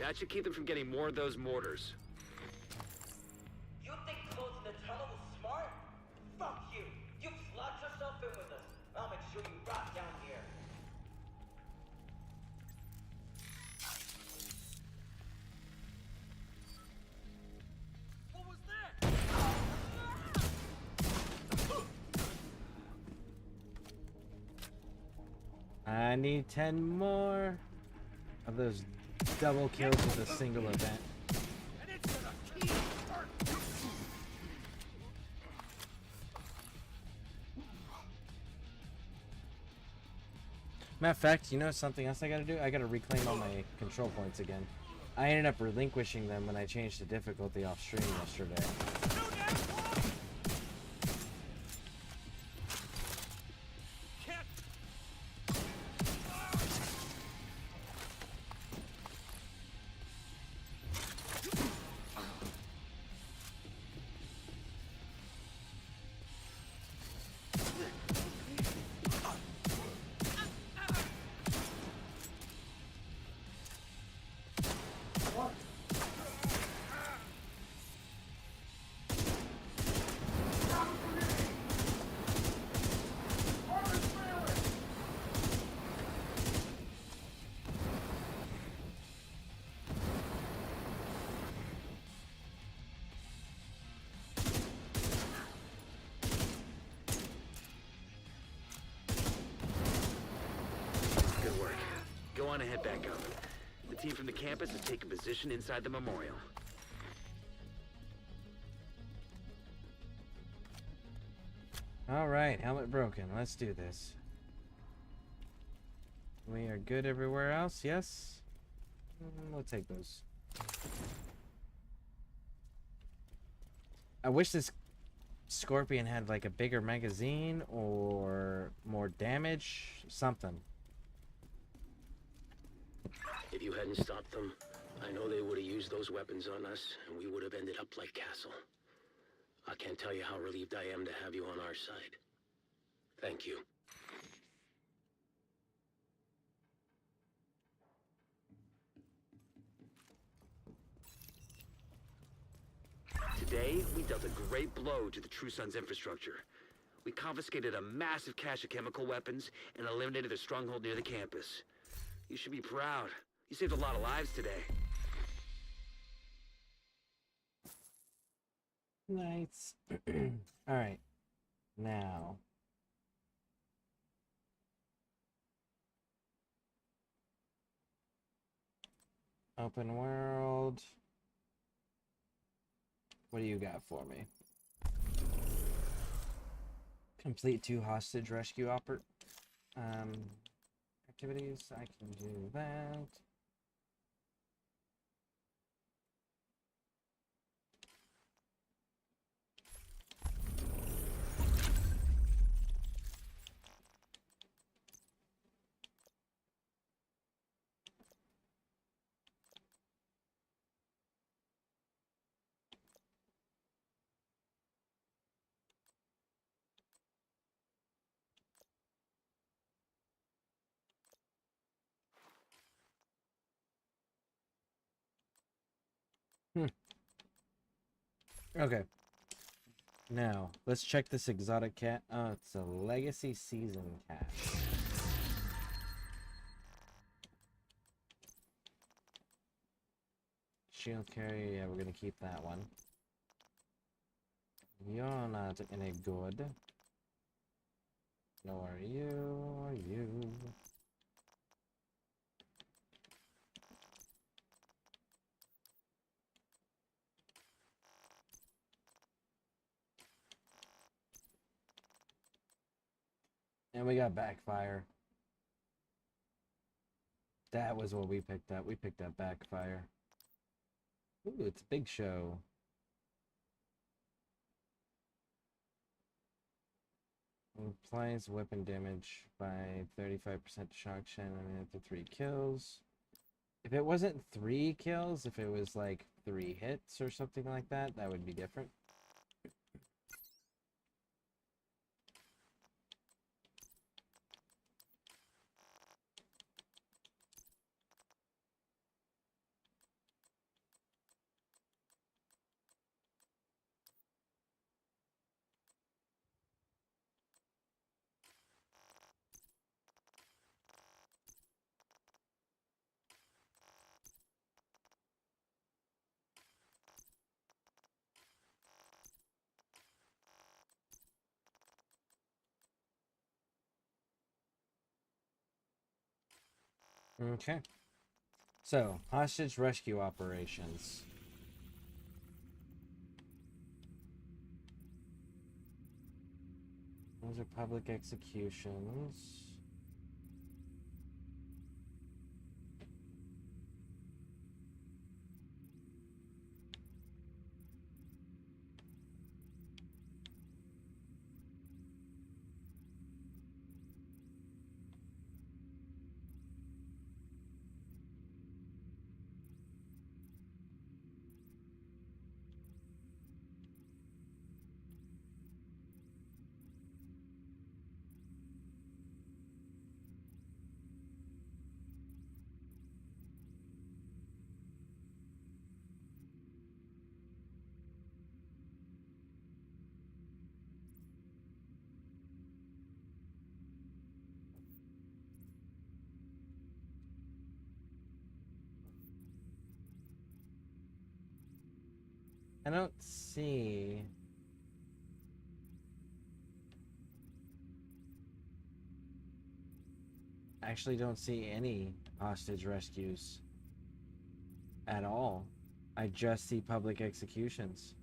That should keep them from getting more of those mortars. You think closing the tunnel was smart? Fuck you! You've locked yourself in with us. I'll make sure you rot down here. What was that? I need 10 more of those double kills with a single event. And it's gonna keep hurting. Matter of fact, you know something else I gotta do? I gotta reclaim all my control points again. I ended up relinquishing them when I changed the difficulty off stream yesterday. on and head back up. The team from the campus has taken position inside the memorial. Alright, helmet broken. Let's do this. We are good everywhere else, yes? We'll take those. I wish this Scorpion had like a bigger magazine or more damage, something. If you hadn't stopped them, I know they would have used those weapons on us, and we would have ended up like Castle. I can't tell you how relieved I am to have you on our side. Thank you. Today, we dealt a great blow to the True Sons infrastructure. We confiscated a massive cache of chemical weapons and eliminated their stronghold near the campus. You should be proud. You saved a lot of lives today. Nice. Alright. Now. Open world. What do you got for me? Complete 2 hostage rescue activities. I can do that. Okay. Now, let's check this exotic cat. Oh, it's a legacy season cat. Shield carrier, yeah, we're gonna keep that one. You're not any good. Nor are you, or you. And we got backfire. That was what we picked up. We picked up backfire. Ooh, it's Big Show. Applies weapon damage by 35% to shock Shannon after 3 kills. If it wasn't 3 kills, if it was like 3 hits or something like that, that would be different. Okay. So, hostage rescue operations. Those are public executions. I don't see... actually don't see any hostage rescues at all. I just see public executions.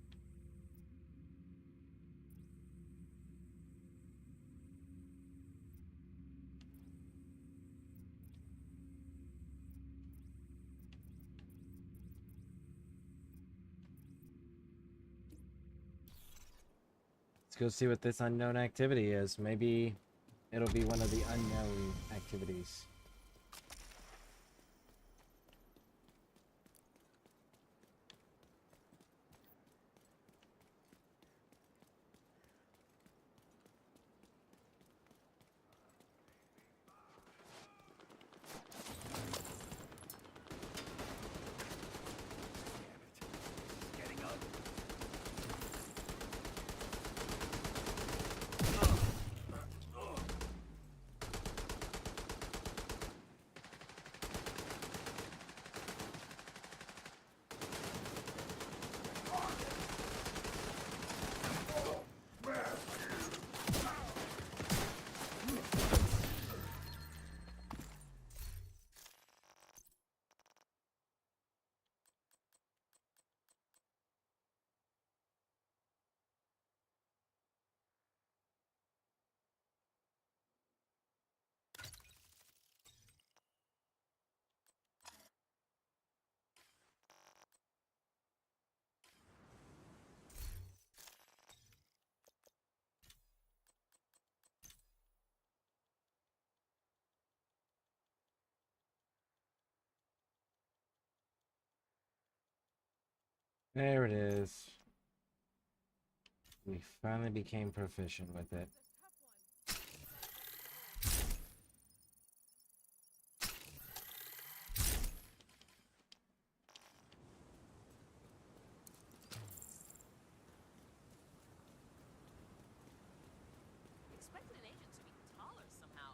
Let's go see what this unknown activity is. Maybe it'll be one of the unknown activities. There it is. We finally became proficient with it. Expected an agent to be taller somehow.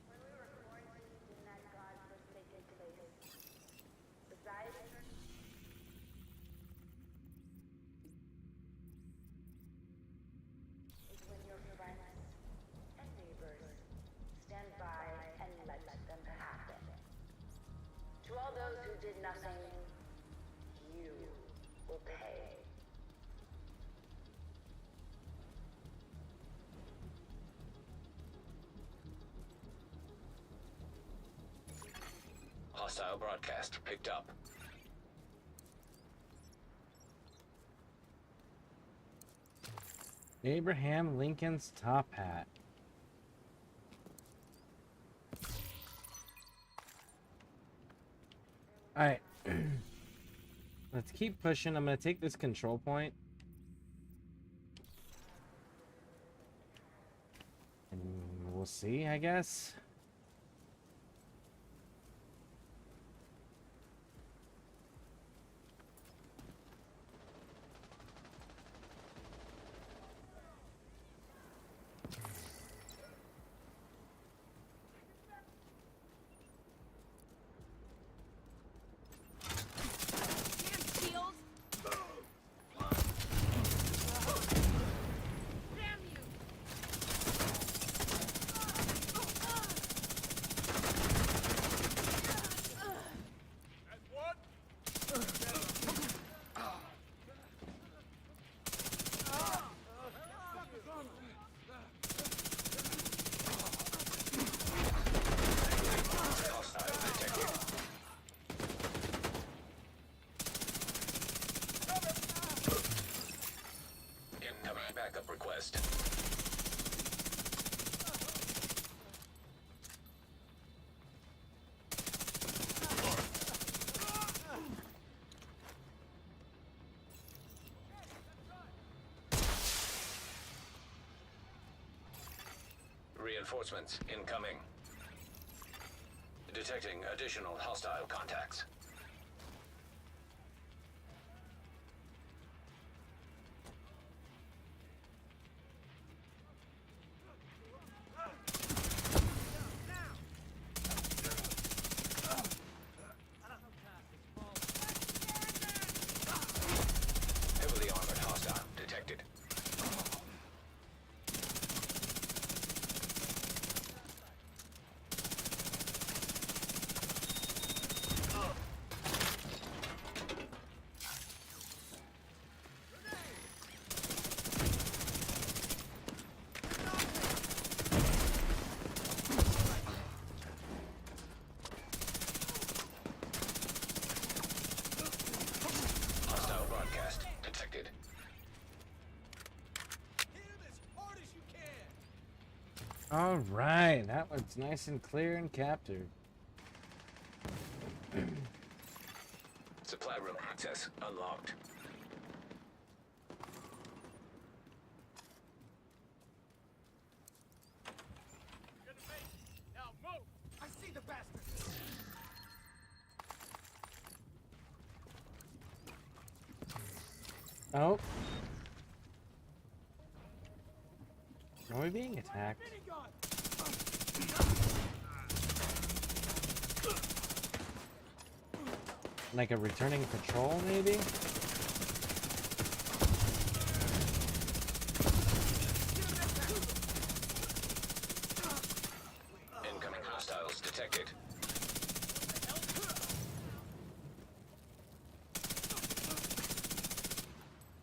When we were quarantined in that godforsaken place, besides is when your friends and neighbors stand by and let them happen. To all those who did nothing, you will pay. Hostile broadcast picked up. Abraham Lincoln's top hat. Alright. Let's keep pushing. I'm gonna take this control point. And we'll see, I guess. Incoming backup request. Reinforcements incoming. Detecting additional hostile contacts. Heavily armored hostile detected. All right, that looks nice and clear and captured. Supply room access unlocked. Now move! I see the bastard! Oh. Are we being attacked? Like a returning patrol, maybe? Incoming hostiles detected.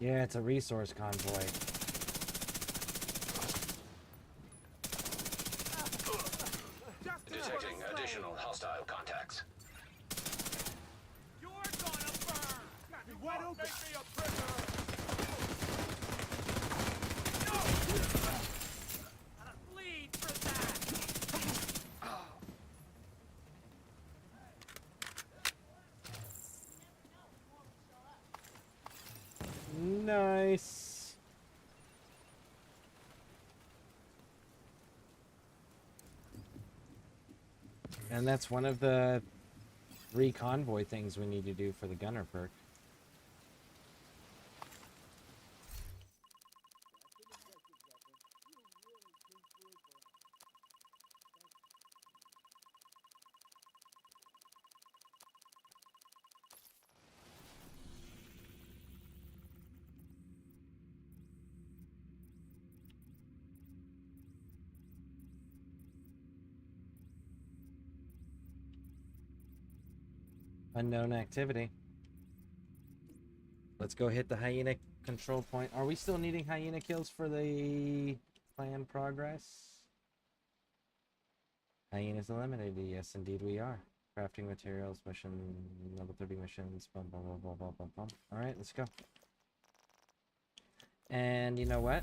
Yeah, it's a resource convoy. Detecting additional hostile contacts. You're gonna burn! You won't make me a prisoner! No! Bleed for that! Nice. And that's one of the 3 convoy things we need to do for the gunner perk. Unknown activity. Let's go hit the hyena control point. Are we still needing hyena kills for the plan progress? Hyenas eliminated. Yes, indeed we are. Crafting materials, mission, level 30 missions. Bum, bum, bum, bum, bum, bum, bum. All right, let's go. And you know what?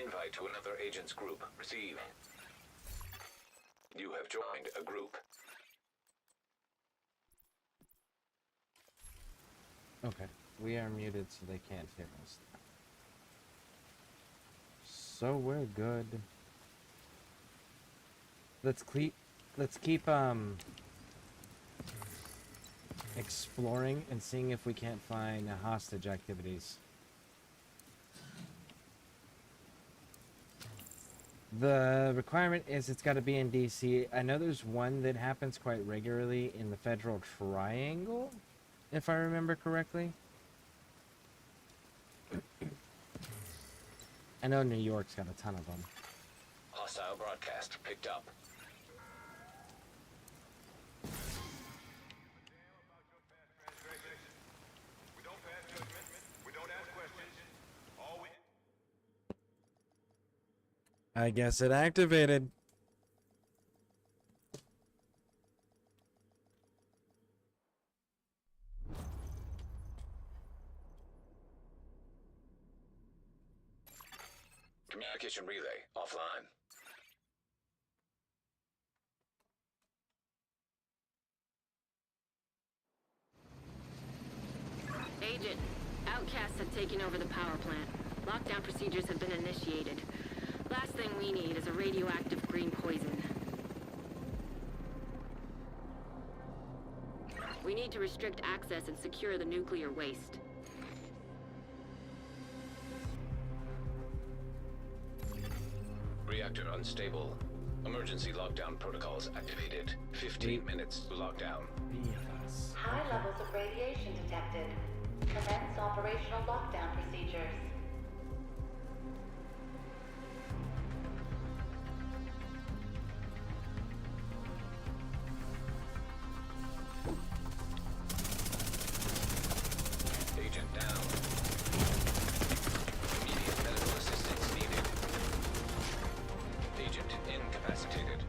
Invite to another agent's group. Receive. You have joined a group. Okay, we are muted so they can't hear us. So we're good. Let's keep exploring and seeing if we can't find hostage activities. The requirement is it's got to be in DC. I know there's one that happens quite regularly in the Federal Triangle, if I remember correctly. I know New York's got a ton of them. Hostile broadcast picked up. I guess it activated. Communication relay offline. Agent, outcasts have taken over the power plant. Lockdown procedures have been initiated. Last thing we need is a radioactive green poison. We need to restrict access and secure the nuclear waste. Reactor unstable. Emergency lockdown protocols activated. 15 minutes to lockdown. High levels of radiation detected. Commence operational lockdown procedures. Agent down. Immediate medical assistance needed. Agent incapacitated.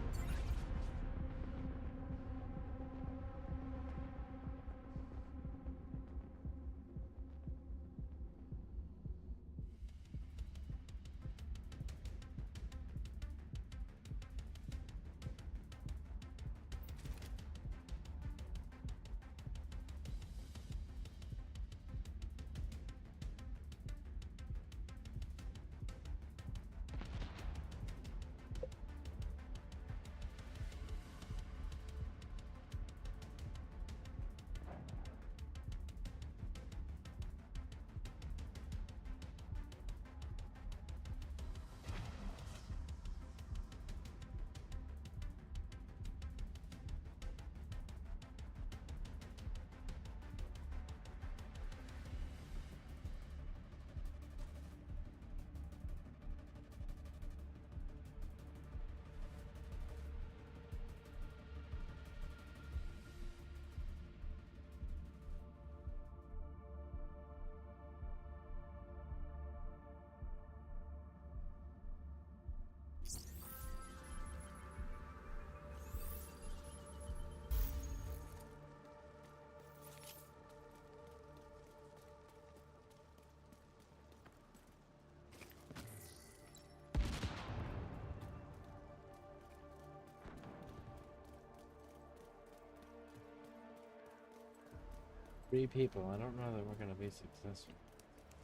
Three people. I don't know that we're gonna be successful.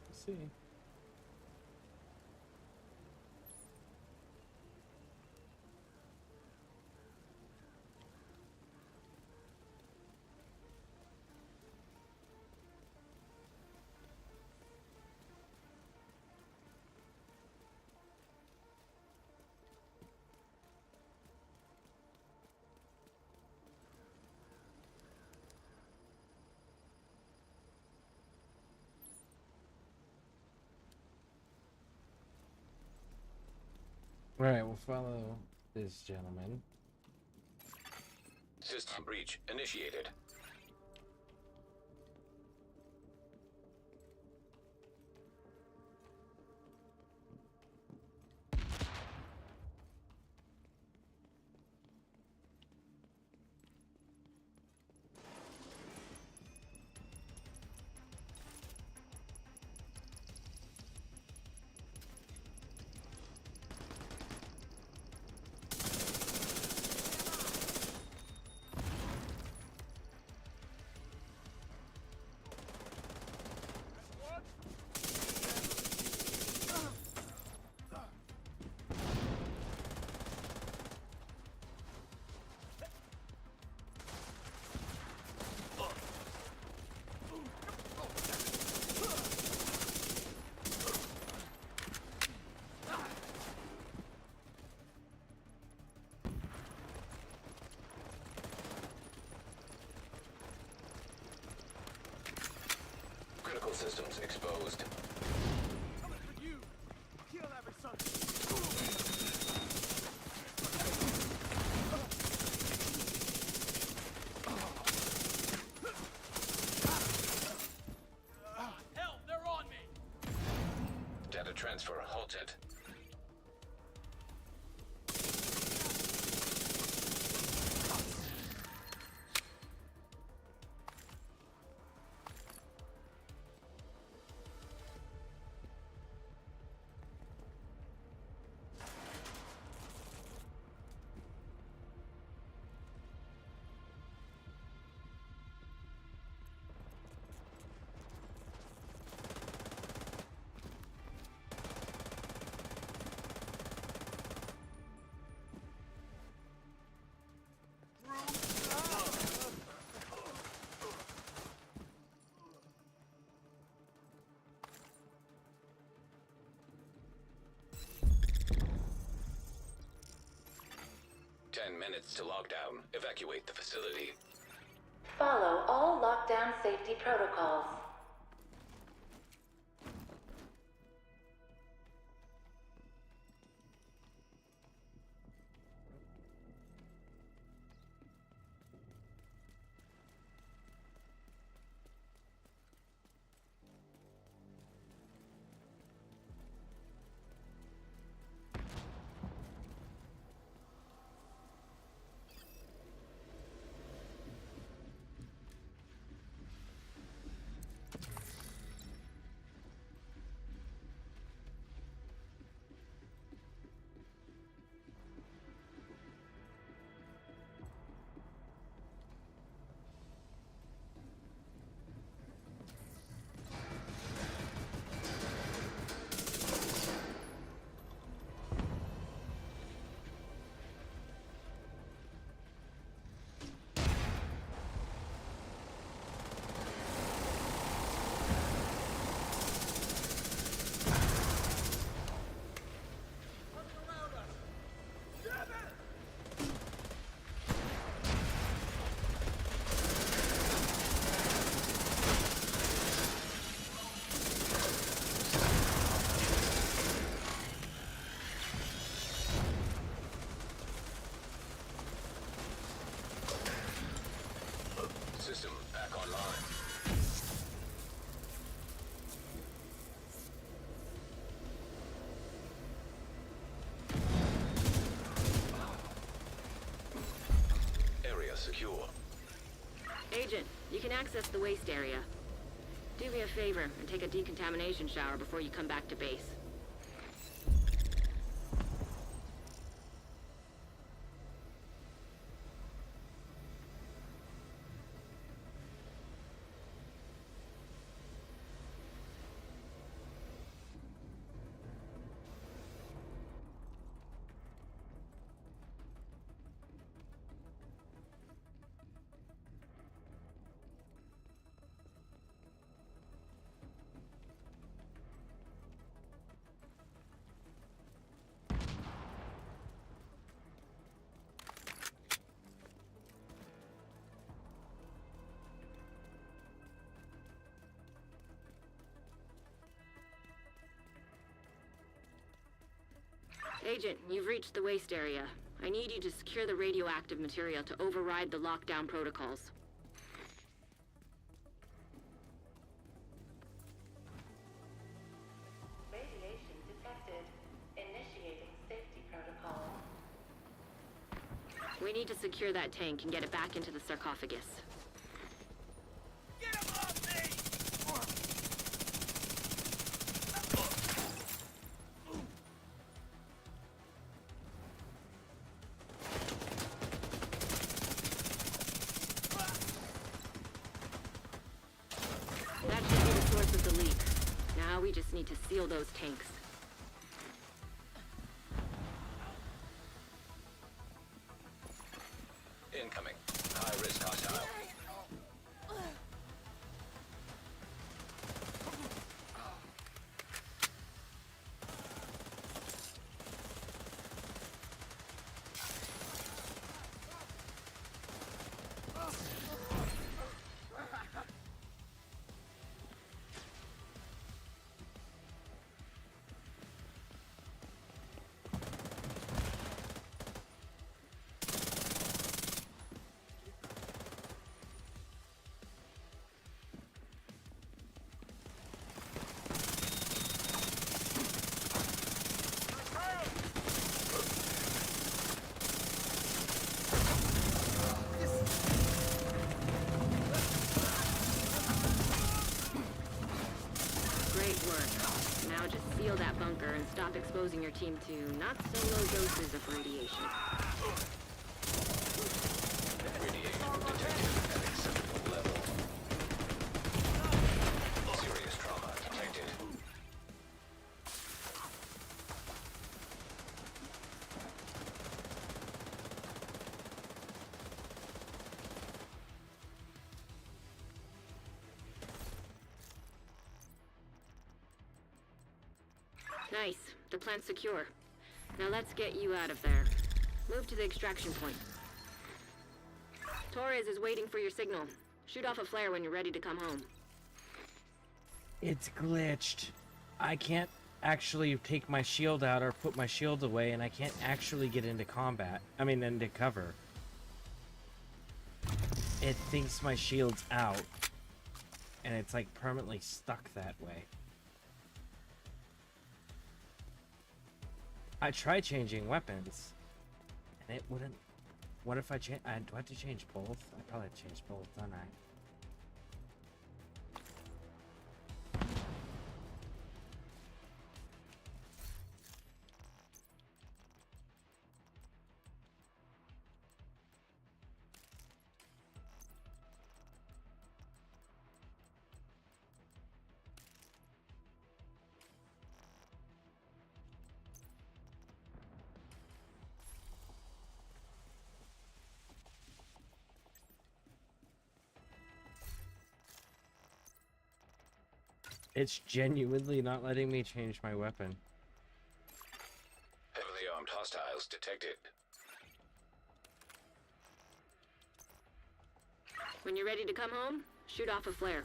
We'll see. Alright, we'll follow this gentleman. System breach initiated. Critical systems exposed. Coming for you. Kill every son. Hell, they're on me. Data transfer halted. Minutes to lockdown. Evacuate the facility. Follow all lockdown safety protocols. online. Area secure. Agent, you can access the waste area. Do me a favor and take a decontamination shower before you come back to base. Agent, you've reached the waste area. I need you to secure the radioactive material to override the lockdown protocols. Radiation detected. Initiating safety protocol. We need to secure that tank and get it back into the sarcophagus. That should be the source of the leak. Now we just need to seal those tanks. Incoming. High-risk hostile. Great work. Now just seal that bunker and stop exposing your team to not-so-low doses of radiation. Radiation detected at acceptable level. Serious trauma detected. Nice. The plant's secure. Now let's get you out of there. Move to the extraction point. Torres is waiting for your signal. Shoot off a flare when you're ready to come home. It's glitched. I can't actually take my shield out or put my shield away, and I can't actually get into combat. I mean, into cover. It thinks my shield's out, and it's like permanently stuck that way. I tried changing weapons, and it wouldn't. What if I change? Do I have to change both? I probably have to change both, don't I? It's genuinely not letting me change my weapon. Heavily armed hostiles detected. When you're ready to come home, shoot off a flare.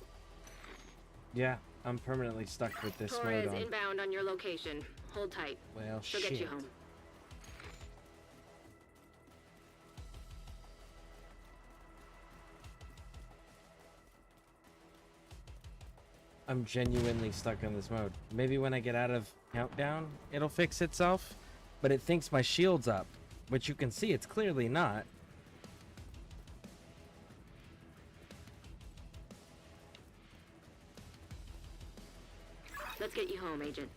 Yeah, I'm permanently stuck with this Torres mode on. inbound on your location. Hold tight. Well, She'll shit. get you home. I'm genuinely stuck on this mode. Maybe when I get out of countdown, it'll fix itself. But it thinks my shield's up, which you can see it's clearly not. Let's get you home, Agent.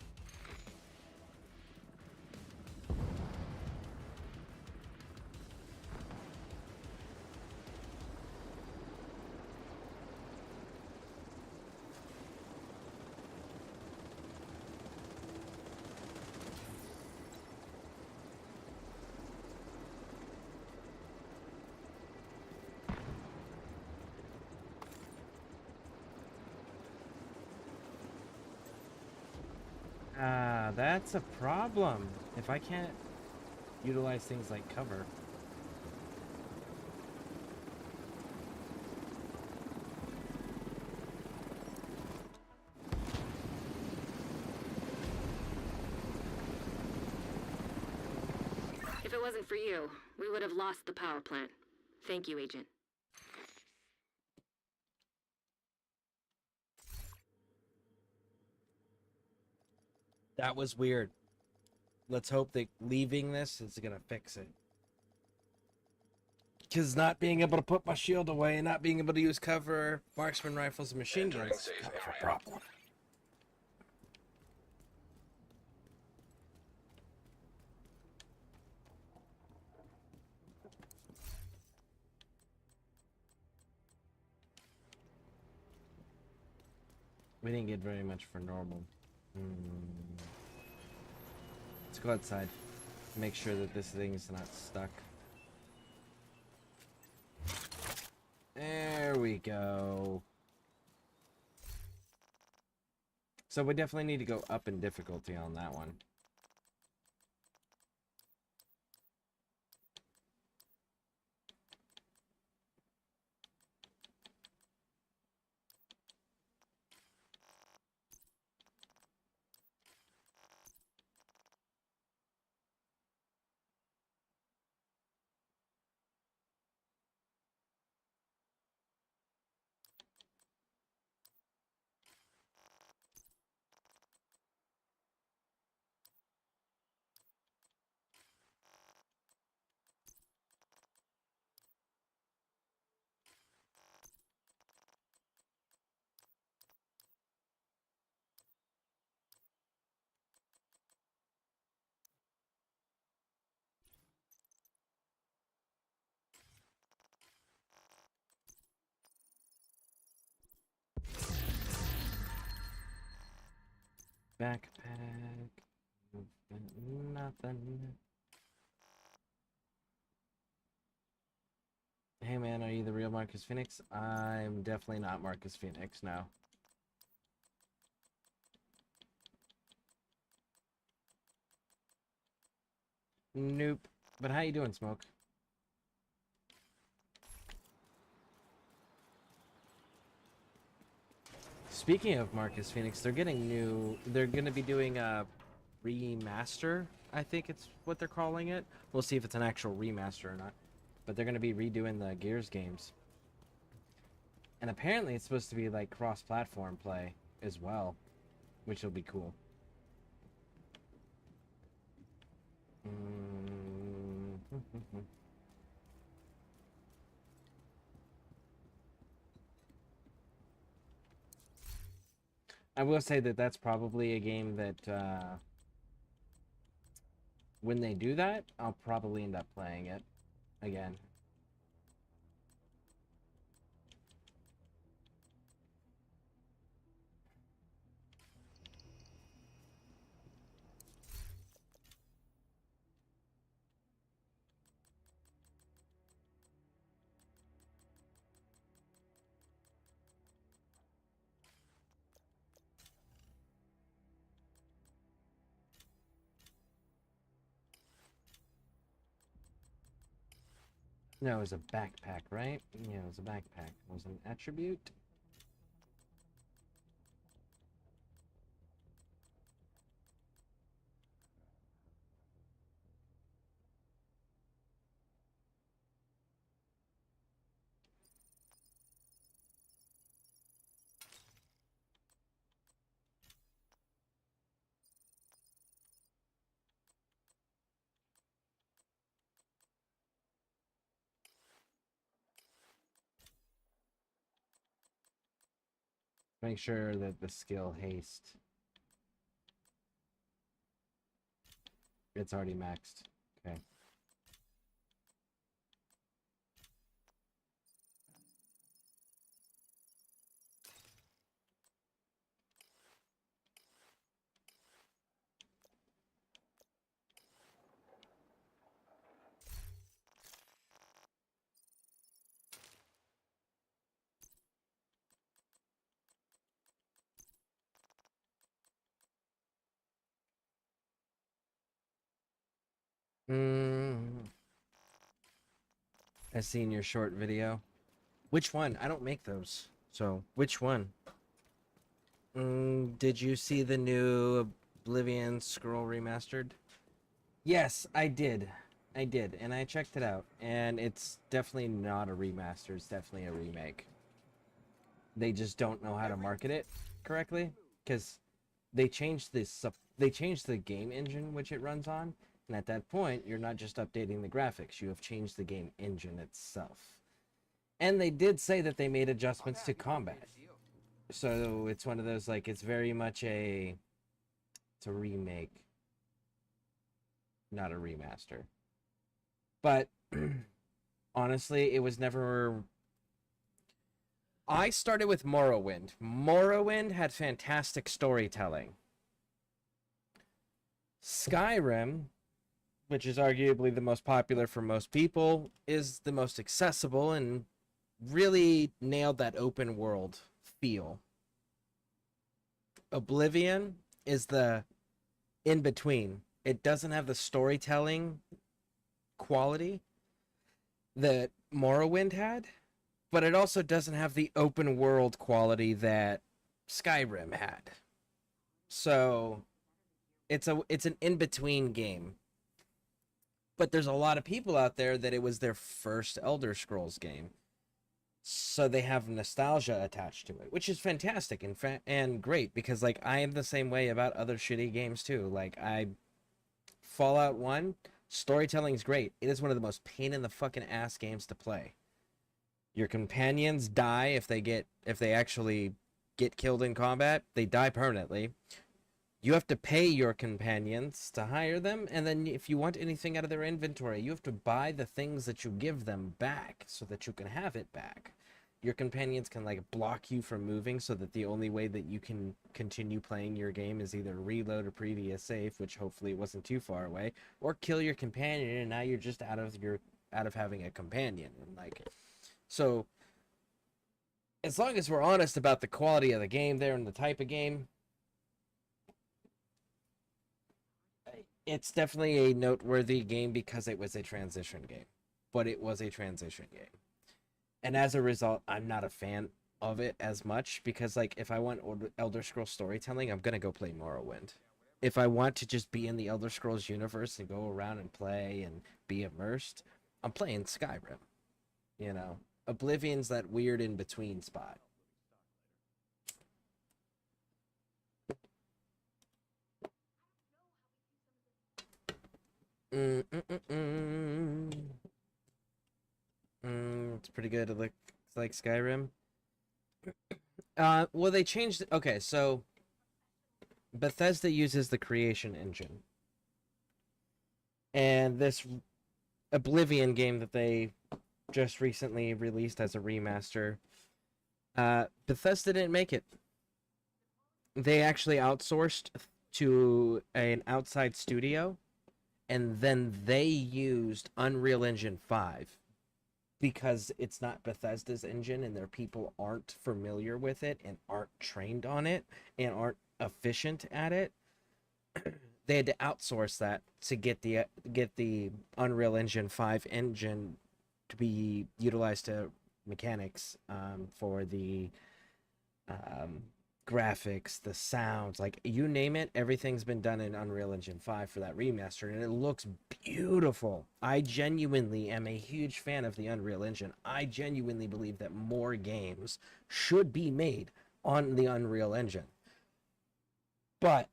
Ah, that's a problem. If I can't utilize things like cover. If it wasn't for you, we would have lost the power plant. Thank you, Agent. That was weird. Let's hope that leaving this is gonna fix it. Because not being able to put my shield away and not being able to use cover, marksman rifles, and machine guns is kind of a problem. We didn't get very much for normal. Let's go outside. Make sure that this thing's not stuck. There we go. So we definitely need to go up in difficulty on that one. Backpack. Nothing. Hey man, are you the real Marcus Phoenix? I'm definitely not Marcus Phoenix now. Nope. But how you doing, Smoke? Speaking of Marcus Phoenix, they're getting new. They're gonna be doing a remaster. I think it's what they're calling it. We'll see if it's an actual remaster or not. But they're gonna be redoing the Gears games. And apparently it's supposed to be like cross-platform play as well, which will be cool. I will say that that's probably a game that when they do that, I'll probably end up playing it again. No, it was a backpack, right? Yeah, it was a backpack. It was an attribute. Make sure that the skill haste. It's already maxed. Okay. I seen your short video. Which one? I don't make those. So, which one? Did you see the new Oblivion Scroll Remastered? Yes, I did. I did, and I checked it out. And it's definitely not a remaster. It's definitely a remake. They just don't know how to market it correctly. Because they changed the game engine which it runs on. And at that point, you're not just updating the graphics. You have changed the game engine itself. And they did say that they made adjustments to combat. So it's one of those, like, it's very much it's a remake, not a remaster. But honestly, it was never... I started with Morrowind. Morrowind had fantastic storytelling. Skyrim, which is arguably the most popular for most people, is the most accessible and really nailed that open world feel. Oblivion is the in-between. It doesn't have the storytelling quality that Morrowind had, but it also doesn't have the open world quality that Skyrim had. So it's an in-between game. But there's a lot of people out there that it was their first Elder Scrolls game. So they have nostalgia attached to it, which is fantastic and great, because like I am the same way about other shitty games too. Like Fallout 1, storytelling is great. It is one of the most pain in the fucking ass games to play. Your companions die if they actually get killed in combat. They die permanently. You have to pay your companions to hire them, and then if you want anything out of their inventory, you have to buy the things that you give them back so that you can have it back. Your companions can like block you from moving, so that the only way that you can continue playing your game is either reload a previous save, which hopefully wasn't too far away, or kill your companion, and now you're just out of having a companion. And like, so as long as we're honest about the quality of the game there and the type of game, it's definitely a noteworthy game because it was a transition game. But it was a transition game. And as a result, I'm not a fan of it as much, because like if I want Elder Scrolls storytelling, I'm going to go play Morrowind. If I want to just be in the Elder Scrolls universe and go around and play and be immersed, I'm playing Skyrim. You know, Oblivion's that weird in-between spot. It's pretty good. It looks like Skyrim. Well, they changed... Okay, so Bethesda uses the creation engine. And this Oblivion game that they just recently released as a remaster, Bethesda didn't make it. They actually outsourced to an outside studio, and then they used Unreal Engine 5 because it's not Bethesda's engine and their people aren't familiar with it and aren't trained on it and aren't efficient at it. They had to outsource that to get the Unreal Engine 5 engine to be utilized to mechanics for the graphics, the sounds, like you name it, everything's been done in Unreal Engine 5 for that remaster, and it looks beautiful. I genuinely am a huge fan of the Unreal Engine. I genuinely believe that more games should be made on the Unreal Engine. But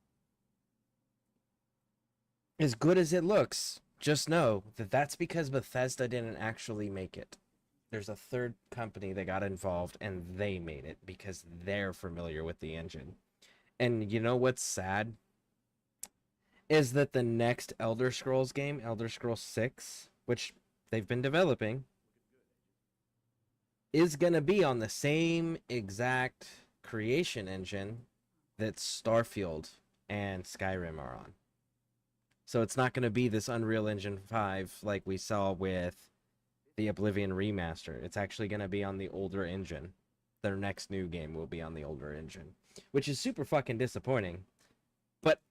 as good as it looks, just know that that's because Bethesda didn't actually make it. There's a third company that got involved and they made it because they're familiar with the engine. And you know what's sad? Is that the next Elder Scrolls game, Elder Scrolls 6, which they've been developing, is going to be on the same exact creation engine that Starfield and Skyrim are on. So it's not going to be this Unreal Engine 5 like we saw with the Oblivion remaster. It's actually going to be on the older engine. Their next new game will be on the older engine, which is super fucking disappointing. But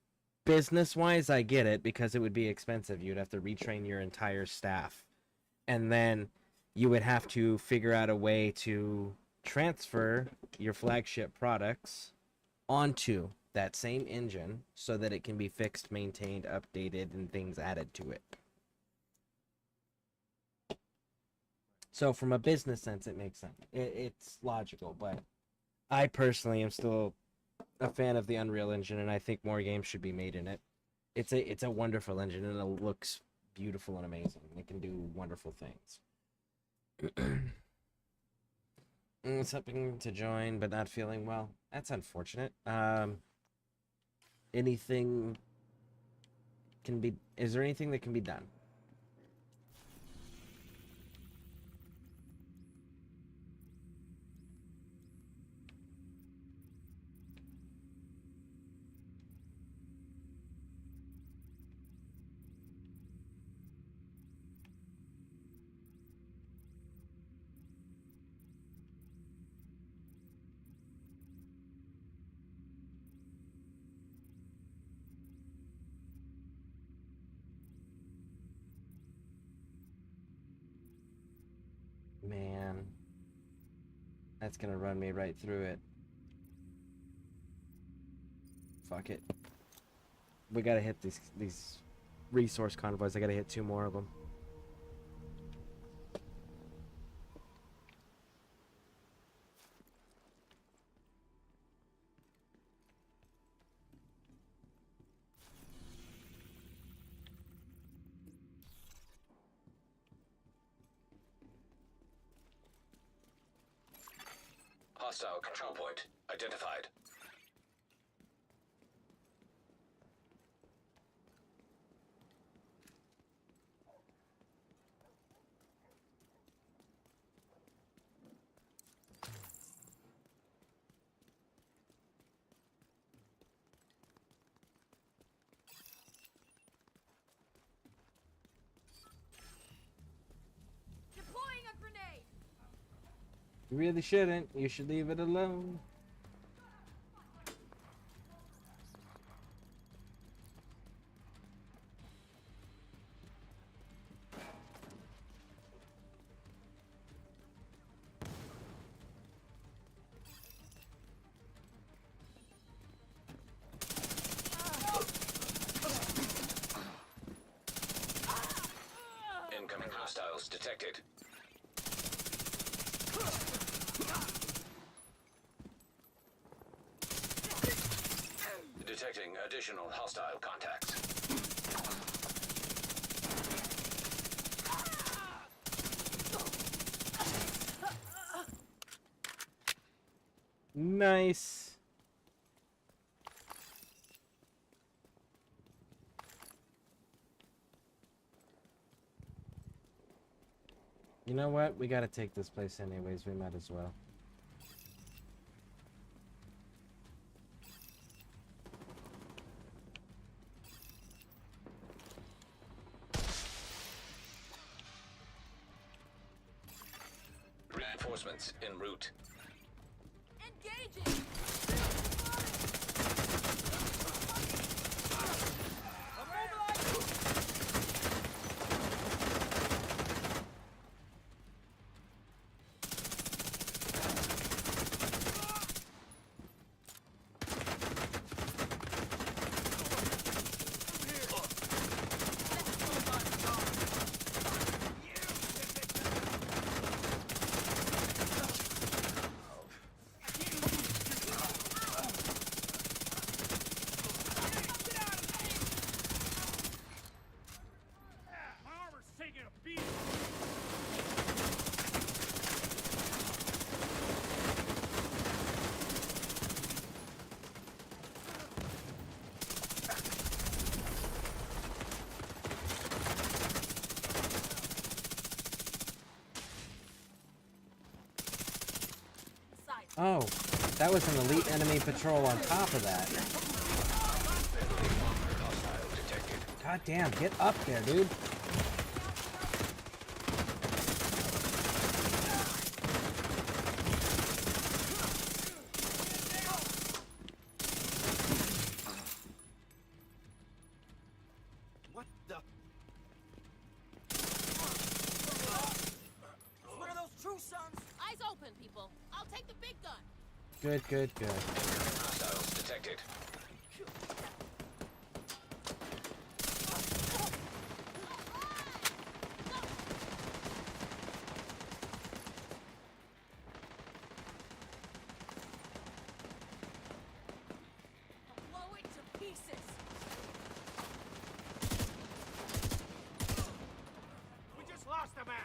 business-wise, I get it, because it would be expensive. You'd have to retrain your entire staff. And then you would have to figure out a way to transfer your flagship products onto that same engine so that it can be fixed, maintained, updated, and things added to it. So from a business sense, it makes sense. It's logical, but I personally am still a fan of the Unreal Engine, and I think more games should be made in it. It's a wonderful engine, and it looks beautiful and amazing. It can do wonderful things. It's hoping to join, but not feeling well. That's unfortunate. Anything can be... Is there anything that can be done? Man, that's gonna run me right through it. Fuck it. We gotta hit these resource convoys. I gotta hit 2 more of them. Hostile control point identified. Deploying a grenade. You really shouldn't. You should leave it alone. Incoming hostiles detected. Detecting additional hostile contacts. Nice. You know what? We gotta take this place anyways. We might as well. Reinforcements en route. Engaging. Oh, that was an elite enemy patrol on top of that. God damn, get up there, dude. What the? One of those true sons. Eyes open, people. I'll take the big gun. Good, good, good. Hostiles detected. Blow it to pieces. We just lost a man.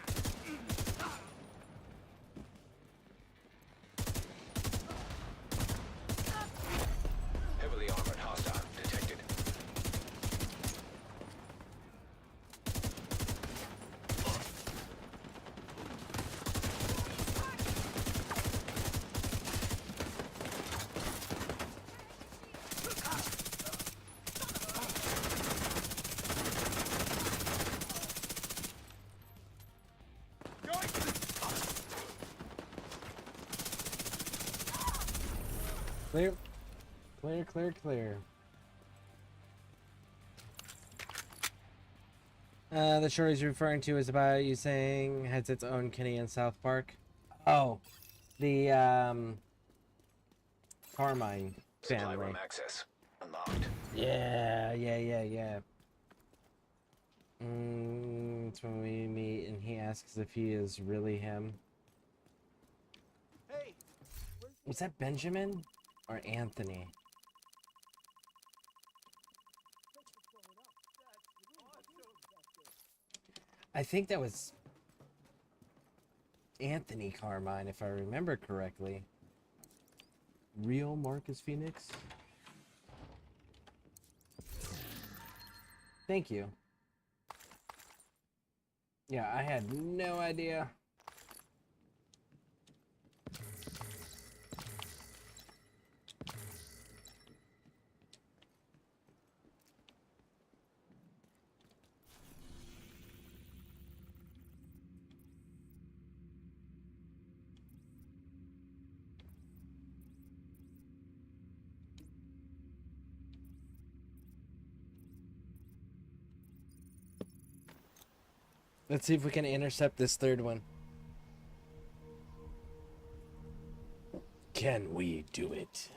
Heavily armored hostile detected. Clear. Clear, clear, clear. The short he's referring to is about you saying has its own Kenny in South Park. Oh, the Carmine Supply family. room access unlocked. Yeah. It's when we meet and he asks if he is really him. Hey. Was that Benjamin or Anthony? I think that was Anthony Carmine, if I remember correctly. Real Marcus Phoenix? Thank you. Yeah, I had no idea. Let's see if we can intercept this third one. Can we do it?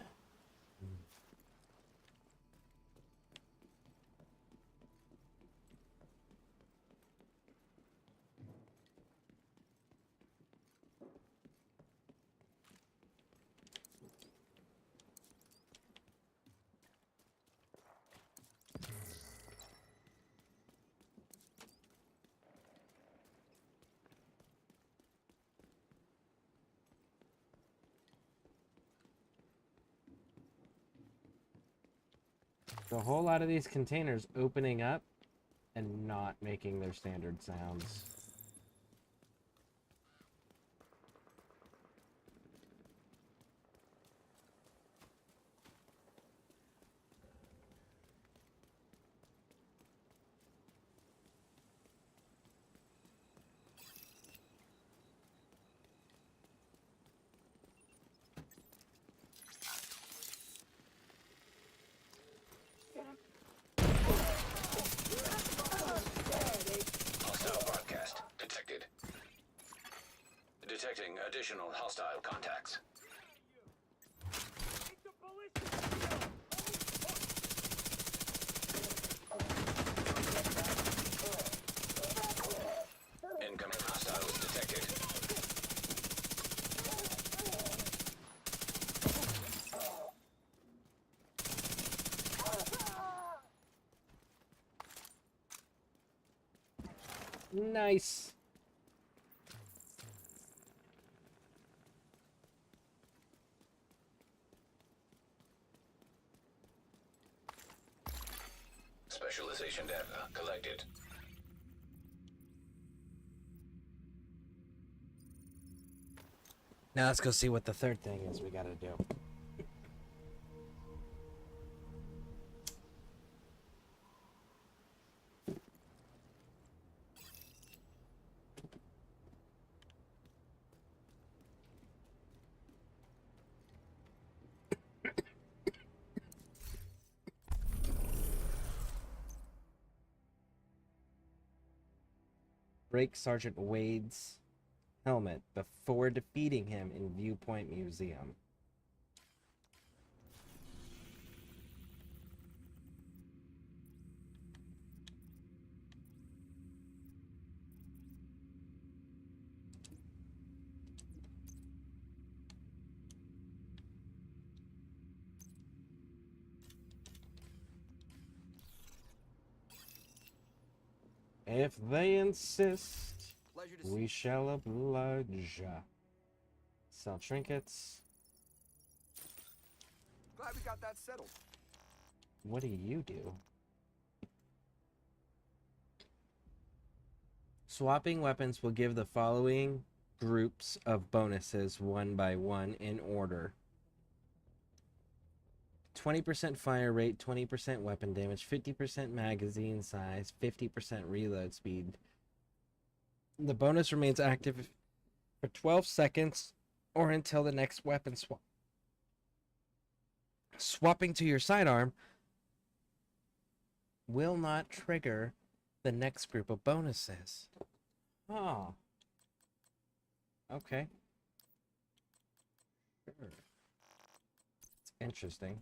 A whole lot of these containers opening up and not making their standard sounds. Hostile broadcast detected. Detecting additional hostile contacts. Incoming hostiles detected. Nice. Specialization data collected. Now let's go see what the third thing is we gotta do. Break Sergeant Wade's helmet before defeating him in Viewpoint Museum. If they insist, we shall oblige. Sell trinkets. Glad we got that settled. What do you do? Swapping weapons will give the following groups of bonuses one by one in order. 20% fire rate, 20% weapon damage, 50% magazine size, 50% reload speed. The bonus remains active for 12 seconds or until the next weapon swap. Swapping to your sidearm will not trigger the next group of bonuses. Oh. Okay. Sure. It's interesting.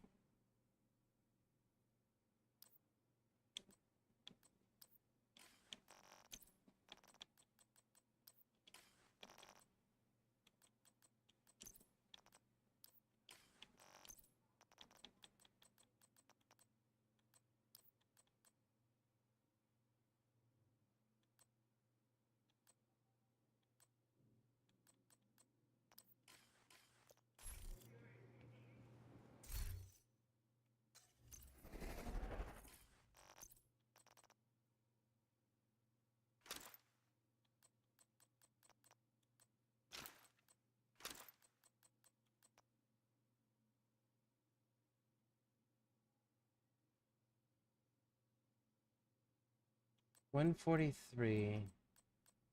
$143,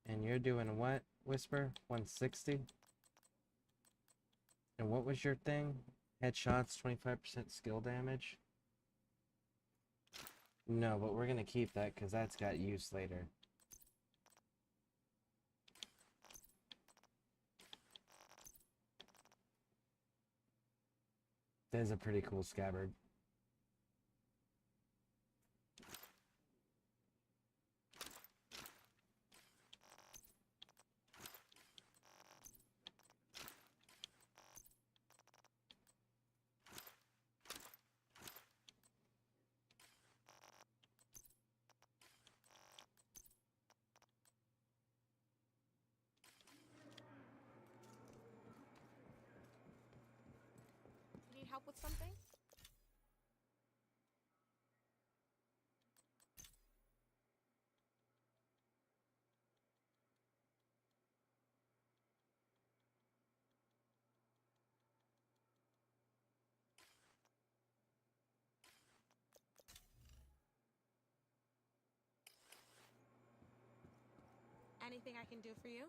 and you're doing what, Whisper? 160? And what was your thing? Headshots, 25% skill damage? No, but we're gonna keep that because that's got use later. That is a pretty cool scabbard. Need help with something? Anything I can do for you?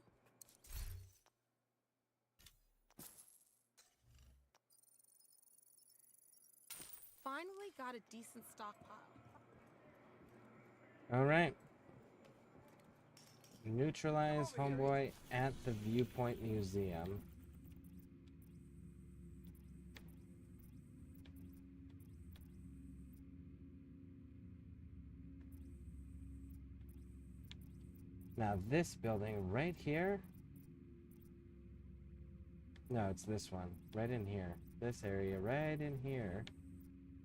Finally got a decent stockpile. Alright. Neutralize homeboy at the Viewpoint Museum. Now this building right here. No, it's this one. Right in here. This area right in here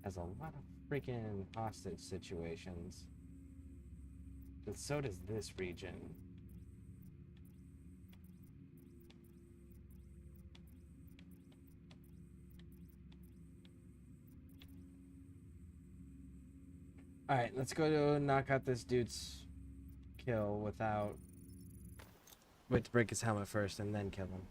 has a lot of freaking hostage situations. But so does this region. Alright, let's go to knock out this dude's kill without... Wait to break his helmet first and then kill him.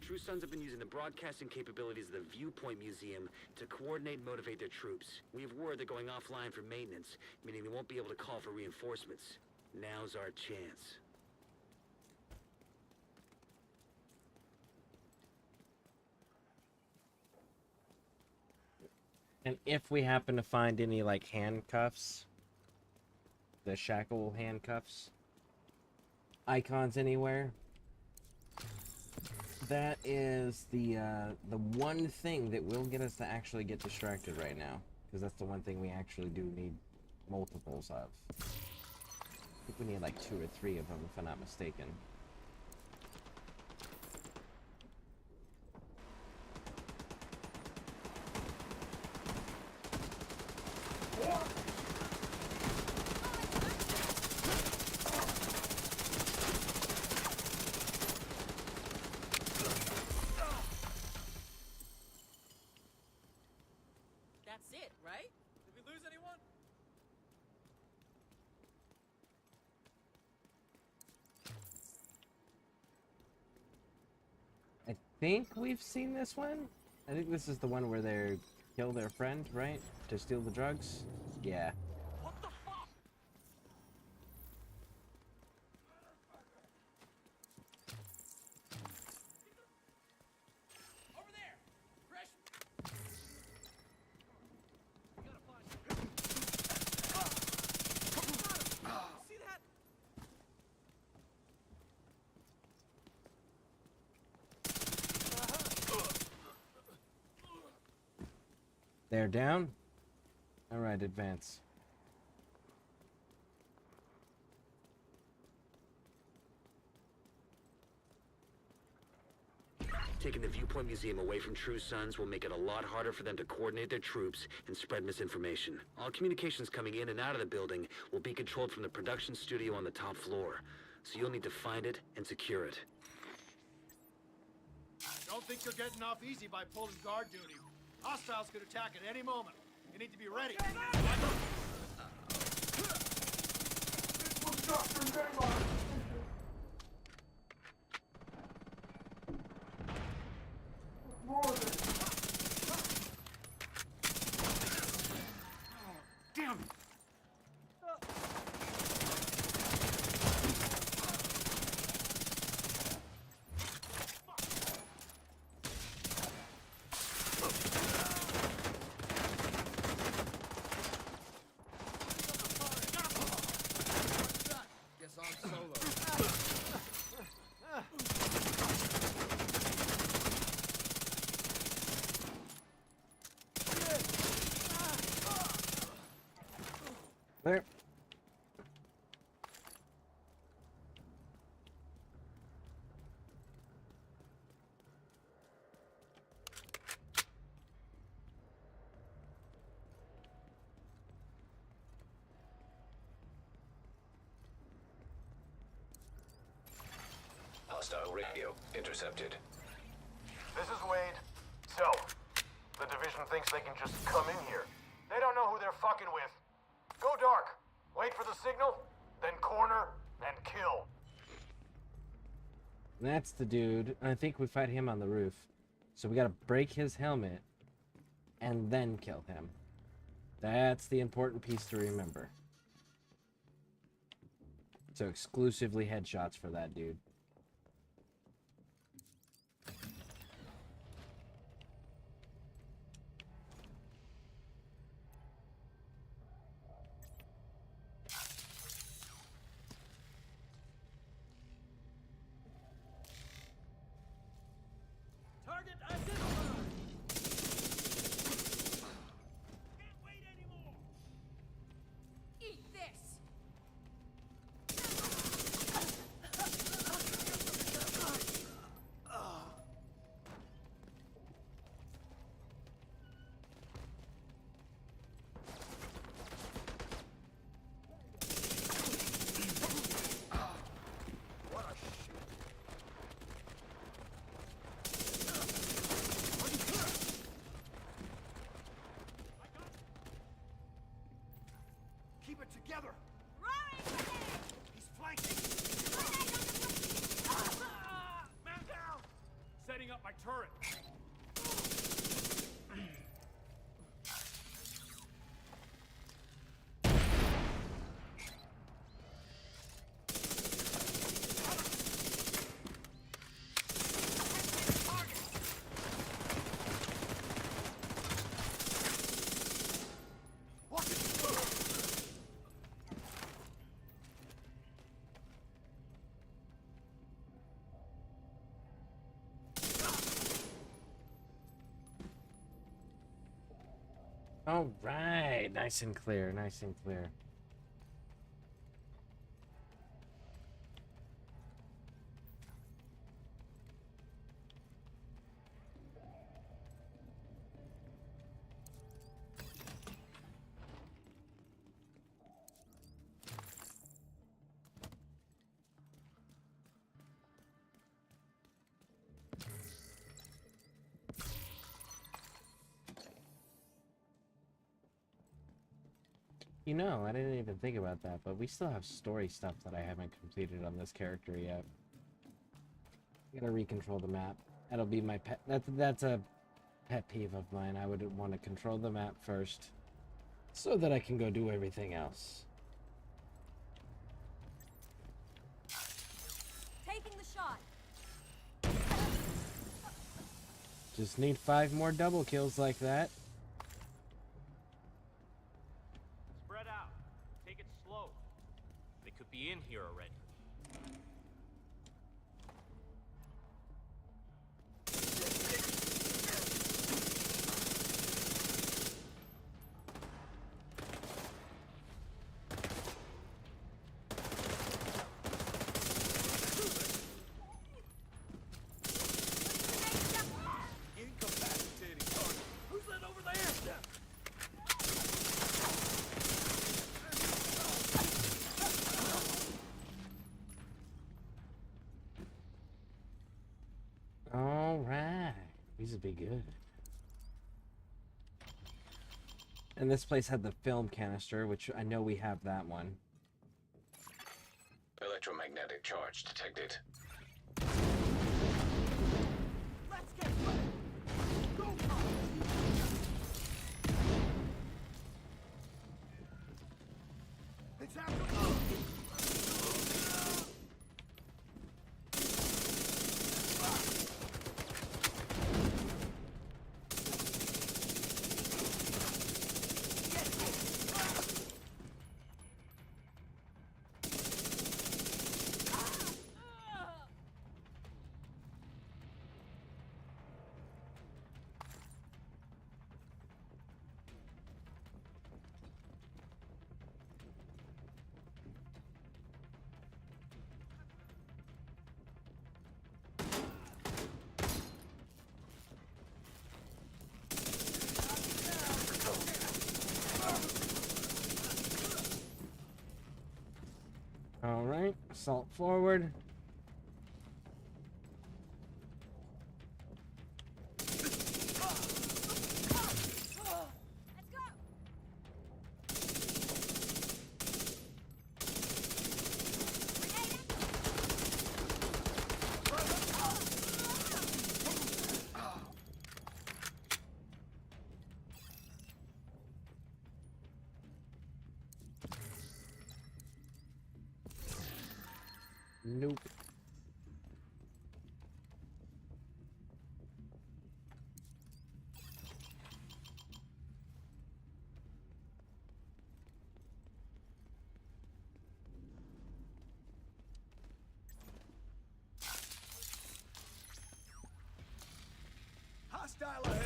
True Sons have been using the broadcasting capabilities of the Viewpoint Museum to coordinate and motivate their troops. We have word they're going offline for maintenance, meaning they won't be able to call for reinforcements. Now's our chance. And if we happen to find any, like, handcuffs, the shackle handcuffs, icons anywhere, that is the one thing that will get us to actually get distracted right now. Because that's the one thing we actually do need multiples of. I think we need like 2 or 3 of them, if I'm not mistaken. That's it, right? Did we lose anyone? I think we've seen this one. I think this is the one where they kill their friend, right? To steal the drugs? Yeah. What the fuck? Over there! Fresh! We gotta find see that? They're down? Alright, advance. Taking the Viewpoint Museum away from True Sons will make it a lot harder for them to coordinate their troops and spread misinformation. All communications coming in and out of the building will be controlled from the production studio on the top floor, so you'll need to find it and secure it. Don't think you're getting off easy by pulling guard duty. Hostiles could attack at any moment. You need to be ready. Damn! Guess I'm solo. There. Hostile radio intercepted. This is Wade. So, the division thinks they can just come in here. They don't know who they're fucking with. Go dark. Wait for the signal, then corner and kill. That's the dude. I think we fight him on the roof. So we gotta break his helmet and then kill him. That's the important piece to remember. So exclusively headshots for that dude. Target identified! Can't wait anymore! Eat this! All right, nice and clear, nice and clear. You know, I didn't even think about that, but we still have story stuff that I haven't completed on this character yet. I gotta recontrol the map. That'll be my pet. That's a pet peeve of mine. I would want to control the map first, so that I can go do everything else. Taking the shot. Just need 5 more double kills like that. Spread out. Take it slow. They could be in here already. Incapacitating target. Who's that over there? All right, these would be good. And this place had the film canister, which I know we have that one. Electromagnetic charge detected. Let's get ready. Go It's happening. All right, assault forward. Nope. Hostile ahead.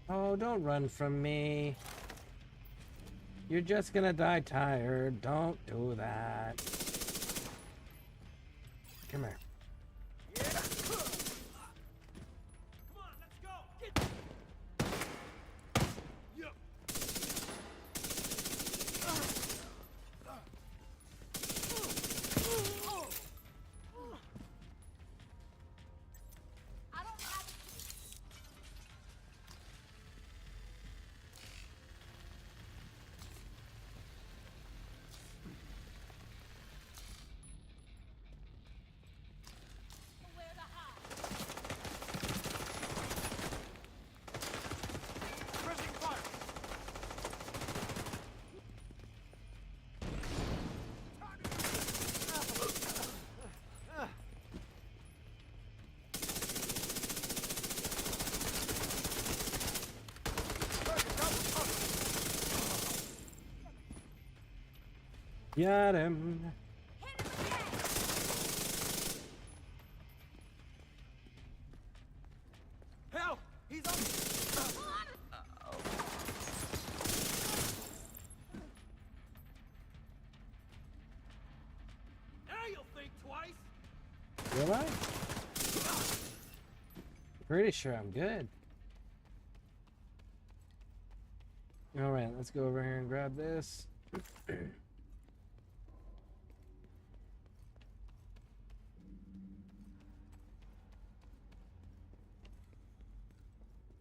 Oh, don't run from me. You're just gonna die tired. Don't do that. Come here. Got him. Help! He's on. Now you'll think twice. Will I? Pretty sure I'm good. Alright, let's go over here and grab this.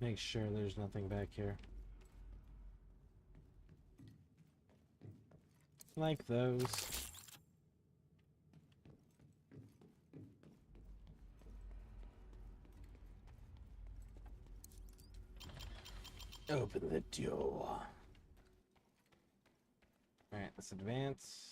Make sure there's nothing back here. Like those. Open the door. Alright, let's advance.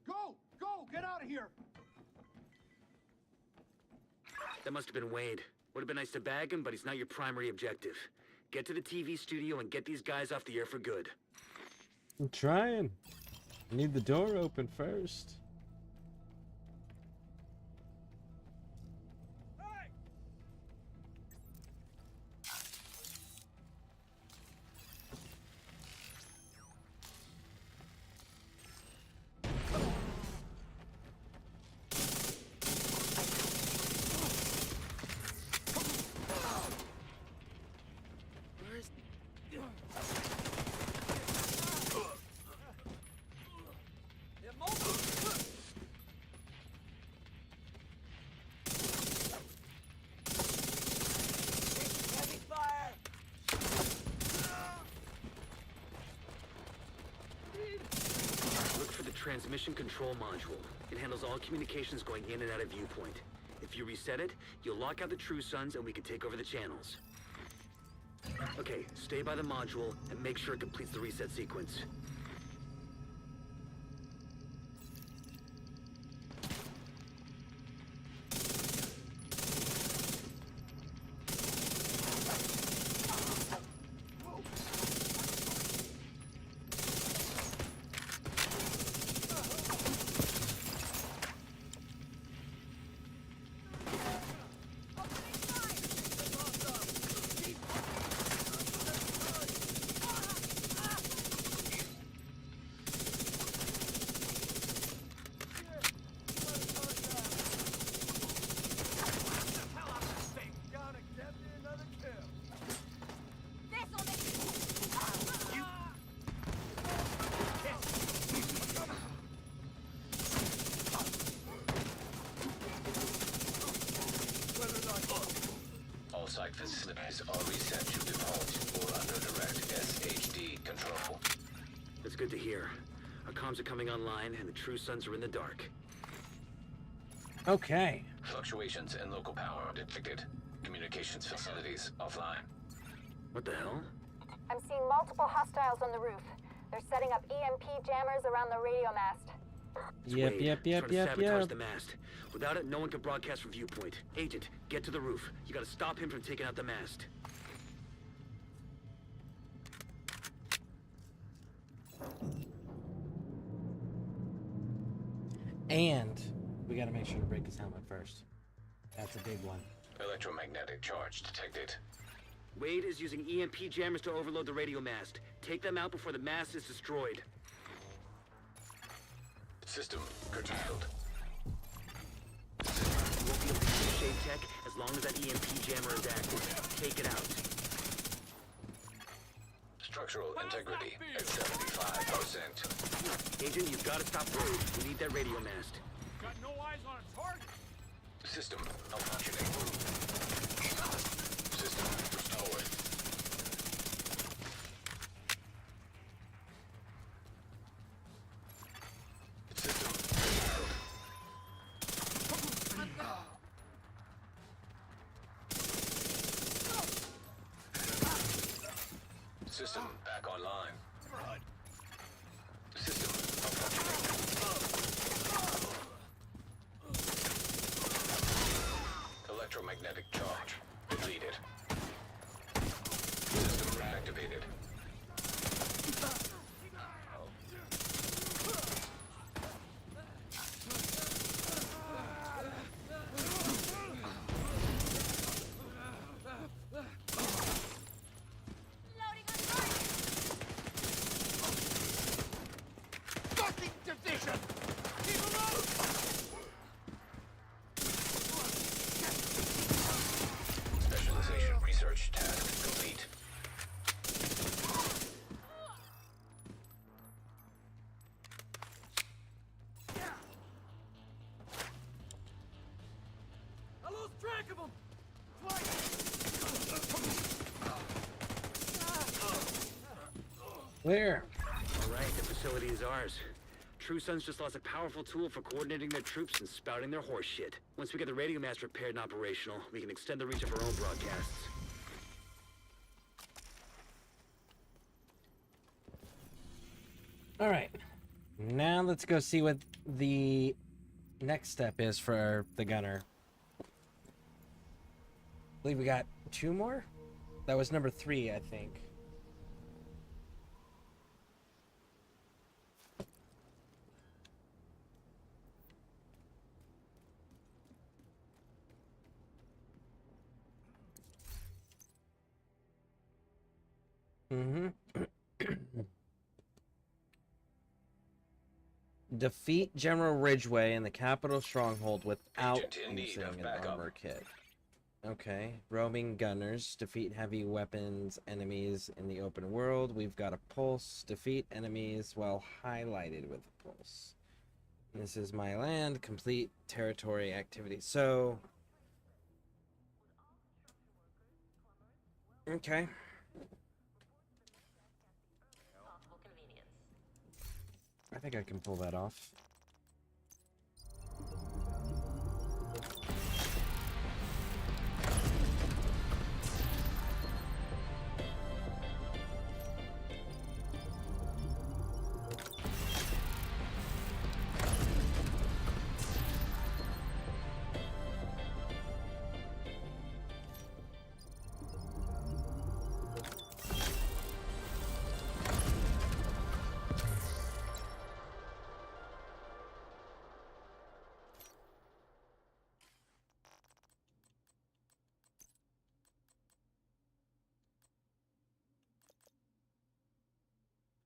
Go! Go! Get out of here! That must have been Wade. Would have been nice to bag him, but he's not your primary objective. Get to the TV studio and get these guys off the air for good. I'm trying. I need the door open first. Transmission control module. It handles all communications going in and out of viewpoint. If you reset it, you'll lock out the True Sons and we can take over the channels. Okay, stay by the module and make sure it completes the reset sequence. Site facilities are reset to default or under direct SHD control. That's good to hear. Our comms are coming online and the True Sons are in the dark. Okay. Fluctuations in local power detected. Communications facilities offline. What the hell? I'm seeing multiple hostiles on the roof. They're setting up EMP jammers around the radio mast. Yep. Trying to sabotage the mast. Without it, no one can broadcast from viewpoint. Agent, get to the roof. You gotta stop him from taking out the mast. And we gotta make sure to break his helmet first. That's a big one. Electromagnetic charge detected. Wade is using EMP jammers to overload the radio mast. Take them out before the mast is destroyed. System curtailed. You won't be able to use shade tech as long as that EMP jammer is active. Take it out. Structural integrity at 75%. Agent, you've got to stop Wade. We need that radio mast. Got no eyes on a target. System malfunctioning. System restored. System restored. track of them! Where? All right, the facility is ours. True Sons just lost a powerful tool for coordinating their troops and spouting their horse shit. Once we get the radio mast repaired and operational, we can extend the reach of our own broadcasts. All right. Now let's go see what the next step is for the gunner. I believe we got 2 more? That was number 3, I think. Defeat General Ridgeway in the capital stronghold without Agent in need using of an backup. armor kit. Okay. Roaming gunners. Defeat heavy weapons enemies in the open world. We've got a pulse. Defeat enemies while highlighted with a pulse. This is my land. Complete territory activity. So... Okay. I think I can pull that off.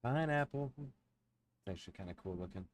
Pineapple. It's actually kind of cool looking.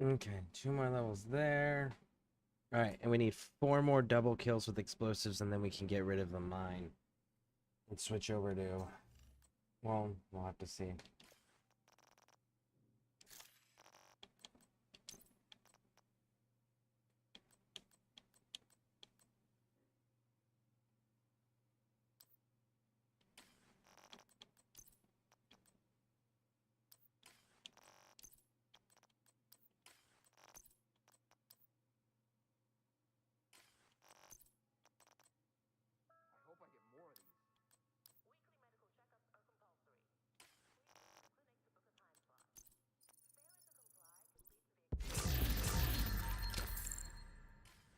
Okay, 2 more levels there. Alright, and we need 4 more double kills with explosives, and then we can get rid of the mine. And switch over to... Well, we'll have to see.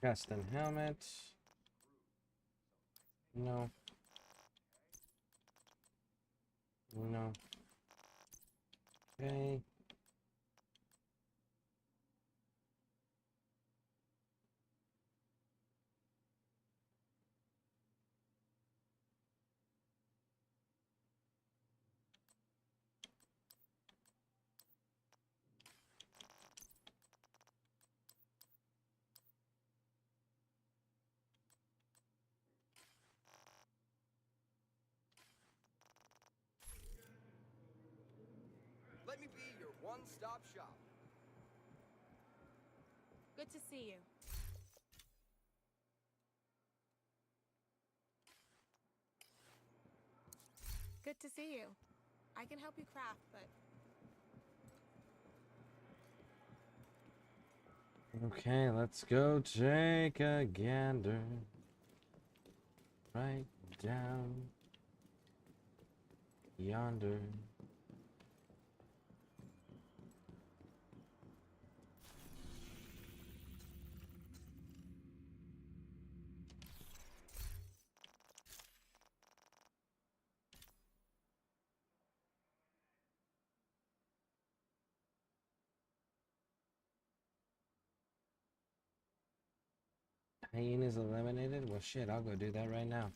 Custom helmet. No. No. Okay. Let me be your one-stop shop. Good to see you. Good to see you. I can help you craft, but... Okay, let's go take a gander. Right down yonder. Hyenas eliminated? Well, shit, I'll go do that right now.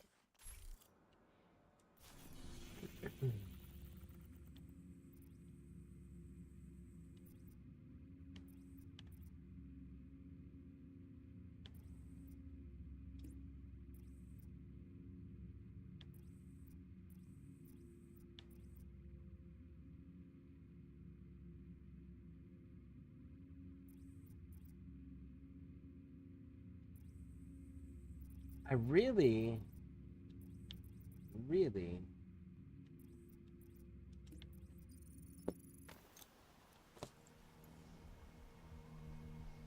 I really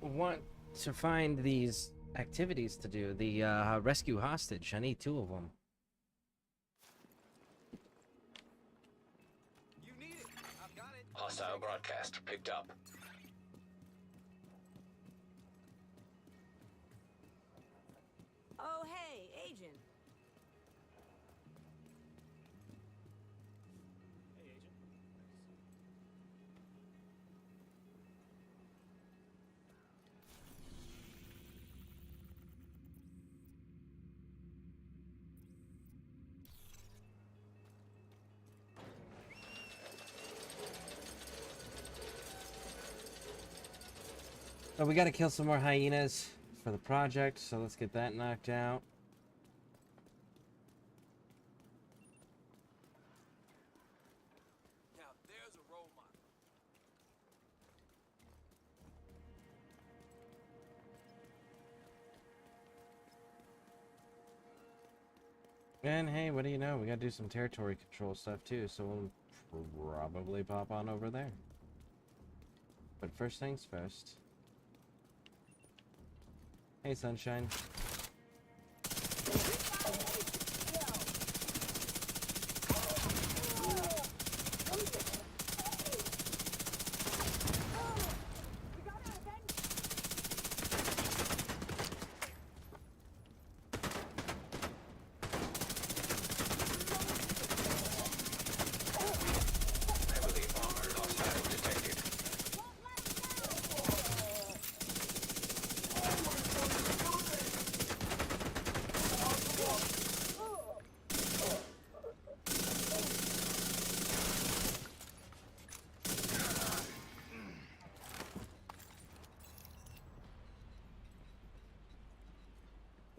want to find these activities to do. The rescue hostage. I need 2 of them. Hostile broadcast picked up. Oh, hey, Agent. Hey, Agent. So we gotta kill some more hyenas for the project, so let's get that knocked out. Now there's a role model. And hey, what do you know? We gotta do some territory control stuff too, so we'll probably pop on over there. But first things first. Hey, Sunshine. Heavily armored hostile detected.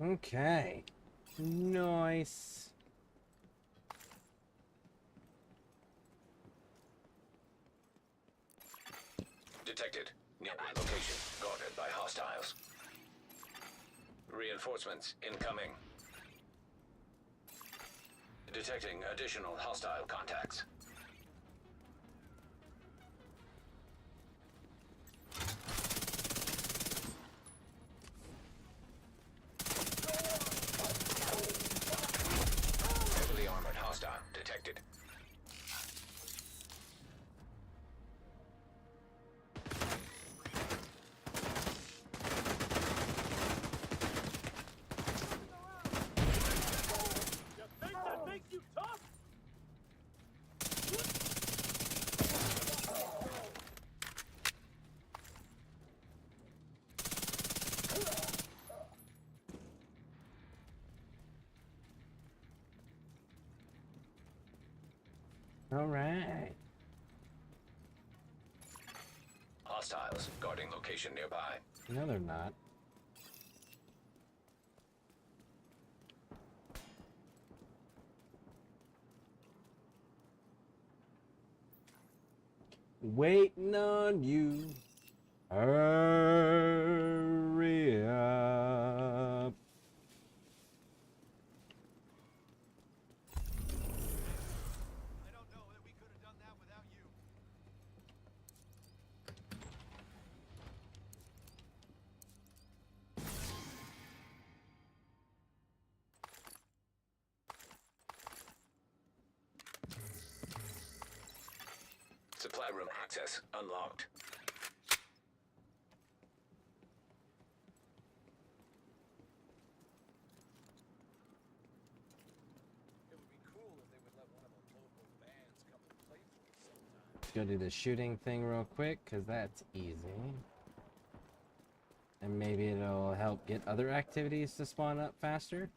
Okay. Nice. Detected. Nearby location guarded by hostiles. Reinforcements incoming. Detecting additional hostile contacts. Heavily armored hostile detected. You think that makes you tough? All right. Hostiles guarding location nearby. No, they're not. Waiting on you. Hurry up. I don't know that we could have done that without you. Supply room access unlocked. It would be cool if they would let one of the local bands come and play for us sometime. Let's go do the shooting thing real quick, because that's easy. And maybe it'll help get other activities to spawn up faster.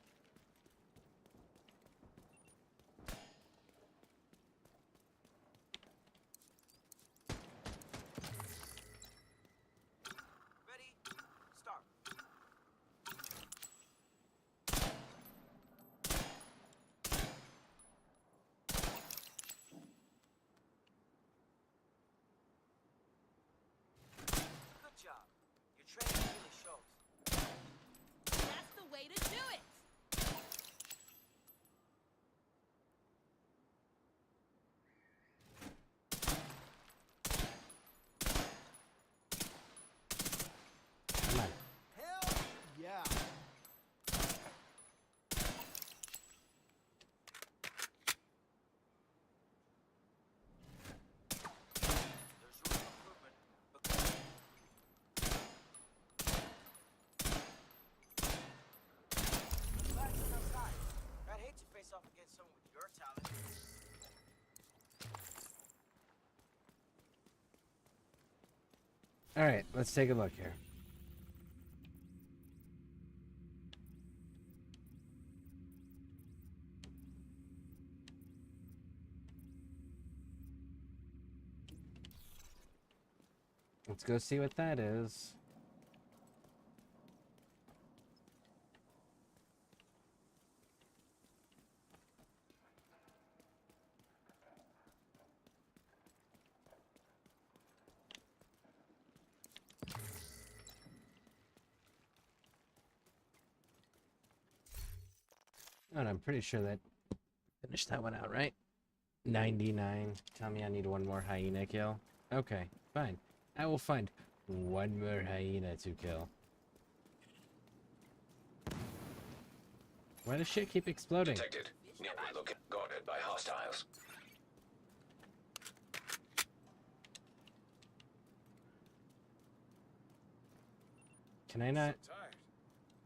Ready? Start. Good job. Your training really shows. That's the way to do it! Come on. Hell yeah! There's room for improvement, but relax on outside. I'd hate to face off against someone with your talent. All right, let's take a look here. Let's go see what that is. And I'm pretty sure that finished that one out, right? 99. Tell me I need one more hyena kill. Okay, fine. I will find one more hyena to kill. Why does shit keep exploding? Detected. Nearby location guarded by hostiles. Can I not? So tired.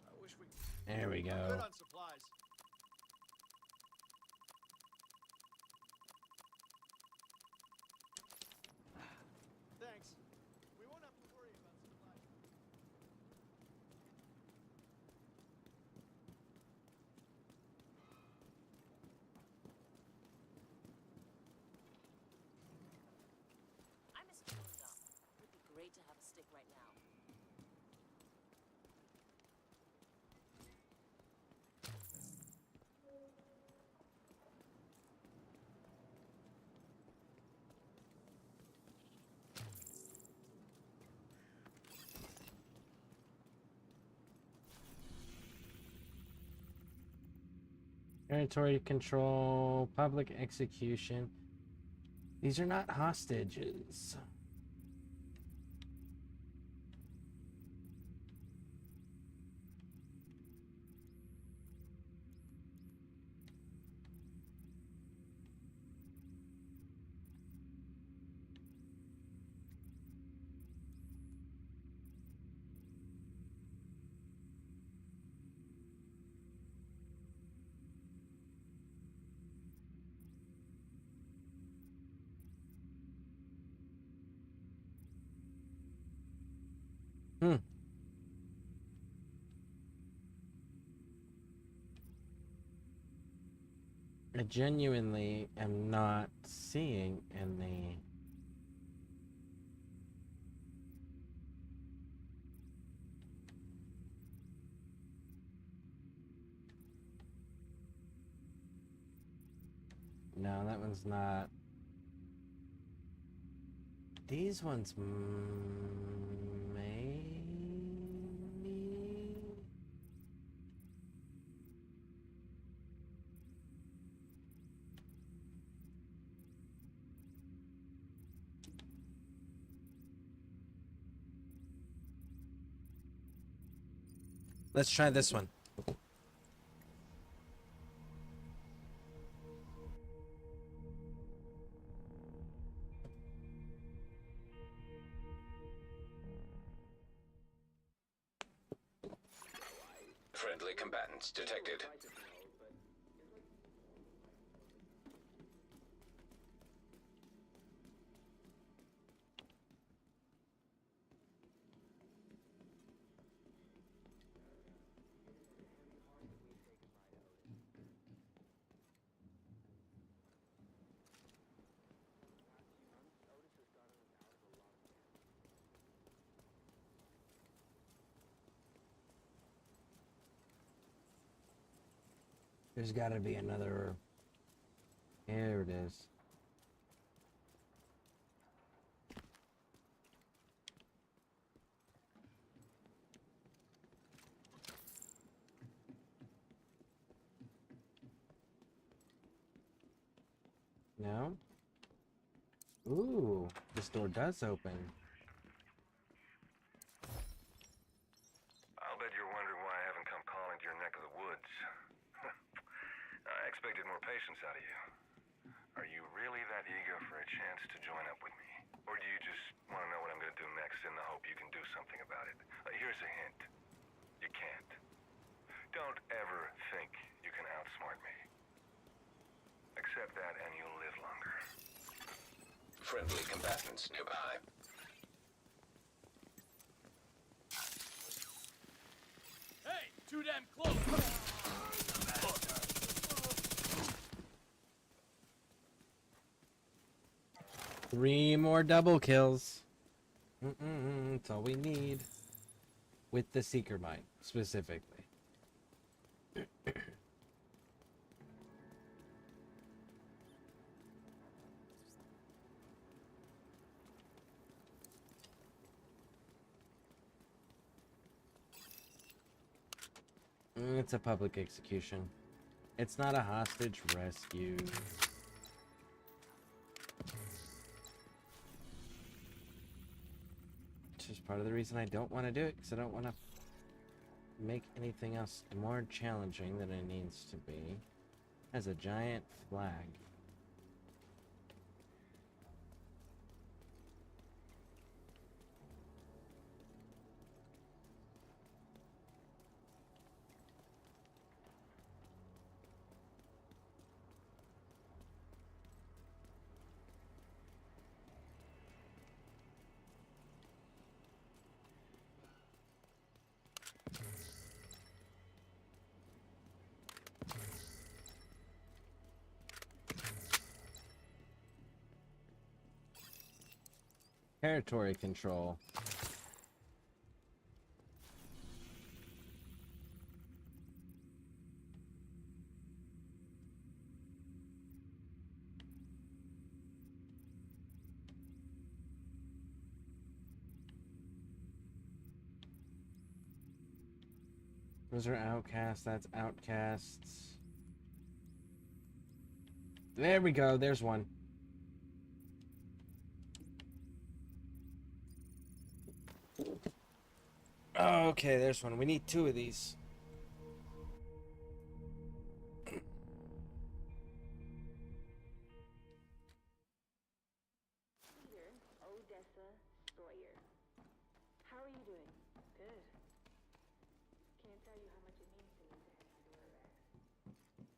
I wish we. There we I'm go. good on supplies. Thanks. We won't have to worry about supplies. I miss chewing gum. It would be great to have a stick right now. Territory control, public execution. These are not hostages. Hmm. I genuinely am not seeing any. No, that one's not. These ones maybe. Let's try this one. Friendly combatants detected. There's got to be another. Here it is. No? Ooh, this door does open. I'll bet you're wondering why I haven't come calling to your neck of the woods. I expected more patience out of you. Are you really that eager for a chance to join up with me? Or do you just want to know what I'm going to do next in the hope you can do something about it? Here's a hint. You can't. Don't ever think you can outsmart me. Accept that and you'll live longer. Friendly combatants nearby. Hey, too damn close. 3 more double kills. That's all we need. With the Seeker Mine, specifically. It's a public execution. It's not a hostage rescue. Which is part of the reason I don't want to do it, because I don't want to make anything else more challenging than it needs to be. As a giant flag. Territory control. Those are outcasts, that's outcasts. There we go, there's one. Okay, there's one. We need 2 of these. Peter, Odessa Sawyer. How are you doing? Good. Can't tell you how much it means to me to have my daughter back.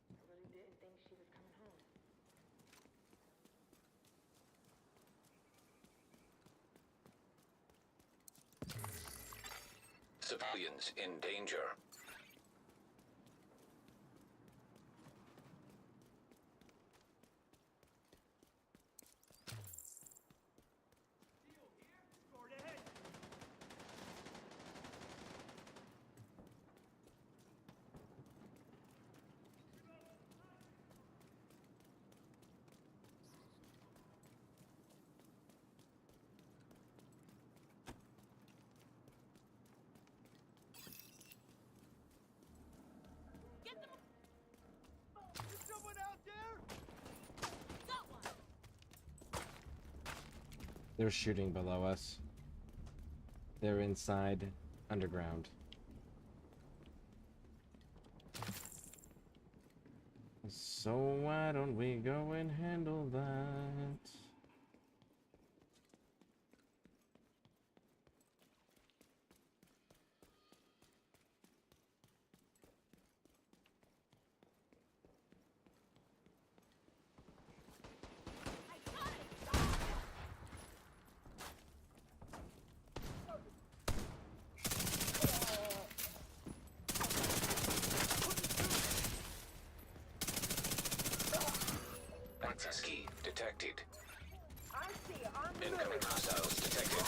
I really didn't think she was coming home. Civilians in danger. They're shooting below us. They're inside, underground. So why don't we go and handle that? Access key detected. Incoming hostiles detected.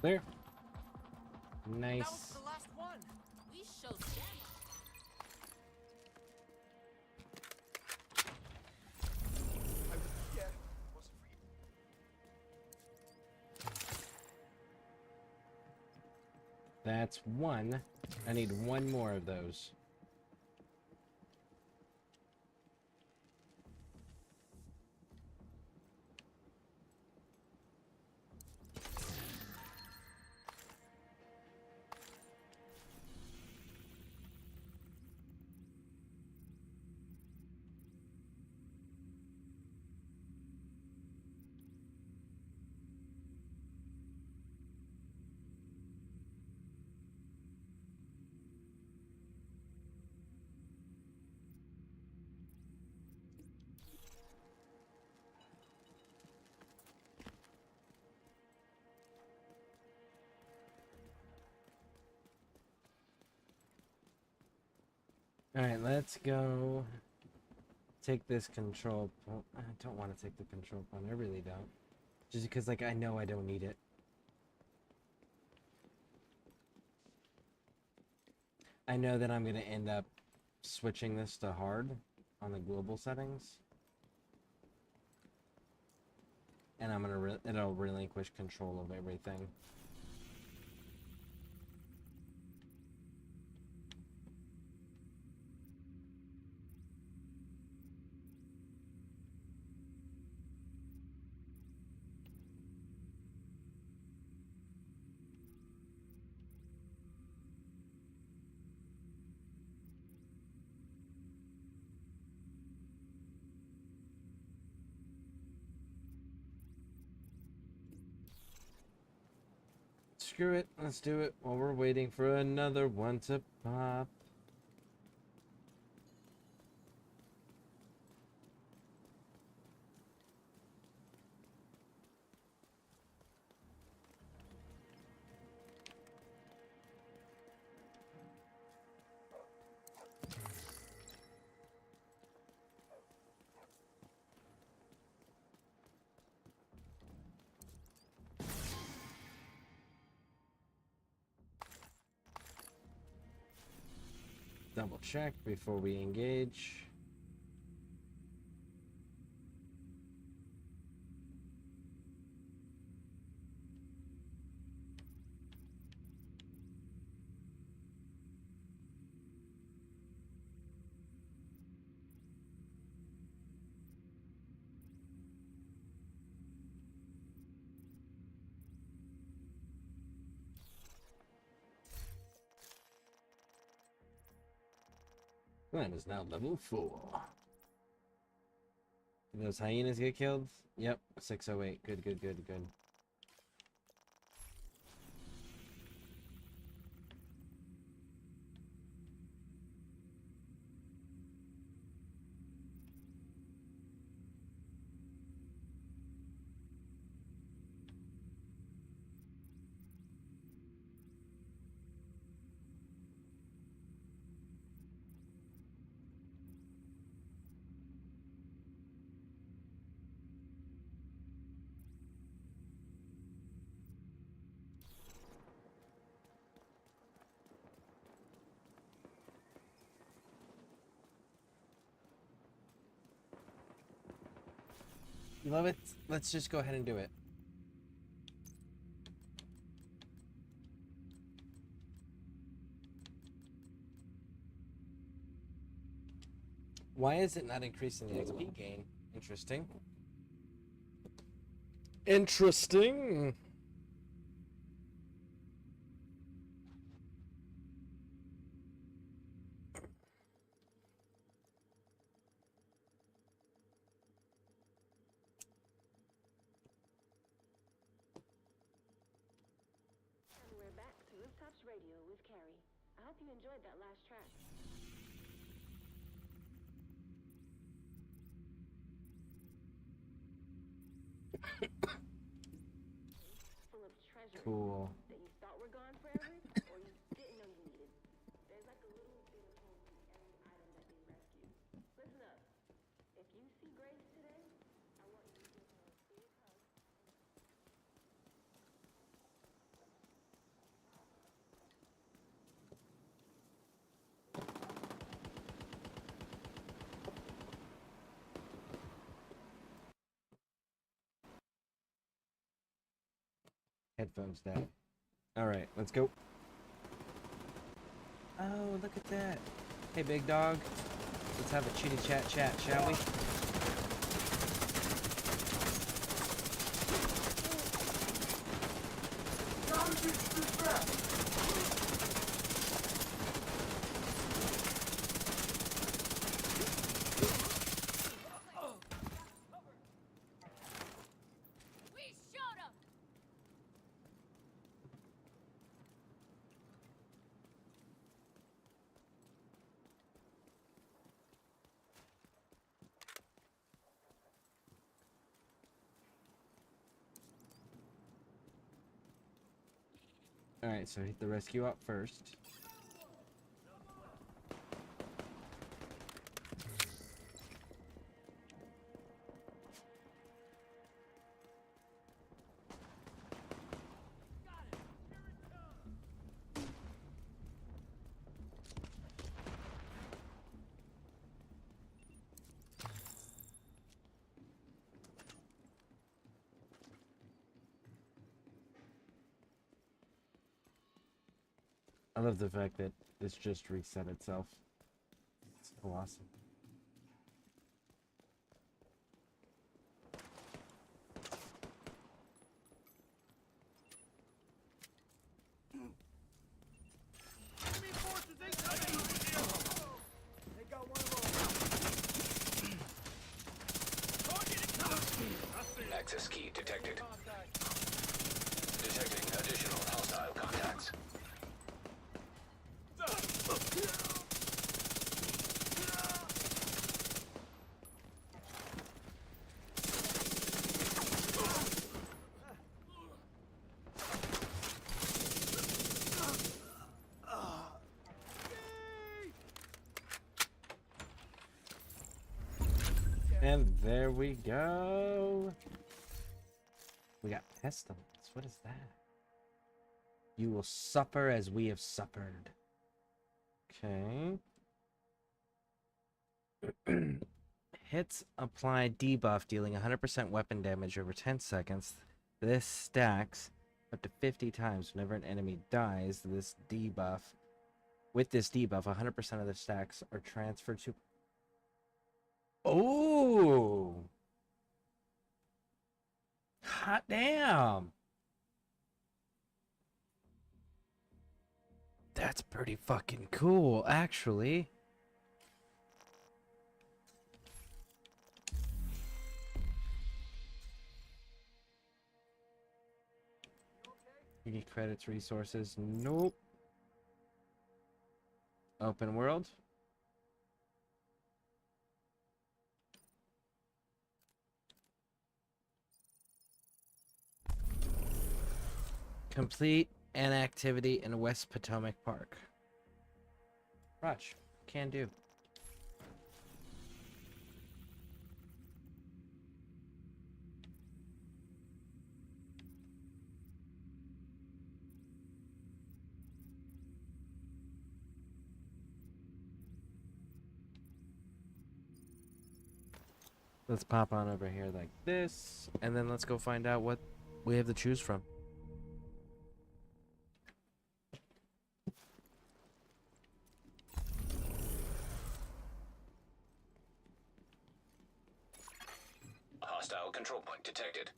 Clear. That was Nice. the last one. We show stamina. I would be dead if it wasn't for you. That's one. I need one more of those. Alright, let's go take this control point. I don't want to take the control point. I really don't. Just because, like, I know I don't need it. I know that I'm going to end up switching this to hard on the global settings. And I'm going to it'll relinquish control of everything. Screw it, let's do it while we're waiting for another one to pop. Double check before we engage. Glenn is now level 4. Did those hyenas get killed? Yep, 608. Good, good, good, good. You love it? Let's just go ahead and do it. Why is it not increasing the XP gain? Interesting. Interesting. And we're back to Rooftops Radio with Carrie. I hope you enjoyed that last track. Full of treasure Cool. that you thought were gone forever, or you didn't know you needed. There's like a little bit of hope in every item that they rescue. Listen up. If you see Grace today, I want you to give her a big hug. headphones down. Alright, let's go. Oh, look at that. Hey, big dog. Let's have a chitty chat, shall we? We showed him! Alright, so hit the rescue up first. I love the fact that it's just reset itself. It's so awesome. Access key detected. Detecting additional hostile contacts. And there we go. We got pestilence. What is that? You will suffer as we have suffered. Okay. Hits apply debuff, dealing 100% weapon damage over 10 seconds. This stacks up to 50 times whenever an enemy dies. This debuff, with this debuff, 100% of the stacks are transferred to. Oh, hot damn! That's pretty fucking cool, actually. You need credits, resources. Nope. Open world. Complete an activity in West Potomac Park. Raj, can do. Let's pop on over here like this, and then let's go find out what we have to choose from. Hostile control point detected.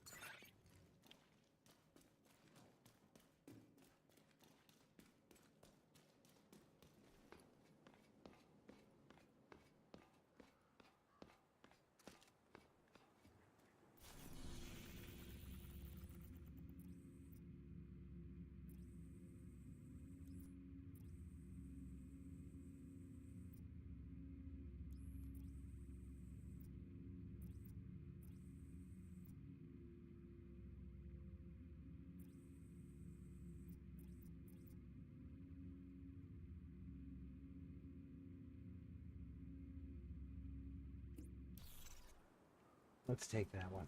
Let's take that one.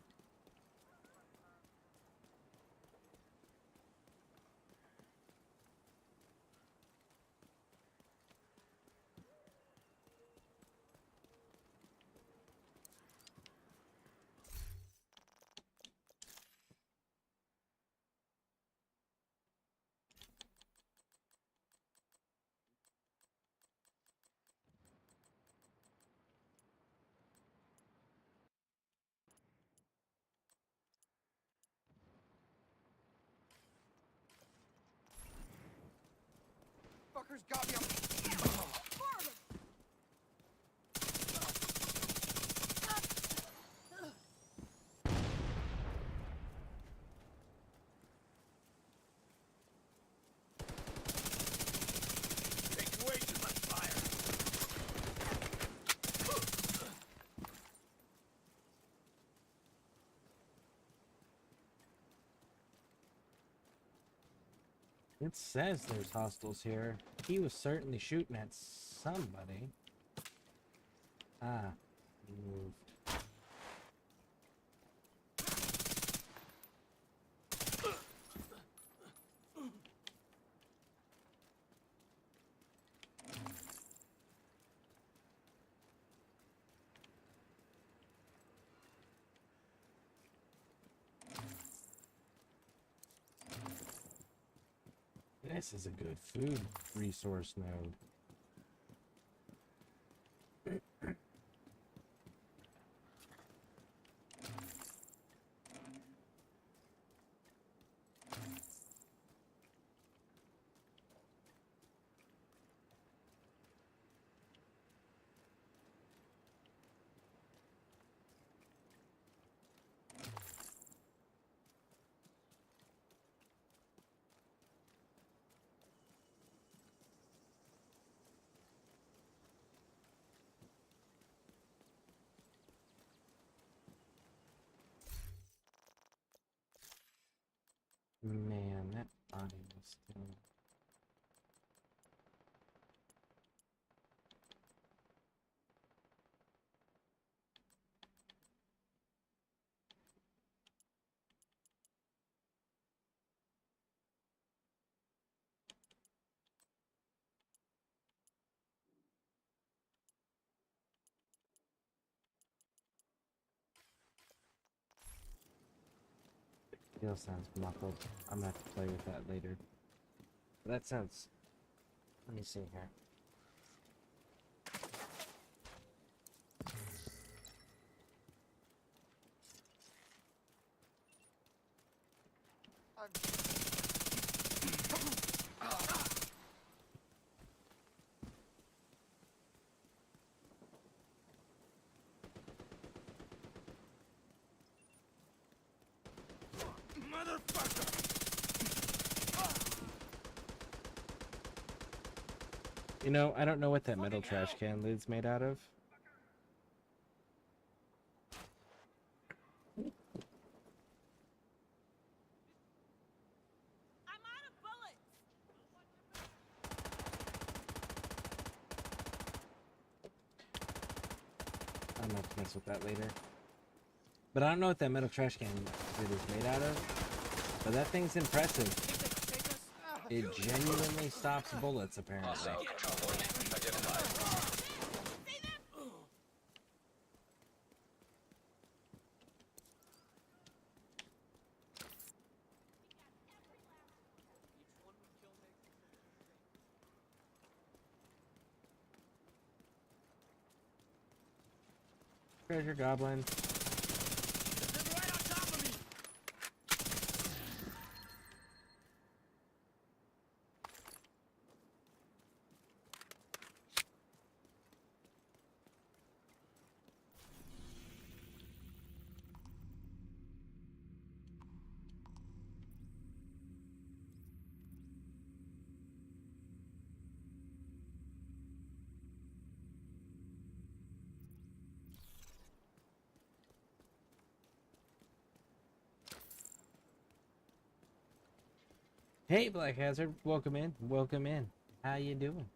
Fuckers got me. Taking way too much fire. It says there's hostiles here. He was certainly shooting at somebody. Ah, he moved. This is a good food resource node. Man, that audio is still... Still sounds muffled. I'm gonna have to play with that later. But that sounds... Let me see here. You know, I don't know what that metal trash can lid's made out of. I'm out of bullets. I'm gonna have to mess with that later. But I don't know what that metal trash can lid is made out of. But that thing's impressive. It genuinely stops bullets, apparently. Hostile control point identified. Treasure goblin. Hey, Black Hazard, welcome in, welcome in. How you doing?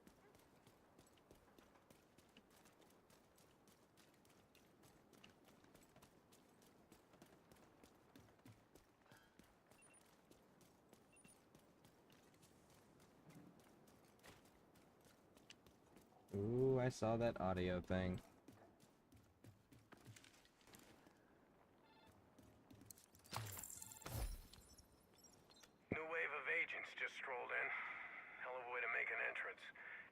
Ooh, I saw that audio thing. New wave of agents just strolled in. Hell of a way to make an entrance.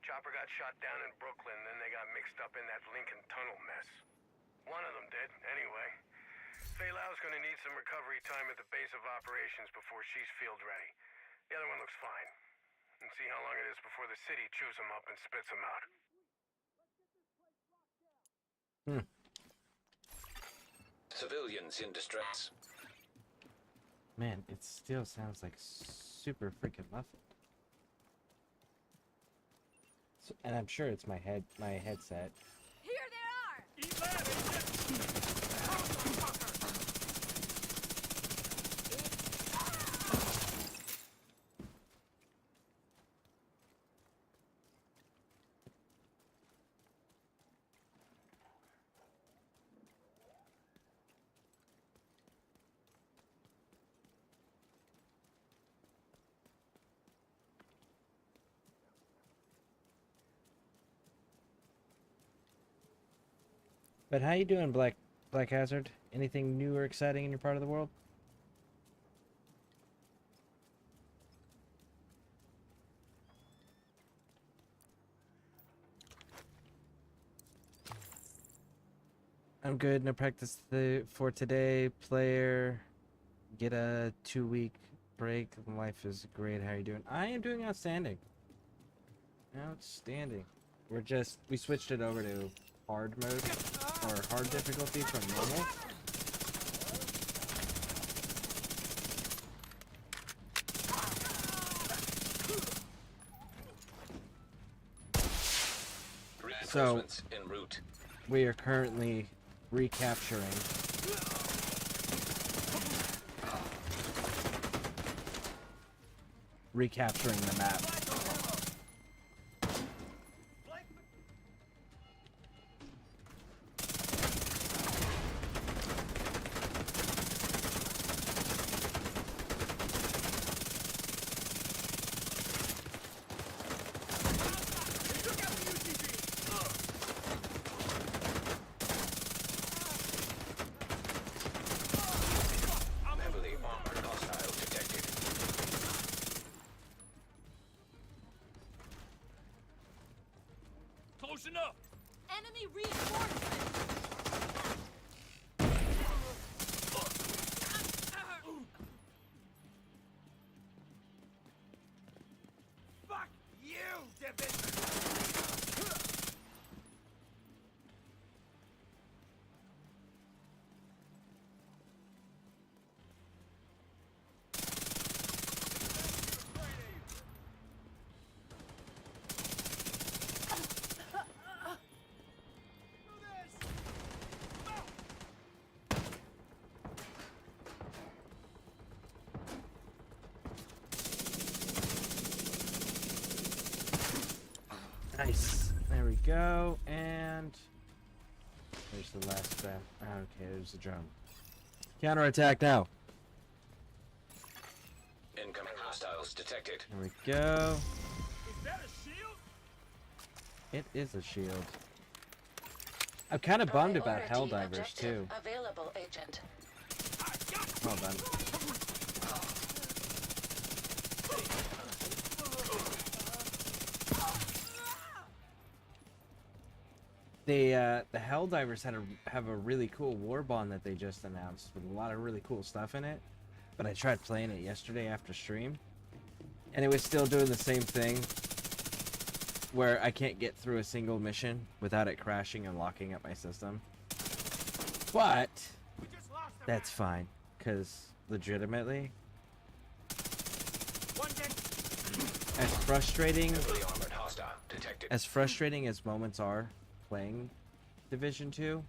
Chopper got shot down in Brooklyn, then they got mixed up in that Lincoln Tunnel mess. One of them did, anyway. Fei Lao's gonna need some recovery time at the base of operations before she's field ready. The other one looks fine. and see how long it is before the city chews them up and spits them out. Civilians in distress. Man, it still sounds like super freaking muffled. So, and I'm sure it's my headset. Here they are! Eat that, But how you doing, Black Hazard? Anything new or exciting in your part of the world? I'm good. No practice for today. Player, get a 2-week break. Life is great. How are you doing? I am doing outstanding. Outstanding. We switched it over to hard mode or hard difficulty from normal. So En route. we are currently recapturing the map. Heavily armored hostile detected. close enough! Enemy reinforcements! Fuck you, Dibbit! Nice. There we go. And there's the last step. Okay, there's the drum. Counterattack now. Incoming hostiles detected. There we go. Is that a shield? It is a shield. I'm kind of bummed about Helldivers too. Available, Agent. Well done. The Helldivers have a really cool war bond that they just announced with a lot of really cool stuff in it. But I tried playing it yesterday after stream, and it was still doing the same thing, where I can't get through a single mission without it crashing and locking up my system. But that's fine, because legitimately, as frustrating as moments are playing Division 2,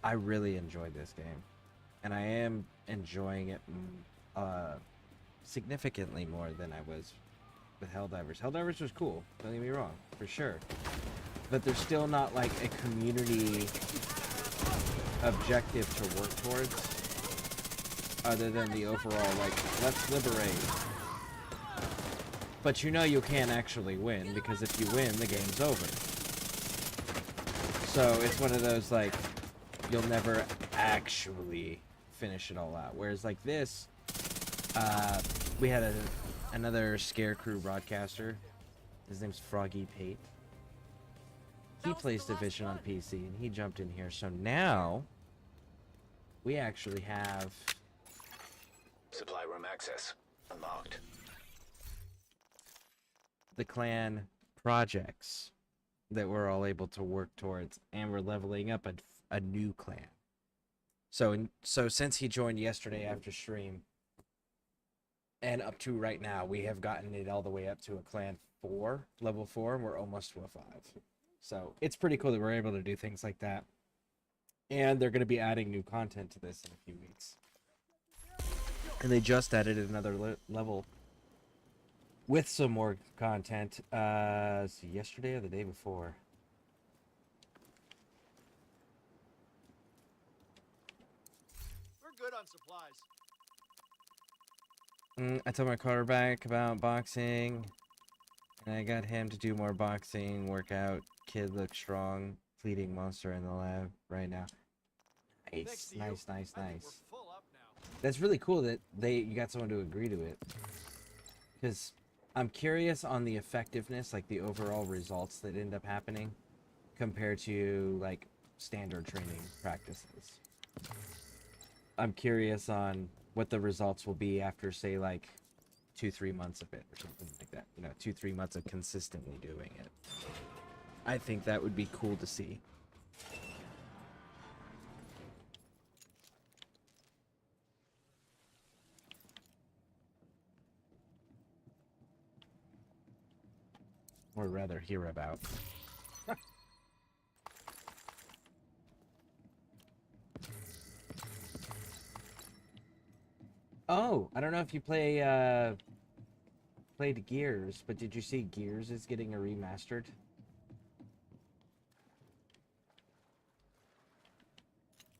I really enjoyed this game, and I am enjoying it significantly more than I was with Helldivers. Helldivers was cool, don't get me wrong, for sure, but there's still not like a community objective to work towards other than the overall like, let's liberate. But you know you can't actually win, because if you win, the game's over. So it's one of those, like, you'll never actually finish it all out. Whereas like this, we had another ScareCrew broadcaster. His name's Froggy Pate. He plays Division on PC, and he jumped in here. So now we actually have Supply room access unlocked. the clan projects that we're all able to work towards, and we're leveling up a new clan. So since he joined yesterday after stream, and up to right now, we have gotten it all the way up to a clan 4, level 4, and we're almost to a 5. So it's pretty cool that we're able to do things like that. And they're going to be adding new content to this in a few weeks. And they just added another level with some more content yesterday or the day before. We're good on supplies. I told my quarterback about boxing, and I got him to do more boxing, workout. Kid looks strong. Fleeting monster in the lab right now. Nice, nice. That's really cool that you got someone to agree to it. Because I'm curious on the effectiveness, like the overall results that end up happening, compared to like standard training practices. I'm curious on what the results will be after, say, like 2-3 months of it or something like that. You know, 2-3 months of consistently doing it. I think that would be cool to see. Or rather, hear about. Oh, I don't know if you played Gears, but did you see Gears is getting a remastered?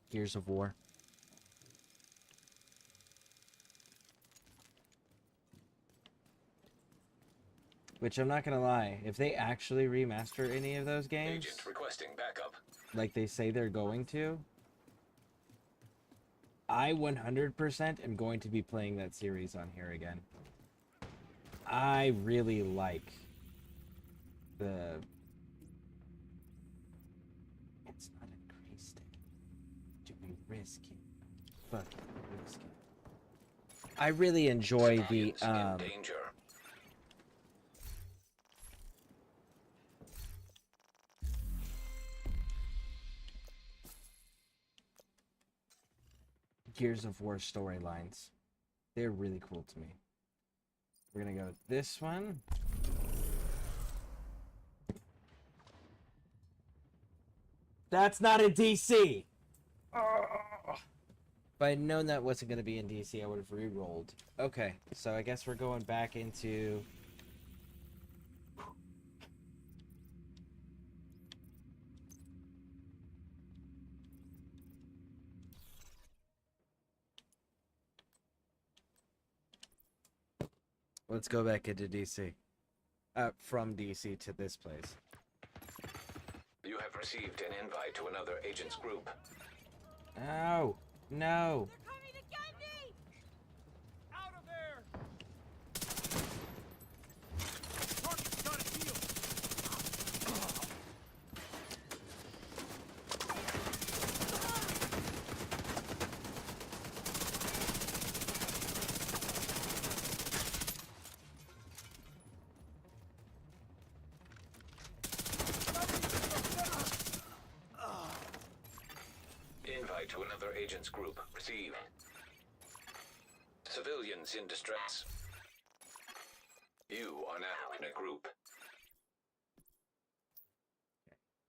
Gears of War. Which I'm not gonna lie, if they actually remaster any of those games, Agent requesting backup. like they say they're going to, I 100% am going to be playing that series on here again. I really like the... It's not increased it. Do we risk it? Fuck it, risk it. I really enjoy the, in danger. Gears of War storylines. They're really cool to me. We're gonna go with this one. That's not in DC! Oh. If I'd known that wasn't gonna be in DC, I would have re-rolled. Okay, so I guess we're going back into... Let's go back into DC. From DC to this place. You have received an invite to another agent's group. Ow! No! They're coming to get me! Out of there! Target's got a deal. Invite to another agent's group. Receive. Civilians in distress. You are now in a group.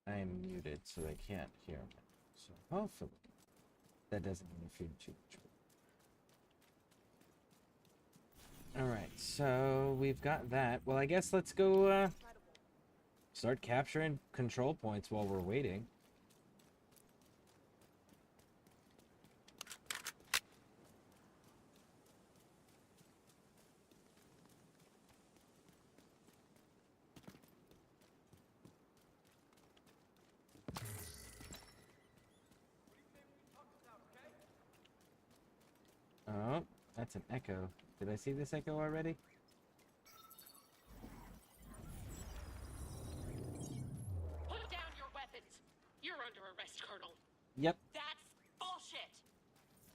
I am muted, so they can't hear me. So hopefully that doesn't interfere too much. Alright, so we've got that. Well, I guess let's go start capturing control points while we're waiting. Oh, that's an echo. Did I see this echo already? Put down your weapons. You're under arrest, Colonel. Yep, That's bullshit.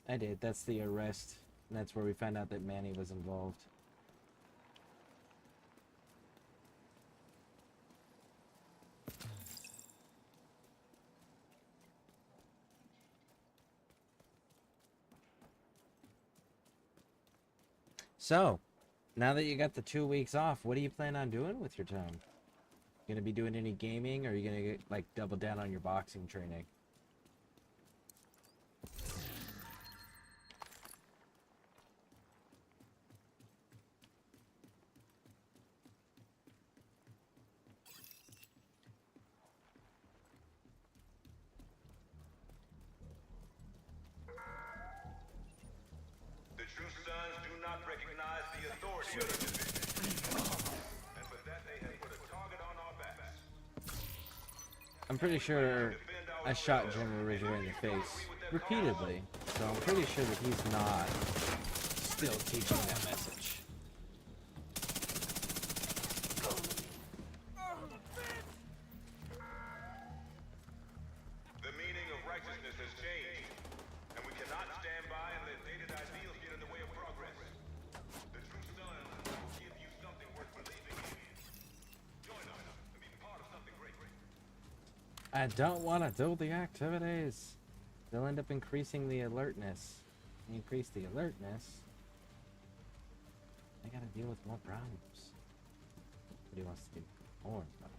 I did. That's the arrest. And that's where we found out that Manny was involved. So, now that you got the 2 weeks off, what do you plan on doing with your time? Gonna be doing any gaming, or are you gonna get, like, double down on your boxing training? The true sons do not recognize the authority of the division. And for that, they have put a target on our backs. I'm pretty sure I shot General Ridgway in the face repeatedly, so I'm pretty sure that he's not still teaching that message. The meaning of righteousness has changed, and we cannot stand by and let dated ideals get in the way of progress. The true sons will give you something worth believing in. Join us and be part of something great. I don't want to do the activities. They'll end up increasing the alertness. Increase the alertness. I gotta deal with more problems. But he wants to do more problems.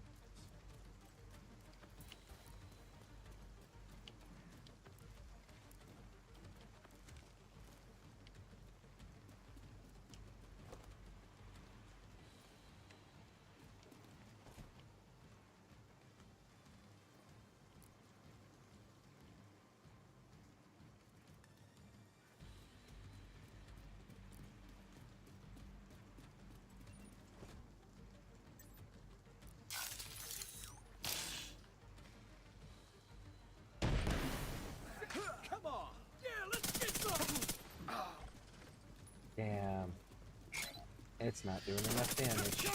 Come on! Yeah, let's get some! Damn. It's not doing enough damage.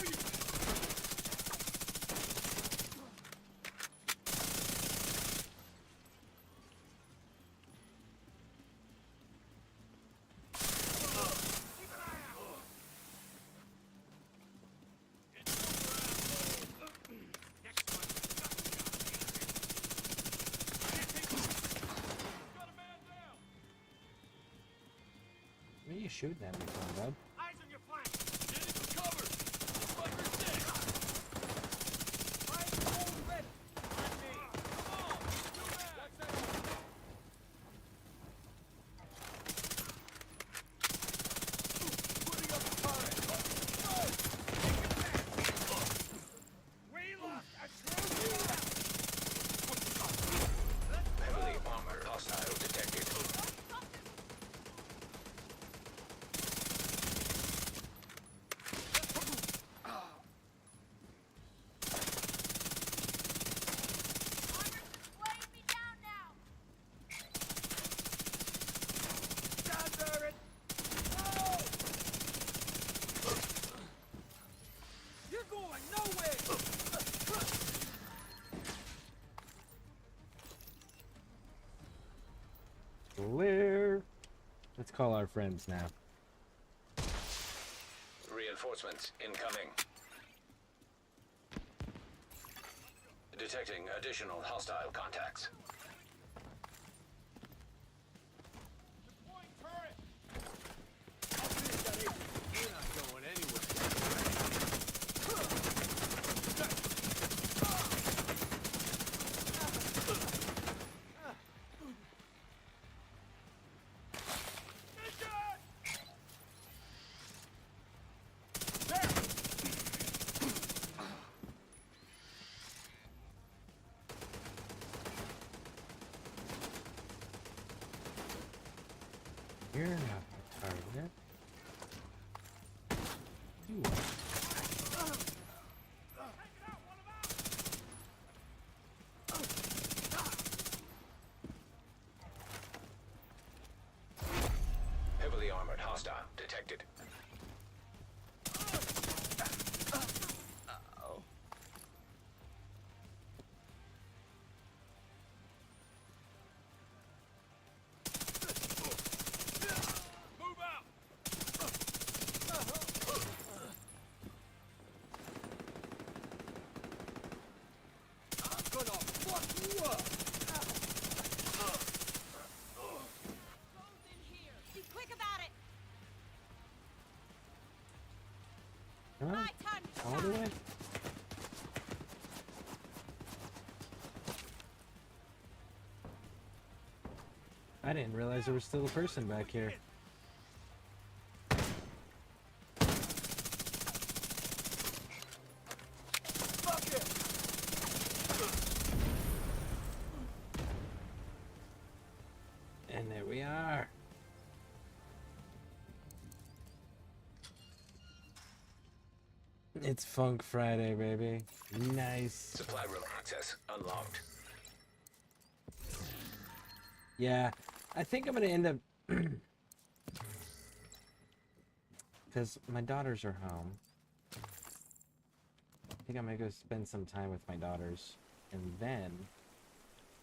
What are you shooting at me for, bud? Eyes on your flank! Get into cover! Fucker dead! Eyes all ready! On me! Come on! Do that! Putting up a turret! We lost a true Heavily armored hostile detected. You're going nowhere! Clear. Let's call our friends now. Reinforcements incoming. Detecting additional hostile contacts. Deploying turret! You're not going anywhere. You're not the target. You are. Heavily armored hostile detected. Move out! I'm gonna fuck you up! Be quick about it! Huh? All the way? I didn't realize there was still a person back here. And there we are. It's Funk Friday, baby. Nice. Supply room access unlocked. Yeah, I think I'm gonna end up because my daughters are home. I think I'm gonna go spend some time with my daughters, and then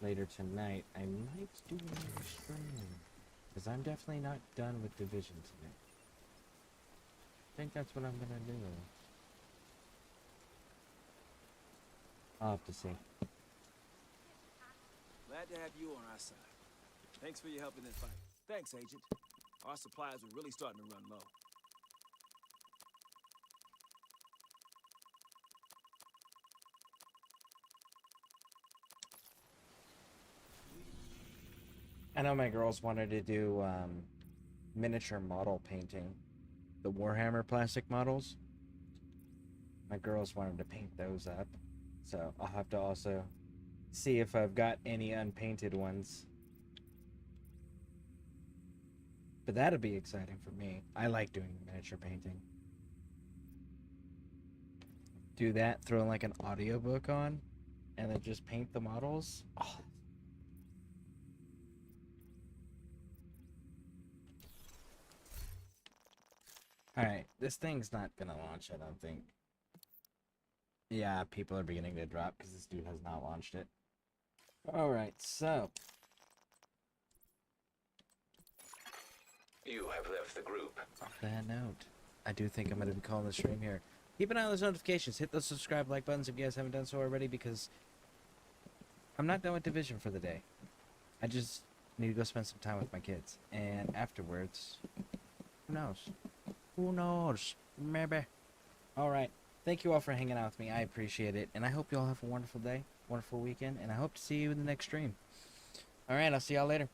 later tonight I might do another stream because I'm definitely not done with Division today. I think that's what I'm gonna do. I'll have to see. Glad to have you on our side. Thanks for your help in this fight. Thanks, Agent. Our supplies are really starting to run low. I know my girls wanted to do miniature model painting, the Warhammer plastic models. My girls wanted to paint those up, so I'll have to also see if I've got any unpainted ones. But that'll be exciting for me. I like doing miniature painting. Do that, throw like an audiobook on, and then just paint the models. Oh. Alright, this thing's not gonna launch, I don't think. Yeah, people are beginning to drop because this dude has not launched it. Alright, so. You have left the group. On that note, I do think I'm going to be calling the stream here. Keep an eye on those notifications. Hit those subscribe, like buttons if you guys haven't done so already, because I'm not done with Division for the day. I just need to go spend some time with my kids. And afterwards, who knows? Who knows? Maybe. Alright. Thank you all for hanging out with me. I appreciate it. And I hope you all have a wonderful day, wonderful weekend, and I hope to see you in the next stream. Alright, I'll see y'all later.